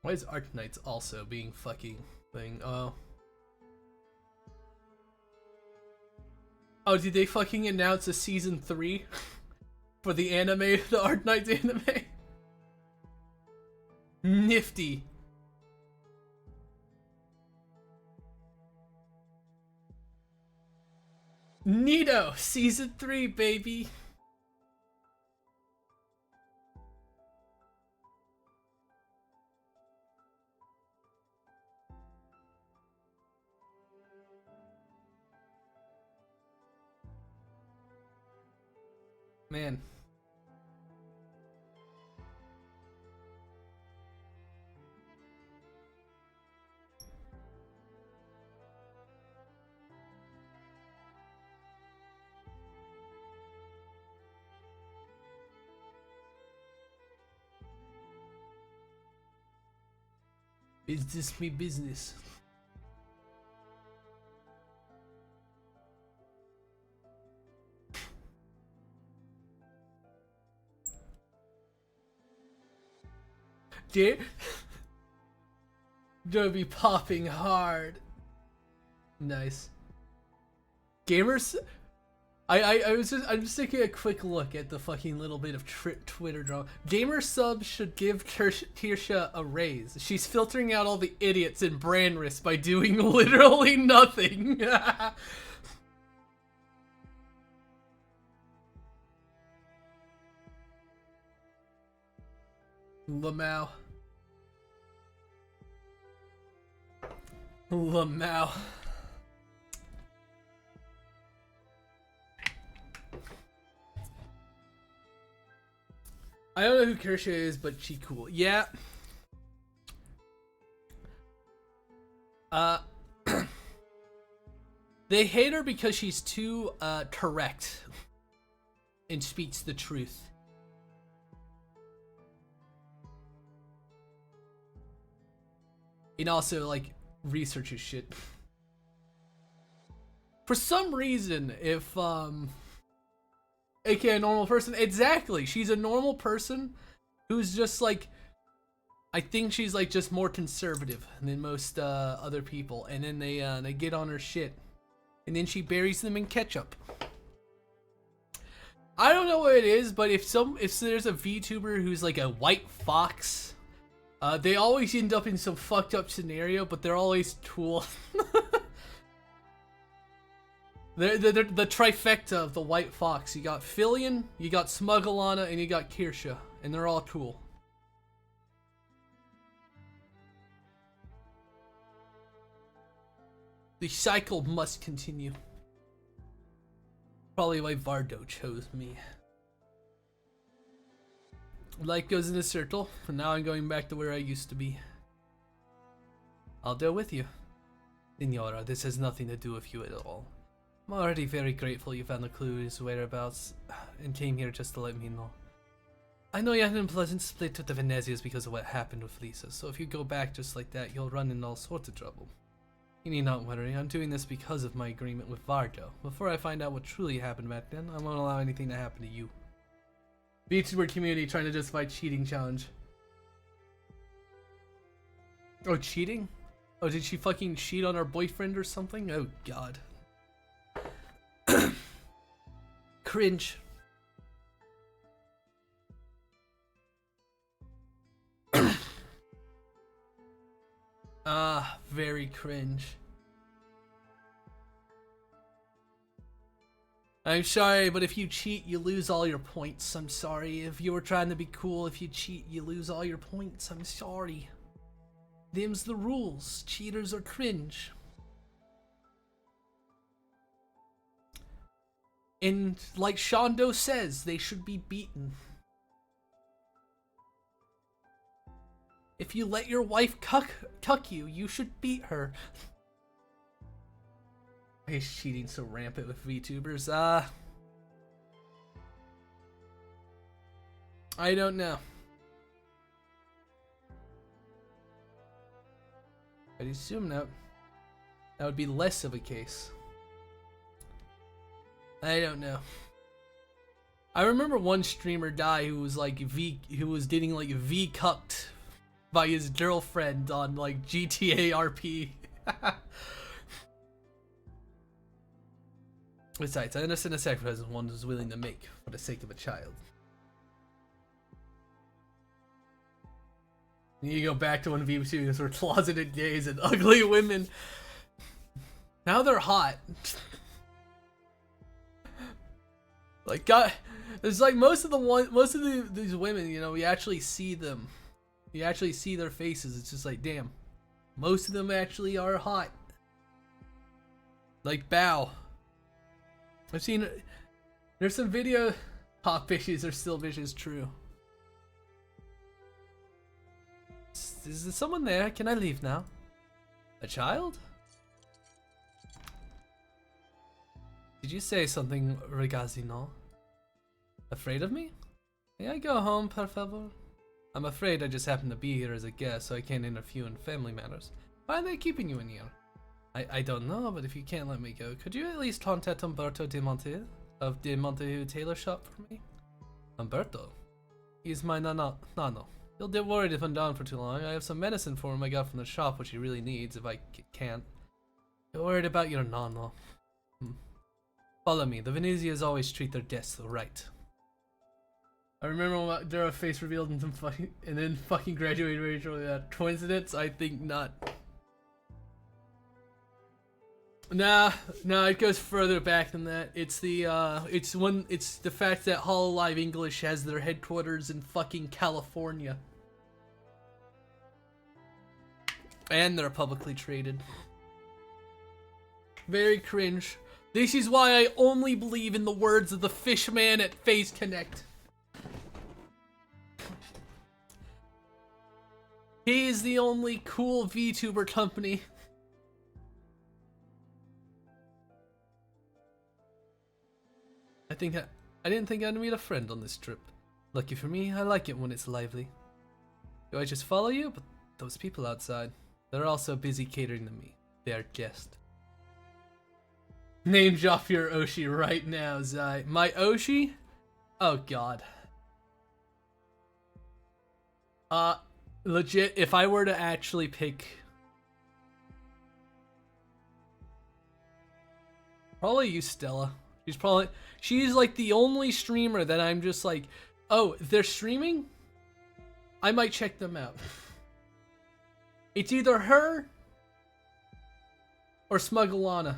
Why is Arknights also being fucking thing? Oh. Oh, did they fucking announce a season 3 for the anime, the Arknights anime? Nifty. Neato, season 3, baby. Man. Is this me business? Dude, gonna be popping hard. Nice. Gamers, I'm just taking a quick look at the fucking little bit of Twitter drama. Gamer Subs should give Kirsha a raise. She's filtering out all the idiots in brand risk by doing literally nothing. Lamau. Lamau. I don't know who Kirsha is, but she cool. Yeah. They hate her because she's too correct and speaks the truth. And also, like, researches shit. For some reason, if, aka a normal person, exactly, she's a normal person who's just, like, I think she's, like, just more conservative than most, other people, and then they get on her shit, and then she buries them in ketchup. I don't know what it is, but if there's a VTuber who's, like, a white fox, they always end up in some fucked up scenario, but they're always cool. They're the trifecta of the white fox. You got Fillion, you got Smugglana, and you got Kirsha, and they're all cool. The cycle must continue. Probably why Vardo chose me. Life goes in a circle, and now I'm going back to where I used to be. I'll deal with you. Signora, this has nothing to do with you at all. I'm already very grateful you found the clue to his whereabouts and came here just to let me know. I know you had an unpleasant split with the Venezias because of what happened with Lisa, so if you go back just like that, you'll run into all sorts of trouble. You need not worry, I'm doing this because of my agreement with Vardo. Before I find out what truly happened back then, I won't allow anything to happen to you. VTuber community trying to justify cheating challenge. Oh, cheating? Oh, did she fucking cheat on her boyfriend or something? Oh, God. Cringe. Very cringe. I'm sorry, but if you cheat, you lose all your points. I'm sorry. If you were trying to be cool, if you cheat, you lose all your points. I'm sorry. Them's the rules. Cheaters are cringe. And like Shondo says, they should be beaten. If you let your wife cuck you, you should beat her. Why is cheating so rampant with VTubers? I don't know. I'd assume that would be less of a case. I don't know. I remember one streamer die who was like who was getting like V-cucked by his girlfriend on like GTA RP. Besides, I understand the sacrifices one is willing to make for the sake of a child. You go back to when VTubers were closeted gays and ugly women. Now they're hot. Like, God, it's like most of these women, you know, we actually see them. You actually see their faces. It's just like, damn, most of them actually are hot. Like Bao. I've seen, there's some video, hot bitches are still bitches, true. Is there someone there? Can I leave now? A child? Did you say something, Regazino? Afraid of me? May I go home, per favor? I'm afraid I just happen to be here as a guest, so I can't interfere in family matters. Why are they keeping you in here? I don't know, but if you can't let me go, could you at least contact Umberto De Monte of De Monte Tailor Shop for me? Umberto? He's my nano. He'll get worried if I'm down for too long. I have some medicine for him I got from the shop, which he really needs if I can't. Get worried about your nano. Follow me. The Venezians always treat their guests right. I remember when their face revealed and then fucking graduated very shortly after. Coincidence? I think not. Nah, it goes further back than that. It's the fact that Hololive English has their headquarters in fucking California. And they're publicly traded. Very cringe. This is why I only believe in the words of the Fishman at Face Connect. He is the only cool VTuber company. I didn't think I'd meet a friend on this trip. Lucky for me, I like it when it's lively. Do I just follow you? But those people outside, they're also busy catering to me. They are just. Name drop your Oshi right now, Zai. My Oshi? Oh god. Legit, if I were to actually pick... Probably you, Stella. She's like the only streamer that I'm just like, oh, they're streaming? I might check them out. It's either her or Smugglana.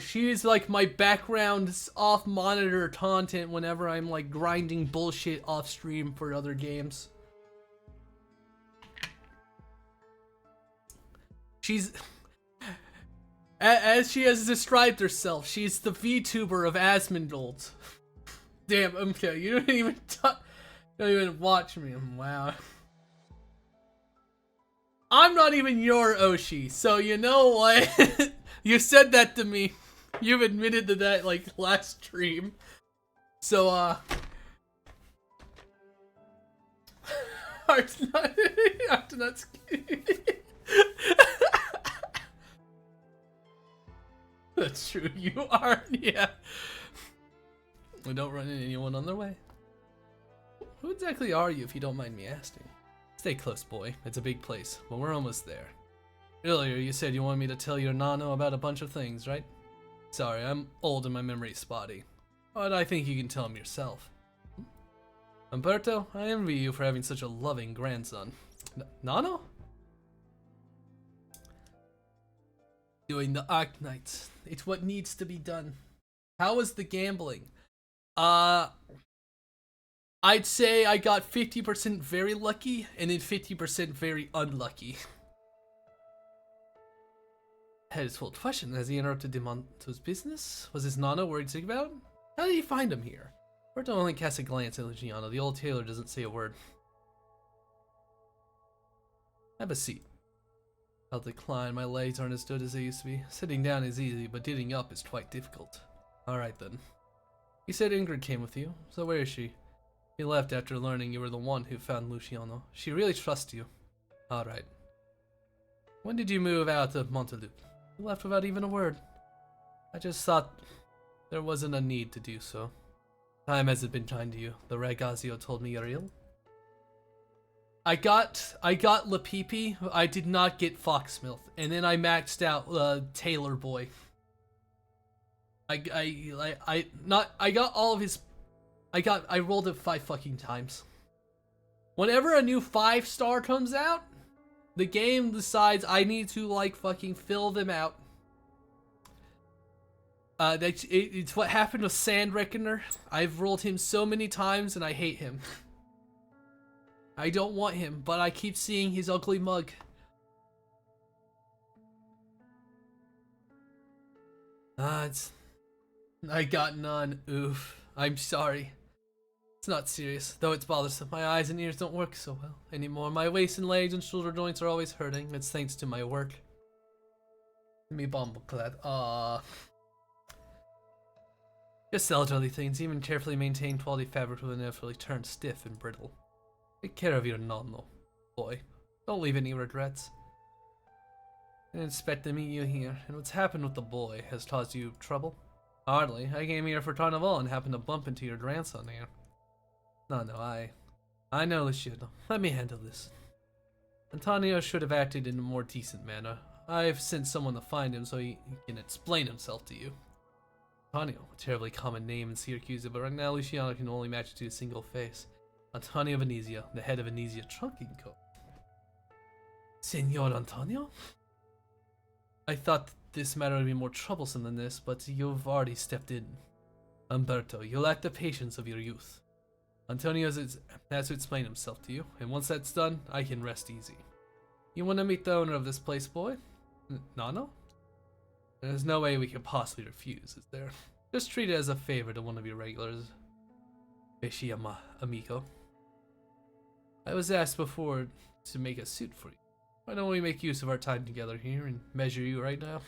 She's like my background off monitor content whenever I'm like grinding bullshit off stream for other games. She's, as she has described herself, she's the VTuber of Asmongold. Damn, okay, you don't even watch me. Wow. I'm not even your Oshi, so you know what? You said that to me. You've admitted to that like last stream. So Arknights. That's true, you are, yeah. We don't run into anyone on their way. Who exactly are you, if you don't mind me asking? Stay close, boy. It's a big place, but we're almost there. Earlier, you said you wanted me to tell your Nano about a bunch of things, right? Sorry, I'm old and my memory's spotty. But I think you can tell him yourself. Umberto, I envy you for having such a loving grandson. Nano? Doing the Arknights. It's what needs to be done. How was the gambling? I'd say I got 50% very lucky and then 50% very unlucky. Had his full question. Has he interrupted Dimonto's business? Was his Nano worried sick about? How did he find him here? Berto only cast a glance at Luciano. The old tailor doesn't say a word. Have a seat. I'll decline. My legs aren't as good as they used to be. Sitting down is easy, but getting up is quite difficult. Alright then. You said Ingrid came with you, so where is she? He left after learning you were the one who found Luciano. She really trusts you. Alright. When did you move out of Montelup? You left without even a word. I just thought there wasn't a need to do so. Time hasn't been kind to you. The Ragazio told me you're ill. I got Lapipi. I did not get Foxmilk, and then I maxed out Taylor Boy. I got all of his. I rolled it 5 fucking times. Whenever a new 5-star comes out, the game decides I need to like fucking fill them out. It's what happened with Sand Reckoner. I've rolled him so many times and I hate him. I don't want him, but I keep seeing his ugly mug. I got none. Oof. I'm sorry. It's not serious, though it's bothersome. My eyes and ears don't work so well anymore. My waist and legs and shoulder joints are always hurting. It's thanks to my work. Me bumbleclad. Just elderly things. Even carefully maintained quality fabric will inevitably turn stiff and brittle. Take care of your nonno, boy. Don't leave any regrets. I didn't expect to meet you here, and what's happened with the boy has caused you trouble? Hardly. I came here for Carnival and happened to bump into your grandson here. No, I know Luciano. Let me handle this. Antonio should have acted in a more decent manner. I've sent someone to find him so he can explain himself to you. Antonio, a terribly common name in Syracuse, but right now Luciano can only match it to a single face. Antonio Venezia, the head of Venezia Trunking Co. Senor Antonio? I thought this matter would be more troublesome than this, but you've already stepped in. Umberto, you lack the patience of your youth. Antonio has to explain himself to you, and once that's done, I can rest easy. You want to meet the owner of this place, boy? Nano? There's no way we could possibly refuse, is there? Just treat it as a favor to one of your regulars. Beshiyama, amigo. I was asked before to make a suit for you. Why don't we make use of our time together here and measure you right now?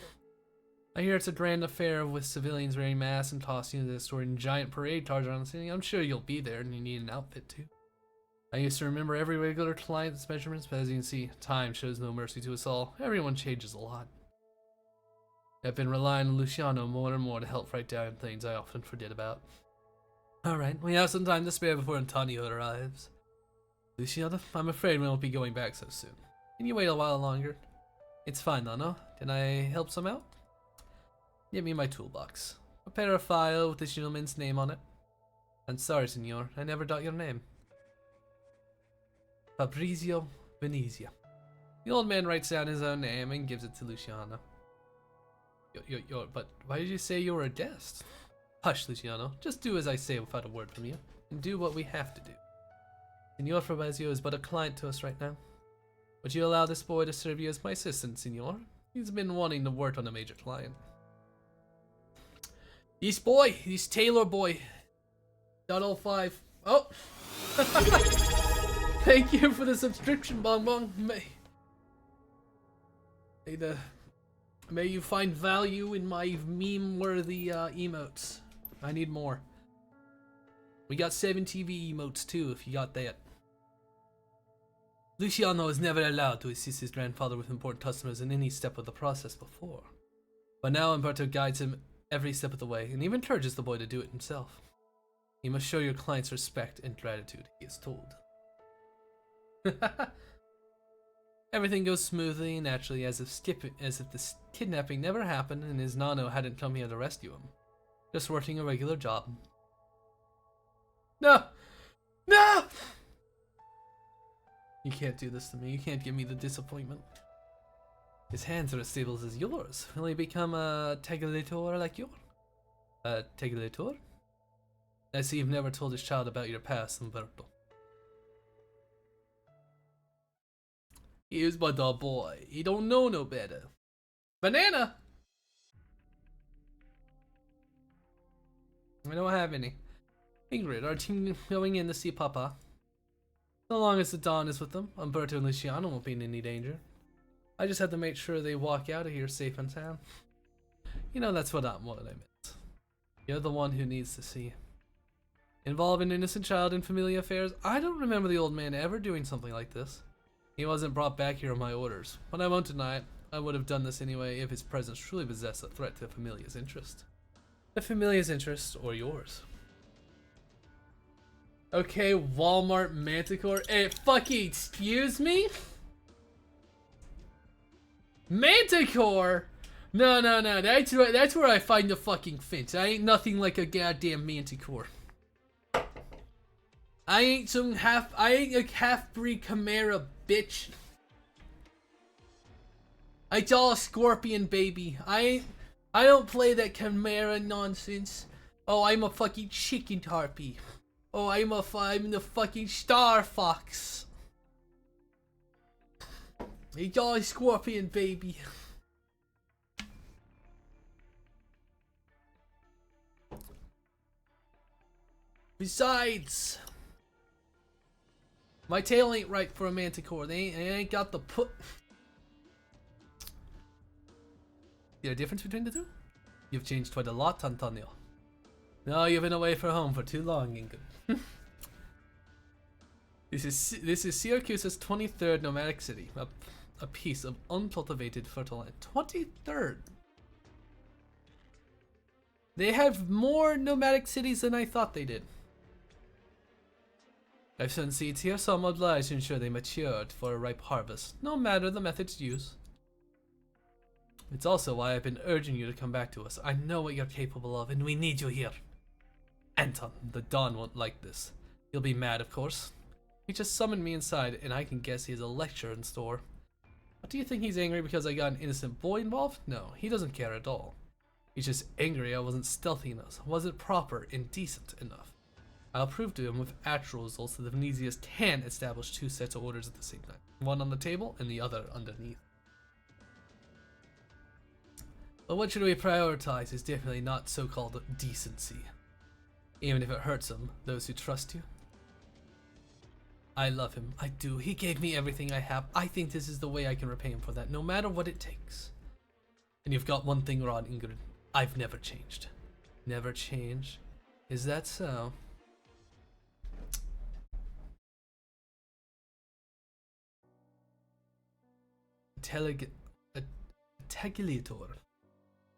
I hear it's a grand affair with civilians wearing masks and costumes and storing giant parade cars around the city. I'm sure you'll be there and you need an outfit too. I used to remember every regular client's measurements, but as you can see, time shows no mercy to us all. Everyone changes a lot. I've been relying on Luciano more and more to help write down things I often forget about. Alright, we have some time to spare before Antonio arrives. Luciano, I'm afraid we won't be going back so soon. Can you wait a while longer? It's fine, no? Can I help some out? Give me my toolbox. Prepare a file with this gentleman's name on it. I'm sorry, senor, I never got your name. Fabrizio Venezia. The old man writes down his own name and gives it to Luciano. But why did you say you were a guest? Hush, Luciano. Just do as I say without a word from you, and do what we have to do. Senor Fabrizio is but a client to us right now. Would you allow this boy to serve you as my assistant, senor? He's been wanting to work on a major client. This Taylor boy. .05. Oh! Thank you for the subscription, Bong Bong. May you find value in my meme-worthy emotes. I need more. We got 7 TV emotes too, if you got that. Luciano was never allowed to assist his grandfather with important customers in any step of the process before. But now Umberto guides him every step of the way, and even encourages the boy to do it himself. You must show your clients respect and gratitude, he is told. Everything goes smoothly and naturally, as if the kidnapping never happened and his Nano hadn't come here to rescue him. Just working a regular job. No! No! You can't do this to me. You can't give me the disappointment. His hands are as stable as yours. Will he become a Tegulator like you? A Tegulator? I see you've never told his child about your past, Umberto. Here's my dog boy. He don't know no better. Banana! I don't have any. Ingrid, our team going in to see Papa. So long as the Dawn is with them, Umberto and Luciano won't be in any danger. I just have to make sure they walk out of here safe and sound. You know, that's what I meant. You're the one who needs to see. Involve an innocent child in familiar affairs? I don't remember the old man ever doing something like this. He wasn't brought back here on my orders, but I won't deny it. I would have done this anyway if his presence truly possessed a threat to Familia's interest. The Familia's interest, or yours. Okay, Walmart Manticore. Hey, fucking excuse me? Manticore? No, that's where I find the fucking fence. I ain't nothing like a goddamn Manticore. I ain't a half-breed Chimera, bitch. It's all a scorpion, baby. I don't play that Chimera nonsense. Oh, I'm a fucking chicken harpy. Oh, I'm the fucking Star Fox. It's all a scorpion, baby. Besides, my tail ain't right for a Manticore. They ain't got the put. See the difference between the two? You've changed quite a lot, Antonio. No, you've been away from home for too long, Ingrid. This is Syracuse's 23rd nomadic city, a piece of uncultivated fertile land. 23rd. They have more nomadic cities than I thought they did. I've sown seeds here, so I'm obliged to ensure they matured for a ripe harvest, no matter the methods used. It's also why I've been urging you to come back to us. I know what you're capable of, and we need you here. Anton, the Dawn won't like this. He'll be mad, of course. He just summoned me inside, and I can guess he has a lecture in store. But do you think he's angry because I got an innocent boy involved? No, he doesn't care at all. He's just angry I wasn't stealthy enough, wasn't proper and decent enough. I'll prove to him with actual results that the Venetians can establish 2 sets of orders at the same time. One on the table and the other underneath. But what should we prioritize is definitely not so-called decency. Even if it hurts them, those who trust you. I love him, I do. He gave me everything I have. I think this is the way I can repay him for that, no matter what it takes. And you've got one thing wrong, Ingrid. I've never changed. Never changed. Is that so? Tegilator.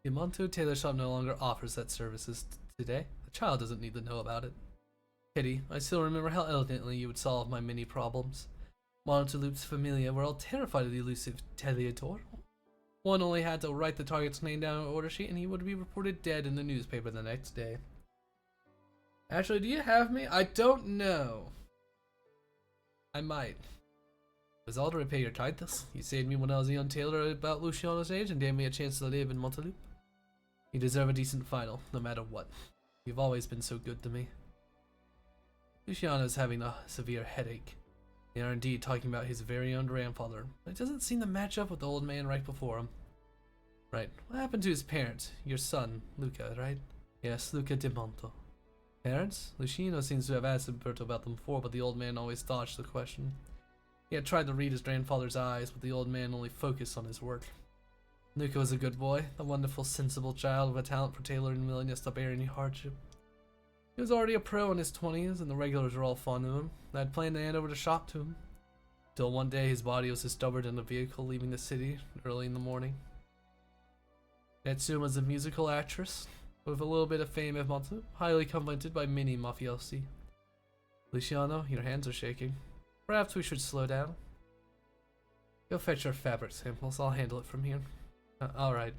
The Monto Tailor Shop no longer offers that services today. The child doesn't need to know about it. Pity, I still remember how elegantly you would solve my many problems. Montaloup's familia were all terrified of the elusive Tegilator. One only had to write the target's name down on an order sheet and he would be reported dead in the newspaper the next day. Actually, do you have me? I don't know. I might. It was all to repay your kindness. You saved me when I was a young tailor about Luciano's age and gave me a chance to live in Montaloup. You deserve a decent final, no matter what. You've always been so good to me. Luciano's having a severe headache. They are indeed talking about his very own grandfather. It doesn't seem to match up with the old man right before him. Right. What happened to his parents? Your son, Luca, right? Yes, Luca de Monto. Parents? Luciano seems to have asked Umberto about them before, but the old man always dodged the question. He had tried to read his grandfather's eyes, but the old man only focused on his work. Luca was a good boy, a wonderful, sensible child with a talent for tailoring and willingness to bear any hardship. He was already a pro in his 20s, and the regulars were all fond of him. I had planned to hand over the shop to him. Till one day his body was discovered in a vehicle leaving the city early in the morning. Natsuma was a musical actress, with a little bit of fame at Montaloup, highly coveted by many mafiosi. Luciano, your hands are shaking. Perhaps we should slow down. Go fetch our fabric samples, I'll handle it from here. Alright.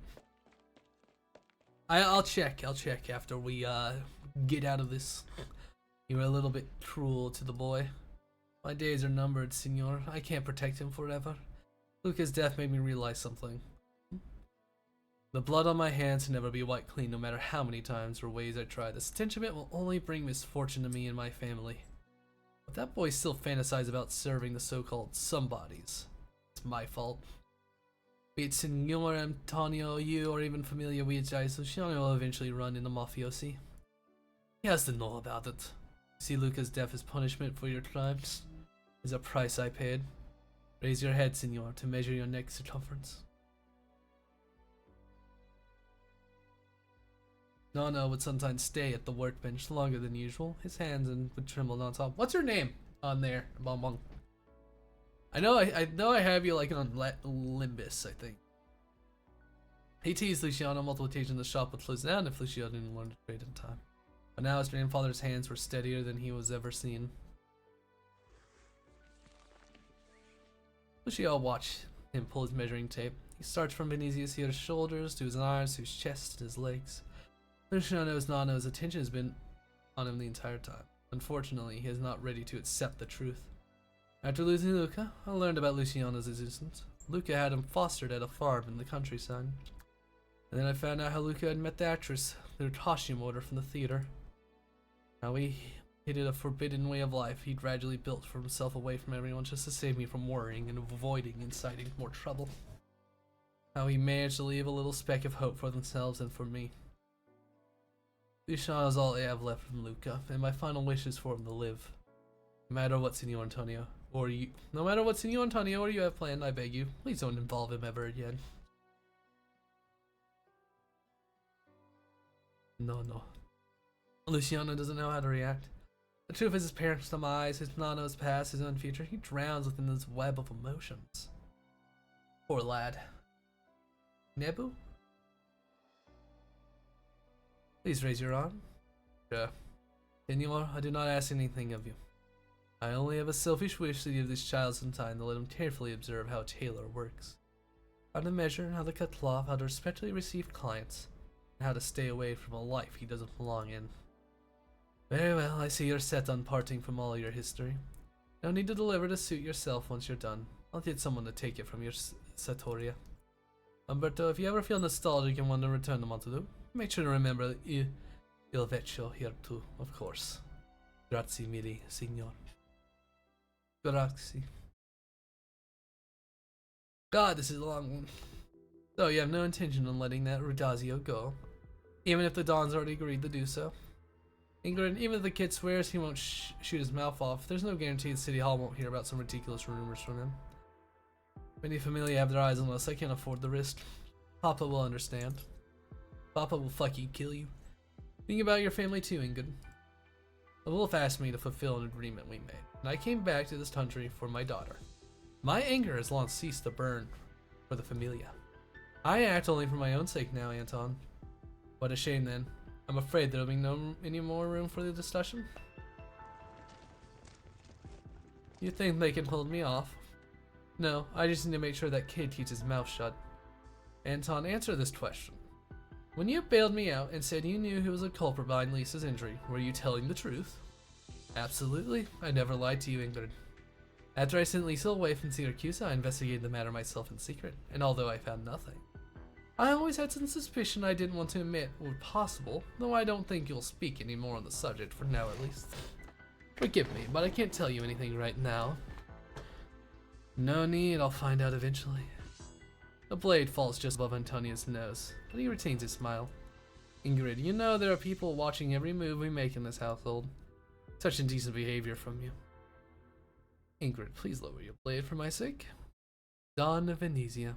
I'll check after we get out of this. You were a little bit cruel to the boy. My days are numbered, senor. I can't protect him forever. Luca's death made me realize something. The blood on my hands can never be wiped clean, no matter how many times or ways I try. This sentiment will only bring misfortune to me and my family. But that boy still fantasizes about serving the so-called somebodies. It's my fault. Be it Signor Antonio, you, or even Familia Weijai, Luciano will eventually run in the mafiosi. He has to know about it. See Luca's death as punishment for your crimes. Is a price I paid. Raise your head, senor, to measure your neck circumference. Nono would sometimes stay at the workbench longer than usual. His hands would tremble non-stop. What's your name on there, Bonbon? I know I have you like on Limbus, I think. He teased Luciano multiple occasions. The shop would close down if Luciano didn't learn to trade in time. But now his grandfather's hands were steadier than he was ever seen. Luciano watched him pull his measuring tape. He starts from beneath his shoulders to his arms, to his chest, and his legs. Luciano knows Nano's attention has been on him the entire time. Unfortunately, he is not ready to accept the truth. After losing Luca, I learned about Luciano's existence. Luca had him fostered at a farm in the countryside. And then I found out how Luca had met the actress through costume order from the theater. How he hated a forbidden way of life he gradually built for himself away from everyone just to save me from worrying and avoiding inciting more trouble. How he managed to leave a little speck of hope for themselves and for me. Luciano is all I have left from Luca, and my final wish is for him to live. No matter what Senor Antonio or you have planned, I beg you, please don't involve him ever again. No. Luciano doesn't know how to react. The truth is his parents' demise, his Nano's past, his own future. He drowns within this web of emotions. Poor lad. Nebu? Please raise your arm. Yeah. Senor, I do not ask anything of you. I only have a selfish wish to give this child some time to let him carefully observe how a tailor works. How to measure, how to cut cloth, how to respectfully receive clients, and how to stay away from a life he doesn't belong in. Very well, I see you're set on parting from all your history. No need to deliver the suit yourself once you're done. I'll get someone to take it from your Satoria. Umberto, if you ever feel nostalgic and want to return to Montaloup, make sure to remember Il Vecchio here too, of course. Grazie mille, signor. Grazie. God, this is a long one. So you have no intention on letting that Rudazio go, even if the Don's already agreed to do so. Ingrid, even if the kid swears he won't shoot his mouth off, there's no guarantee the City Hall won't hear about some ridiculous rumors from him. Many familia have their eyes on us. I can't afford the risk. Papa will understand. Papa will fucking kill you. Think about your family too, Ingrid. The wolf asked me to fulfill an agreement we made, and I came back to this country for my daughter. My anger has long ceased to burn for the familia. I act only for my own sake now, Anton. What a shame then. I'm afraid there'll be no any more room for the discussion. You think they can hold me off? No, I just need to make sure that kid keeps his mouth shut. Anton, answer this question. When you bailed me out and said you knew who was the culprit behind Lisa's injury, were you telling the truth? Absolutely. I never lied to you, Ingrid. After I sent Lisa away from Syracuse, I investigated the matter myself in secret, and although I found nothing, I always had some suspicion I didn't want to admit were possible, though I don't think you'll speak any more on the subject, for now at least. Forgive me, but I can't tell you anything right now. No need, I'll find out eventually. The blade falls just above Antonia's nose, but he retains his smile. Ingrid, you know there are people watching every move we make in this household. Such indecent behavior from you. Ingrid, please lower your blade for my sake. Dawn of Venezia.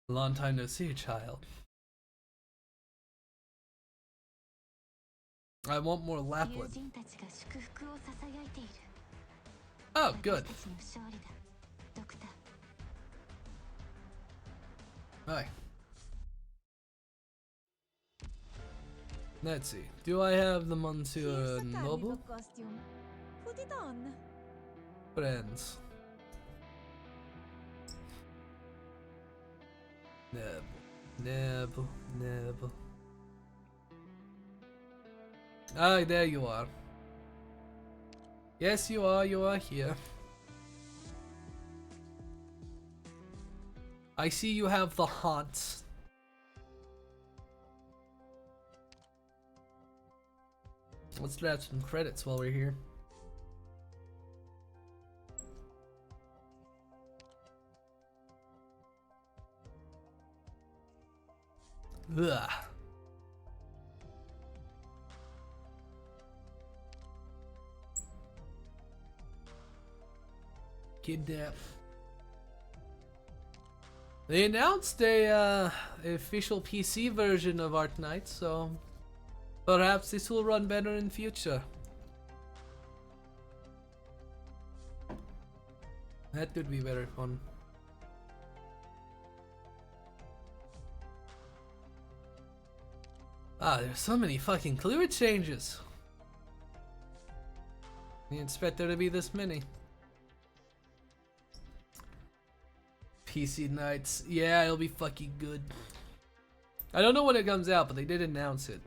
Long time no see, child. I want more Lappland. Oh, good. Hi. Let's see. Do I have the Monsieur Noble? Costume. Put it on. Friends. Neb. Ah, there you are. Yes, you are here. I see you have the haunts. Let's grab some credits while we're here. Ugh. Kidnap. They announced a official PC version of Arknights, so perhaps this will run better in future. That could be very fun. Ah, there's so many fucking fluid changes. I didn't expect there to be this many. PC Nights. Yeah, it'll be fucking good. I don't know when it comes out, but they did announce it.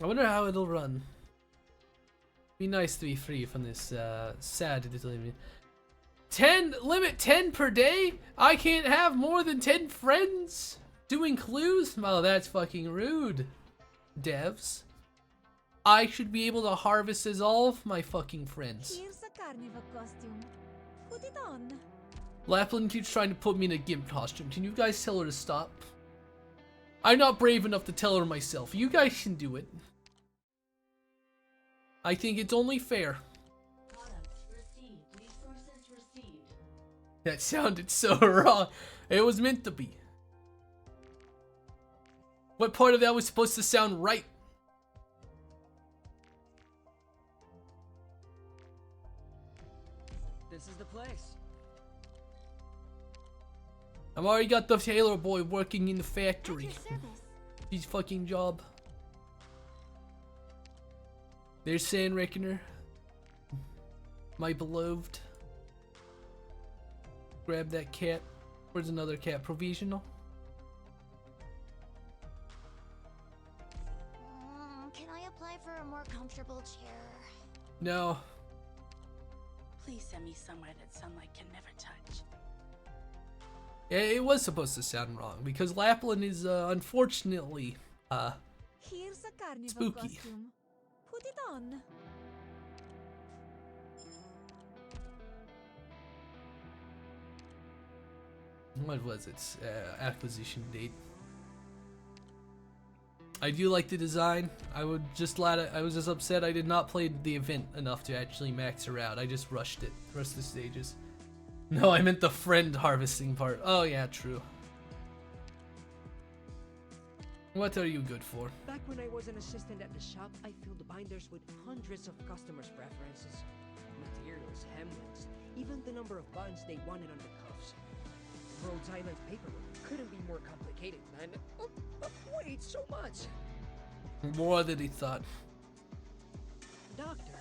I wonder how it'll run. Be nice to be free from this sad little 10 limit 10 per day? I can't have more than 10 friends doing clues? Oh, that's fucking rude. Devs. I should be able to harvest as all of my fucking friends. Here's a carnival costume. Put it on. Lappland keeps trying to put me in a gimp costume. Can you guys tell her to stop? I'm not brave enough to tell her myself. You guys can do it. I think it's only fair. That sounded so wrong. It was meant to be. What part of that was supposed to sound right? This is the place. I've already got the tailor boy working in the factory. His fucking job. There's Sand Reckoner. My beloved. Grab that cat. Where's another cat? Provisional. Can I apply for a more comfortable chair? No. Please send me somewhere that sunlight can never touch. Yeah, it was supposed to sound wrong because Lappland is unfortunately Here's a carnival spooky. costume. Put it on. What was its acquisition date? I do like the design. I was just upset I did not play the event enough to actually max her out. I just rushed the stages. No, I meant the friend harvesting part. Oh yeah, true. What are you good for? Back when I was an assistant at the shop, I filled binders with hundreds of customers' preferences. Materials, hemlines, even the number of buttons they wanted on the cuffs. Rhode Island's paperwork couldn't be more complicated, man. Wait, so much! More than he thought. Doctor,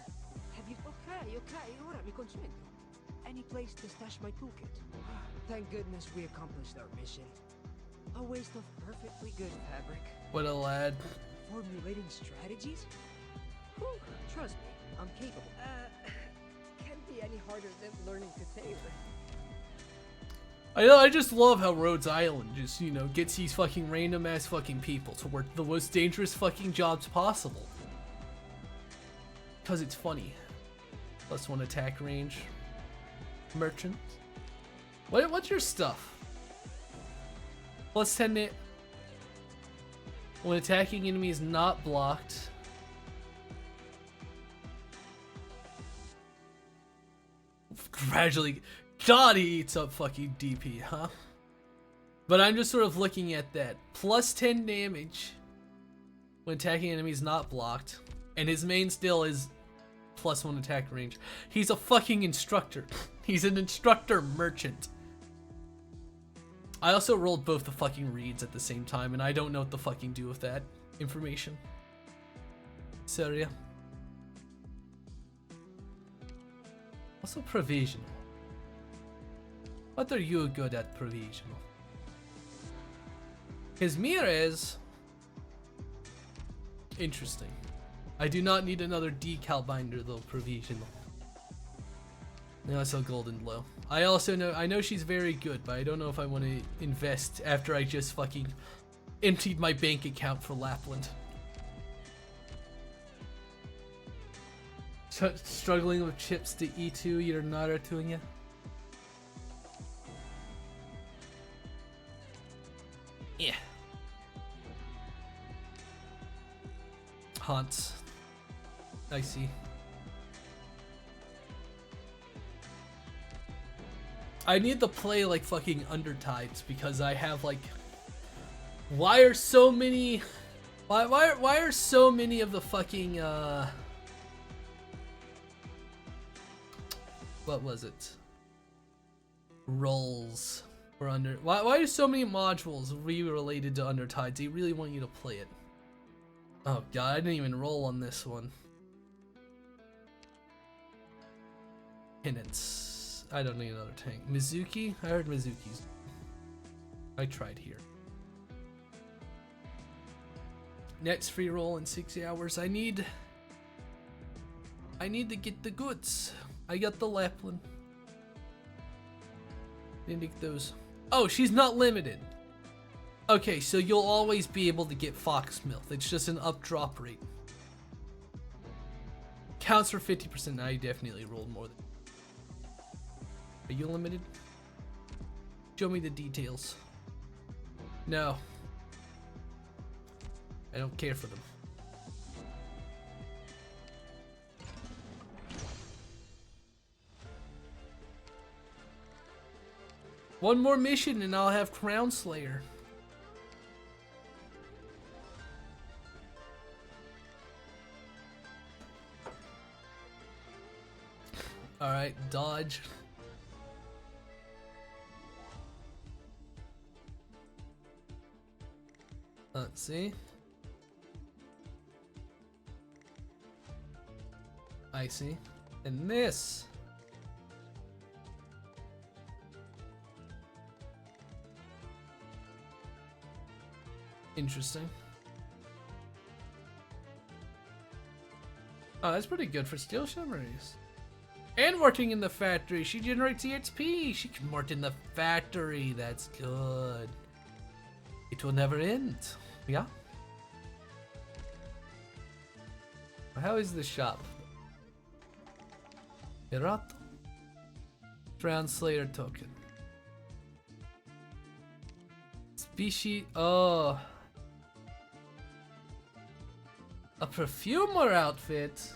have you... Okay, ora mi concentro. Any place to stash my toolkit? Thank goodness we accomplished our mission. A waste of perfectly good fabric. What a lad. Formulating strategies? Whew, trust me, I'm capable. Can't be any harder than learning to tailor. I just love how Rhodes Island just, you know, gets these fucking random ass fucking people to work the most dangerous fucking jobs possible. Because it's funny. +1 attack range. Merchant. What's your stuff? +10 hit. When attacking enemies not blocked. Gradually. God, he eats up fucking DP, huh? But I'm just sort of looking at that. +10 damage when attacking enemies not blocked. And his main skill is +1 attack range. He's a fucking instructor. He's an instructor merchant. I also rolled both the fucking reads at the same time, and I don't know what to fucking do with that information. So yeah. Also provisional. What are you good at provisional? His mirror is interesting. I do not need another decal binder though, provisional. No, it's a golden glow. I also know she's very good, but I don't know if I want to invest after I just fucking emptied my bank account for Lappland. Struggling with chips to E2, you're not doing it. Yeah. Haunts. I see. I need to play like fucking Undertides because I have like, why are so many of the fucking what was it? Roles for why are so many modules related to Undertides? They really want you to play it. Oh god, I didn't even roll on this one. Penance. I don't need another tank. Mizuki? I heard Mizuki's. I tried here. Next free roll in 60 hours. I need to get the goods. I got the Lappland. Didn't get those. Oh, she's not limited. Okay, so you'll always be able to get Foxmilth. It's just an up drop rate. Counts for 50%. Now you definitely rolled more than. Are you limited? Show me the details. No. I don't care for them. One more mission and I'll have Crown Slayer. Alright, dodge. Let's see. I see. And this. Interesting. Oh, that's pretty good for steel shimmeries. And working in the factory. She generates EXP. She can work in the factory. That's good. It will never end. Yeah? How is the shop? Pirato. Translator token. Species. Oh. A perfumer outfit.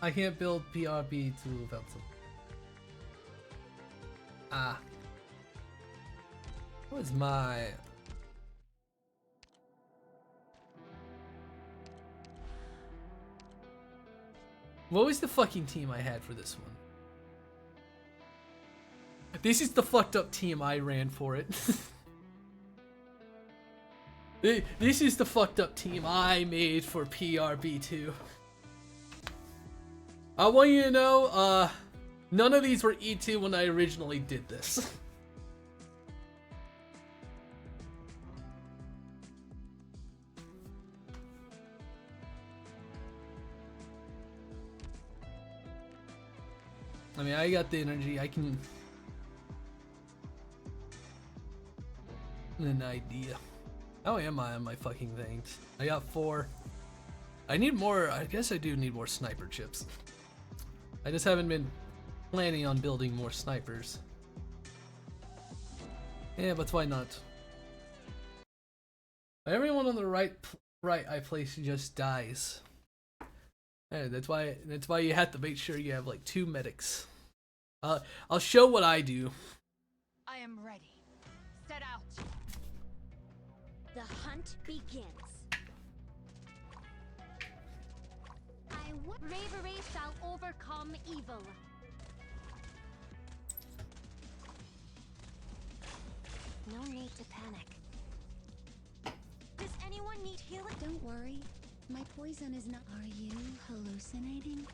I can't build PRB to Velton. Ah. What was my... What was the fucking team I had for this one? This is the fucked up team I ran for it. This is the fucked up team I made for PRB2. I want you to know, none of these were E2 when I originally did this. I mean, I got the energy, I can... An idea. How am I on my fucking things? I got 4. I need more, I guess I do need more sniper chips. I just haven't been planning on building more snipers. Yeah, but why not? Everyone on the right I place just dies. Yeah, that's why you have to make sure you have like 2 medics. I'll show what I do. I am ready. Set out. The hunt begins. Bravery shall overcome evil. No need to panic. Does anyone need healing? Don't worry. My poison is not... Are you hallucinating?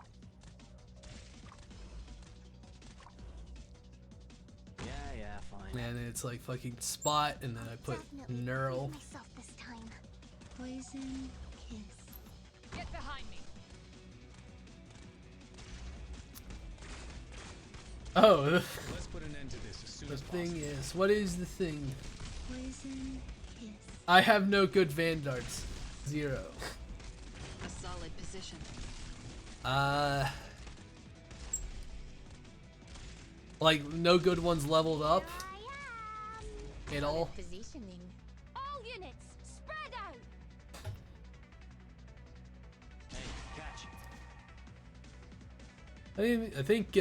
Yeah, fine. And it's like fucking spot, and then I put neural. Myself this time. Poison kiss. Get behind me. Oh, Let's put an end to this as soon the as thing possible. is, what is the thing? Poison kiss. I have no good Vanguards. 0. A solid position. Like no good ones leveled up I am. at all. Positioning. All units, spread out. Hey, catch. I mean, I think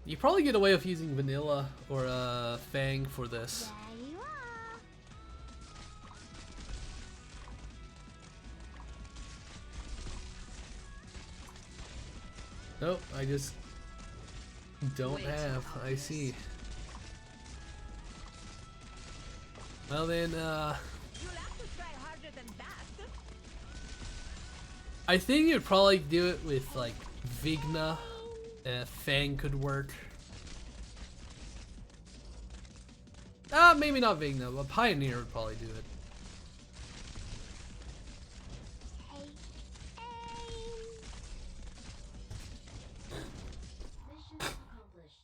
you probably get away with using vanilla or Fang for this. There you are. Nope, I just don't have. I see. Well then, You'll have to try harder than that. I think you'd probably do it with like Vigna. Fang could work. Maybe not Vigna, but Pioneer would probably do it. Take aim. Mission accomplished.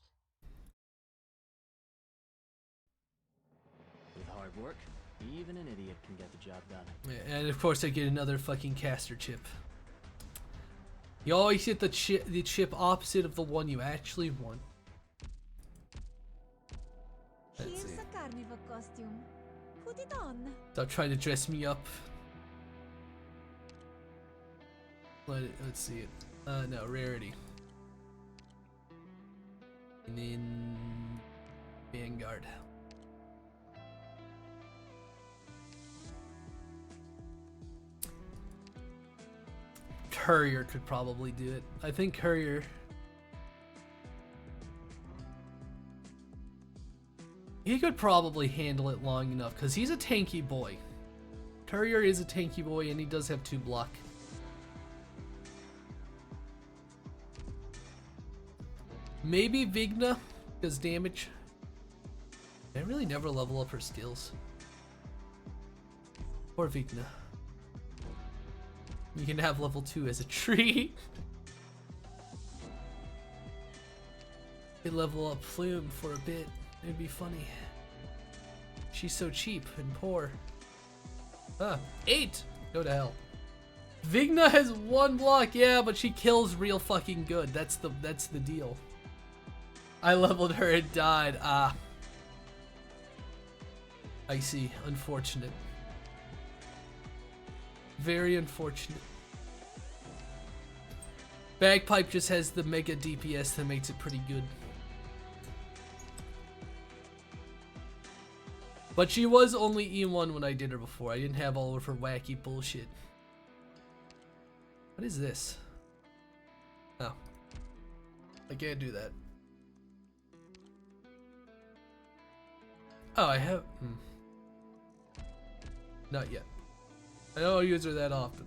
With hard work, even an idiot can get the job done. Yeah, and of course I get another fucking caster chip. You always get the chip opposite of the one you actually want. Let's Here's see. a carnival costume. Put it on. Stop trying to dress me up. Let's see it. No, rarity. And then Vanguard. Courier could probably do it. I think Courier. He could probably handle it long enough because he's a tanky boy. Courier is a tanky boy and he does have 2 block. Maybe Vigna does damage. I really never level up her skills. Or Vigna. You can have level 2 as a tree. Could level up Flume for a bit. It'd be funny. She's so cheap and poor. 8! Go to hell. Vigna has 1 block, yeah, but she kills real fucking good. That's the deal. I leveled her and died. I see. Unfortunate. Very unfortunate. Bagpipe just has the mega DPS that makes it pretty good. But she was only E1 when I did her before. I didn't have all of her wacky bullshit. What is this? Oh. I can't do that. Oh, I have... Not yet. I don't use her that often.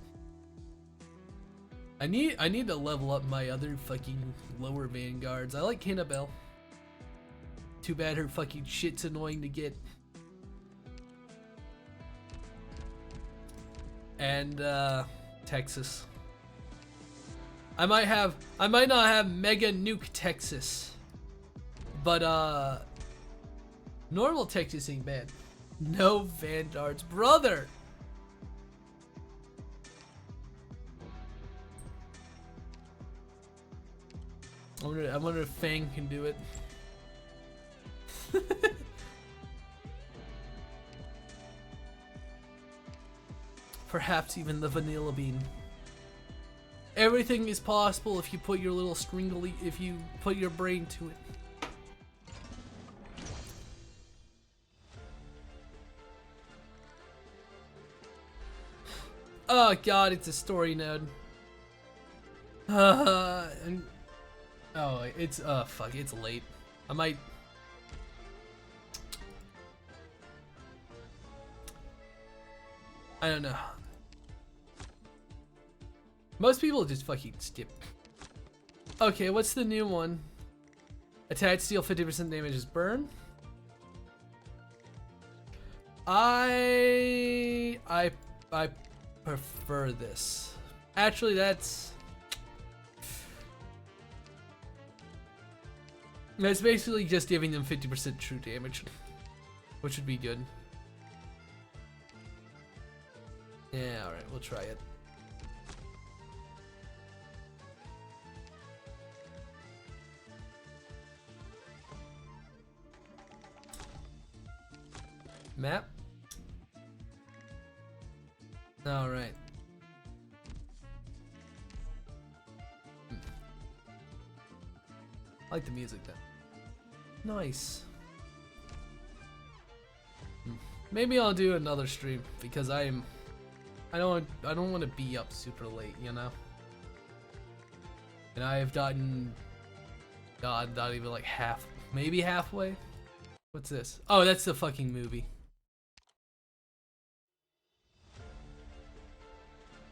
I need to level up my other fucking lower vanguards. I like Annabelle. Too bad her fucking shit's annoying to get. And Texas. I might not have Mega Nuke Texas. But normal Texas ain't bad. No Vanguards, brother. I wonder if Fang can do it. Perhaps even the Vanilla Bean. Everything is possible if you put your little stringly, if you put your brain to it. Oh god, it's a story node. Oh, it's fuck, it's late. I might. I don't know. Most people just fucking skip. Okay, what's the new one? Attack, steal 50% damage is burn. I prefer this. Actually, that's basically just giving them 50% true damage, which would be good. Yeah, alright, we'll try it. Map? Alright. I like the music though. Nice. Maybe I'll do another stream because I don't want to be up super late, you know. And I have gotten, God, not even like maybe halfway. What's this? Oh, that's the fucking movie.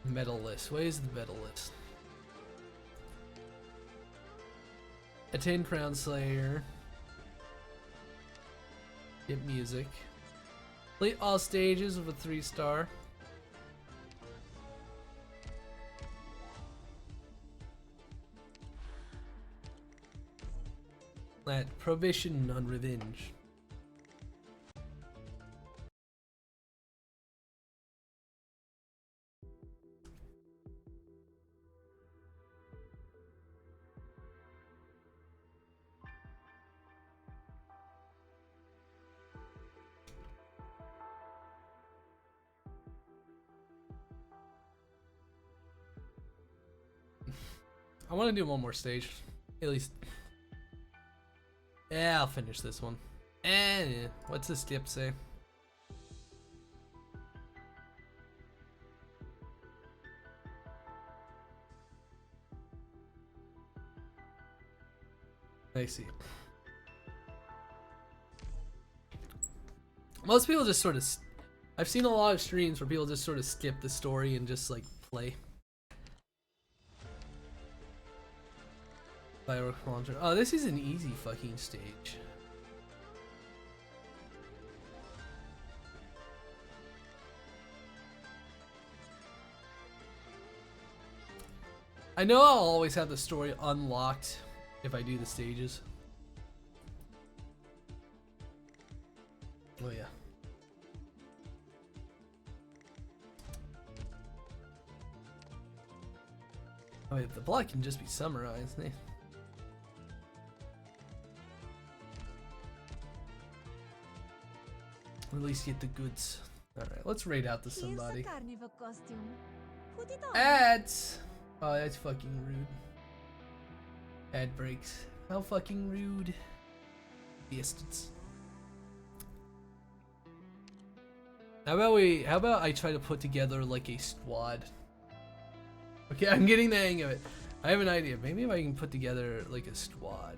Medal list. What is the medal list? Attain Crown Slayer. Get music. Complete all stages with a 3-star. Prohibition on revenge. I want to do one more stage, at least. Yeah, I'll finish this one. And what's the skip say? I see. Most people just sort of. I've seen a lot of streams where people just sort of skip the story and just like play. Firework launcher. Oh, this is an easy fucking stage. I know I'll always have the story unlocked if I do the stages. Oh yeah. Oh wait, the block can just be summarized. Eh? At least get the goods. Alright, let's raid out to somebody. Here's a carnival costume. Put it on. Ads! Oh, that's fucking rude. Ad breaks. How fucking rude. Bastards. How about I try to put together like a squad? Okay, I'm getting the hang of it. I have an idea. Maybe if I can put together like a squad.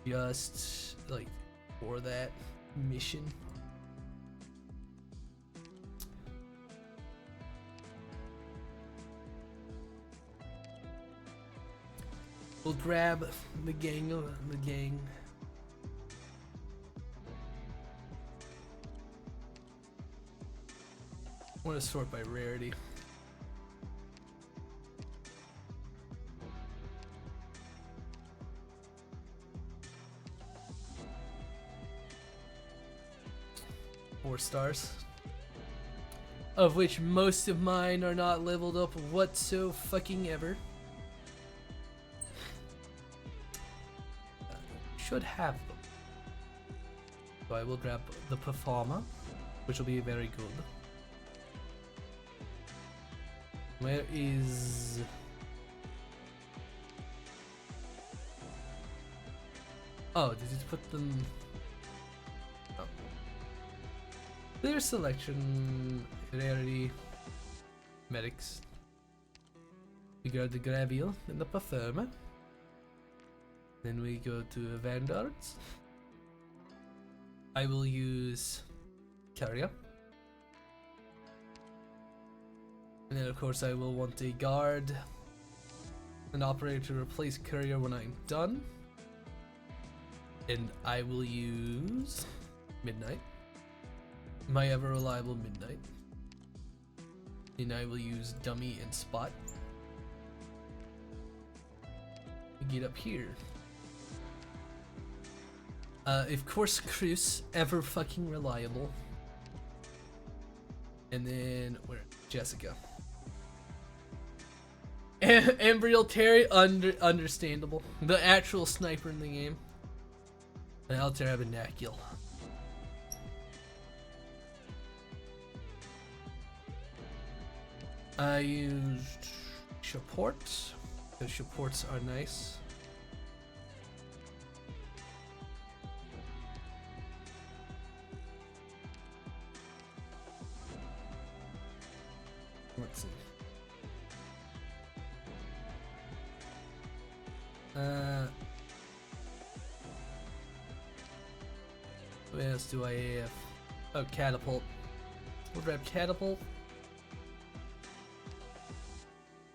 Just like for that mission. We'll grab the gang. I want to sort by rarity. Four stars. Of which most of mine are not leveled up whatso-fucking-ever. Should have them. So I will grab the performer, which will be very good. Where is... Oh, did it put them... Oh. Clear selection, rarity, medics. We got the Graviel and the performer. Then we go to Vanguards. I will use Carrier. And then of course I will want a guard, an operator to replace Courier when I'm done. And I will use Midnight, my ever reliable Midnight. And I will use Dummy and Spot to get up here. Of course Cruz, ever fucking reliable. And then where? Jessica. Embryo Terry, understandable. The actual sniper in the game. And Altair Abernacul. I used supports, because supports are nice. Let's see. What else do I have? Oh, catapult. We'll grab catapult.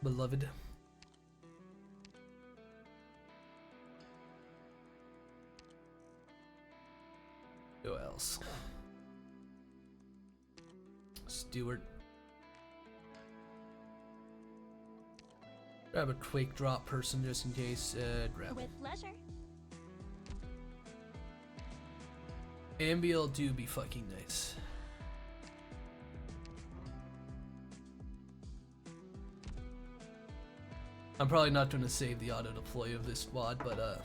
Beloved. Who else? Stewart. Grab a quick drop person just in case. Grab. With pleasure. Ambiel do be fucking nice. I'm probably not going to save the auto deploy of this squad, but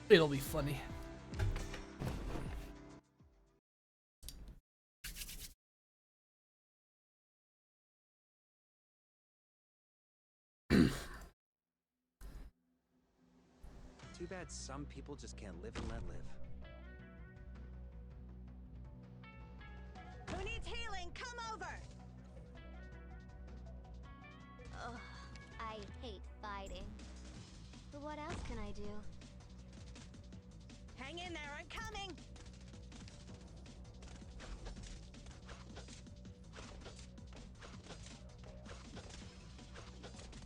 it'll be funny. Too bad some people just can't live and let live. Who needs healing? Come over! Ugh, I hate fighting. But what else can I do? Hang in there, I'm coming!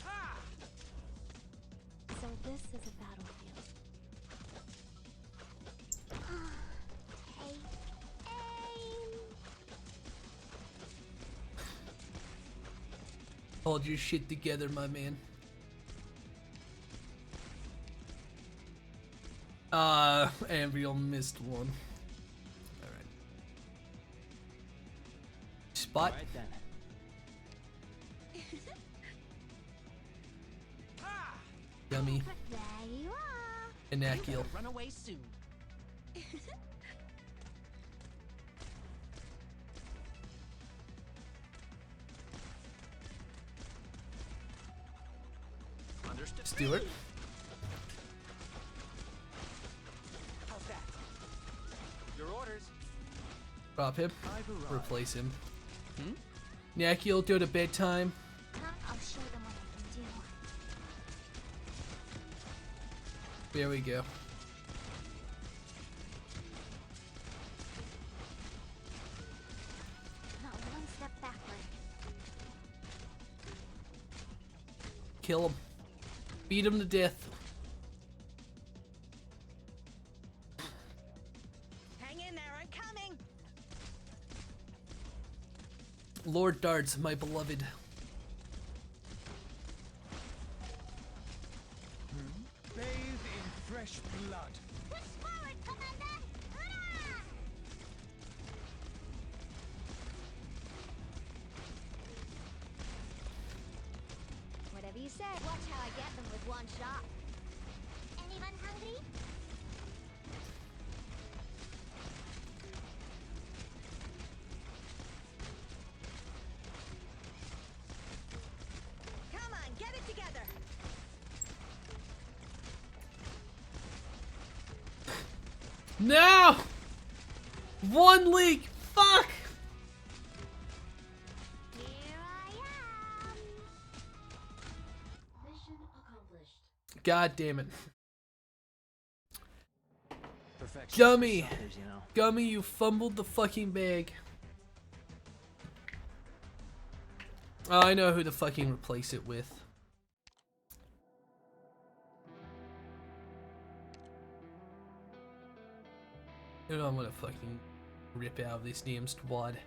Ah! So this is a battlefield. Take aim. Hold your shit together, my man. Ambriel missed one. Alright. Spot. Right then. Ah! Dummy. There you are. Abernacul. Run away soon. Understood. Stewart. How's that? Your orders. Drop him. I've arrived. Replace him. Naki, you'll go to bedtime. I'll show them what I can do. There we go. Not one step backward. Kill him. Beat him to death. Hang in there, I'm coming. Lord Darts, my beloved. Bathe in fresh blood. Push forward, Commander! Hurrah! Whatever you say. Watch how I get them with one shot. Anyone hungry? Come on, get it together. No! One leak! Fuck! Here I am! Mission accomplished. God damn it. Perfection. Gummy! Suckers, you know. Gummy, you fumbled the fucking bag. Oh, I know who to fucking replace it with. You know, I'm gonna fucking rip out of this damn squad.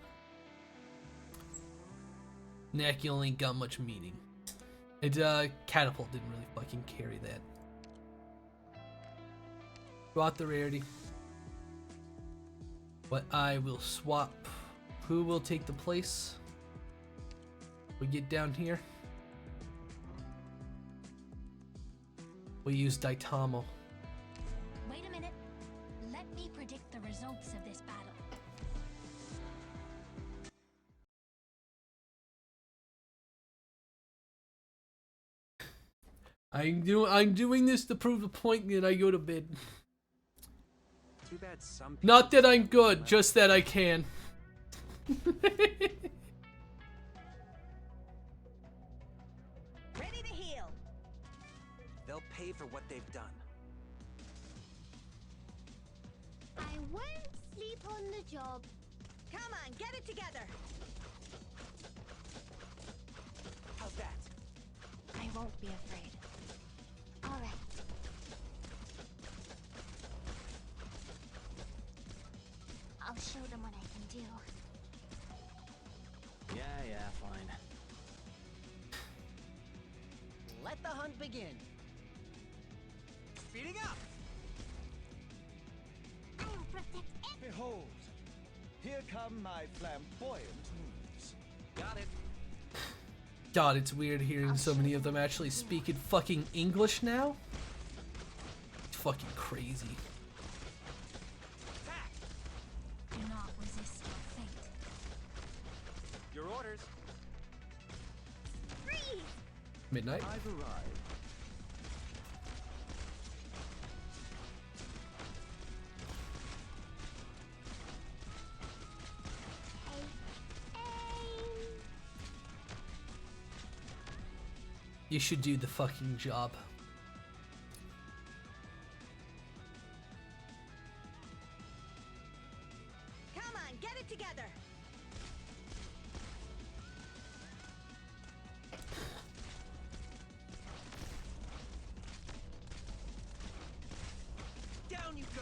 Naki only ain't got much meaning. It, Catapult didn't really fucking carry that. Swap the rarity. But I will swap. Who will take the place? We get down here. We use Daitamo. Wait a minute. Let me predict the results of this battle. I'm doing this to prove the point that I go to bed. Too bad some people Not that just I'm can't good, live. just that I can. Ready to heal. They'll pay for what they've done. I won't sleep on the job. Come on, get it together. How's that? I won't be afraid. All right. I'll show them what I can do. Yeah, fine. Let the hunt begin. Speeding up! I'll protect it. Behold, here come my flamboyant moves. Got it. God, it's weird hearing so many of them actually speak in fucking English now. It's fucking crazy. Attack! Do not resist your fate. Your orders. Freeze! Midnight. I've arrived. Aim. You should do the fucking job. Come on, get it together. Down you go.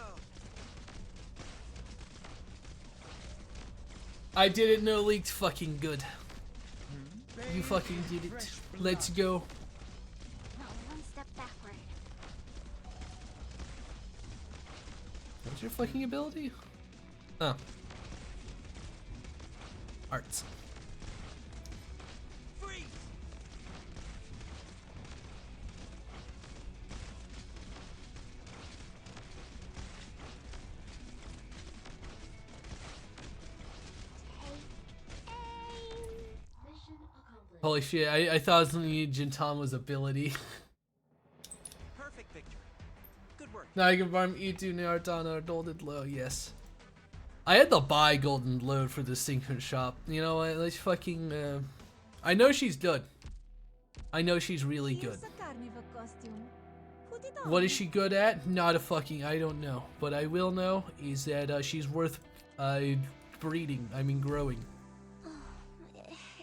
I didn't know leaked fucking good. You Bathe fucking in did it. fresh Let's blood. go. Not one step backward. What's your fucking ability? Oh. Arts. Freeze! Mission accomplished. Holy shit, I thought it was only Gintama's ability. Perfect victory. Good work. Now I can farm E2 Naruto Dolded Low, yes. I had to buy golden load for the synchron shop. You know what? Let's fucking. I know she's good. I know she's really good. Here's a carnival costume. Put it on. What is she good at? Not a fucking. I don't know. But I will know is that she's worth breeding. I mean growing.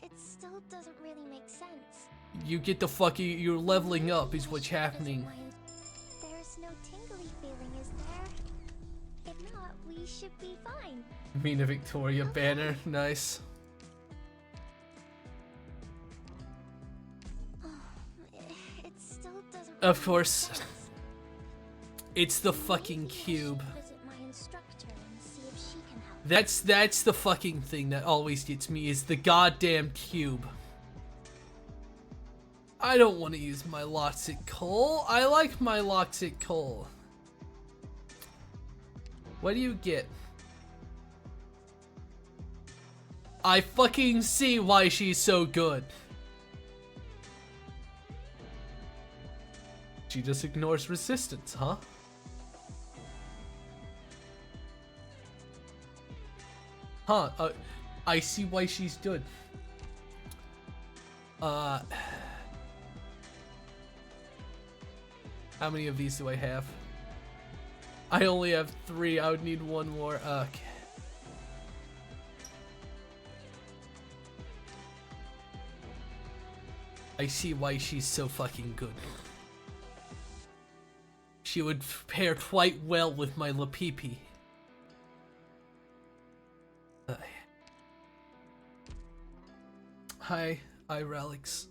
It still doesn't really make sense. You get the fucking. You're leveling up is what's happening. There's no tingly feeling, is there? If not, we should be fine. Mina Victoria banner. Nice. It still doesn't Of really course. make sense. It's the fucking Maybe I should cube. visit my instructor and see if she can help. That's the fucking thing that always gets me is the goddamn cube. I don't want to use my Loxic Coal. I like my Loxic Coal. What do you get? I fucking see why she's so good. She just ignores resistance, huh? Huh, I see why she's good. How many of these do I have? I only have 3. I would need 1 more. Okay. I see why she's so fucking good. She would pair quite well with my Lapipi. Hi, Relics.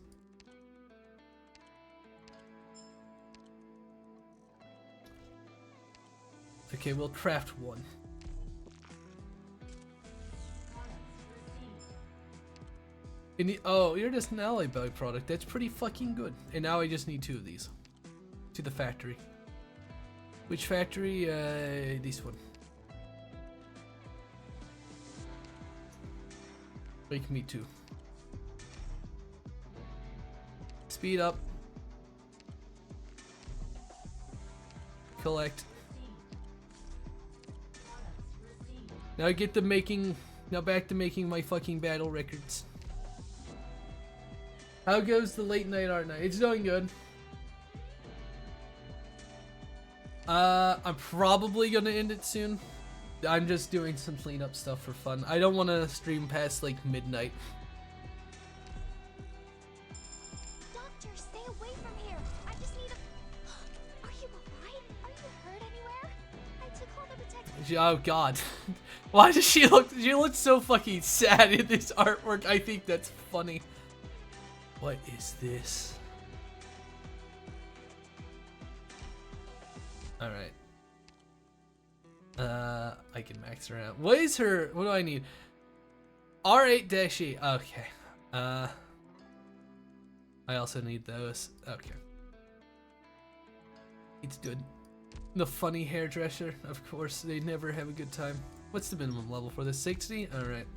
Okay, we'll craft 1. Oh, you're just an ally bug product. That's pretty fucking good. And now I just need 2 of these. To the factory. Which factory? This one. Make me 2. Speed up. Collect. Now get to making. Now back to making my fucking battle records. How goes the late night art night? It's doing good. I'm probably gonna end it soon. I'm just doing some cleanup stuff for fun. I don't want to stream past like midnight. Doctor, stay away from here. I just need a... Are you alright? Are you hurt anywhere? I took all the protective... Oh god. Why does she look? She looks so fucking sad in this artwork. I think that's funny. What is this? Alright. I can max her out. What is her? What do I need? R8-E. Okay. I also need those. Okay. It's good. The funny hairdresser, of course. They never have a good time. What's the minimum level for this? 60? Alright.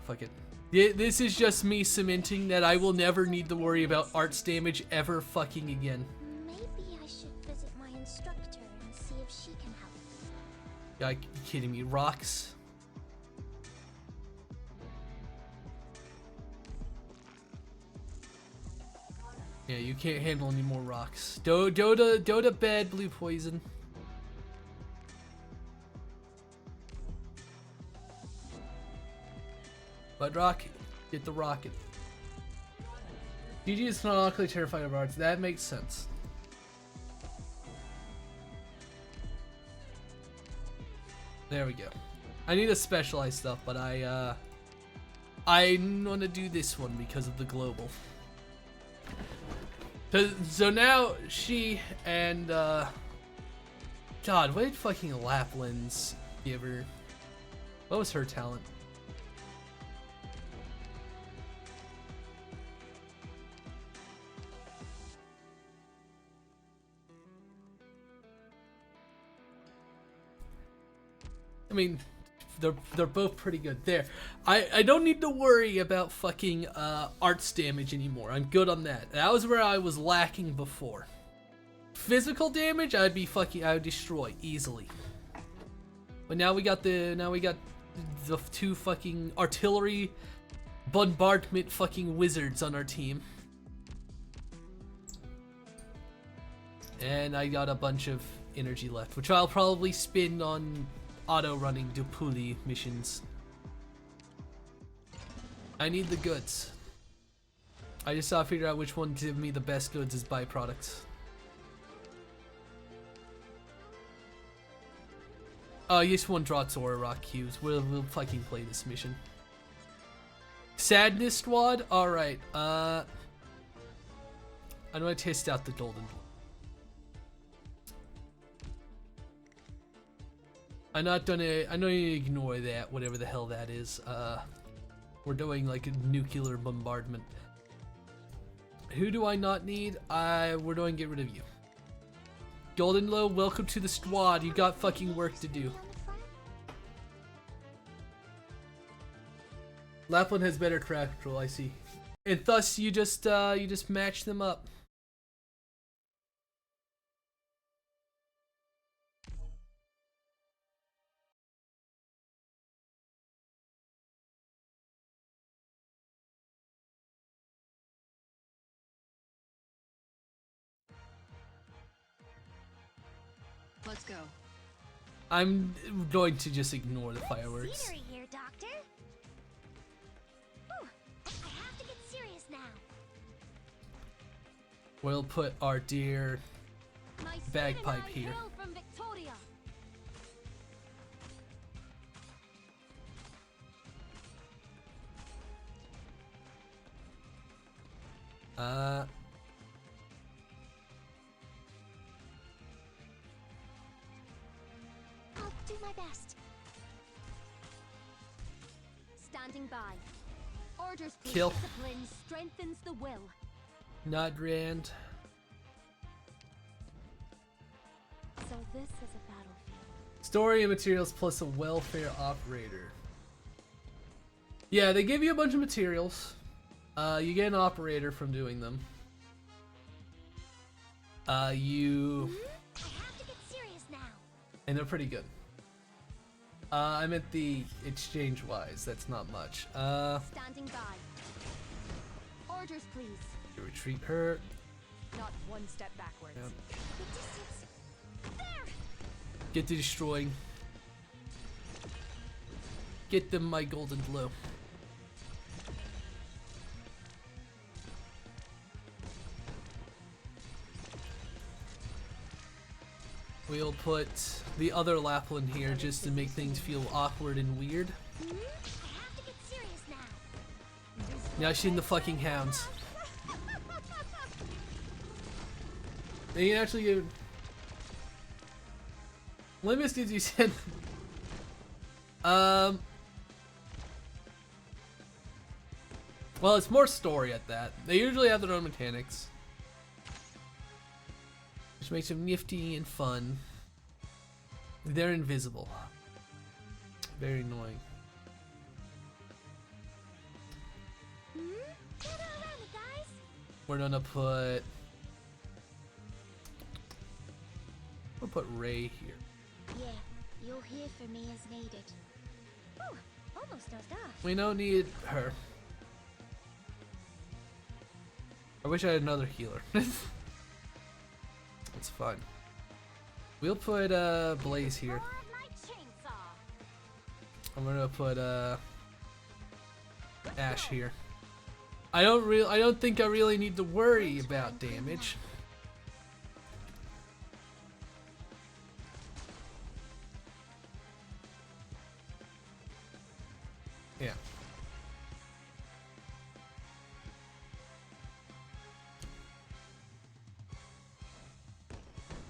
Fuck it. This is just me cementing that I will never need to worry about arts damage ever fucking again. Maybe I should visit my instructor and see if she can help. Are you kidding me? Rocks? Yeah, you can't handle any more rocks. Dota bad, blue poison. Bud Rock, get the rocket. GG is canonically terrified of arts. That makes sense. There we go. I need a specialized stuff, but I want to do this one because of the global. So now she and God, what did fucking Lapplands give her? What was her talent? I mean, they're both pretty good. There, I don't need to worry about fucking arts damage anymore. I'm good on that. That was where I was lacking before. Physical damage, I would destroy easily. But now we got the two fucking artillery bombardment fucking wizards on our team. And I got a bunch of energy left, which I'll probably spend on auto-running Dupuli missions. I need the goods. I just gotta figure out which one to give me the best goods as byproducts. Oh, you just want draw Zora Rock cubes. We'll fucking play this mission. Sadness Squad? Alright, I'm gonna test out the golden. I'm gonna ignore that, whatever the hell that is. We're doing like a nuclear bombardment. Who do I not need? We're doing get rid of you. Golden Low, welcome to the squad. You got fucking work to do. Lappland has better crowd control, I see. And thus you just match them up. Let's go. I'm going to just ignore the fireworks. Scenery here, Doctor. Ooh, I have to get serious now. We'll put our dear My bagpipe son and I here. hail from Victoria. I'll do my best. Standing by. Orders, please. Kill. Discipline strengthens the will. Not Rand. So this is a battlefield. Story and materials plus a welfare operator. Yeah, they give you a bunch of materials. You get an operator from doing them. I have to get serious now. And they're pretty good. I meant the exchange wise, that's not much. Standing by. Orders, please. You retreat her. Not one step backwards. Yep. The distance. There. Get to destroying. Get them my golden glow. We'll put the other Lappland here just to make things feel awkward and weird. I have to get serious now. Now she's in the fucking hounds. They can actually get... Limits did you send? Well, it's more story at that. They usually have their own mechanics, which makes them nifty and fun. They're invisible. Very annoying. Gather around me, guys. We're gonna put... We'll put Ray here. Yeah, you'll hear from me as needed. Ooh, almost dozed off. We don't need her. I wish I had another healer. It's fun. We'll put Blaze here. More of my chainsaw. I'm gonna put Ash here. I don't think I really need to worry about damage. Yeah.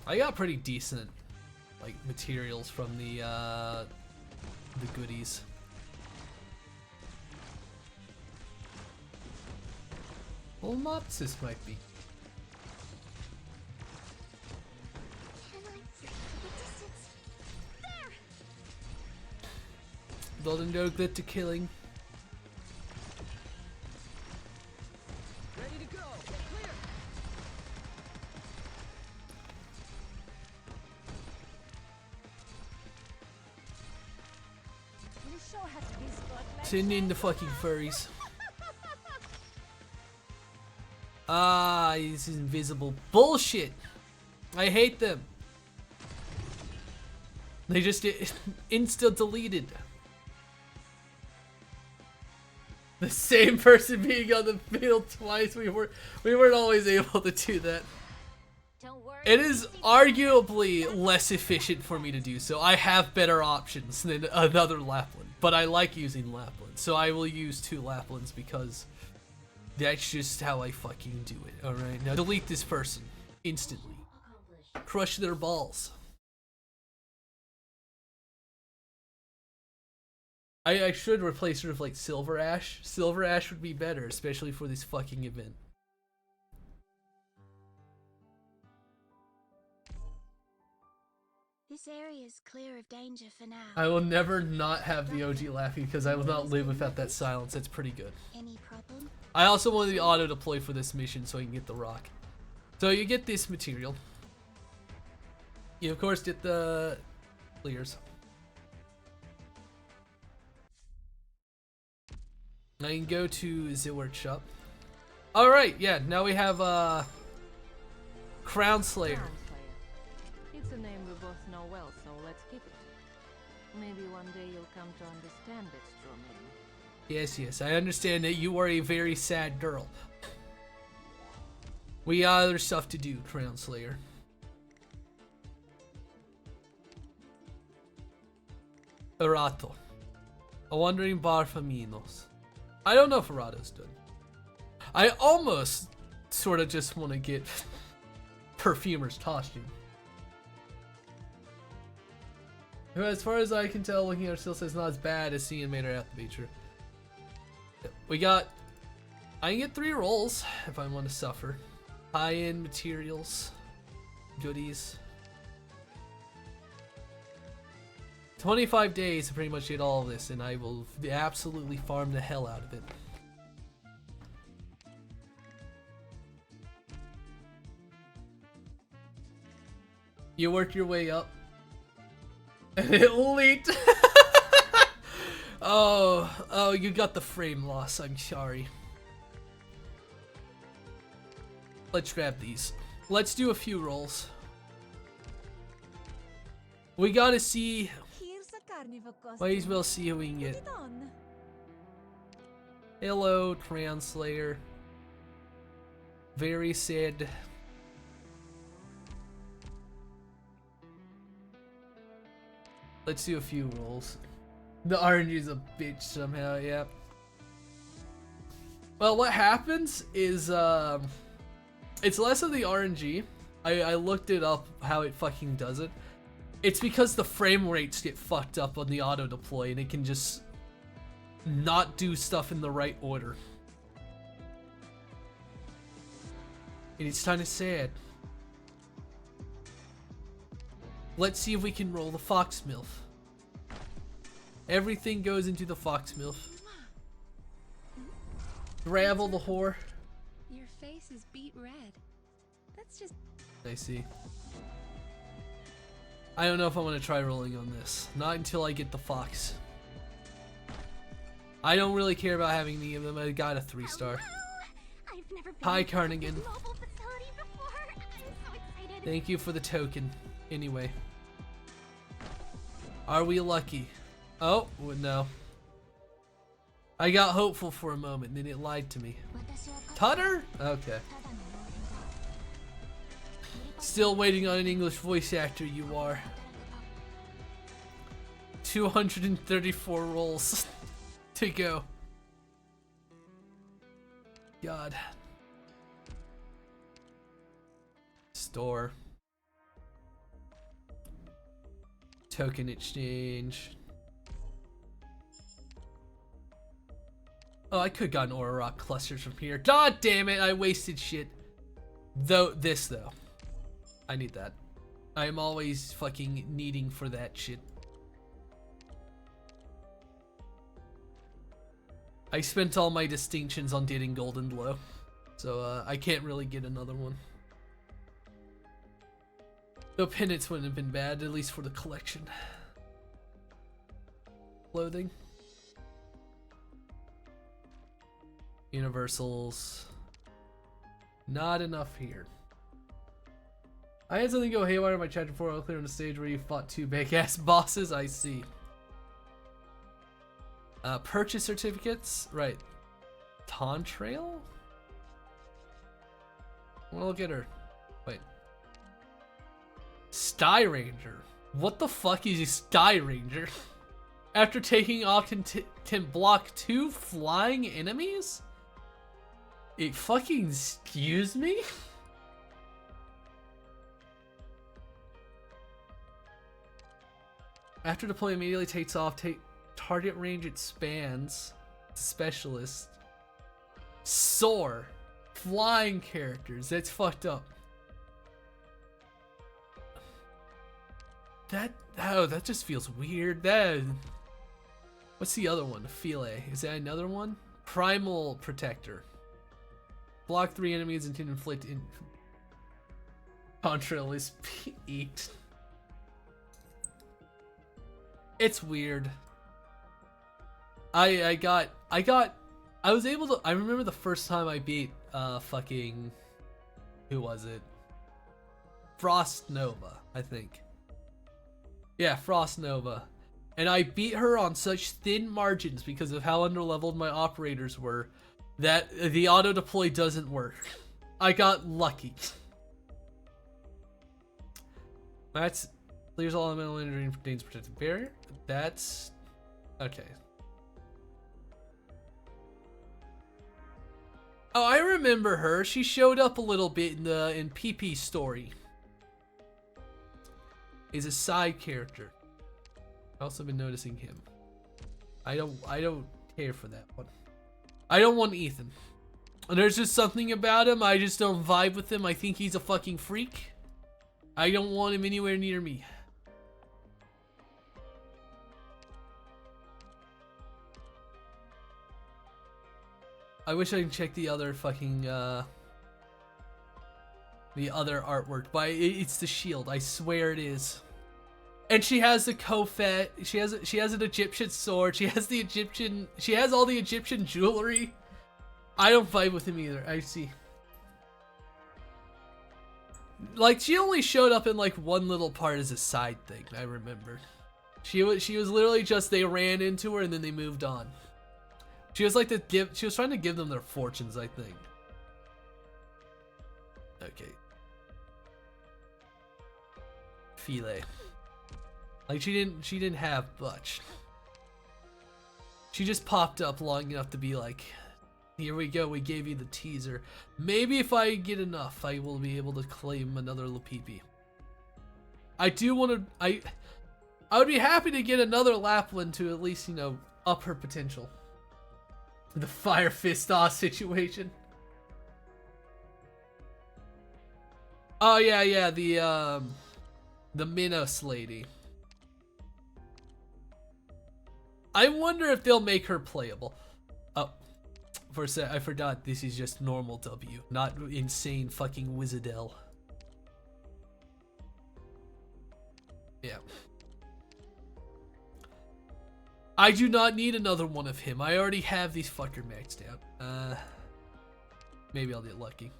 I got pretty decent like materials from the goodies. Well, Mopsis might be. Can I see the distance? There. Golden Doglet to killing. Ready to go. Clear. Send in the fucking furries. Ah, he's invisible. Bullshit. I hate them. They just get insta deleted. The same person being on the field twice. We weren't always able to do that. It is arguably less efficient for me to do so. I have better options than another Lappland, but I like using Lappland, so I will use 2 Lapplands because that's just how I fucking do it. Alright, now delete this person instantly. Crush their balls. I should replace her with like Silver Ash. Silver Ash would be better, especially for this fucking event. This area is clear of danger for now. I will never not have the OG laughing because I will not live without that silence. That's pretty good. Any problem? I also wanted the auto deploy for this mission so I can get the rock. So you get this material. You of course get the clears. I can go to the workshop. Alright, yeah, now we have Crown Slayer. It's a name we both know well, so let's keep it. Maybe one day you'll come to understand its true meaning. Yes, I understand that you are a very sad girl. We got other stuff to do, Crown Slayer. Erato. A wandering barfaminos. I don't know if Erato's done. I almost sort of just want to get Perfumer's costume. Who, as far as I can tell, looking at her still says not as bad as seeing Mater at the Beacher. We got... I can get 3 rolls if I want to suffer. High-end materials. Goodies. 25 days to pretty much get all of this, and I will absolutely farm the hell out of it. You work your way up. And it leaked. Oh, you got the frame loss. I'm sorry. Let's grab these. Let's do a few rolls. We gotta see. Might as well see who we can get. Hello, Translator. Very sad. Let's do a few rolls. The RNG is a bitch somehow, yeah. Well, what happens is, it's less of the RNG. I looked it up, how it fucking does it. It's because the frame rates get fucked up on the auto deploy and it can just not do stuff in the right order. And it's kind of sad. Let's see if we can roll the Fox MILF. Everything goes into the Fox MILF. Gravel the whore. Your face is beet red. That's just... I see. I don't know if I want to try rolling on this. Not until I get the Fox. I don't really care about having any of them. I got a 3-star. Hi, Carnigan. Thank you for the token. Anyway. Are we lucky? Oh, no. I got hopeful for a moment, then it lied to me. Tutter? Okay. Still waiting on an English voice actor, you are. 234 rolls to go. God. Store. Token exchange. Oh, I could have gotten Aura Rock clusters from here. God damn it, I wasted shit. Though, I need that. I'm always fucking needing for that shit. I spent all my distinctions on getting Golden Glow. So, I can't really get another one. Though Penance wouldn't have been bad, at least for the collection. Clothing. Universals. Not enough here. I had something go haywire in my chapter 4 earlier on the stage where you fought 2 big ass bosses. I see. Purchase certificates. Right. Tontrail? I wanna look at her. Wait. Sky Ranger. What the fuck is a Sky Ranger? After taking off can block 2 flying enemies? It fucking excuse me? After deploy immediately takes off, target range expands. Specialist. Soar. Flying characters. That's fucked up. That just feels weird. What's the other one? Filet. Is that another one? Primal Protector. Block 3 enemies and can inflict in Contrail is peaked. It's weird. I was able to. I remember the first time I beat fucking, who was it? Frost Nova, I think. Yeah, Frost Nova. And I beat her on such thin margins because of how underleveled my operators were that the auto deploy doesn't work. I got lucky. That's clears all elemental energy and contains protective barrier. That's okay. Oh, I remember her. She showed up a little bit in PP story. Is a side character. I've also been noticing him. I don't care for that one. I don't want Ethan. And there's just something about him. I just don't vibe with him. I think he's a fucking freak. I don't want him anywhere near me. I wish I could check the other fucking the other artwork, but it's the shield. I swear it is. And she has the Kofet. She has an Egyptian sword. She has all the Egyptian jewelry. I don't vibe with him either. I see. Like, she only showed up in like one little part as a side thing. I remember. She was literally just they ran into her and then they moved on. She was like she was trying to give them their fortunes, I think. Okay. Filet. Like she didn't have much. She just popped up long enough to be like, here we go, we gave you the teaser. Maybe if I get enough, I will be able to claim another Lapipi. I do want to, I would be happy to get another Lappland to at least, you know, up her potential. The Fire Fist situation. Oh yeah, the Minos lady. I wonder if they'll make her playable. Oh, for a sec, I forgot this is just normal W, not insane fucking Wizardell. Yeah. I do not need another one of him. I already have these fucker maxed out. Maybe I'll get lucky.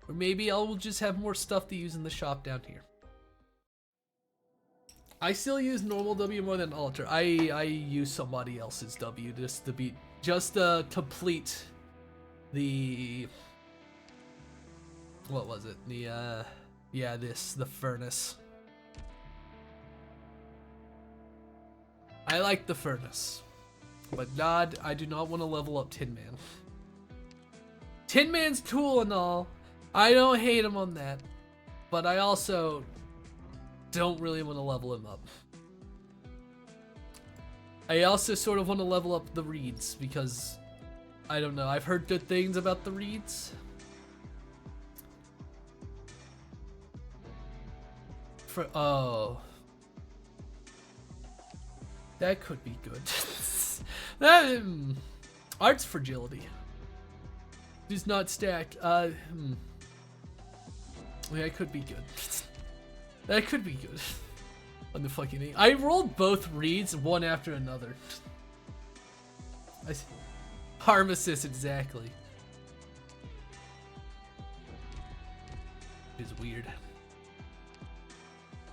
Or maybe I'll just have more stuff to use in the shop down here. I still use normal W more than Alter. I use somebody else's W just to complete the, what was it? The yeah, the furnace. I like the furnace, but I do not want to level up Tin Man. Tin Man's cool and all. I don't hate him on that, but I also don't really want to level him up. I also sort of want to level up the Reeds because, I don't know, I've heard good things about the Reeds. Oh. That could be good. Art's Fragility. Does not stack. Yeah, it could be good. That could be good. On the fucking thing. I rolled both reads one after another. Harm assist, exactly. It's weird.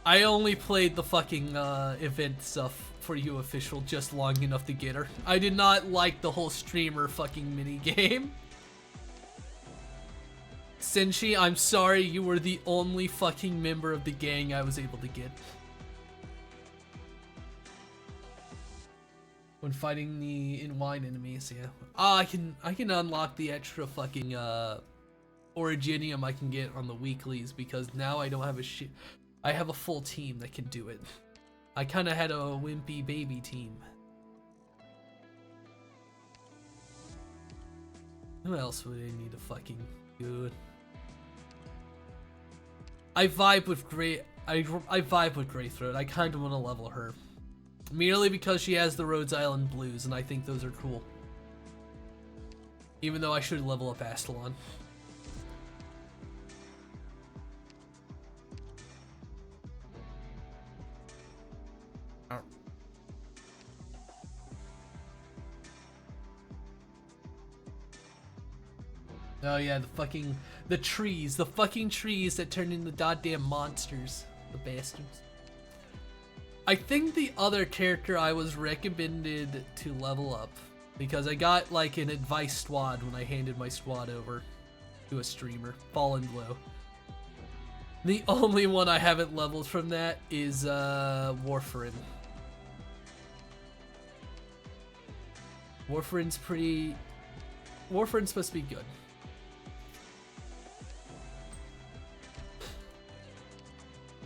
I only played the fucking event stuff for you official just long enough to get her. I did not like the whole streamer fucking mini game. Senshi, I'm sorry, you were the only fucking member of the gang I was able to get. When fighting the in-wine enemies, yeah. I can unlock the extra fucking Originium I can get on the weeklies because now I don't have a shit. I have a full team that can do it. I kind of had a wimpy baby team. Who else would I need to fucking do? I vibe with Greythroat. I kind of want to level her. Merely because she has the Rhodes Island blues, and I think those are cool. Even though I should level up Astalon. Oh yeah, the fucking trees that turn into goddamn monsters. The bastards. I think the other character I was recommended to level up, because I got like an advice squad when I handed my squad over to a streamer, Fallen Glow. The only one I haven't leveled from that is Warfarin. Warfarin's supposed to be good.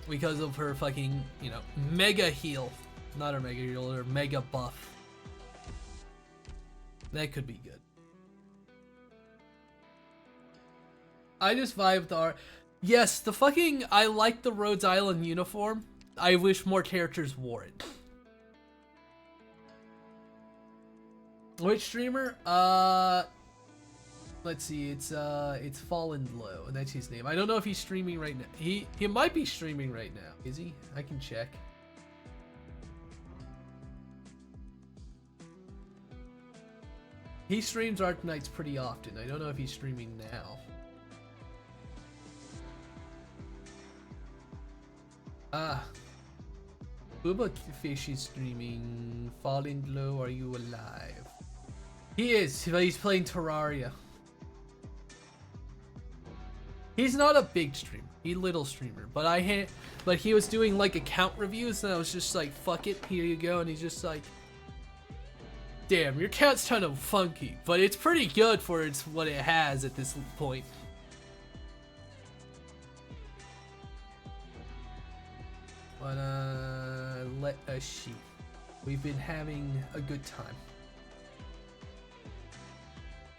Because of her fucking, you know, mega heal. Not her mega heal, her mega buff. That could be good. I just vibe with the art. Yes, the fucking, I like the Rhodes Island uniform. I wish more characters wore it. Which streamer? Let's see, it's Fallen Glow, and that's his name. I don't know if he's streaming right now. He might be streaming right now. Is he? I can check. He streams Arknights pretty often. I don't know if he's streaming now. Booba Fish is streaming. Fallen Glow, are you alive? He is, but he's playing Terraria. He's not a big streamer. He's a little streamer. But he was doing like account reviews and I was just like, fuck it, here you go. And he's just like, damn, your account's kind of funky, but it's pretty good for what it has at this point. But let us see. We've been having a good time.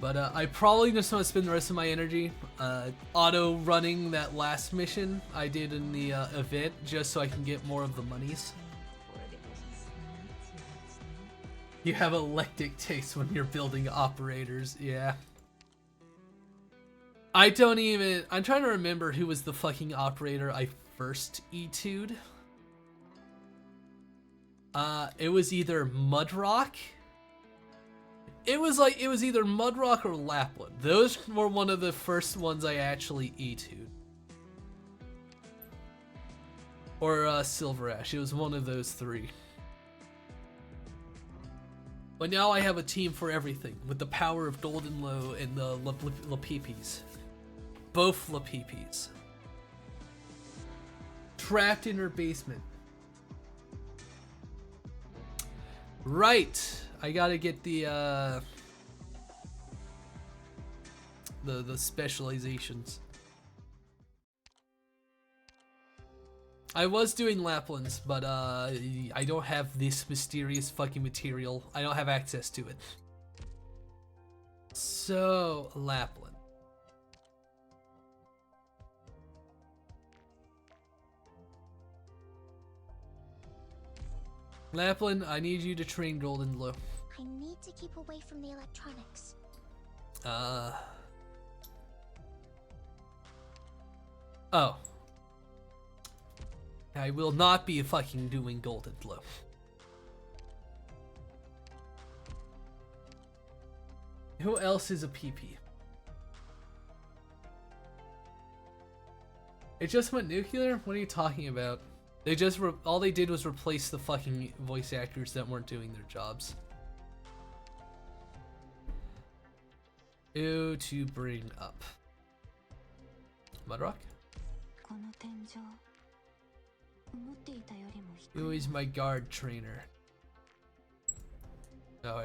But I probably just want to spend the rest of my energy auto running that last mission I did in the event just so I can get more of the monies. You have electric taste when you're building operators, yeah. I'm trying to remember who was the fucking operator I first E2'd. It was either Mudrock. It was either Mudrock or Lappland. Those were one of the first ones I actually E2'd. Or Silver Ash. It was one of those three. But now I have a team for everything, with the power of Golden Low and the Lapipis. Both Lapipis. Trapped in her basement. Right. I gotta get the specializations. I was doing Lapplands, but I don't have this mysterious fucking material. I don't have access to it. So, Lappland. Lappland, I need you to train Golden Glow. I need to keep away from the electronics. Oh. I will not be fucking doing Golden Glow. Who else is a PP? It just went nuclear? What are you talking about? They just all they did was replace the fucking voice actors that weren't doing their jobs. Who to bring up? Mudrock? Who is my guard trainer? Oh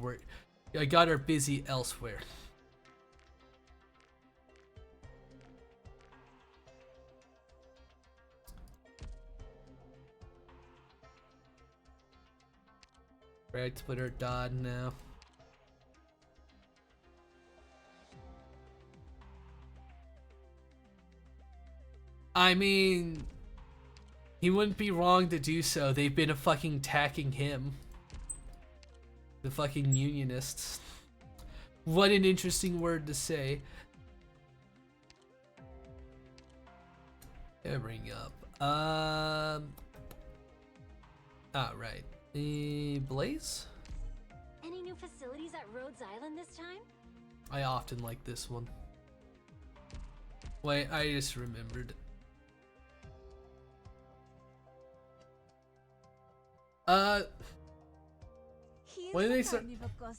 wait. I got her busy elsewhere. Right, splitter Dodd now. I mean, he wouldn't be wrong to do so. They've been fucking attacking him. The fucking unionists. What an interesting word to say. Yeah, bring up. Right. Blaze? Any new facilities at Rhodes Island this time? I often like this one. Wait, I just remembered. When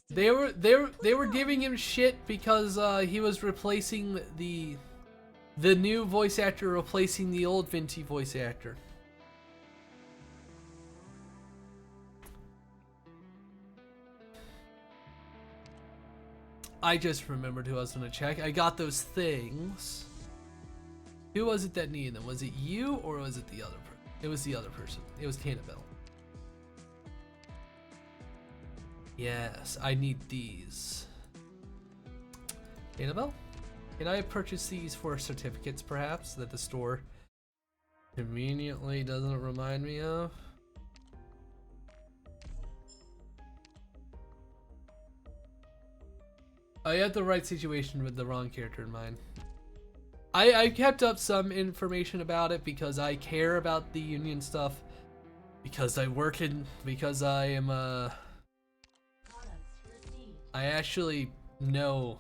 they were giving him shit because he was replacing the new voice actor replacing the old Vinci voice actor. I just remembered who I was gonna check. I got those things. Who was it that needed them? Was it you or was it the other person? It was the other person. It was Cannabelle. Yes, I need these. Annabelle? Can I purchase these for certificates perhaps that the store conveniently doesn't remind me of? I had the right situation with the wrong character in mind. I kept up some information about it because I care about the union stuff. Because I am I actually know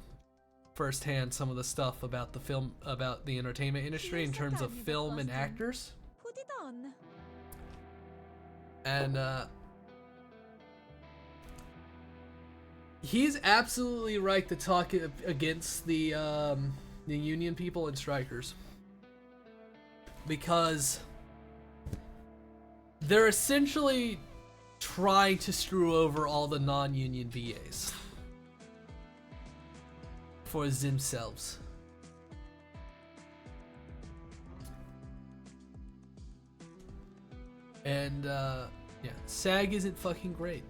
firsthand some of the stuff about the entertainment industry in terms of film and actors. Put it on. And he's absolutely right to talk against the union people and strikers, because they're essentially trying to screw over all the non-union VAs for themselves. And yeah, SAG isn't fucking great.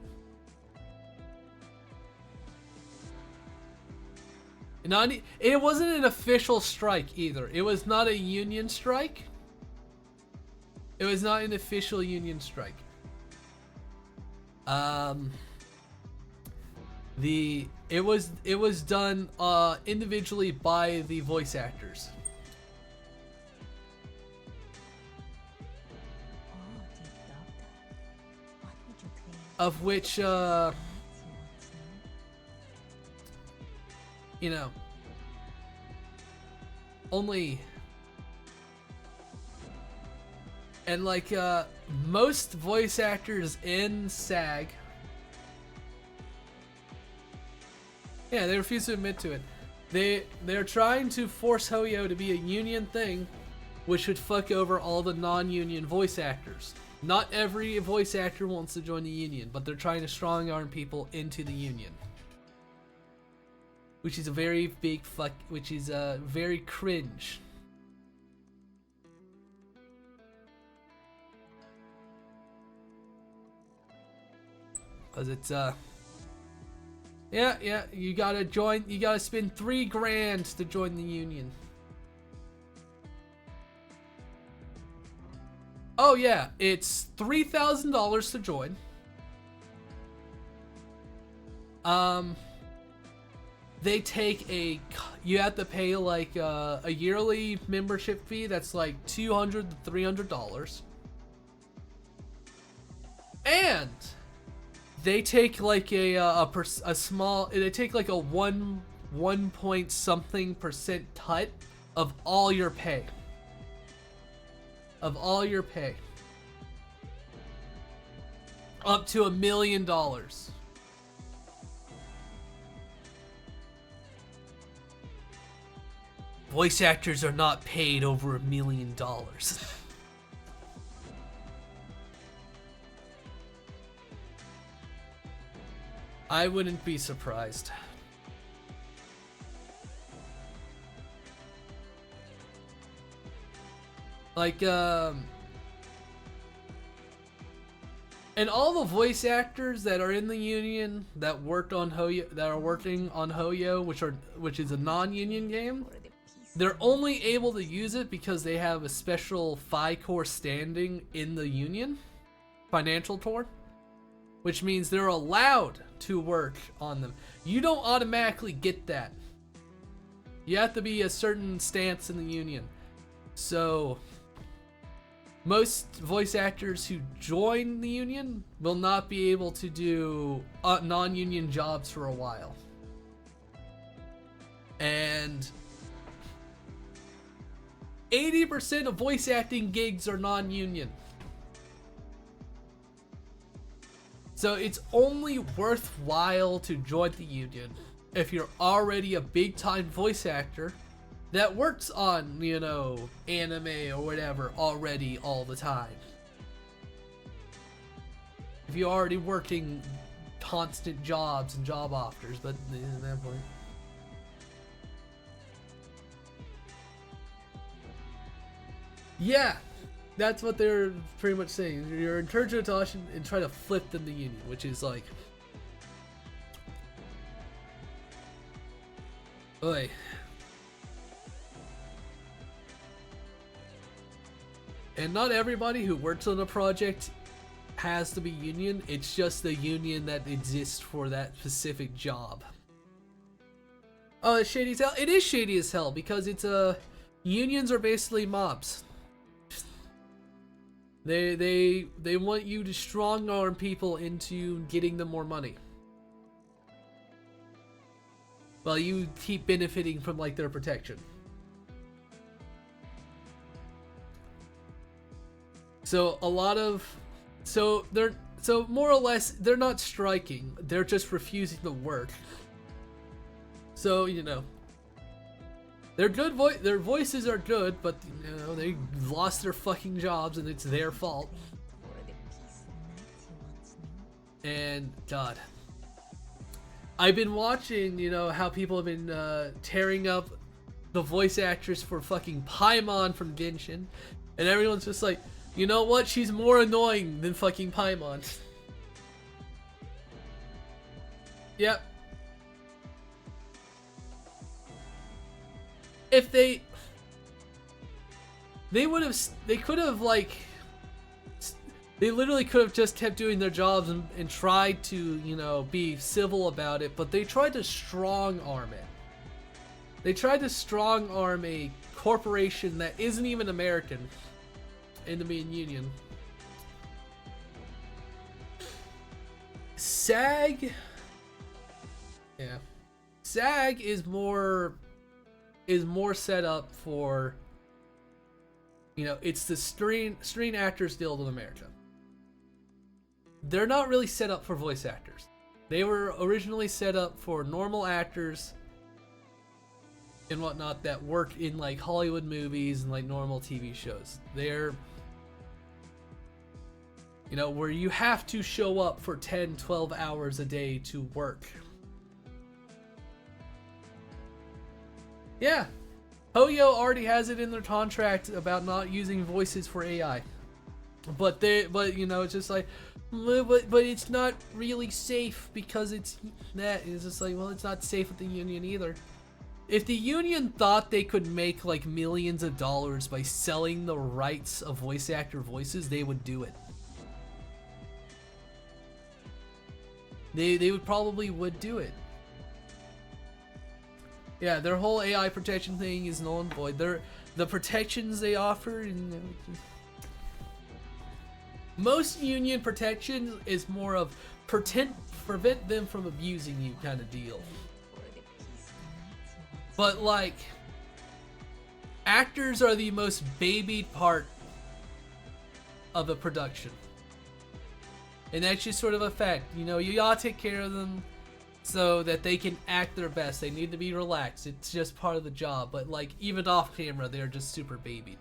It wasn't an official strike either. It was not a union strike. It was not an official union strike. It was done individually by the voice actors. Of which you know, only, and like most voice actors in SAG, yeah, they refuse to admit to it. They're trying to force Hoyo to be a union thing, which would fuck over all the non-union voice actors. Not every voice actor wants to join the union, but they're trying to strong arm people into the union. Which is a very big fuck, which is very cringe. Cause it's yeah, you gotta join, you gotta spend $3,000 to join the union. Oh yeah, it's $3,000 to join. They take you have to pay like a yearly membership fee that's like $200 to $300. And they take like a small, they take like a 1 point something % cut of all your pay. Of all your pay. Up to $1 million. Voice actors are not paid over $1 million. I wouldn't be surprised. Like, and all the voice actors that are in the union that worked on Hoyo, that are working on Hoyo, which is a non-union game, they're only able to use it because they have a special FI-Core standing in the union, financial tour, which means they're allowed to work on them. You don't automatically get that. You have to be a certain stance in the union. So most voice actors who join the union will not be able to do non-union jobs for a while. And 80% of voice acting gigs are non-union. So it's only worthwhile to join the union if you're already a big-time voice actor that works on, you know, anime or whatever already all the time. If you're already working constant jobs and job offers, but at that point. Yeah, that's what they're pretty much saying. You're encouraged to audition and try to flip them to union, which is like, oy. And not everybody who works on a project has to be union. It's just the union that exists for that specific job. Oh, it's shady as hell. It is shady as hell because it's unions are basically mobs. They want you to strong arm people into getting them more money, while you keep benefiting from like their protection. So more or less they're not striking, they're just refusing to work. So, you know, they're good their voices are good, but you know, they lost their fucking jobs and it's their fault. And God, I've been watching, you know, how people have been tearing up the voice actress for fucking Paimon from Genshin, and everyone's just like, you know what? She's more annoying than fucking Paimon. Yep. If they could have like, they literally could have just kept doing their jobs and tried to, you know, be civil about it, but they tried to strong arm it. They tried to strong arm a corporation that isn't even American in the main union. SAG, yeah, SAG is more set up for, you know, it's the Screen Actors Guild of America. They're not really set up for voice actors. They were originally set up for normal actors and whatnot that work in like Hollywood movies and like normal TV shows. They're, you know, where you have to show up for 10-12 hours a day to work. Yeah, Hoyo already has it in their contract about not using voices for AI. But you know, it's just like, but it's not really safe because it's that. It's just like, well, it's not safe with the union either. If the union thought they could make like millions of dollars by selling the rights of voice actor voices, they would do it. They would probably do it. Yeah, their whole AI protection thing is null and void. The protections they offer, and Most union protection is more of prevent them from abusing you kind of deal. But like, actors are the most babied part of a production. And that's just sort of a fact. You know, you gotta take care of them so that they can act their best. They need to be relaxed. It's just part of the job. But like, even off camera, they're just super babied.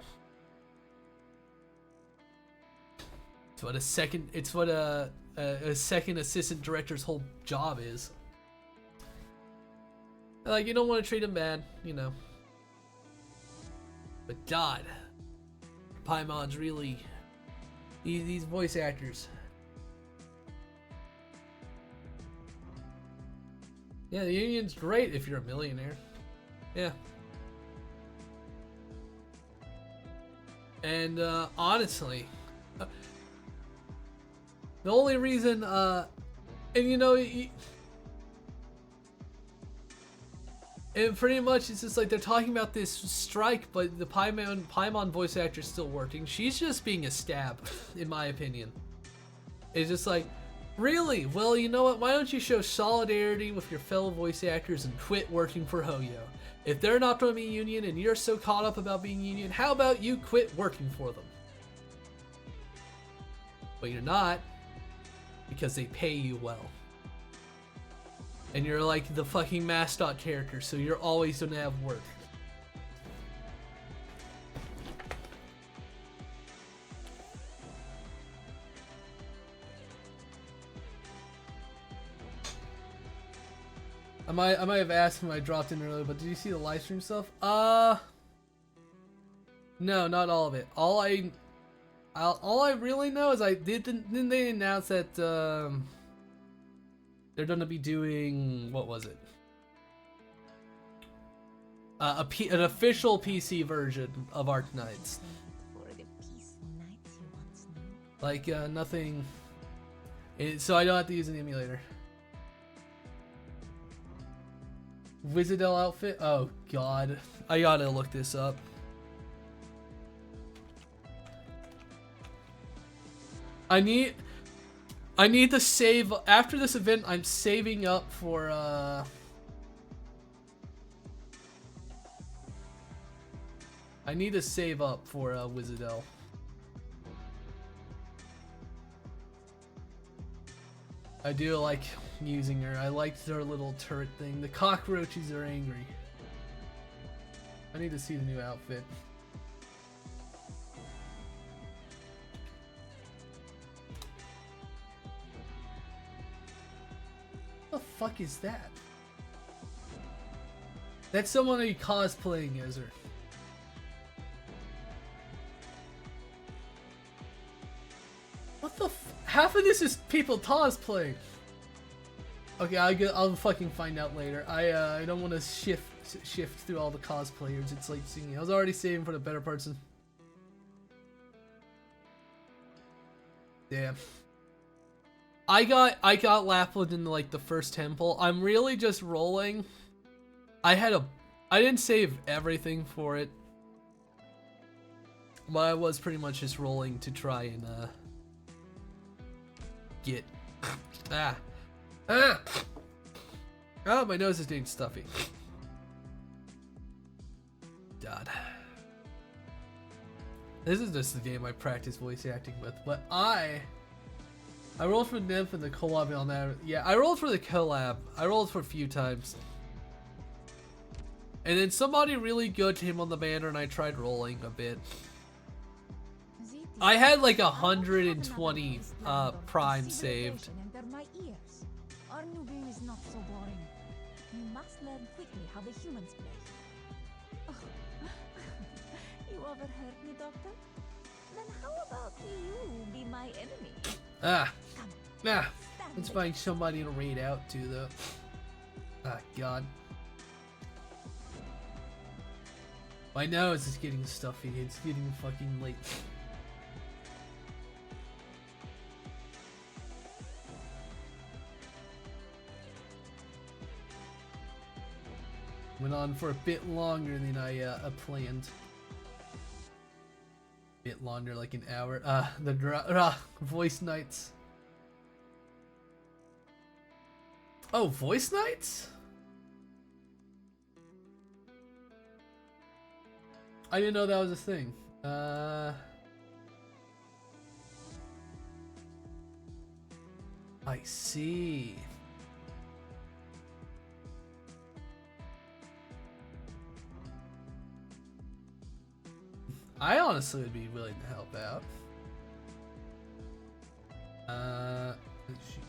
It's what a second assistant director's whole job is. Like, you don't want to treat them bad, you know. But God, Paimon's really these voice actors. Yeah, the union's great if you're a millionaire. Yeah. And honestly, the only reason, and you know, and pretty much it's just like they're talking about this strike, but the Paimon voice actor's still working. She's just being a stab, in my opinion. It's just like, really? Well, you know what? Why don't you show solidarity with your fellow voice actors and quit working for Hoyo? If they're not going to be union and you're so caught up about being union, how about you quit working for them? But you're not, because they pay you well. And you're like the fucking mascot character, so you're always gonna have work. I might have asked when I dropped in earlier, but did you see the live stream stuff? No, not all of it. All I really know is didn't they announce that they're gonna be doing, what was it? An official PC version of Arknights. Like nothing. So I don't have to use an emulator. Wizardell outfit? Oh God, I gotta look this up. I need to save after this event. I'm saving up for I need to save up for Wizardell. I do like using her. I liked her little turret thing. The cockroaches are angry. I need to see the new outfit. What the fuck is that? That's someone who cosplaying as her. What the half of this is people cosplaying. Okay, I'll fucking find out later. I don't want to shift through all the cosplayers. It's like seeing. I was already saving for the better parts. Damn. I got Lappland in like the first temple. I'm really just rolling. I didn't save everything for it, but I was pretty much just rolling to try and get oh, my nose is getting stuffy. God. This is just the game I practice voice acting with, but I rolled for them for the collab on that. Yeah, I rolled for the collab. I rolled for a few times. And then somebody really good came on the banner and I tried rolling a bit. I had like 120 prime saved. Our new game is not so boring. You must learn quickly how the humans play. Oh. You overheard me, Doctor? Then how about you be my enemy? Let's find somebody to raid out to though. Ah, God. My nose is getting stuffy. It's getting fucking late. Went on for a bit longer than I planned. bit longer, like an hour. Voice Knights. Oh, Voice Knights? I didn't know that was a thing. I see. I honestly would be willing to help out. Shoot.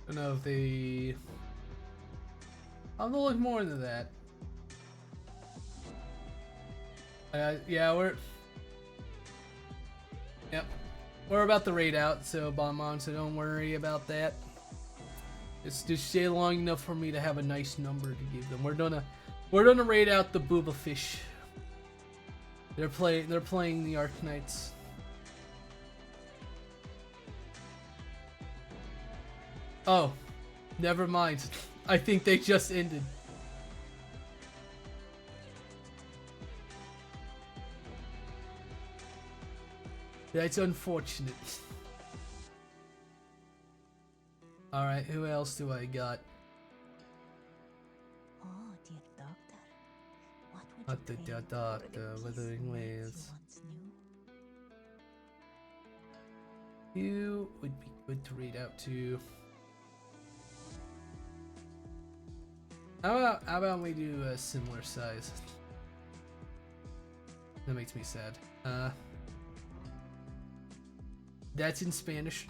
I don't know if they... I'm gonna look more into that. Yeah, Yep. We're about to raid out, so Bonbon, so don't worry about that. It's just stay long enough for me to have a nice number to give them. We're gonna raid out the Booba Fish. They're playing the Arknights. Oh, never mind. I think they just ended. That's unfortunate. Alright, who else do I got? Oh, dear doctor. What would you Dear trade for doctor, the Wuthering peace Waves. you once knew? You would be good to read out to. How about we do a similar size? That makes me sad. That's in Spanish.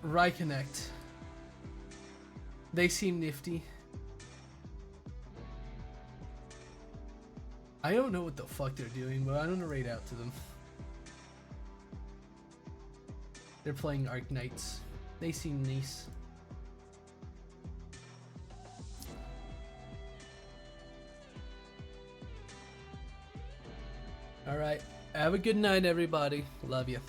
Reconnect. They seem nifty. I don't know what the fuck they're doing, but I'm gonna raid out to them. They're playing Arknights. They seem nice. Alright. Have a good night, everybody. Love you.